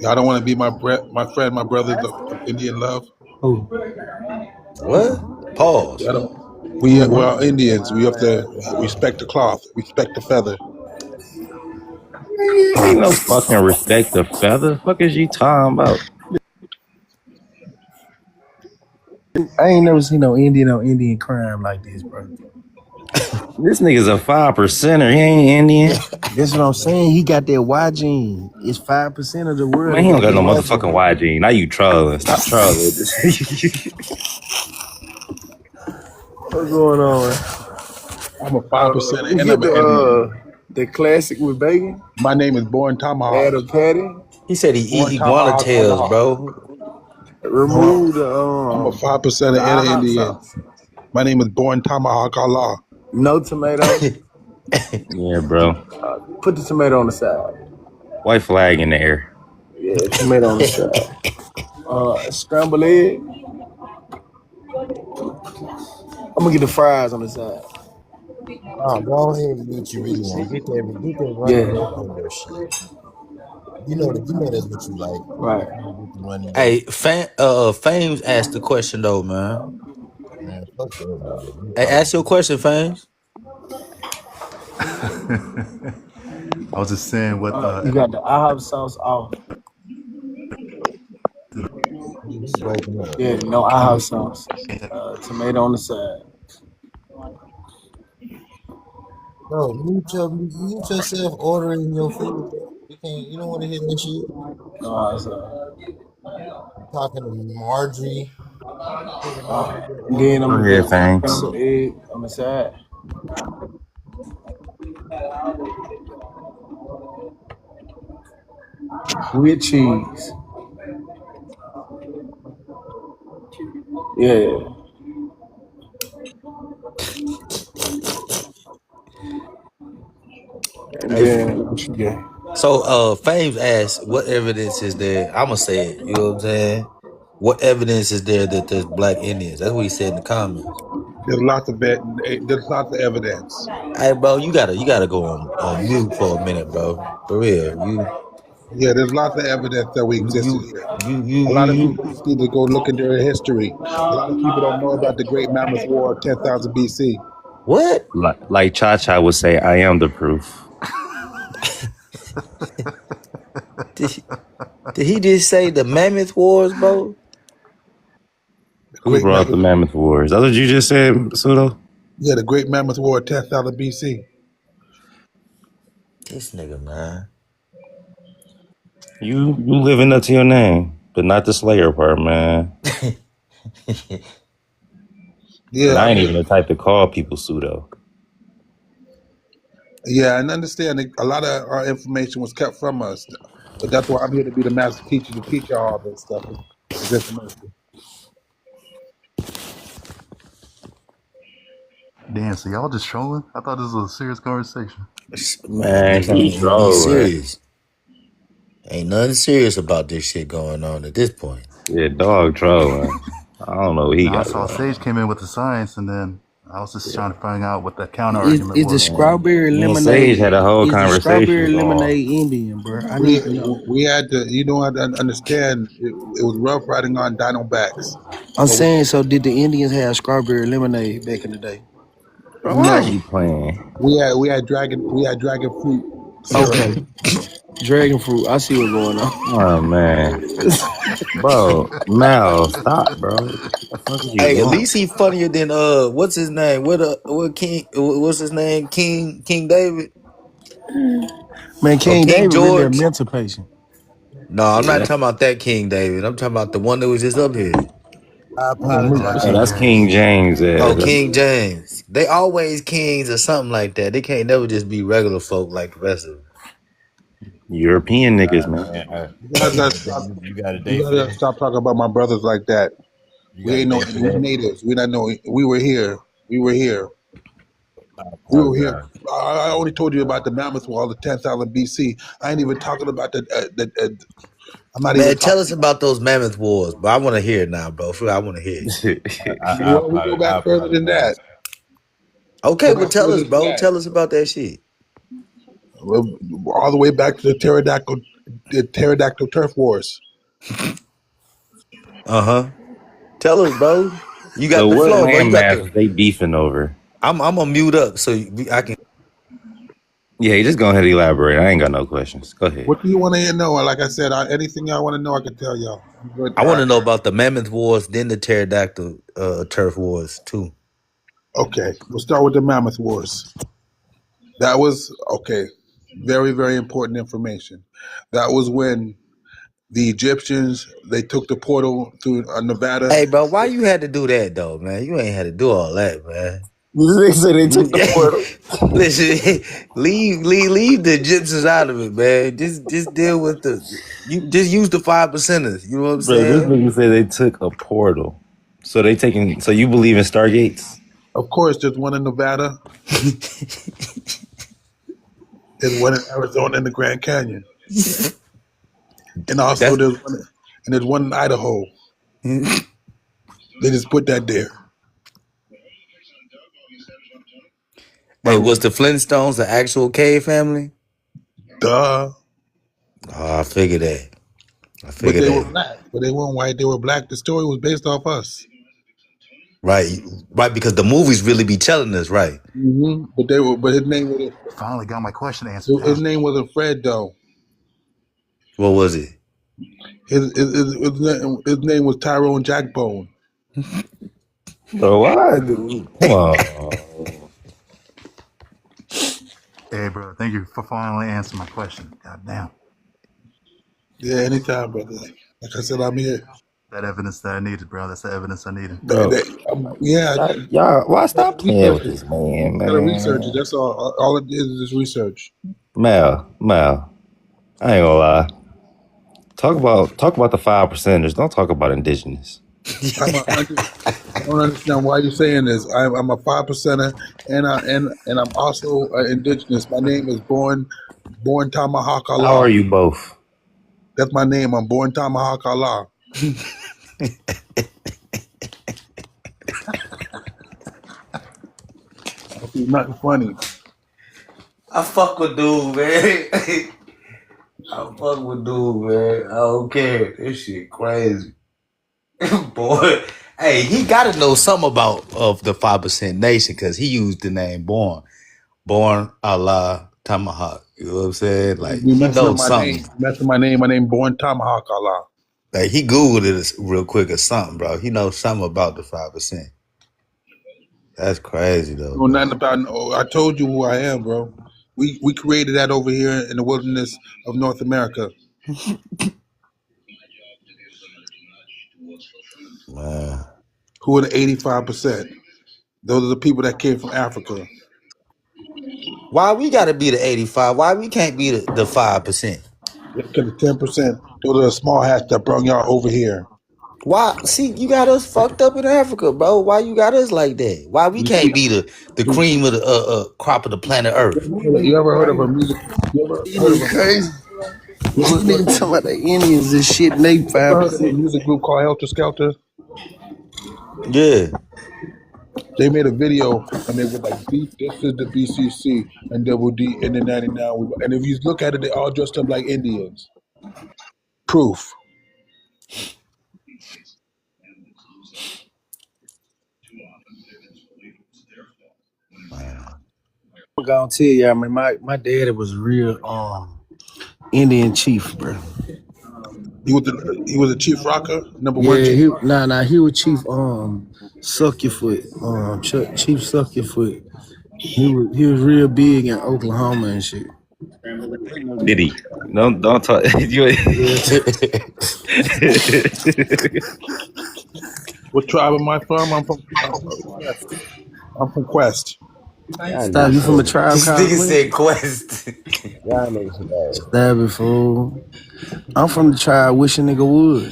B: Y'all don't want to be my friend, my brother, the Indian love?
N: Who?
M: What? Pause.
B: We're Indians. We have to respect the cloth, respect the feather.
E: Ain't no fucking respect the feather. Fuck is you talking about?
N: I ain't never seen no Indian crime like this, bro.
E: This nigga's a 5%er. He ain't Indian.
N: That's what I'm saying. He got that Y gene. It's 5% of the world.
E: Man, he don't got no motherfucking Y gene. Now you trolling. Stop trolling.
N: What's going on, man?
B: I'm a 5%.
N: You get the classic with bacon?
B: My name is Born Tomahawk.
N: Add a patty?
M: He said he eat iguana tails, bro.
F: Remove the
B: I'm a 5% of
F: hot
B: Indian.
F: sauce.
B: My name is Born Tomahawk Allah.
F: No tomato.
E: Yeah, bro.
F: Put the tomato on the side.
E: White flag in the air.
F: Yeah, tomato on the side. Scrambled egg. I'm gonna get the fries on the side.
T: Oh, go ahead and do what you really want. Get that runny
F: Yeah.
T: yolk on your shit. You know that's what you like.
F: Right.
T: Get the runny yolk.
K: Hey, Fames asked the question though, man.
T: Man, fuck that, man. You
K: Hey,
T: talking
K: ask your question, Fames.
V: I was just saying what
F: You got the IHOP sauce off.
T: you breaking up.
F: Yeah, no IHOP sauce. Tomato on the side.
T: Bro, mute yourself ordering your food, bro. You don't want to hear that shit.
F: No IHOP sauce.
T: Talking to Marjorie.
F: Then I'm
E: Go
F: gonna
E: ahead,
F: get
E: Fangs.
F: scrambled egg on the side. With cheese. Yeah. And then what you get?
K: So, Fames asked, "What evidence is there?" I'm gonna say it. You know what I'm saying? What evidence is there that there's black Indians? That's what he said in the comments.
B: There's lots of evidence.
K: Hey, bro, you gotta go on mute for a minute, bro. For real,
B: Yeah, there's lots of evidence that we existed here. A lot of
K: you.
B: people just need to go look into their history. A lot of people don't know about the Great Mammoth War of 10,000 BC.
K: What?
E: Like Cha would say, I am the proof.
K: Did he just say the Mammoth Wars, bro?
E: Who brought up the Mammoth Wars? That's what you just said, Pseudo?
B: Yeah, the Great Mammoth War of 10,000 BC.
K: This nigga, man.
E: You living up to your name, but not the Slayer part, man.
B: Yeah,
E: and I ain't even the type to call people Pseudo.
B: Yeah, and understand a lot of our information was kept from us. But that's why I'm here to be the master teacher to teach y'all all this stuff. This information.
V: Damn, so y'all just trolling? I thought this was a serious conversation.
K: Man,
E: he
K: be
E: trolling.
K: serious. Ain't nothing serious about this shit going on at this point.
E: Yeah, dog trolling. I don't know what he got.
V: I saw Sage came in with the science, and then I was just trying to find out what the counter
N: Is
V: argument
N: the
V: was.
N: strawberry lemonade?
E: Sage had a whole
N: is
E: conversation.
N: The strawberry lemonade Indian, bro. I need to know.
B: We had to, you don't have to understand, it was rough riding on Diamondbacks.
N: I'm saying, so did the Indians have strawberry lemonade back in the day?
E: Bro, why are you playing?
B: We had dragon fruit syrup.
N: Okay. Dragon fruit. I see what's going on.
E: Oh man. Bro, Mal, stop, bro. What the fuck is you
K: Hey, at
E: doing?
K: least he funnier than what's his name? What King? What's his name? King David.
N: Man, King David
K: George.
N: really a mental patient.
K: No, I'm not talking about that King David. I'm talking about the one that was just up here.
T: I apologize.
E: Oh, that's King James.
K: Oh, King James. They always kings or something like that. They can't never just be regular folk like the rest of them.
E: European niggas, man.
B: You gotta stop talking about my brothers like that. We ain't no natives. We not know. We were here. We were here. I only told you about the Mammoth War, the 10,000 BC. I ain't even talking about I'm not
K: Man,
B: even.
K: tell us about those Mammoth Wars, but I want to hear it now, bro. I want to hear it.
B: We go back further than that.
K: Okay, well, tell us, bro. Tell us about that shit.
B: All the way back to the pterodactyl turf wars.
K: Tell us, bro. You got
E: So
K: the
E: what
K: flow, bro. You got
E: landmass they beefing over?
K: I'm gonna mute up so I can.
E: Yeah, you just go ahead and elaborate. I ain't got no questions. Go ahead.
B: What do you want to know? Like I said, anything y'all want to know, I can tell y'all.
K: I want to know about the Mammoth Wars, then the pterodactyl turf wars too.
B: Okay, we'll start with the Mammoth Wars. That was very, very important information. That was when the Egyptians, they took the portal through Nevada.
K: Hey, bro, why you had to do that though, man? You ain't had to do all that, man.
N: They say they took the portal.
K: Listen, leave the Egyptians out of it, man. Just deal with you just use the 5%ers. You know what I'm
E: Bro, this
K: saying?
E: nigga said they took a portal. So they taking. So you believe in Stargates?
B: Of course, there's one in Nevada. There's one in Arizona in the Grand Canyon, and also there's one in Idaho. They just put that there.
K: Hey, was the Flintstones the actual cave family?
B: Duh.
K: Oh, I figured that.
B: But they were black. But they weren't white. They were black. The story was based off us.
K: Right, because the movies really be telling us, right?
B: Mm-hmm. But his name was.
V: Finally got my question answered.
B: His name wasn't Fred though.
K: What was it?
B: His name was Tyrone Jackbone.
E: So why? Come on.
V: Hey, bro, thank you for finally answering my question. God damn.
B: Yeah, anytime, brother. Like I said, I'm here.
V: That evidence that I needed, bro. That's the evidence I needed.
E: Bro. Y'all, why stop playing with this man,
B: Gotta research
E: man?
B: it. That's all. All it is research.
E: Mel, I ain't gonna lie. Talk about the 5%ers. Don't talk about indigenous.
B: I don't understand why you're saying this. I'm a 5%er, and I'm also indigenous. My name is Born Tomahawk Allah.
E: How are you both?
B: That's my name. I'm Born Tomahawk Allah. Nothing funny.
K: I fuck with dude, man. I fuck with dude, man. I don't care. This shit crazy. Boy, hey, he got to know something about of the 5% Nation because he used the name Born Allah Tomahawk. You know what I'm saying? Like,
B: You
K: he
B: messing
K: knows
B: up my
K: something.
B: name. Messing my name. My name Born Tomahawk Allah.
K: Like, he Googled it real quick or something, bro. He knows something about the 5%. That's crazy, though.
B: No, nothing about. I told you who I am, bro. We created that over here in the wilderness of North America.
K: Man.
B: Who are the 85%? Those are the people that came from Africa.
K: Why we got to be the 85? Why we can't be the 5%?
B: Because the 10%, those are the small hats that brought y'all over here.
K: Why? See, you got us fucked up in Africa, bro. Why you got us like that? Why we can't be the cream of the crop of the planet Earth?
B: You ever heard of a music? You ever heard of a
N: crazy? This nigga talking about the Indians and shit, and they
B: You ever heard of a
N: 5%.
B: music group called Helter Skelter?
K: Yeah.
B: They made a video and they were like, "This is the BCC and Double D and the 99." And if you look at it, they all dressed up like Indians. Proof.
N: I'm gonna tell y'all, man, my daddy was a real Indian chief, bro.
B: He was a chief rocker, number one
N: Yeah,
B: chief.
N: he was chief Suck Your Foot, Chief Suck Your Foot. He was real big in Oklahoma and shit.
E: Did he? Don't talk.
B: What tribe am I from? I'm from Quest.
N: Stop, you from a tribe
K: This
N: called
K: nigga
N: Quest?
K: said Quest.
T: Y'all niggas some ass.
N: Stab it, fool. I'm from the tribe Wish a Nigga Would.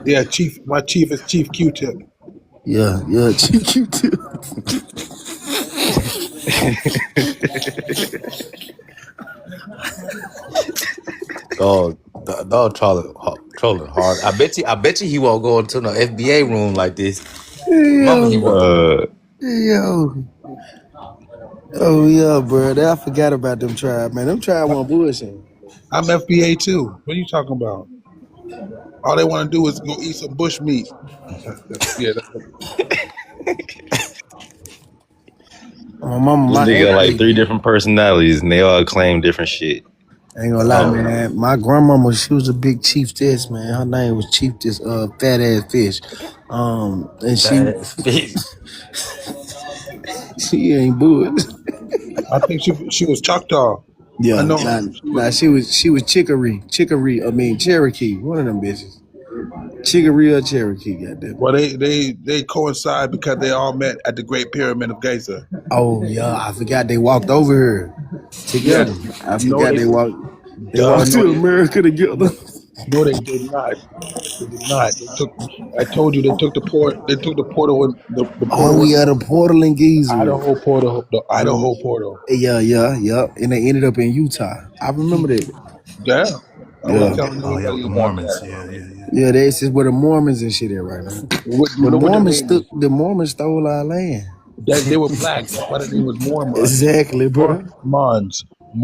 B: Yeah. Chief. My chief is Chief Q-Tip.
N: Yeah, Chief Q-Tip.
K: Dog trolling hard. I bet you he won't go into no FBA room like this. Mama, he won't.
N: Yo. Oh, yeah, bro. I forgot about them tribe, man. Them tribe want bullshit.
B: I'm FBA too. What are you talking about? All they want to do is go eat some bush meat.
N: My mama,
E: This nigga got like 3 different personalities and they all claim different shit.
N: I ain't gonna lie, man. My grandmama, she was a big chiefess, man. Her name was Chiefess Fat Ass Fish. And she ain't bull.
B: I think she was Choctaw.
N: Yeah,
B: I know.
N: nah, she was Cherokee. One of them bitches. Chickaree or Cherokee, goddamn.
B: Well, they coincide because they all met at the Great Pyramid of Giza.
N: Oh yeah, I forgot they walked over here
B: Yes.
N: together. I
B: No,
N: forgot
B: they
N: they
B: did.
N: walked. They
B: Duh.
N: walked
B: No,
N: to
B: they.
N: America together.
B: No, they did not. They did not. They took. I told you they took the port. They took the portal in the
N: Oh
B: portal in
N: yeah, the portal in Giza.
B: Idaho portal. The Idaho portal.
N: Yeah. And they ended up in Utah. I remember that.
B: Yeah. I was
N: Yeah.
B: telling
V: Oh yeah, with
B: everybody
V: the
B: about
V: Mormons.
B: that.
V: Yeah.
N: Yeah, that's just where the Mormons and shit at right now.
B: You know what their name is?
N: The Mormons stole our land.
B: That they were black. That's why the name was Mormons.
N: Exactly, bro.
B: Mormons.
V: Oh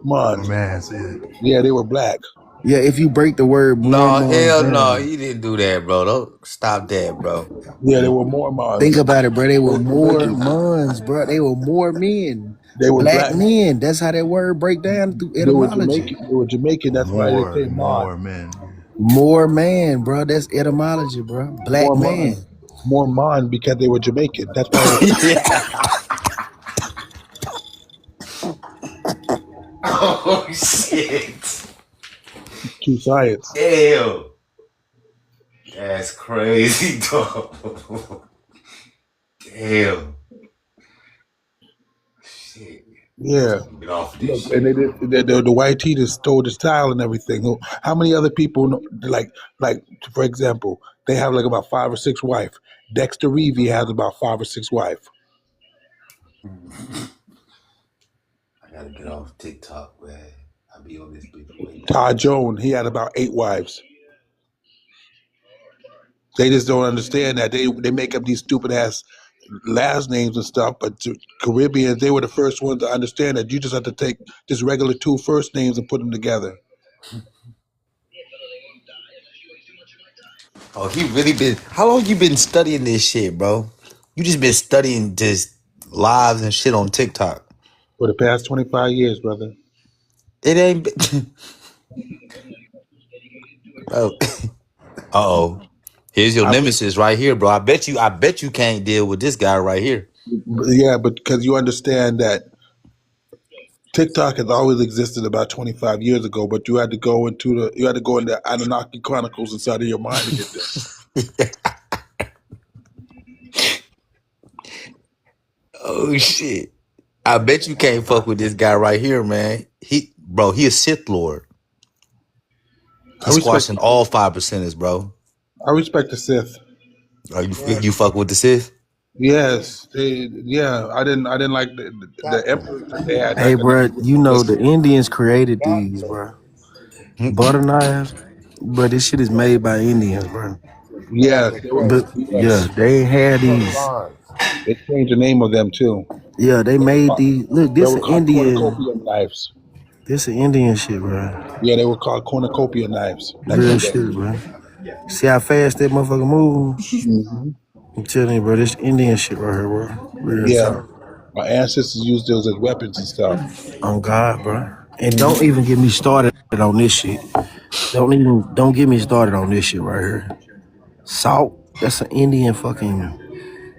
B: Mormons.
V: man, yeah.
B: Yeah, they were black.
N: Yeah, if you break the word
K: No,
N: Mormons
K: hell no,
N: down,
K: he didn't do that, bro. Don't stop that, bro.
B: Yeah, they were Mormons.
N: think about it, bro. They
B: They
N: were
B: were Jamaicans.
N: Mormons, bro. They were more men.
B: They were
N: Black
B: black.
N: men. That's how that word break down through
B: They were
N: etymology.
B: Jamaican. They were Jamaican. That's why they say Mon.
V: More men.
N: More man, bro. That's etymology, bro. Black man.
B: More Mon because they were Jamaican. That's why.
K: Oh shit.
B: True science.
K: Damn. That's crazy, dog. Damn. Shit.
B: Yeah.
K: Get off this
B: Look,
K: shit.
B: and they did, the white tee just stole the style and everything. How many other people know, like for example, they have like about 5 or 6 wives. Dexter Reevy has about 5 or 6 wives.
K: I gotta get off TikTok, man. I'll be on this bitch way.
B: Todd Jones, he had about 8 wives. They just don't understand that they make up these stupid ass last names and stuff, but to Caribbeans, they were the first ones to understand that you just have to take just regular 2 first names and put them together.
K: Oh, he really been. How long you been studying this shit, bro? You just been studying just lives and shit on TikTok
B: For the past 25 years, brother.
K: It ain't. Been... bro. Uh-oh. Here's your nemesis right here, bro. I bet you can't deal with this guy right here.
B: Yeah, but because you understand that TikTok has always existed about 25 years ago, but you had to go into the Anunnaki Chronicles inside of your mind to get there.
K: Oh shit. I bet you can't fuck with this guy right here, man. He a Sith Lord. He's squashing all 5%ers, bro.
B: I respect the Sith.
K: Are you fuck with the Sith?
B: Yes, I didn't like the emperors that they had.
N: Hey, bro, you know the Indians created these, bro. Butter knives, but this shit is made by Indians, bro.
B: Yeah,
N: they ain't had these.
B: They changed the name of them too.
N: Yeah, they made these. Look, this is Indian
B: cornucopia knives.
N: This is Indian shit, bro.
B: Yeah, they were called cornucopia knives.
N: Real shit, bro. See how fast that motherfucker move?
B: Mm-hmm.
N: I'm telling you, bro, this Indian shit right here, bro. Real
B: Yeah,
N: talk.
B: our ancestors used those as weapons and stuff.
N: On God, bro. And don't even get me started on this shit. Don't get me started on this shit right here. Salt, that's an Indian fucking.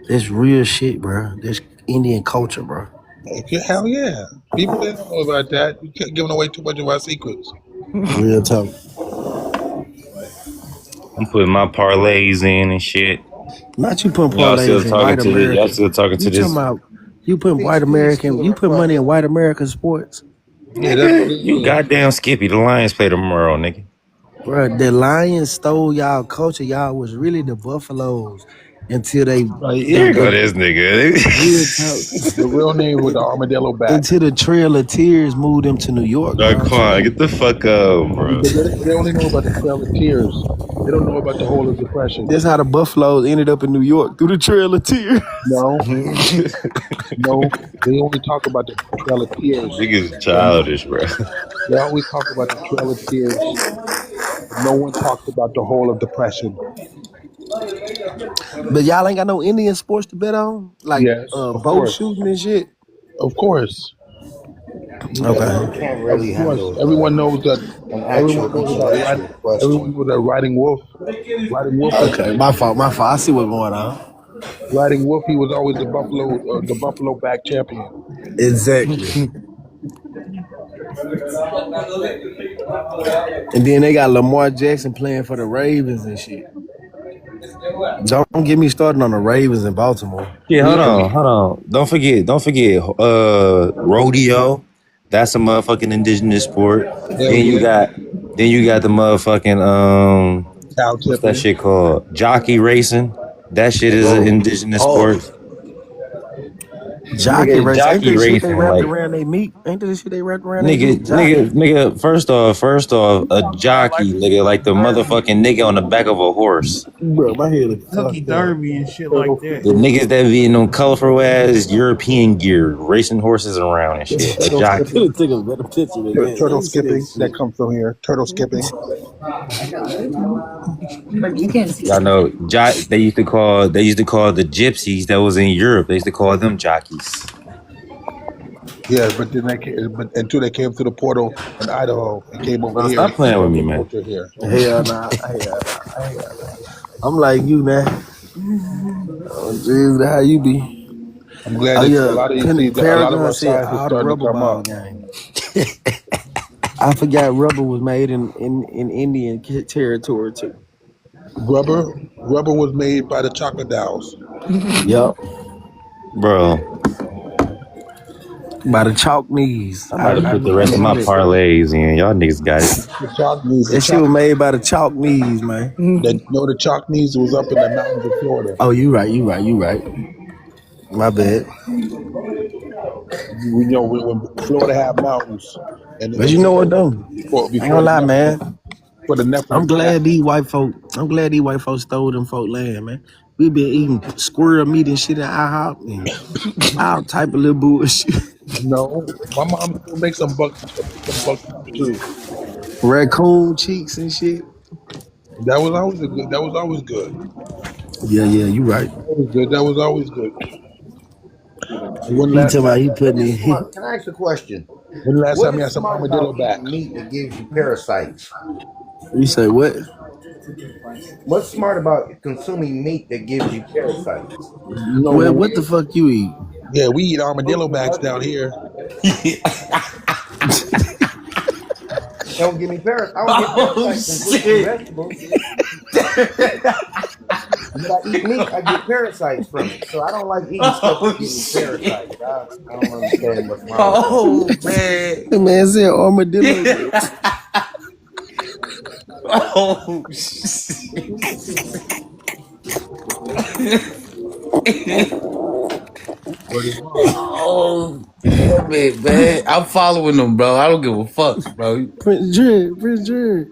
N: That's real shit, bro. That's Indian culture, bro.
B: Okay, hell yeah. People didn't know about that. You kept giving away too much of our secrets.
N: Real talk.
E: I'm putting my parlays in and shit.
N: Not you putting
E: Y'all still
N: parlays in
E: talking
N: white
E: to this?
N: American.
E: Y'all still talking to
N: You
E: this?
N: talking about you putting white American? You put money in white American sports?
B: Yeah, that's what it
E: You
B: is.
E: goddamn Skippy. The Lions play tomorrow, nigga.
N: Bro, the Lions stole y'all culture. Y'all was really the Buffaloes until they.
E: Here go this nigga.
B: The real name was the Armadillo Bat.
N: Until the Trail of Tears moved them to New York.
E: Dog, come on, get the fuck up, bro.
B: They only know about the Trail of Tears. They don't know about the whole of Depression.
N: That's how the Buffaloes ended up in New York, through the Trail of Tears.
B: No, no, they only talk about the Trail of Tears.
E: Niggas childish, bro.
B: They always talk about the Trail of Tears. No one talks about the whole of Depression.
N: But y'all ain't got no Indian sports to bet on? Like
B: Yes, of
N: bow
B: course.
N: shooting and shit?
B: Of course.
N: Okay.
Q: Can't really
B: Of course.
Q: handle
B: Everyone knows that.
Q: an actual
B: Everyone
Q: question.
B: knows that Riding Wolf. Riding Wolf.
N: Okay, my fault. I see what's going on.
B: Riding Wolf. He was always the Buffalo back champion.
N: Exactly. And then they got Lamar Jackson playing for the Ravens and shit. Don't get me started on the Ravens in Baltimore.
E: Yeah, hold on. Don't forget, rodeo. That's a motherfucking indigenous sport.
B: Hell
E: Then you
B: yeah.
E: got the motherfucking
B: Cow
E: what's that
B: tipping.
E: shit called? Jockey racing. That shit is an indigenous sport.
N: Jockey
E: Nigga,
N: race. Ain't
E: jockey
N: this shit they
E: racing,
N: wrapped
E: like
N: around they meat? Ain't this shit they wrapped around they meat?
E: nigga. First off, a jockey, nigga, like the motherfucking nigga on the back of a horse.
N: Bro, my head is
L: Kentucky
N: fucked up.
L: Derby and shit like
E: The
L: that.
E: niggas that be in them colorful ass European gear, racing horses around and shit. A
B: Turtle
E: jockey.
B: skipping.
N: Take a better picture than that.
B: Turtle
N: Let me see that
B: skipping. That
N: shit.
B: comes from here. Turtle skipping.
E: Y'all know, they used to call the gypsies that was in Europe. They used to call them jockeys.
B: Yeah, but then until they came to the portal in Idaho and came over
E: Bro,
B: here,
E: stop playing with me,
B: the
E: man.
B: culture here.
N: Hell nah. I'm like you, man. Oh, jeez, how you be?
B: I'm glad
N: Oh
B: that a
N: yeah,
B: lot of you see that a lot of
N: Paragon
B: our
N: said
B: science is
N: all the
B: starting to
N: rubber
B: come
N: ball
B: up.
N: game. I forgot rubber was made in Indian territory too.
B: Rubber was made by the Choctaws.
N: Yep,
E: Bro,
N: by the chalk knees.
E: I'm about to put the rest of my parlays in. Y'all niggas got it.
B: The Choctaws.
N: That shit was made by the chalk knees, man.
B: The Choctaws was up in the mountains of Florida.
N: Oh, you right. My bad.
B: We know when Florida had mountains, and
N: But you know what though?
B: before
N: I ain't gonna lie, man.
B: For the Nephilim.
N: I'm glad these white folk stole them folk land, man. We been eating squirrel meat and shit at IHOP and all type of little bullshit.
B: No, my mom still makes some buck too.
N: Raccoon cheeks and shit.
B: That was always good.
N: Yeah, you right.
B: That was always good. When
N: He
B: last
N: talking about
B: time?
N: he putting in.
Q: Can I ask a question?
B: When last
Q: What
B: time you
Q: is
B: had some
Q: smart
B: armadillo
Q: about
B: back?
Q: eating meat that gives you parasites?
N: You say what?
Q: What's smart about consuming meat that gives you parasites?
N: Well, what the fuck you eat?
B: Yeah, we eat armadillo backs down here.
Q: Don't give me parasites. I don't get parasites from fruits and vegetables. When I eat meat, I get parasites from it. So I don't like eating stuff that gives me parasites. I don't understand what's wrong with that.
K: man.
N: The man said armadillo.
K: Oh shit. Oh damn it, man. I'm following them, bro. I don't give a fuck, bro.
N: Prince Dread.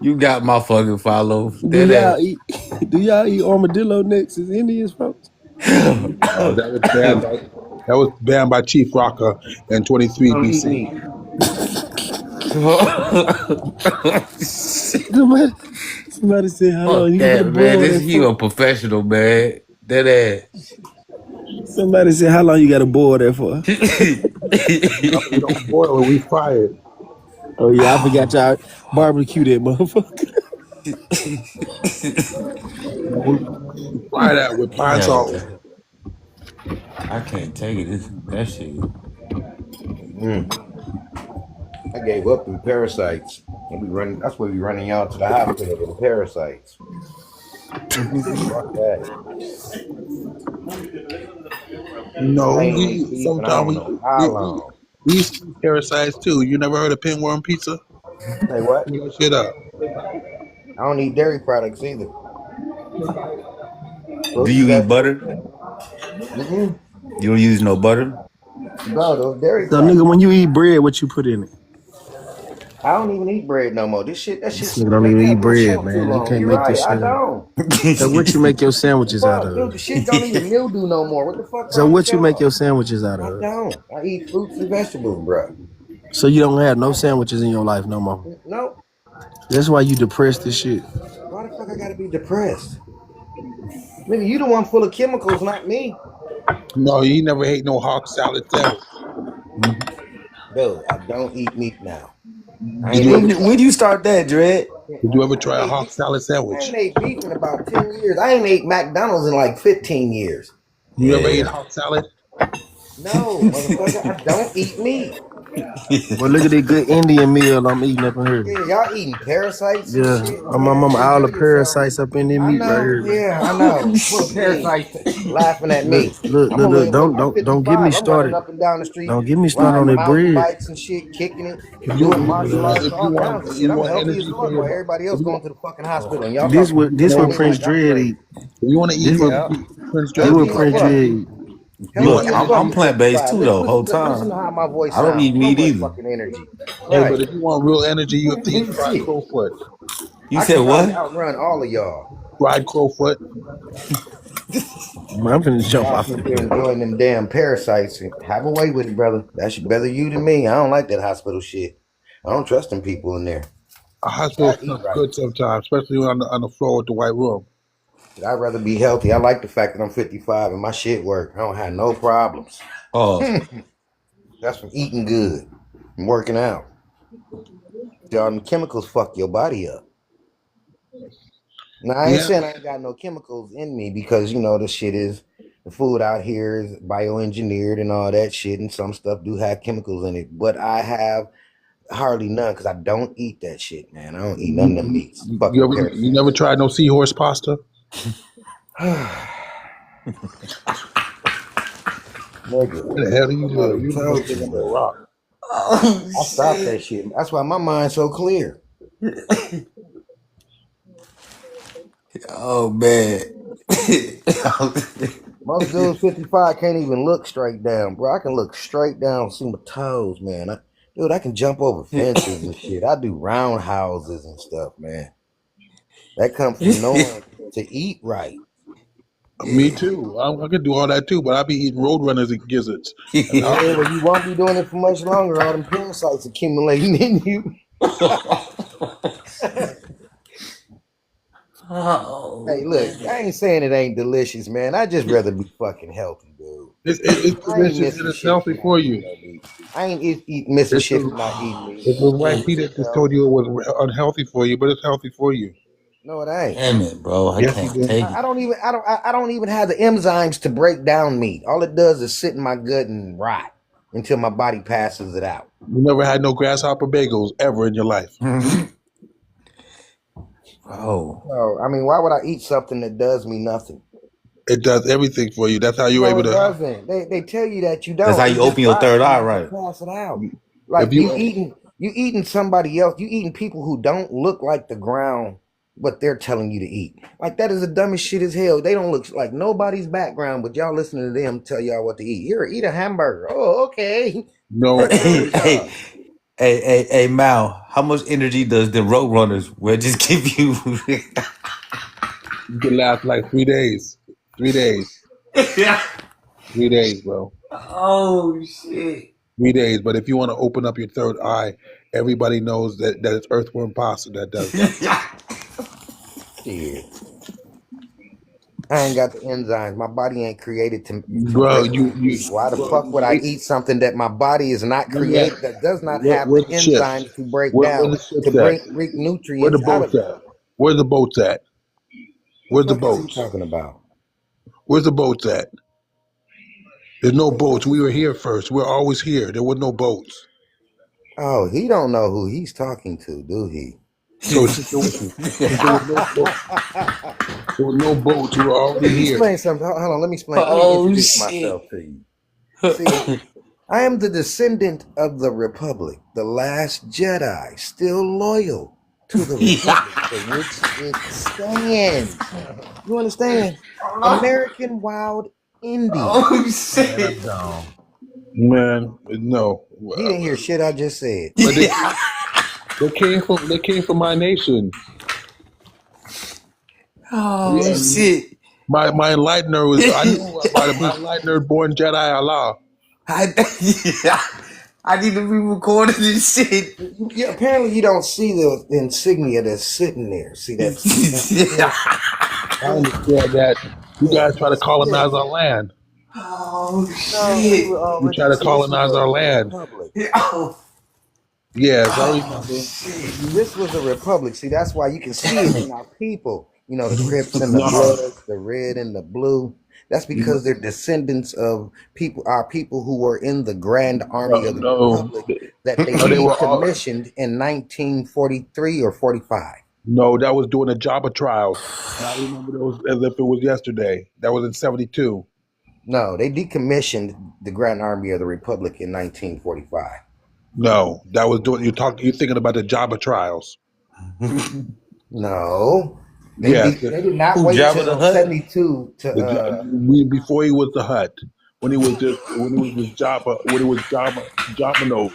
K: You got my fucking follow.
N: Do y'all eat armadillo necks as Indians, folks?
B: No, that was banned by Chief Rocker in 23 BC.
N: Somebody said how long you
K: that,
N: gotta
K: man.
N: boil that
K: You
N: for?
K: a professional, man. That ass.
N: Somebody said how long you gotta boil that for?
B: We don't boil it, we fry it.
N: Oh yeah, I forgot y'all barbecue that motherfucker.
B: We fry that with pine salt.
K: I can't take it. That shit.
Q: I gave up in parasites. And that's why we running y'all to the hospital with the parasites. Fuck that.
B: No, we used to eat parasites too. You never heard of pinworm pizza?
Q: Say what?
B: Pull that shit up.
Q: I don't eat dairy products either.
M: Do you eat butter?
Q: Mm-hmm.
M: You don't use no butter?
Q: No, those dairy
N: So
Q: products.
N: nigga, when you eat bread, what you put in it?
Q: I don't even eat bread no more. That shit
N: This nigga don't even eat bread, man. You can't make this
Q: I
N: shit up.
Q: don't.
N: So what you make your sandwiches out
Q: Fuck, dude,
N: of?
Q: the shit don't even mildew no more. What the fuck?
N: So
Q: wrong
N: what
Q: with
N: you make
Q: y'all?
N: your sandwiches out
Q: I
N: of?
Q: don't. I eat fruits and vegetables, bro.
N: So you don't have no sandwiches in your life no more.
Q: Nope.
N: That's why you depressed as shit.
Q: Why the fuck I gotta be depressed? Nigga, you the one full of chemicals, not me.
B: No, you never ate no hog salad sandwich.
Q: Dude, I don't eat meat now.
M: When you start that, Dread?
B: Did you ever try a hog salad
Q: I
B: sandwich?
Q: ain't ate beef in about 10 years. I ain't ate McDonald's in like 15 years.
B: You ever ate hog salad?
Q: No, motherfucker, I don't eat meat.
N: But look at that good Indian meal I'm eating up in here.
Q: Yeah, y'all eating parasites and
N: Yeah,
Q: shit,
N: I'm
Q: man.
N: all the
Q: Enjoy yourself.
N: parasites up in that
Q: I
N: meat right
Q: know,
N: here.
Q: yeah, I know. Full of parasites laughing at me.
N: Look,
Q: I'm gonna live. Look, I'm
N: don't get me
Q: 55. I'm running
N: started.
Q: up and down the street,
N: Don't get me started on
Q: riding
N: that
Q: mountain
N: bread.
Q: bikes and shit, kicking it,
B: If
Q: doing martial arts, all
B: want
Q: kinds of shit. I'm healthy as
B: energy for
Q: fuck
B: your
Q: while
B: body,
Q: everybody
B: if
Q: else
B: you
Q: going
B: want,
Q: to the fucking hospital and y'all
N: This
Q: talking
N: what
Q: shit
N: this
Q: on
N: what
Q: me
N: Prince
Q: like I'm
N: Dread
Q: great.
N: eat.
B: if you want to eat
N: This what
Q: Yeah,
B: Prince
N: this
B: Dread,
Q: healthy
N: what
Q: as
N: Prince
Q: fuck.
N: Dread eat.
B: you
Q: Healthy
B: want
Q: as fuck
M: I'm
Q: at
M: plant based
Q: 55.
M: too though. Whole
Q: Listen
M: time.
Q: to how my voice
M: I don't
Q: sounds.
M: eat
Q: So
M: meat
Q: much
M: either.
Q: fucking energy.
B: hey, but
Q: Right.
B: if you want real energy, you have to eat fried
Q: Shit.
B: crowfoot.
M: You
Q: I
M: said
Q: can probably
M: what?
Q: outrun all of y'all.
B: Fried crowfoot.
N: Man, I'm finna jump
Q: Y'all
N: off
Q: up
N: the
Q: here
N: bed.
Q: enjoying them damn parasites. Have a way with it, brother. That's better you than me. I don't like that hospital shit. I don't trust them people in there.
B: A hospital
Q: I eat
B: smells
Q: right.
B: good sometimes, especially on the floor with the white room.
Q: I'd rather be healthy. I like the fact that I'm 55 and my shit work. I don't have no problems.
M: Oh,
Q: That's from eating good and working out. Y'all, them chemicals fuck your body up. Now, I ain't
B: Yeah,
Q: saying I ain't got no chemicals in me because, you know, the shit is, the food out here is bioengineered and all that shit, and some stuff do have chemicals in it. But I have hardly none because I don't eat that shit, man. I don't eat none of them meats. Fucking
B: you
Q: parasites.
B: never tried no seahorse pasta?
Q: Nigga,
B: What the hell are you
Q: I'm already
B: doing? You must
Q: told
B: live
Q: you,
B: under a
Q: bro.
B: rock.
M: oh
Q: I stopped that
M: shit.
Q: shit. That's why my mind's so clear.
M: Oh man.
Q: Most dudes 55 can't even look straight down, bro. I can look straight down, see my toes, man. I can jump over fences and shit. I do roundhouses and stuff, man. That comes from knowing to eat right.
B: Me too. I could do all that too, but I be eating roadrunners and gizzards. And
Q: Yeah, well, you won't be doing it for much longer. All them parasites accumulating in you.
M: Oh
Q: Hey, look,
M: man.
Q: I ain't saying it ain't delicious, man. I just rather be fucking healthy, dude.
B: it's
Q: I ain't
B: delicious and
Q: missing
B: it's
Q: shit for
B: healthy
Q: not
B: for
Q: eating
B: you.
Q: no meat. I ain't missing
B: It's
Q: shit
B: the
Q: for not eating meat.
B: it's the white
Q: Eating
B: meat
Q: shit
B: that just told
Q: healthy.
B: you it was unhealthy for you, but it's healthy for you.
Q: No, it ain't.
M: Damn it, bro. I
B: Yes, you
M: can't
B: do.
M: take it.
Q: I don't even have the enzymes to break down meat. All it does is sit in my gut and rot until my body passes it out.
B: You never had no grasshopper bagels ever in your life.
M: Oh.
Q: So, I mean, why would I eat something that does me nothing?
B: It does everything for you. That's how you're
Q: No,
B: able
Q: it
B: to.
Q: doesn't. They tell you that you
M: That's
Q: don't.
M: how
Q: It
M: you
Q: just
M: open your
Q: rots
M: third
Q: you
M: eye,
Q: and you
M: right?
Q: pass it out.
B: If
Q: Like
B: you
Q: you eating somebody else. You eating people who don't look like the ground, but they're telling you to eat. Like that is the dumbest shit as hell. They don't look like nobody's background, but y'all listening to them tell y'all what to eat. Here, eat a hamburger. Oh, okay.
B: no,
M: hey, hey, Mal, how much energy does the road runners will just give you?
B: you can last like 3 days. 3 days. 3 days, bro.
M: Oh shit.
B: 3 days. But if you want to open up your third eye, everybody knows that it's earthworm pasta that does that.
Q: Shit. I ain't got the enzymes. My body ain't created to
B: Bro,
Q: break down meat. Why the fuck would I eat something that my body is not
B: let me ask
Q: created, that does not
B: where,
Q: have
B: where
Q: the
B: the ships?
Q: enzymes to break
B: Where
Q: down,
B: the
Q: to
B: ships at?
Q: bring
B: Where the
Q: nutrients out
B: boats
Q: of it?
B: at? Where the boats at?
Q: The
B: Where's the
Q: fuck is he
B: boats?
Q: talking about?
B: Where's the boats at? There's no boats. We were here first. We're always here. There were no boats.
Q: Oh, he don't know who he's talking to, do he?
B: So since there was no boat, there was no boats. We were already
Q: Let me
B: here.
Q: explain something. Hold on, let me explain. Let me
M: Oh
Q: introduce
M: shit.
Q: myself to you. See, I am the descendant of the Republic, the last Jedi, still loyal to the Republic for which it stands. You understand? American Wild Indian.
M: Oh
B: Man,
M: shit.
B: I'm down. Man, no.
Q: He didn't hear shit I just said.
B: But they came from my nation.
M: Oh
B: Yeah.
M: shit.
B: My enlightener was I know about it. My enlightener born Jedi Allah.
M: I need to be recording this shit.
Q: Yeah, apparently you don't see the insignia that's sitting there. See that?
B: I understand that you
Q: Yeah,
B: guys try to
Q: yeah.
B: colonize our land.
M: Oh
Q: No, we
M: shit.
Q: were
B: You try
Q: already.
B: to
Q: See, this was
B: colonize our
Q: a
B: land.
Q: republic.
M: Oh,
B: Yes, I
M: oh
B: remember.
M: shit.
Q: This was a republic. See, that's why you can see it in our people. You know, the Crips and the
B: No.
Q: Bloods, the red and the blue. That's because they're descendants of our people who were in the Grand Army of the
B: No,
Q: Republic that they
B: no, they were all.
Q: decommissioned in 1943 or 45.
B: No, that was during the Java trials. And I remember those as if it was yesterday. That was in '72.
Q: No, they decommissioned the Grand Army of the Republic in 1945.
B: No, that was doing. You're thinking about the Java trials.
Q: No,
B: Yes,
Q: they did not
K: Who,
Q: wait
K: Jabba the
Q: till
K: Hutt?
Q: 72 to.
B: before he was the Hut, when he was just Java, when it was Java knows.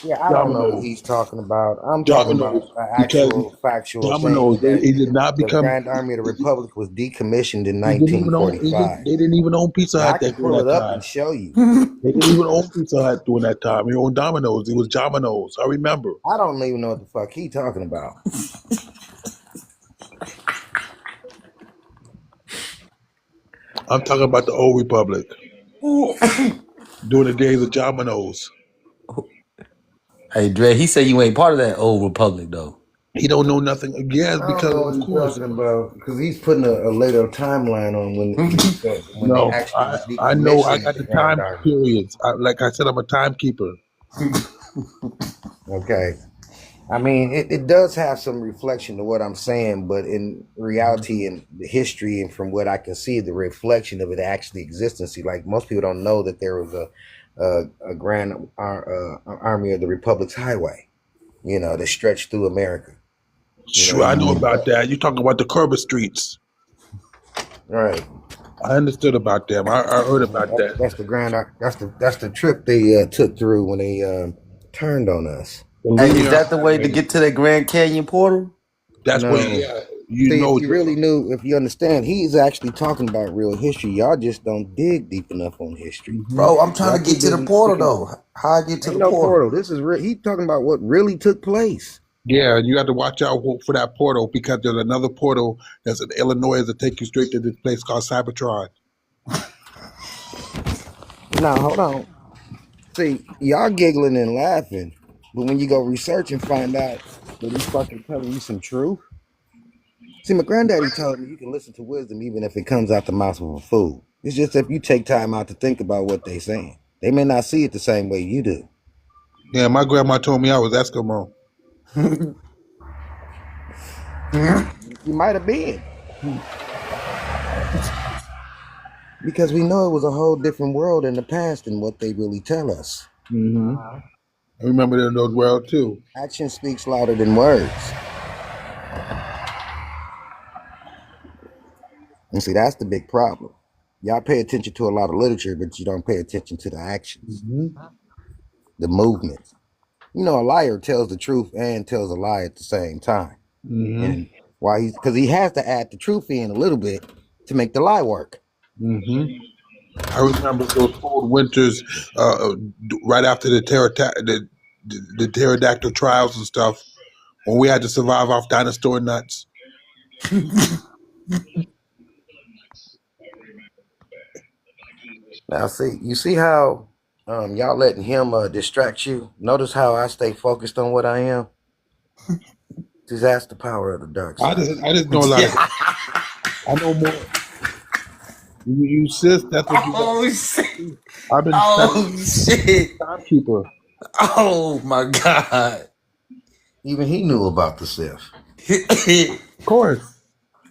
Q: Yeah, I don't know what he's talking about. I'm
B: Java
Q: talking about
B: knows
Q: an
B: because
Q: actual factual
B: Java
Q: thing
B: knows
Q: that
B: he did not
Q: the
B: become.
Q: Grand Army of the Republic was decommissioned in
B: He didn't even own.
Q: 1945.
B: They didn't even own Pizza
Q: Now, I
B: Hut
Q: can
B: during
Q: pull
B: that
Q: it up
B: time.
Q: and show you.
B: They didn't even own Pizza Hut during that time. He owned Domino's. It was Domino's. I remember.
Q: I don't even know what the fuck he talking about.
B: I'm talking about the old Republic during the days of Domino's.
K: Hey, Dre, he said you ain't part of that old republic though.
B: He don't know nothing. Yes,
Q: I don't
B: because
Q: know what
B: of
Q: he's
B: course.
Q: talking about because he's putting a later timeline on when
B: No,
Q: they actually was
B: I know. I
Q: decommissioned
B: got
Q: the
B: the
Q: Grand
B: time
Q: Army.
B: periods. Like I said, I'm a timekeeper.
Q: Okay. I mean, it does have some reflection to what I'm saying, but in reality and the history and from what I can see, the reflection of it actually exists. See, like most people don't know that there was a Grand Army of the Republic's highway, that stretched through America.
B: Sure, I know about that. You're talking about the Kerber streets.
Q: Right.
B: I understood about them. I heard about that.
Q: That's the that's the trip they took through when they turned on us.
K: Hey, is that the way to get to that Grand Canyon portal?
B: That's
Q: No.
B: what you know.
Q: If you really knew, if you understand, he's actually talking about real history. Y'all just don't dig deep enough on history.
K: Bro, I'm trying to get to the portal though. How I get to
Q: Ain't
K: the
Q: no
K: portal?
Q: portal. This is real. He's talking about what really took place.
B: Yeah, you have to watch out for that portal because there's another portal that's in Illinois that take you straight to this place called Cybertron.
Q: Now, hold on. See, y'all giggling and laughing, but when you go research and find out that he's fucking telling you some truth. See, my granddaddy told me you can listen to wisdom even if it comes out the mouth of a fool. It's just if you take time out to think about what they're saying. They may not see it the same way you do.
B: Yeah, my grandma told me I was Eskimo.
Q: You might have been. Because we know it was a whole different world in the past than what they really tell us.
B: Mm-hmm. I remember in those world too.
Q: Action speaks louder than words. And see, that's the big problem. Y'all pay attention to a lot of literature, but you don't pay attention to the actions, the movement. A liar tells the truth and tells a lie at the same time.
B: Mm-hmm.
Q: And why? Because he has to add the truth in a little bit to make the lie work.
B: Mm-hmm. I remember those cold winters right after the pterodactyl trials and stuff when we had to survive off dinosaur nuts.
Q: Now, you see how y'all letting him distract you? Notice how I stay focused on what I am? Because that's the power of the dark side.
B: I just know a lot of I know more. You sis, that's what you
K: Oh shit!
B: I've been
K: shit!
B: Timekeeper.
K: Oh my god!
Q: Even he knew about the Sith.
B: Of course.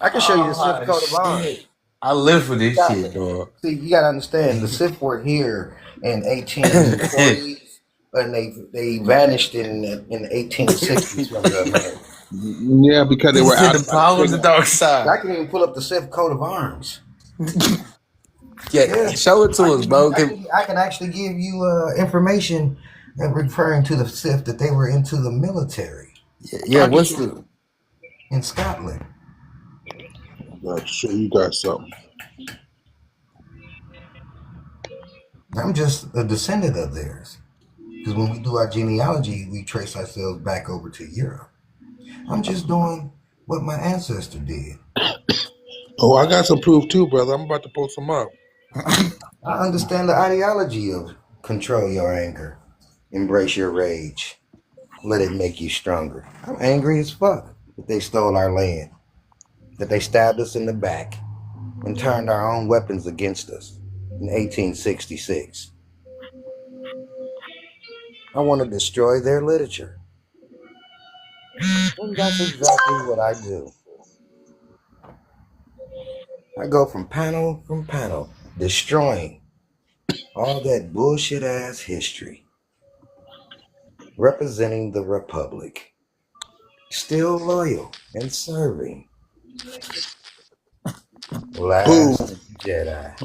Q: I can show you the Sith coat of arms.
K: I live for this shit, dog.
Q: See, you gotta understand, the Sith were here in 1840s, and they vanished in the 1860s from the America.
B: Yeah, because they were out
K: the power of the dark side.
Q: I can even pull up the Sith coat of arms.
K: Yeah, show it to us, bro.
Q: I can actually give you information referring to the Sith that they were into the military.
K: Yeah, what's the
Q: in Scotland?
B: I'm sure you got something.
Q: I'm just a descendant of theirs. Because when we do our genealogy, we trace ourselves back over to Europe. I'm just doing what my ancestor did.
B: Oh, I got some proof too, brother. I'm about to post them up.
Q: I understand the ideology of control your anger, embrace your rage, let it make you stronger. I'm angry as fuck that they stole our land, that they stabbed us in the back,
J: and turned our own weapons against us in 1866. I want to destroy their literature. And that's exactly what I do. I go from panel, destroying all that bullshit ass history, representing the Republic, still loyal and serving. Last Jedi.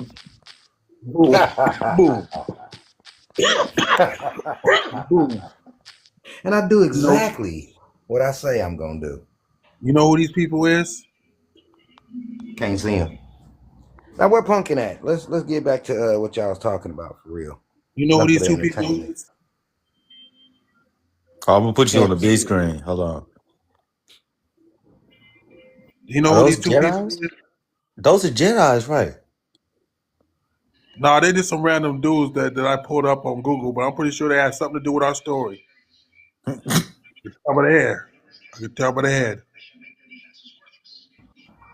B: Boom. Boom. Boom.
J: And I do exactly what I say I'm gonna do.
B: You know who these people is?
J: Can't see him. Now where Punkin at? Let's get back to what y'all was talking about for real.
B: You know who
J: Enough
B: these
J: of
B: two
J: the
B: people
J: entertainment.
B: is?
U: Oh, I'm gonna put you on the big screen. Hold on.
B: You know
U: Are
B: who
U: those
B: these two people
U: Jedi's?
B: is?
U: Those are Jedi's, right?
B: Nah, they just some random dudes that I pulled up on Google, but I'm pretty sure they had something to do with our story. I can tell by the hair. I can tell by the head.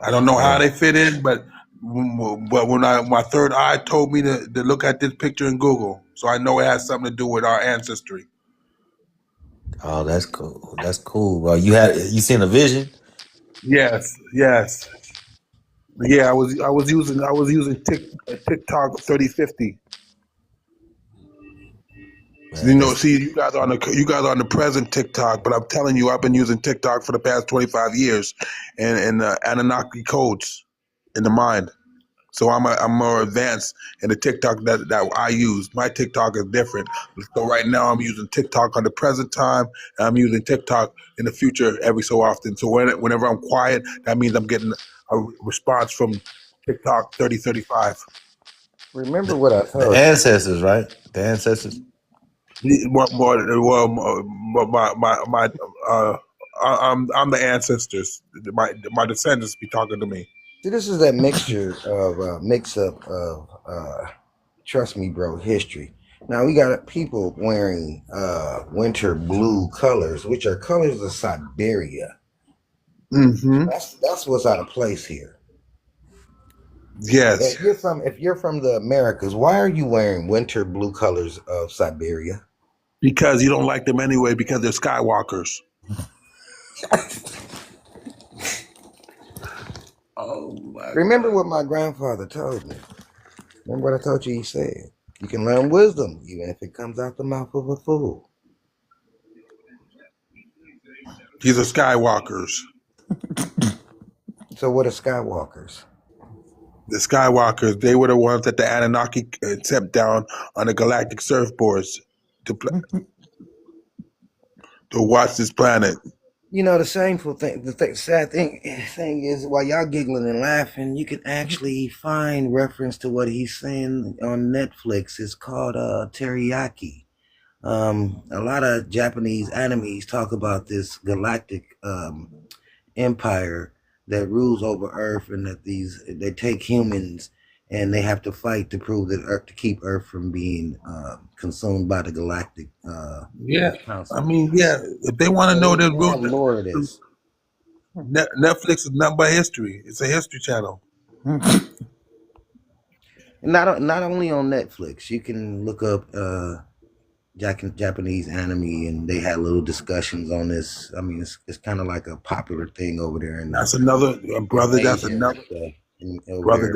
B: I don't know how they fit in, but when my third eye told me to look at this picture in Google, so I know it has something to do with our ancestry.
U: Oh, that's cool. That's cool. Well, you seen a vision?
B: Yes. Yeah, I was using TikTok 3050.
U: Man,
B: You know, see, you guys are on the present TikTok, but I'm telling you, I've been using TikTok for the past 25 years, and Anunnaki codes in the mind. So I'm more advanced in the TikTok that I use. My TikTok is different. So right now I'm using TikTok on the present time, and I'm using TikTok in the future every so often. So whenever I'm quiet, that means I'm getting a response from TikTok 3035.
J: Remember what I
U: The
J: told you.
U: ancestors, right? The ancestors.
B: I'm the ancestors. My descendants be talking to me.
J: See, this is that mixture of mix-up of trust me, bro, history. Now we got people wearing winter blue colors, which are colors of Siberia.
B: Mm-hmm.
J: That's what's out of place here.
B: Yes.
J: If you're from the Americas, why are you wearing winter blue colors of Siberia?
B: Because you don't like them anyway, because they're Skywalkers.
J: Oh my! Remember what my grandfather told me. Remember what I told you he said? You can learn wisdom even if it comes out the mouth of a fool.
B: These are Skywalkers.
J: So what are Skywalkers?
B: The Skywalkers, they were the ones that the Anunnaki sent down on the galactic surfboards to watch this planet.
J: You know, the shameful thing, sad thing is, while y'all giggling and laughing, you can actually find reference to what he's saying on Netflix. It's called Teriyaki. A lot of Japanese animes talk about this galactic empire that rules over Earth, and that they take humans and they have to fight to prove that Earth, to keep Earth from being consumed by the galactic.
B: Council. I mean, if they want to know the
J: lore it is.
B: Netflix is nothing but history. It's a history channel.
J: Not only on Netflix, you can look up Japanese anime, and they had little discussions on this. I mean, it's kind of like a popular thing over there. And
B: that's another brother. That's another brother.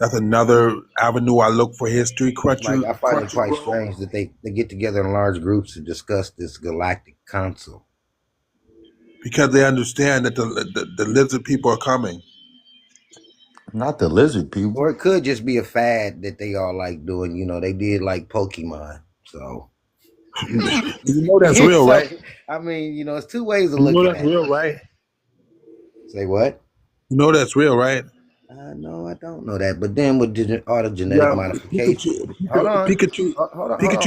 B: That's another avenue I look for history.
J: I find it quite strange that they get together in large groups to discuss this galactic council,
B: because they understand that the lizard people are coming.
U: Not the lizard people.
J: Or it could just be a fad that they all like doing. You know, they did like Pokemon. So
B: you know that's real, right?
J: I mean, you know, it's two ways of looking at it.
B: You know that's real, right?
J: Say what?
B: You know that's real, right?
J: No, I don't know that. But then with all the genetic modification,
B: Pikachu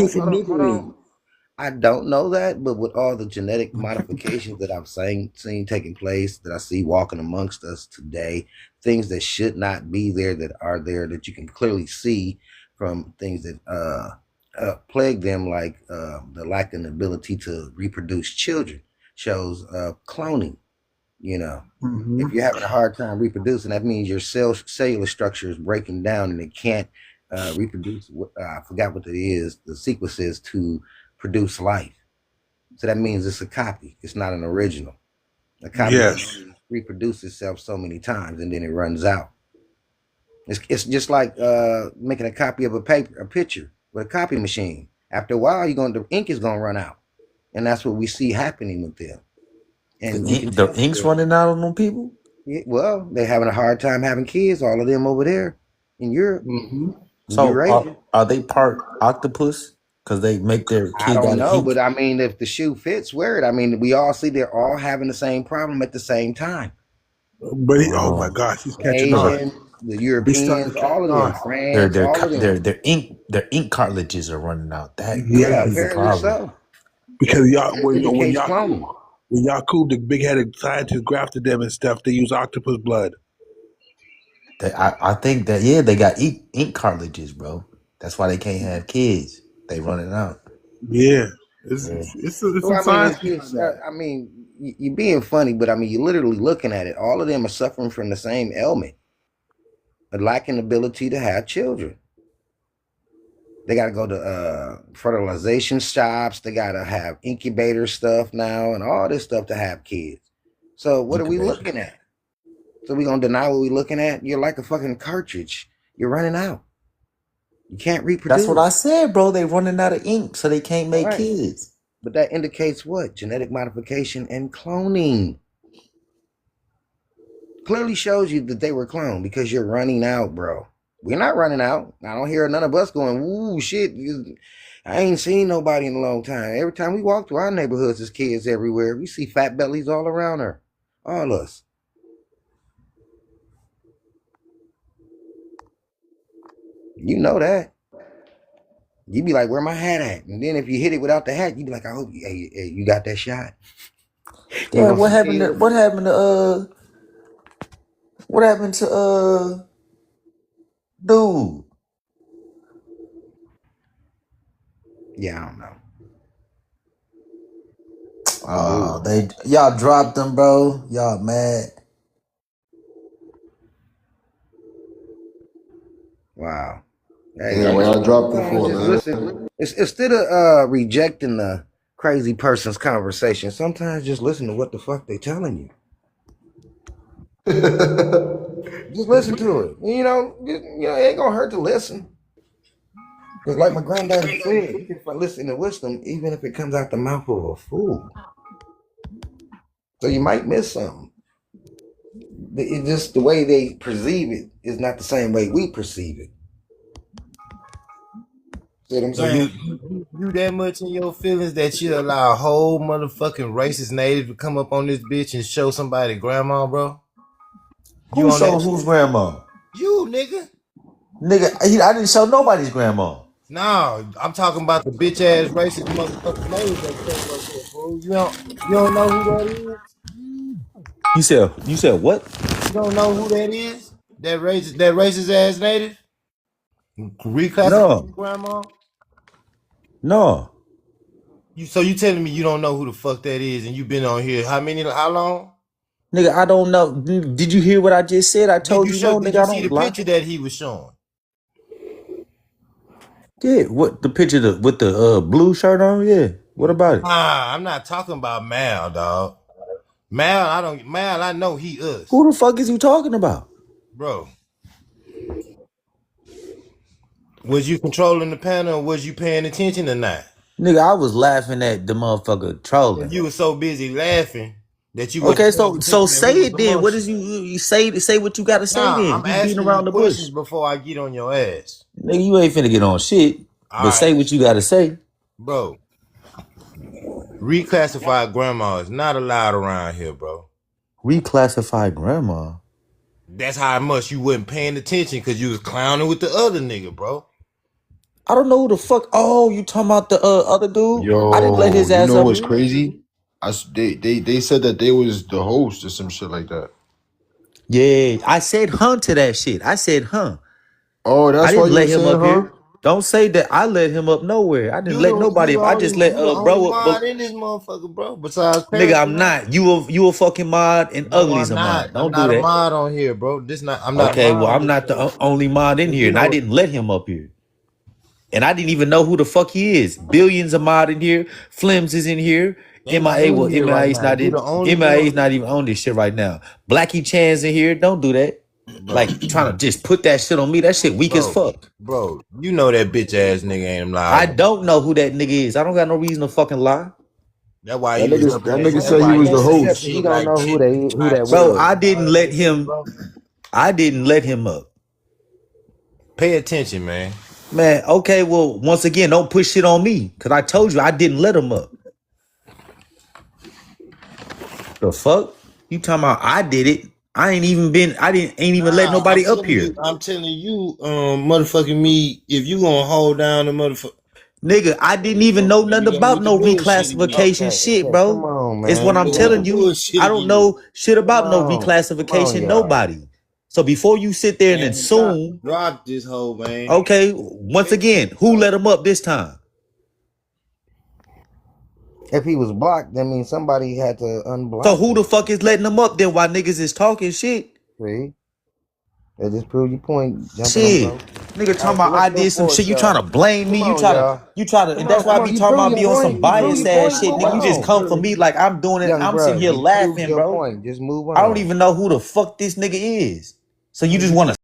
B: from Nibiru.
J: I don't know that, but with all the genetic modifications that I've seen taking place, that I see walking amongst us today, things that should not be there that are there, that you can clearly see from things that plague them, like the lack of ability to reproduce children, shows cloning. You know,
B: Mm-hmm.
J: if you're having a hard time reproducing, that means your cellular structure is breaking down and it can't reproduce. I forgot what it is. The sequence is to produce life. So that means it's a copy. It's not an original. A copy
B: Yes.
J: reproduces itself so many times and then it runs out. It's just like making a copy of a picture with a copy machine. After a while, the ink is gonna run out, and that's what we see happening with them. And
M: The ink's running out on them people.
J: well, they're having a hard time having kids. All of them over there in Europe,
M: So
J: Eurasia.
M: are they part octopus? Because they make their
J: I
M: kids
J: don't
M: out of
J: know,
M: ink.
J: but I mean, if the shoe fits, wear it. I mean, we all see they're all having the same problem at the same time.
B: But oh my gosh, he's
J: The
B: catching on.
J: Asians, the
B: He's starting
J: Europeans,
B: to catch
J: all of them,
B: on.
J: France, all of them.
M: Their ink cartilages are running out. That
J: Yeah,
M: is the
J: apparently
M: problem.
J: so.
B: Because y'all,
J: It
B: when
J: indicates cloning.
B: Yakub, the big-headed scientist, grafted them and stuff, they use octopus blood.
M: I think that they got ink cartilages, bro. That's why they can't have kids. They running out.
B: Yeah, it's
J: Well,
B: some
J: I
B: science
J: mean,
B: behind that.
J: I mean, you're being funny, but I mean, you're literally looking at it. All of them are suffering from the same ailment, a lacking ability to have children. They got to go to fertilization shops. They got to have incubator stuff now and all this stuff to have kids. So what are we looking at? So we gonna deny what we looking at? You're like a fucking cartridge. You're running out. You can't reproduce.
M: That's what I said, bro. They running out of ink, so they can't make
J: Right.
M: kids.
J: But that indicates what? Genetic modification and cloning. Clearly shows you that they were cloned because you're running out, bro. We're not running out. I don't hear none of us going, ooh, shit. I ain't seen nobody in a long time. Every time we walk through our neighborhoods, there's kids everywhere. We see fat bellies all around her. All us. You know that. You be like, where my hat at? And then if you hit it without the hat, you be like, I hope you got that shot.
M: Yeah, what happened to dude?
J: Yeah, I don't know.
M: Oh, y'all dropped them, bro. Y'all mad.
J: Wow.
H: Yeah, when I dropped it for,
J: just
H: man.
J: listen. Instead of rejecting the crazy person's conversation, sometimes just listen to what the fuck they telling you. Just listen to it. You know, it ain't gonna hurt to listen. Because like my granddaddy said, you can listen to wisdom even if it comes out the mouth of a fool. So you might miss something. It's just the way they perceive it is not the same way we perceive it. See what I'm
T: So
J: saying?
T: you that much in your feelings that you allow a whole motherfucking racist native to come up on this bitch and show somebody grandma, bro?
M: Who showed whose grandma?
T: You, nigga.
M: Nigga, I didn't show nobody's grandma.
T: No, I'm talking about the bitch ass racist motherfucking native that came up here, fool. You don't know who that is?
M: You said what?
T: You don't know who that is? That racist ass native? Reclassified
M: No.
T: grandma?
M: No.
T: So you telling me you don't know who the fuck that is and you been on here how long?
M: Nigga, I don't know. Did you hear what I just said? I told you no,
T: Did
M: nigga.
T: you
M: I
T: see
M: don't
T: the
M: lie.
T: picture that he was showing?
M: Yeah, what the picture with the blue shirt on? Yeah. What about it?
T: I'm not talking about Mal, dog. Mal, I know he us.
M: Who the fuck is you talking about?
T: Bro. Was you controlling the panel or was you paying attention or not?
M: Nigga, I was laughing at the motherfucker trolling.
T: You were so busy laughing that you
M: Okay,
T: wasn't
M: so say
T: paying
M: it then. What
T: attention.
M: is you say what you gotta say then?
T: I'm
M: You beating
T: asking
M: around
T: you
M: the bush.
T: questions before I get on your ass.
M: Nigga, you ain't finna get on shit. But say what you gotta say.
T: Bro. Reclassified grandma is not allowed around here, bro.
M: Reclassified grandma?
T: That's how much you wasn't paying attention because you was clowning with the other nigga, bro.
M: I don't know who the fuck. Oh, you talking about the other dude?
H: Yo,
M: I didn't let his
H: you
M: ass
H: know
M: up
H: what's
M: here.
H: crazy? They said that they was the host or some shit like that.
M: Yeah, I said huh to that shit. I said huh.
H: Oh, that's
M: I
H: why
M: didn't
H: you
M: let
H: was
M: him
H: saying
M: up
H: huh?
M: here. Don't say that I let him up nowhere. I didn't
K: You
M: let
K: the
M: nobody
K: you
M: up.
K: the
M: I
K: only
M: just let
K: you the only
M: bro up.
K: mod in this motherfucker, bro. Besides
M: Nigga,
K: Paris,
M: I'm not. You a fucking mod and
K: no,
M: Ugly's
K: I'm
M: a
K: not.
M: mod.
K: I'm
M: Don't do
K: not a
M: that.
K: mod on here, bro. I'm not a
M: Okay,
K: mod
M: well,
K: on
M: I'm
K: this
M: not the
K: show.
M: only mod in here,
K: You
M: and I
K: know,
M: didn't let him up here. And I didn't even know who the fuck he is. Billions a mod in here. Flims is in here.
K: they not
M: MIA,
K: in
M: well,
K: here right
M: MIA's
K: now.
M: not
K: You
M: in.
K: the only
M: MIA's
K: one,
M: not even on this shit right now. Blackie Chan's in here. Don't do that.
K: bro.
M: Like trying to just put that shit on me. That shit weak as
K: Bro,
M: fuck.
K: bro, you know that bitch ass nigga ain't
M: I
K: live.
M: don't know who that nigga is. I don't got no reason to fucking lie.
K: That's why
H: That
K: he was
H: nigga,
K: up
H: that
K: there.
H: nigga
K: That's
H: said
J: Hey,
H: he
K: why
H: was
K: he
H: the
J: Mr.
K: saying
J: Scepter,
H: host.
J: he
K: shit
J: don't
K: like
J: know
K: shit.
J: who that
M: Bro,
J: was.
M: I didn't let him.
K: Bro,
M: I didn't let him up.
K: pay attention, man.
M: Man, okay, well, once again, don't push shit on me. Cause I told you I didn't let him up. The fuck? You talking about I did it. Ain't even let
K: Nah, I'm
M: nobody up
K: telling
M: here.
K: you, motherfucking me. If you gonna hold down the motherfucker,
M: Nigga, I didn't even know nothing
K: you gonna
M: about
K: get the
M: no
K: bullshitting me.
M: reclassification shit,
J: Okay, come
M: bro.
J: on,
M: It's what
J: man.
M: I'm
K: You gonna get
M: telling
K: the
M: you. I don't
K: bullshitting me.
M: know shit about no
J: Come on,
M: reclassification,
J: y'all.
M: nobody. So before you sit there and
K: Man,
M: assume,
K: drop this hoe, man.
M: okay, once again, who let him up this time?
J: If he was blocked, that means somebody had to
M: So
J: unblock
M: who
J: him.
M: the fuck is letting him up then while niggas is talking shit?
J: See? That just proved your point. Jumping them,
M: Shit.
J: bro.
M: Nigga
J: All
M: talking
J: right, so
M: about I
J: let's go
M: did some
J: forward,
M: shit. You trying
J: y'all.
M: to blame me.
J: Come on, y'all.
M: And that's why I be
J: You
M: talking
J: prove
M: about
J: your
M: be on some
J: point. You prove
M: biased
J: your
M: ass
J: point.
M: shit.
J: Move
M: Nigga, you just
J: on.
M: come for me like I'm doing it.
J: Young
M: I'm
J: bro,
M: sitting here
J: you proved
M: laughing,
J: your
M: bro.
J: point. Just move
M: I don't
J: on.
M: even know who the fuck this nigga is. So you
J: Man,
M: just
J: you
M: want to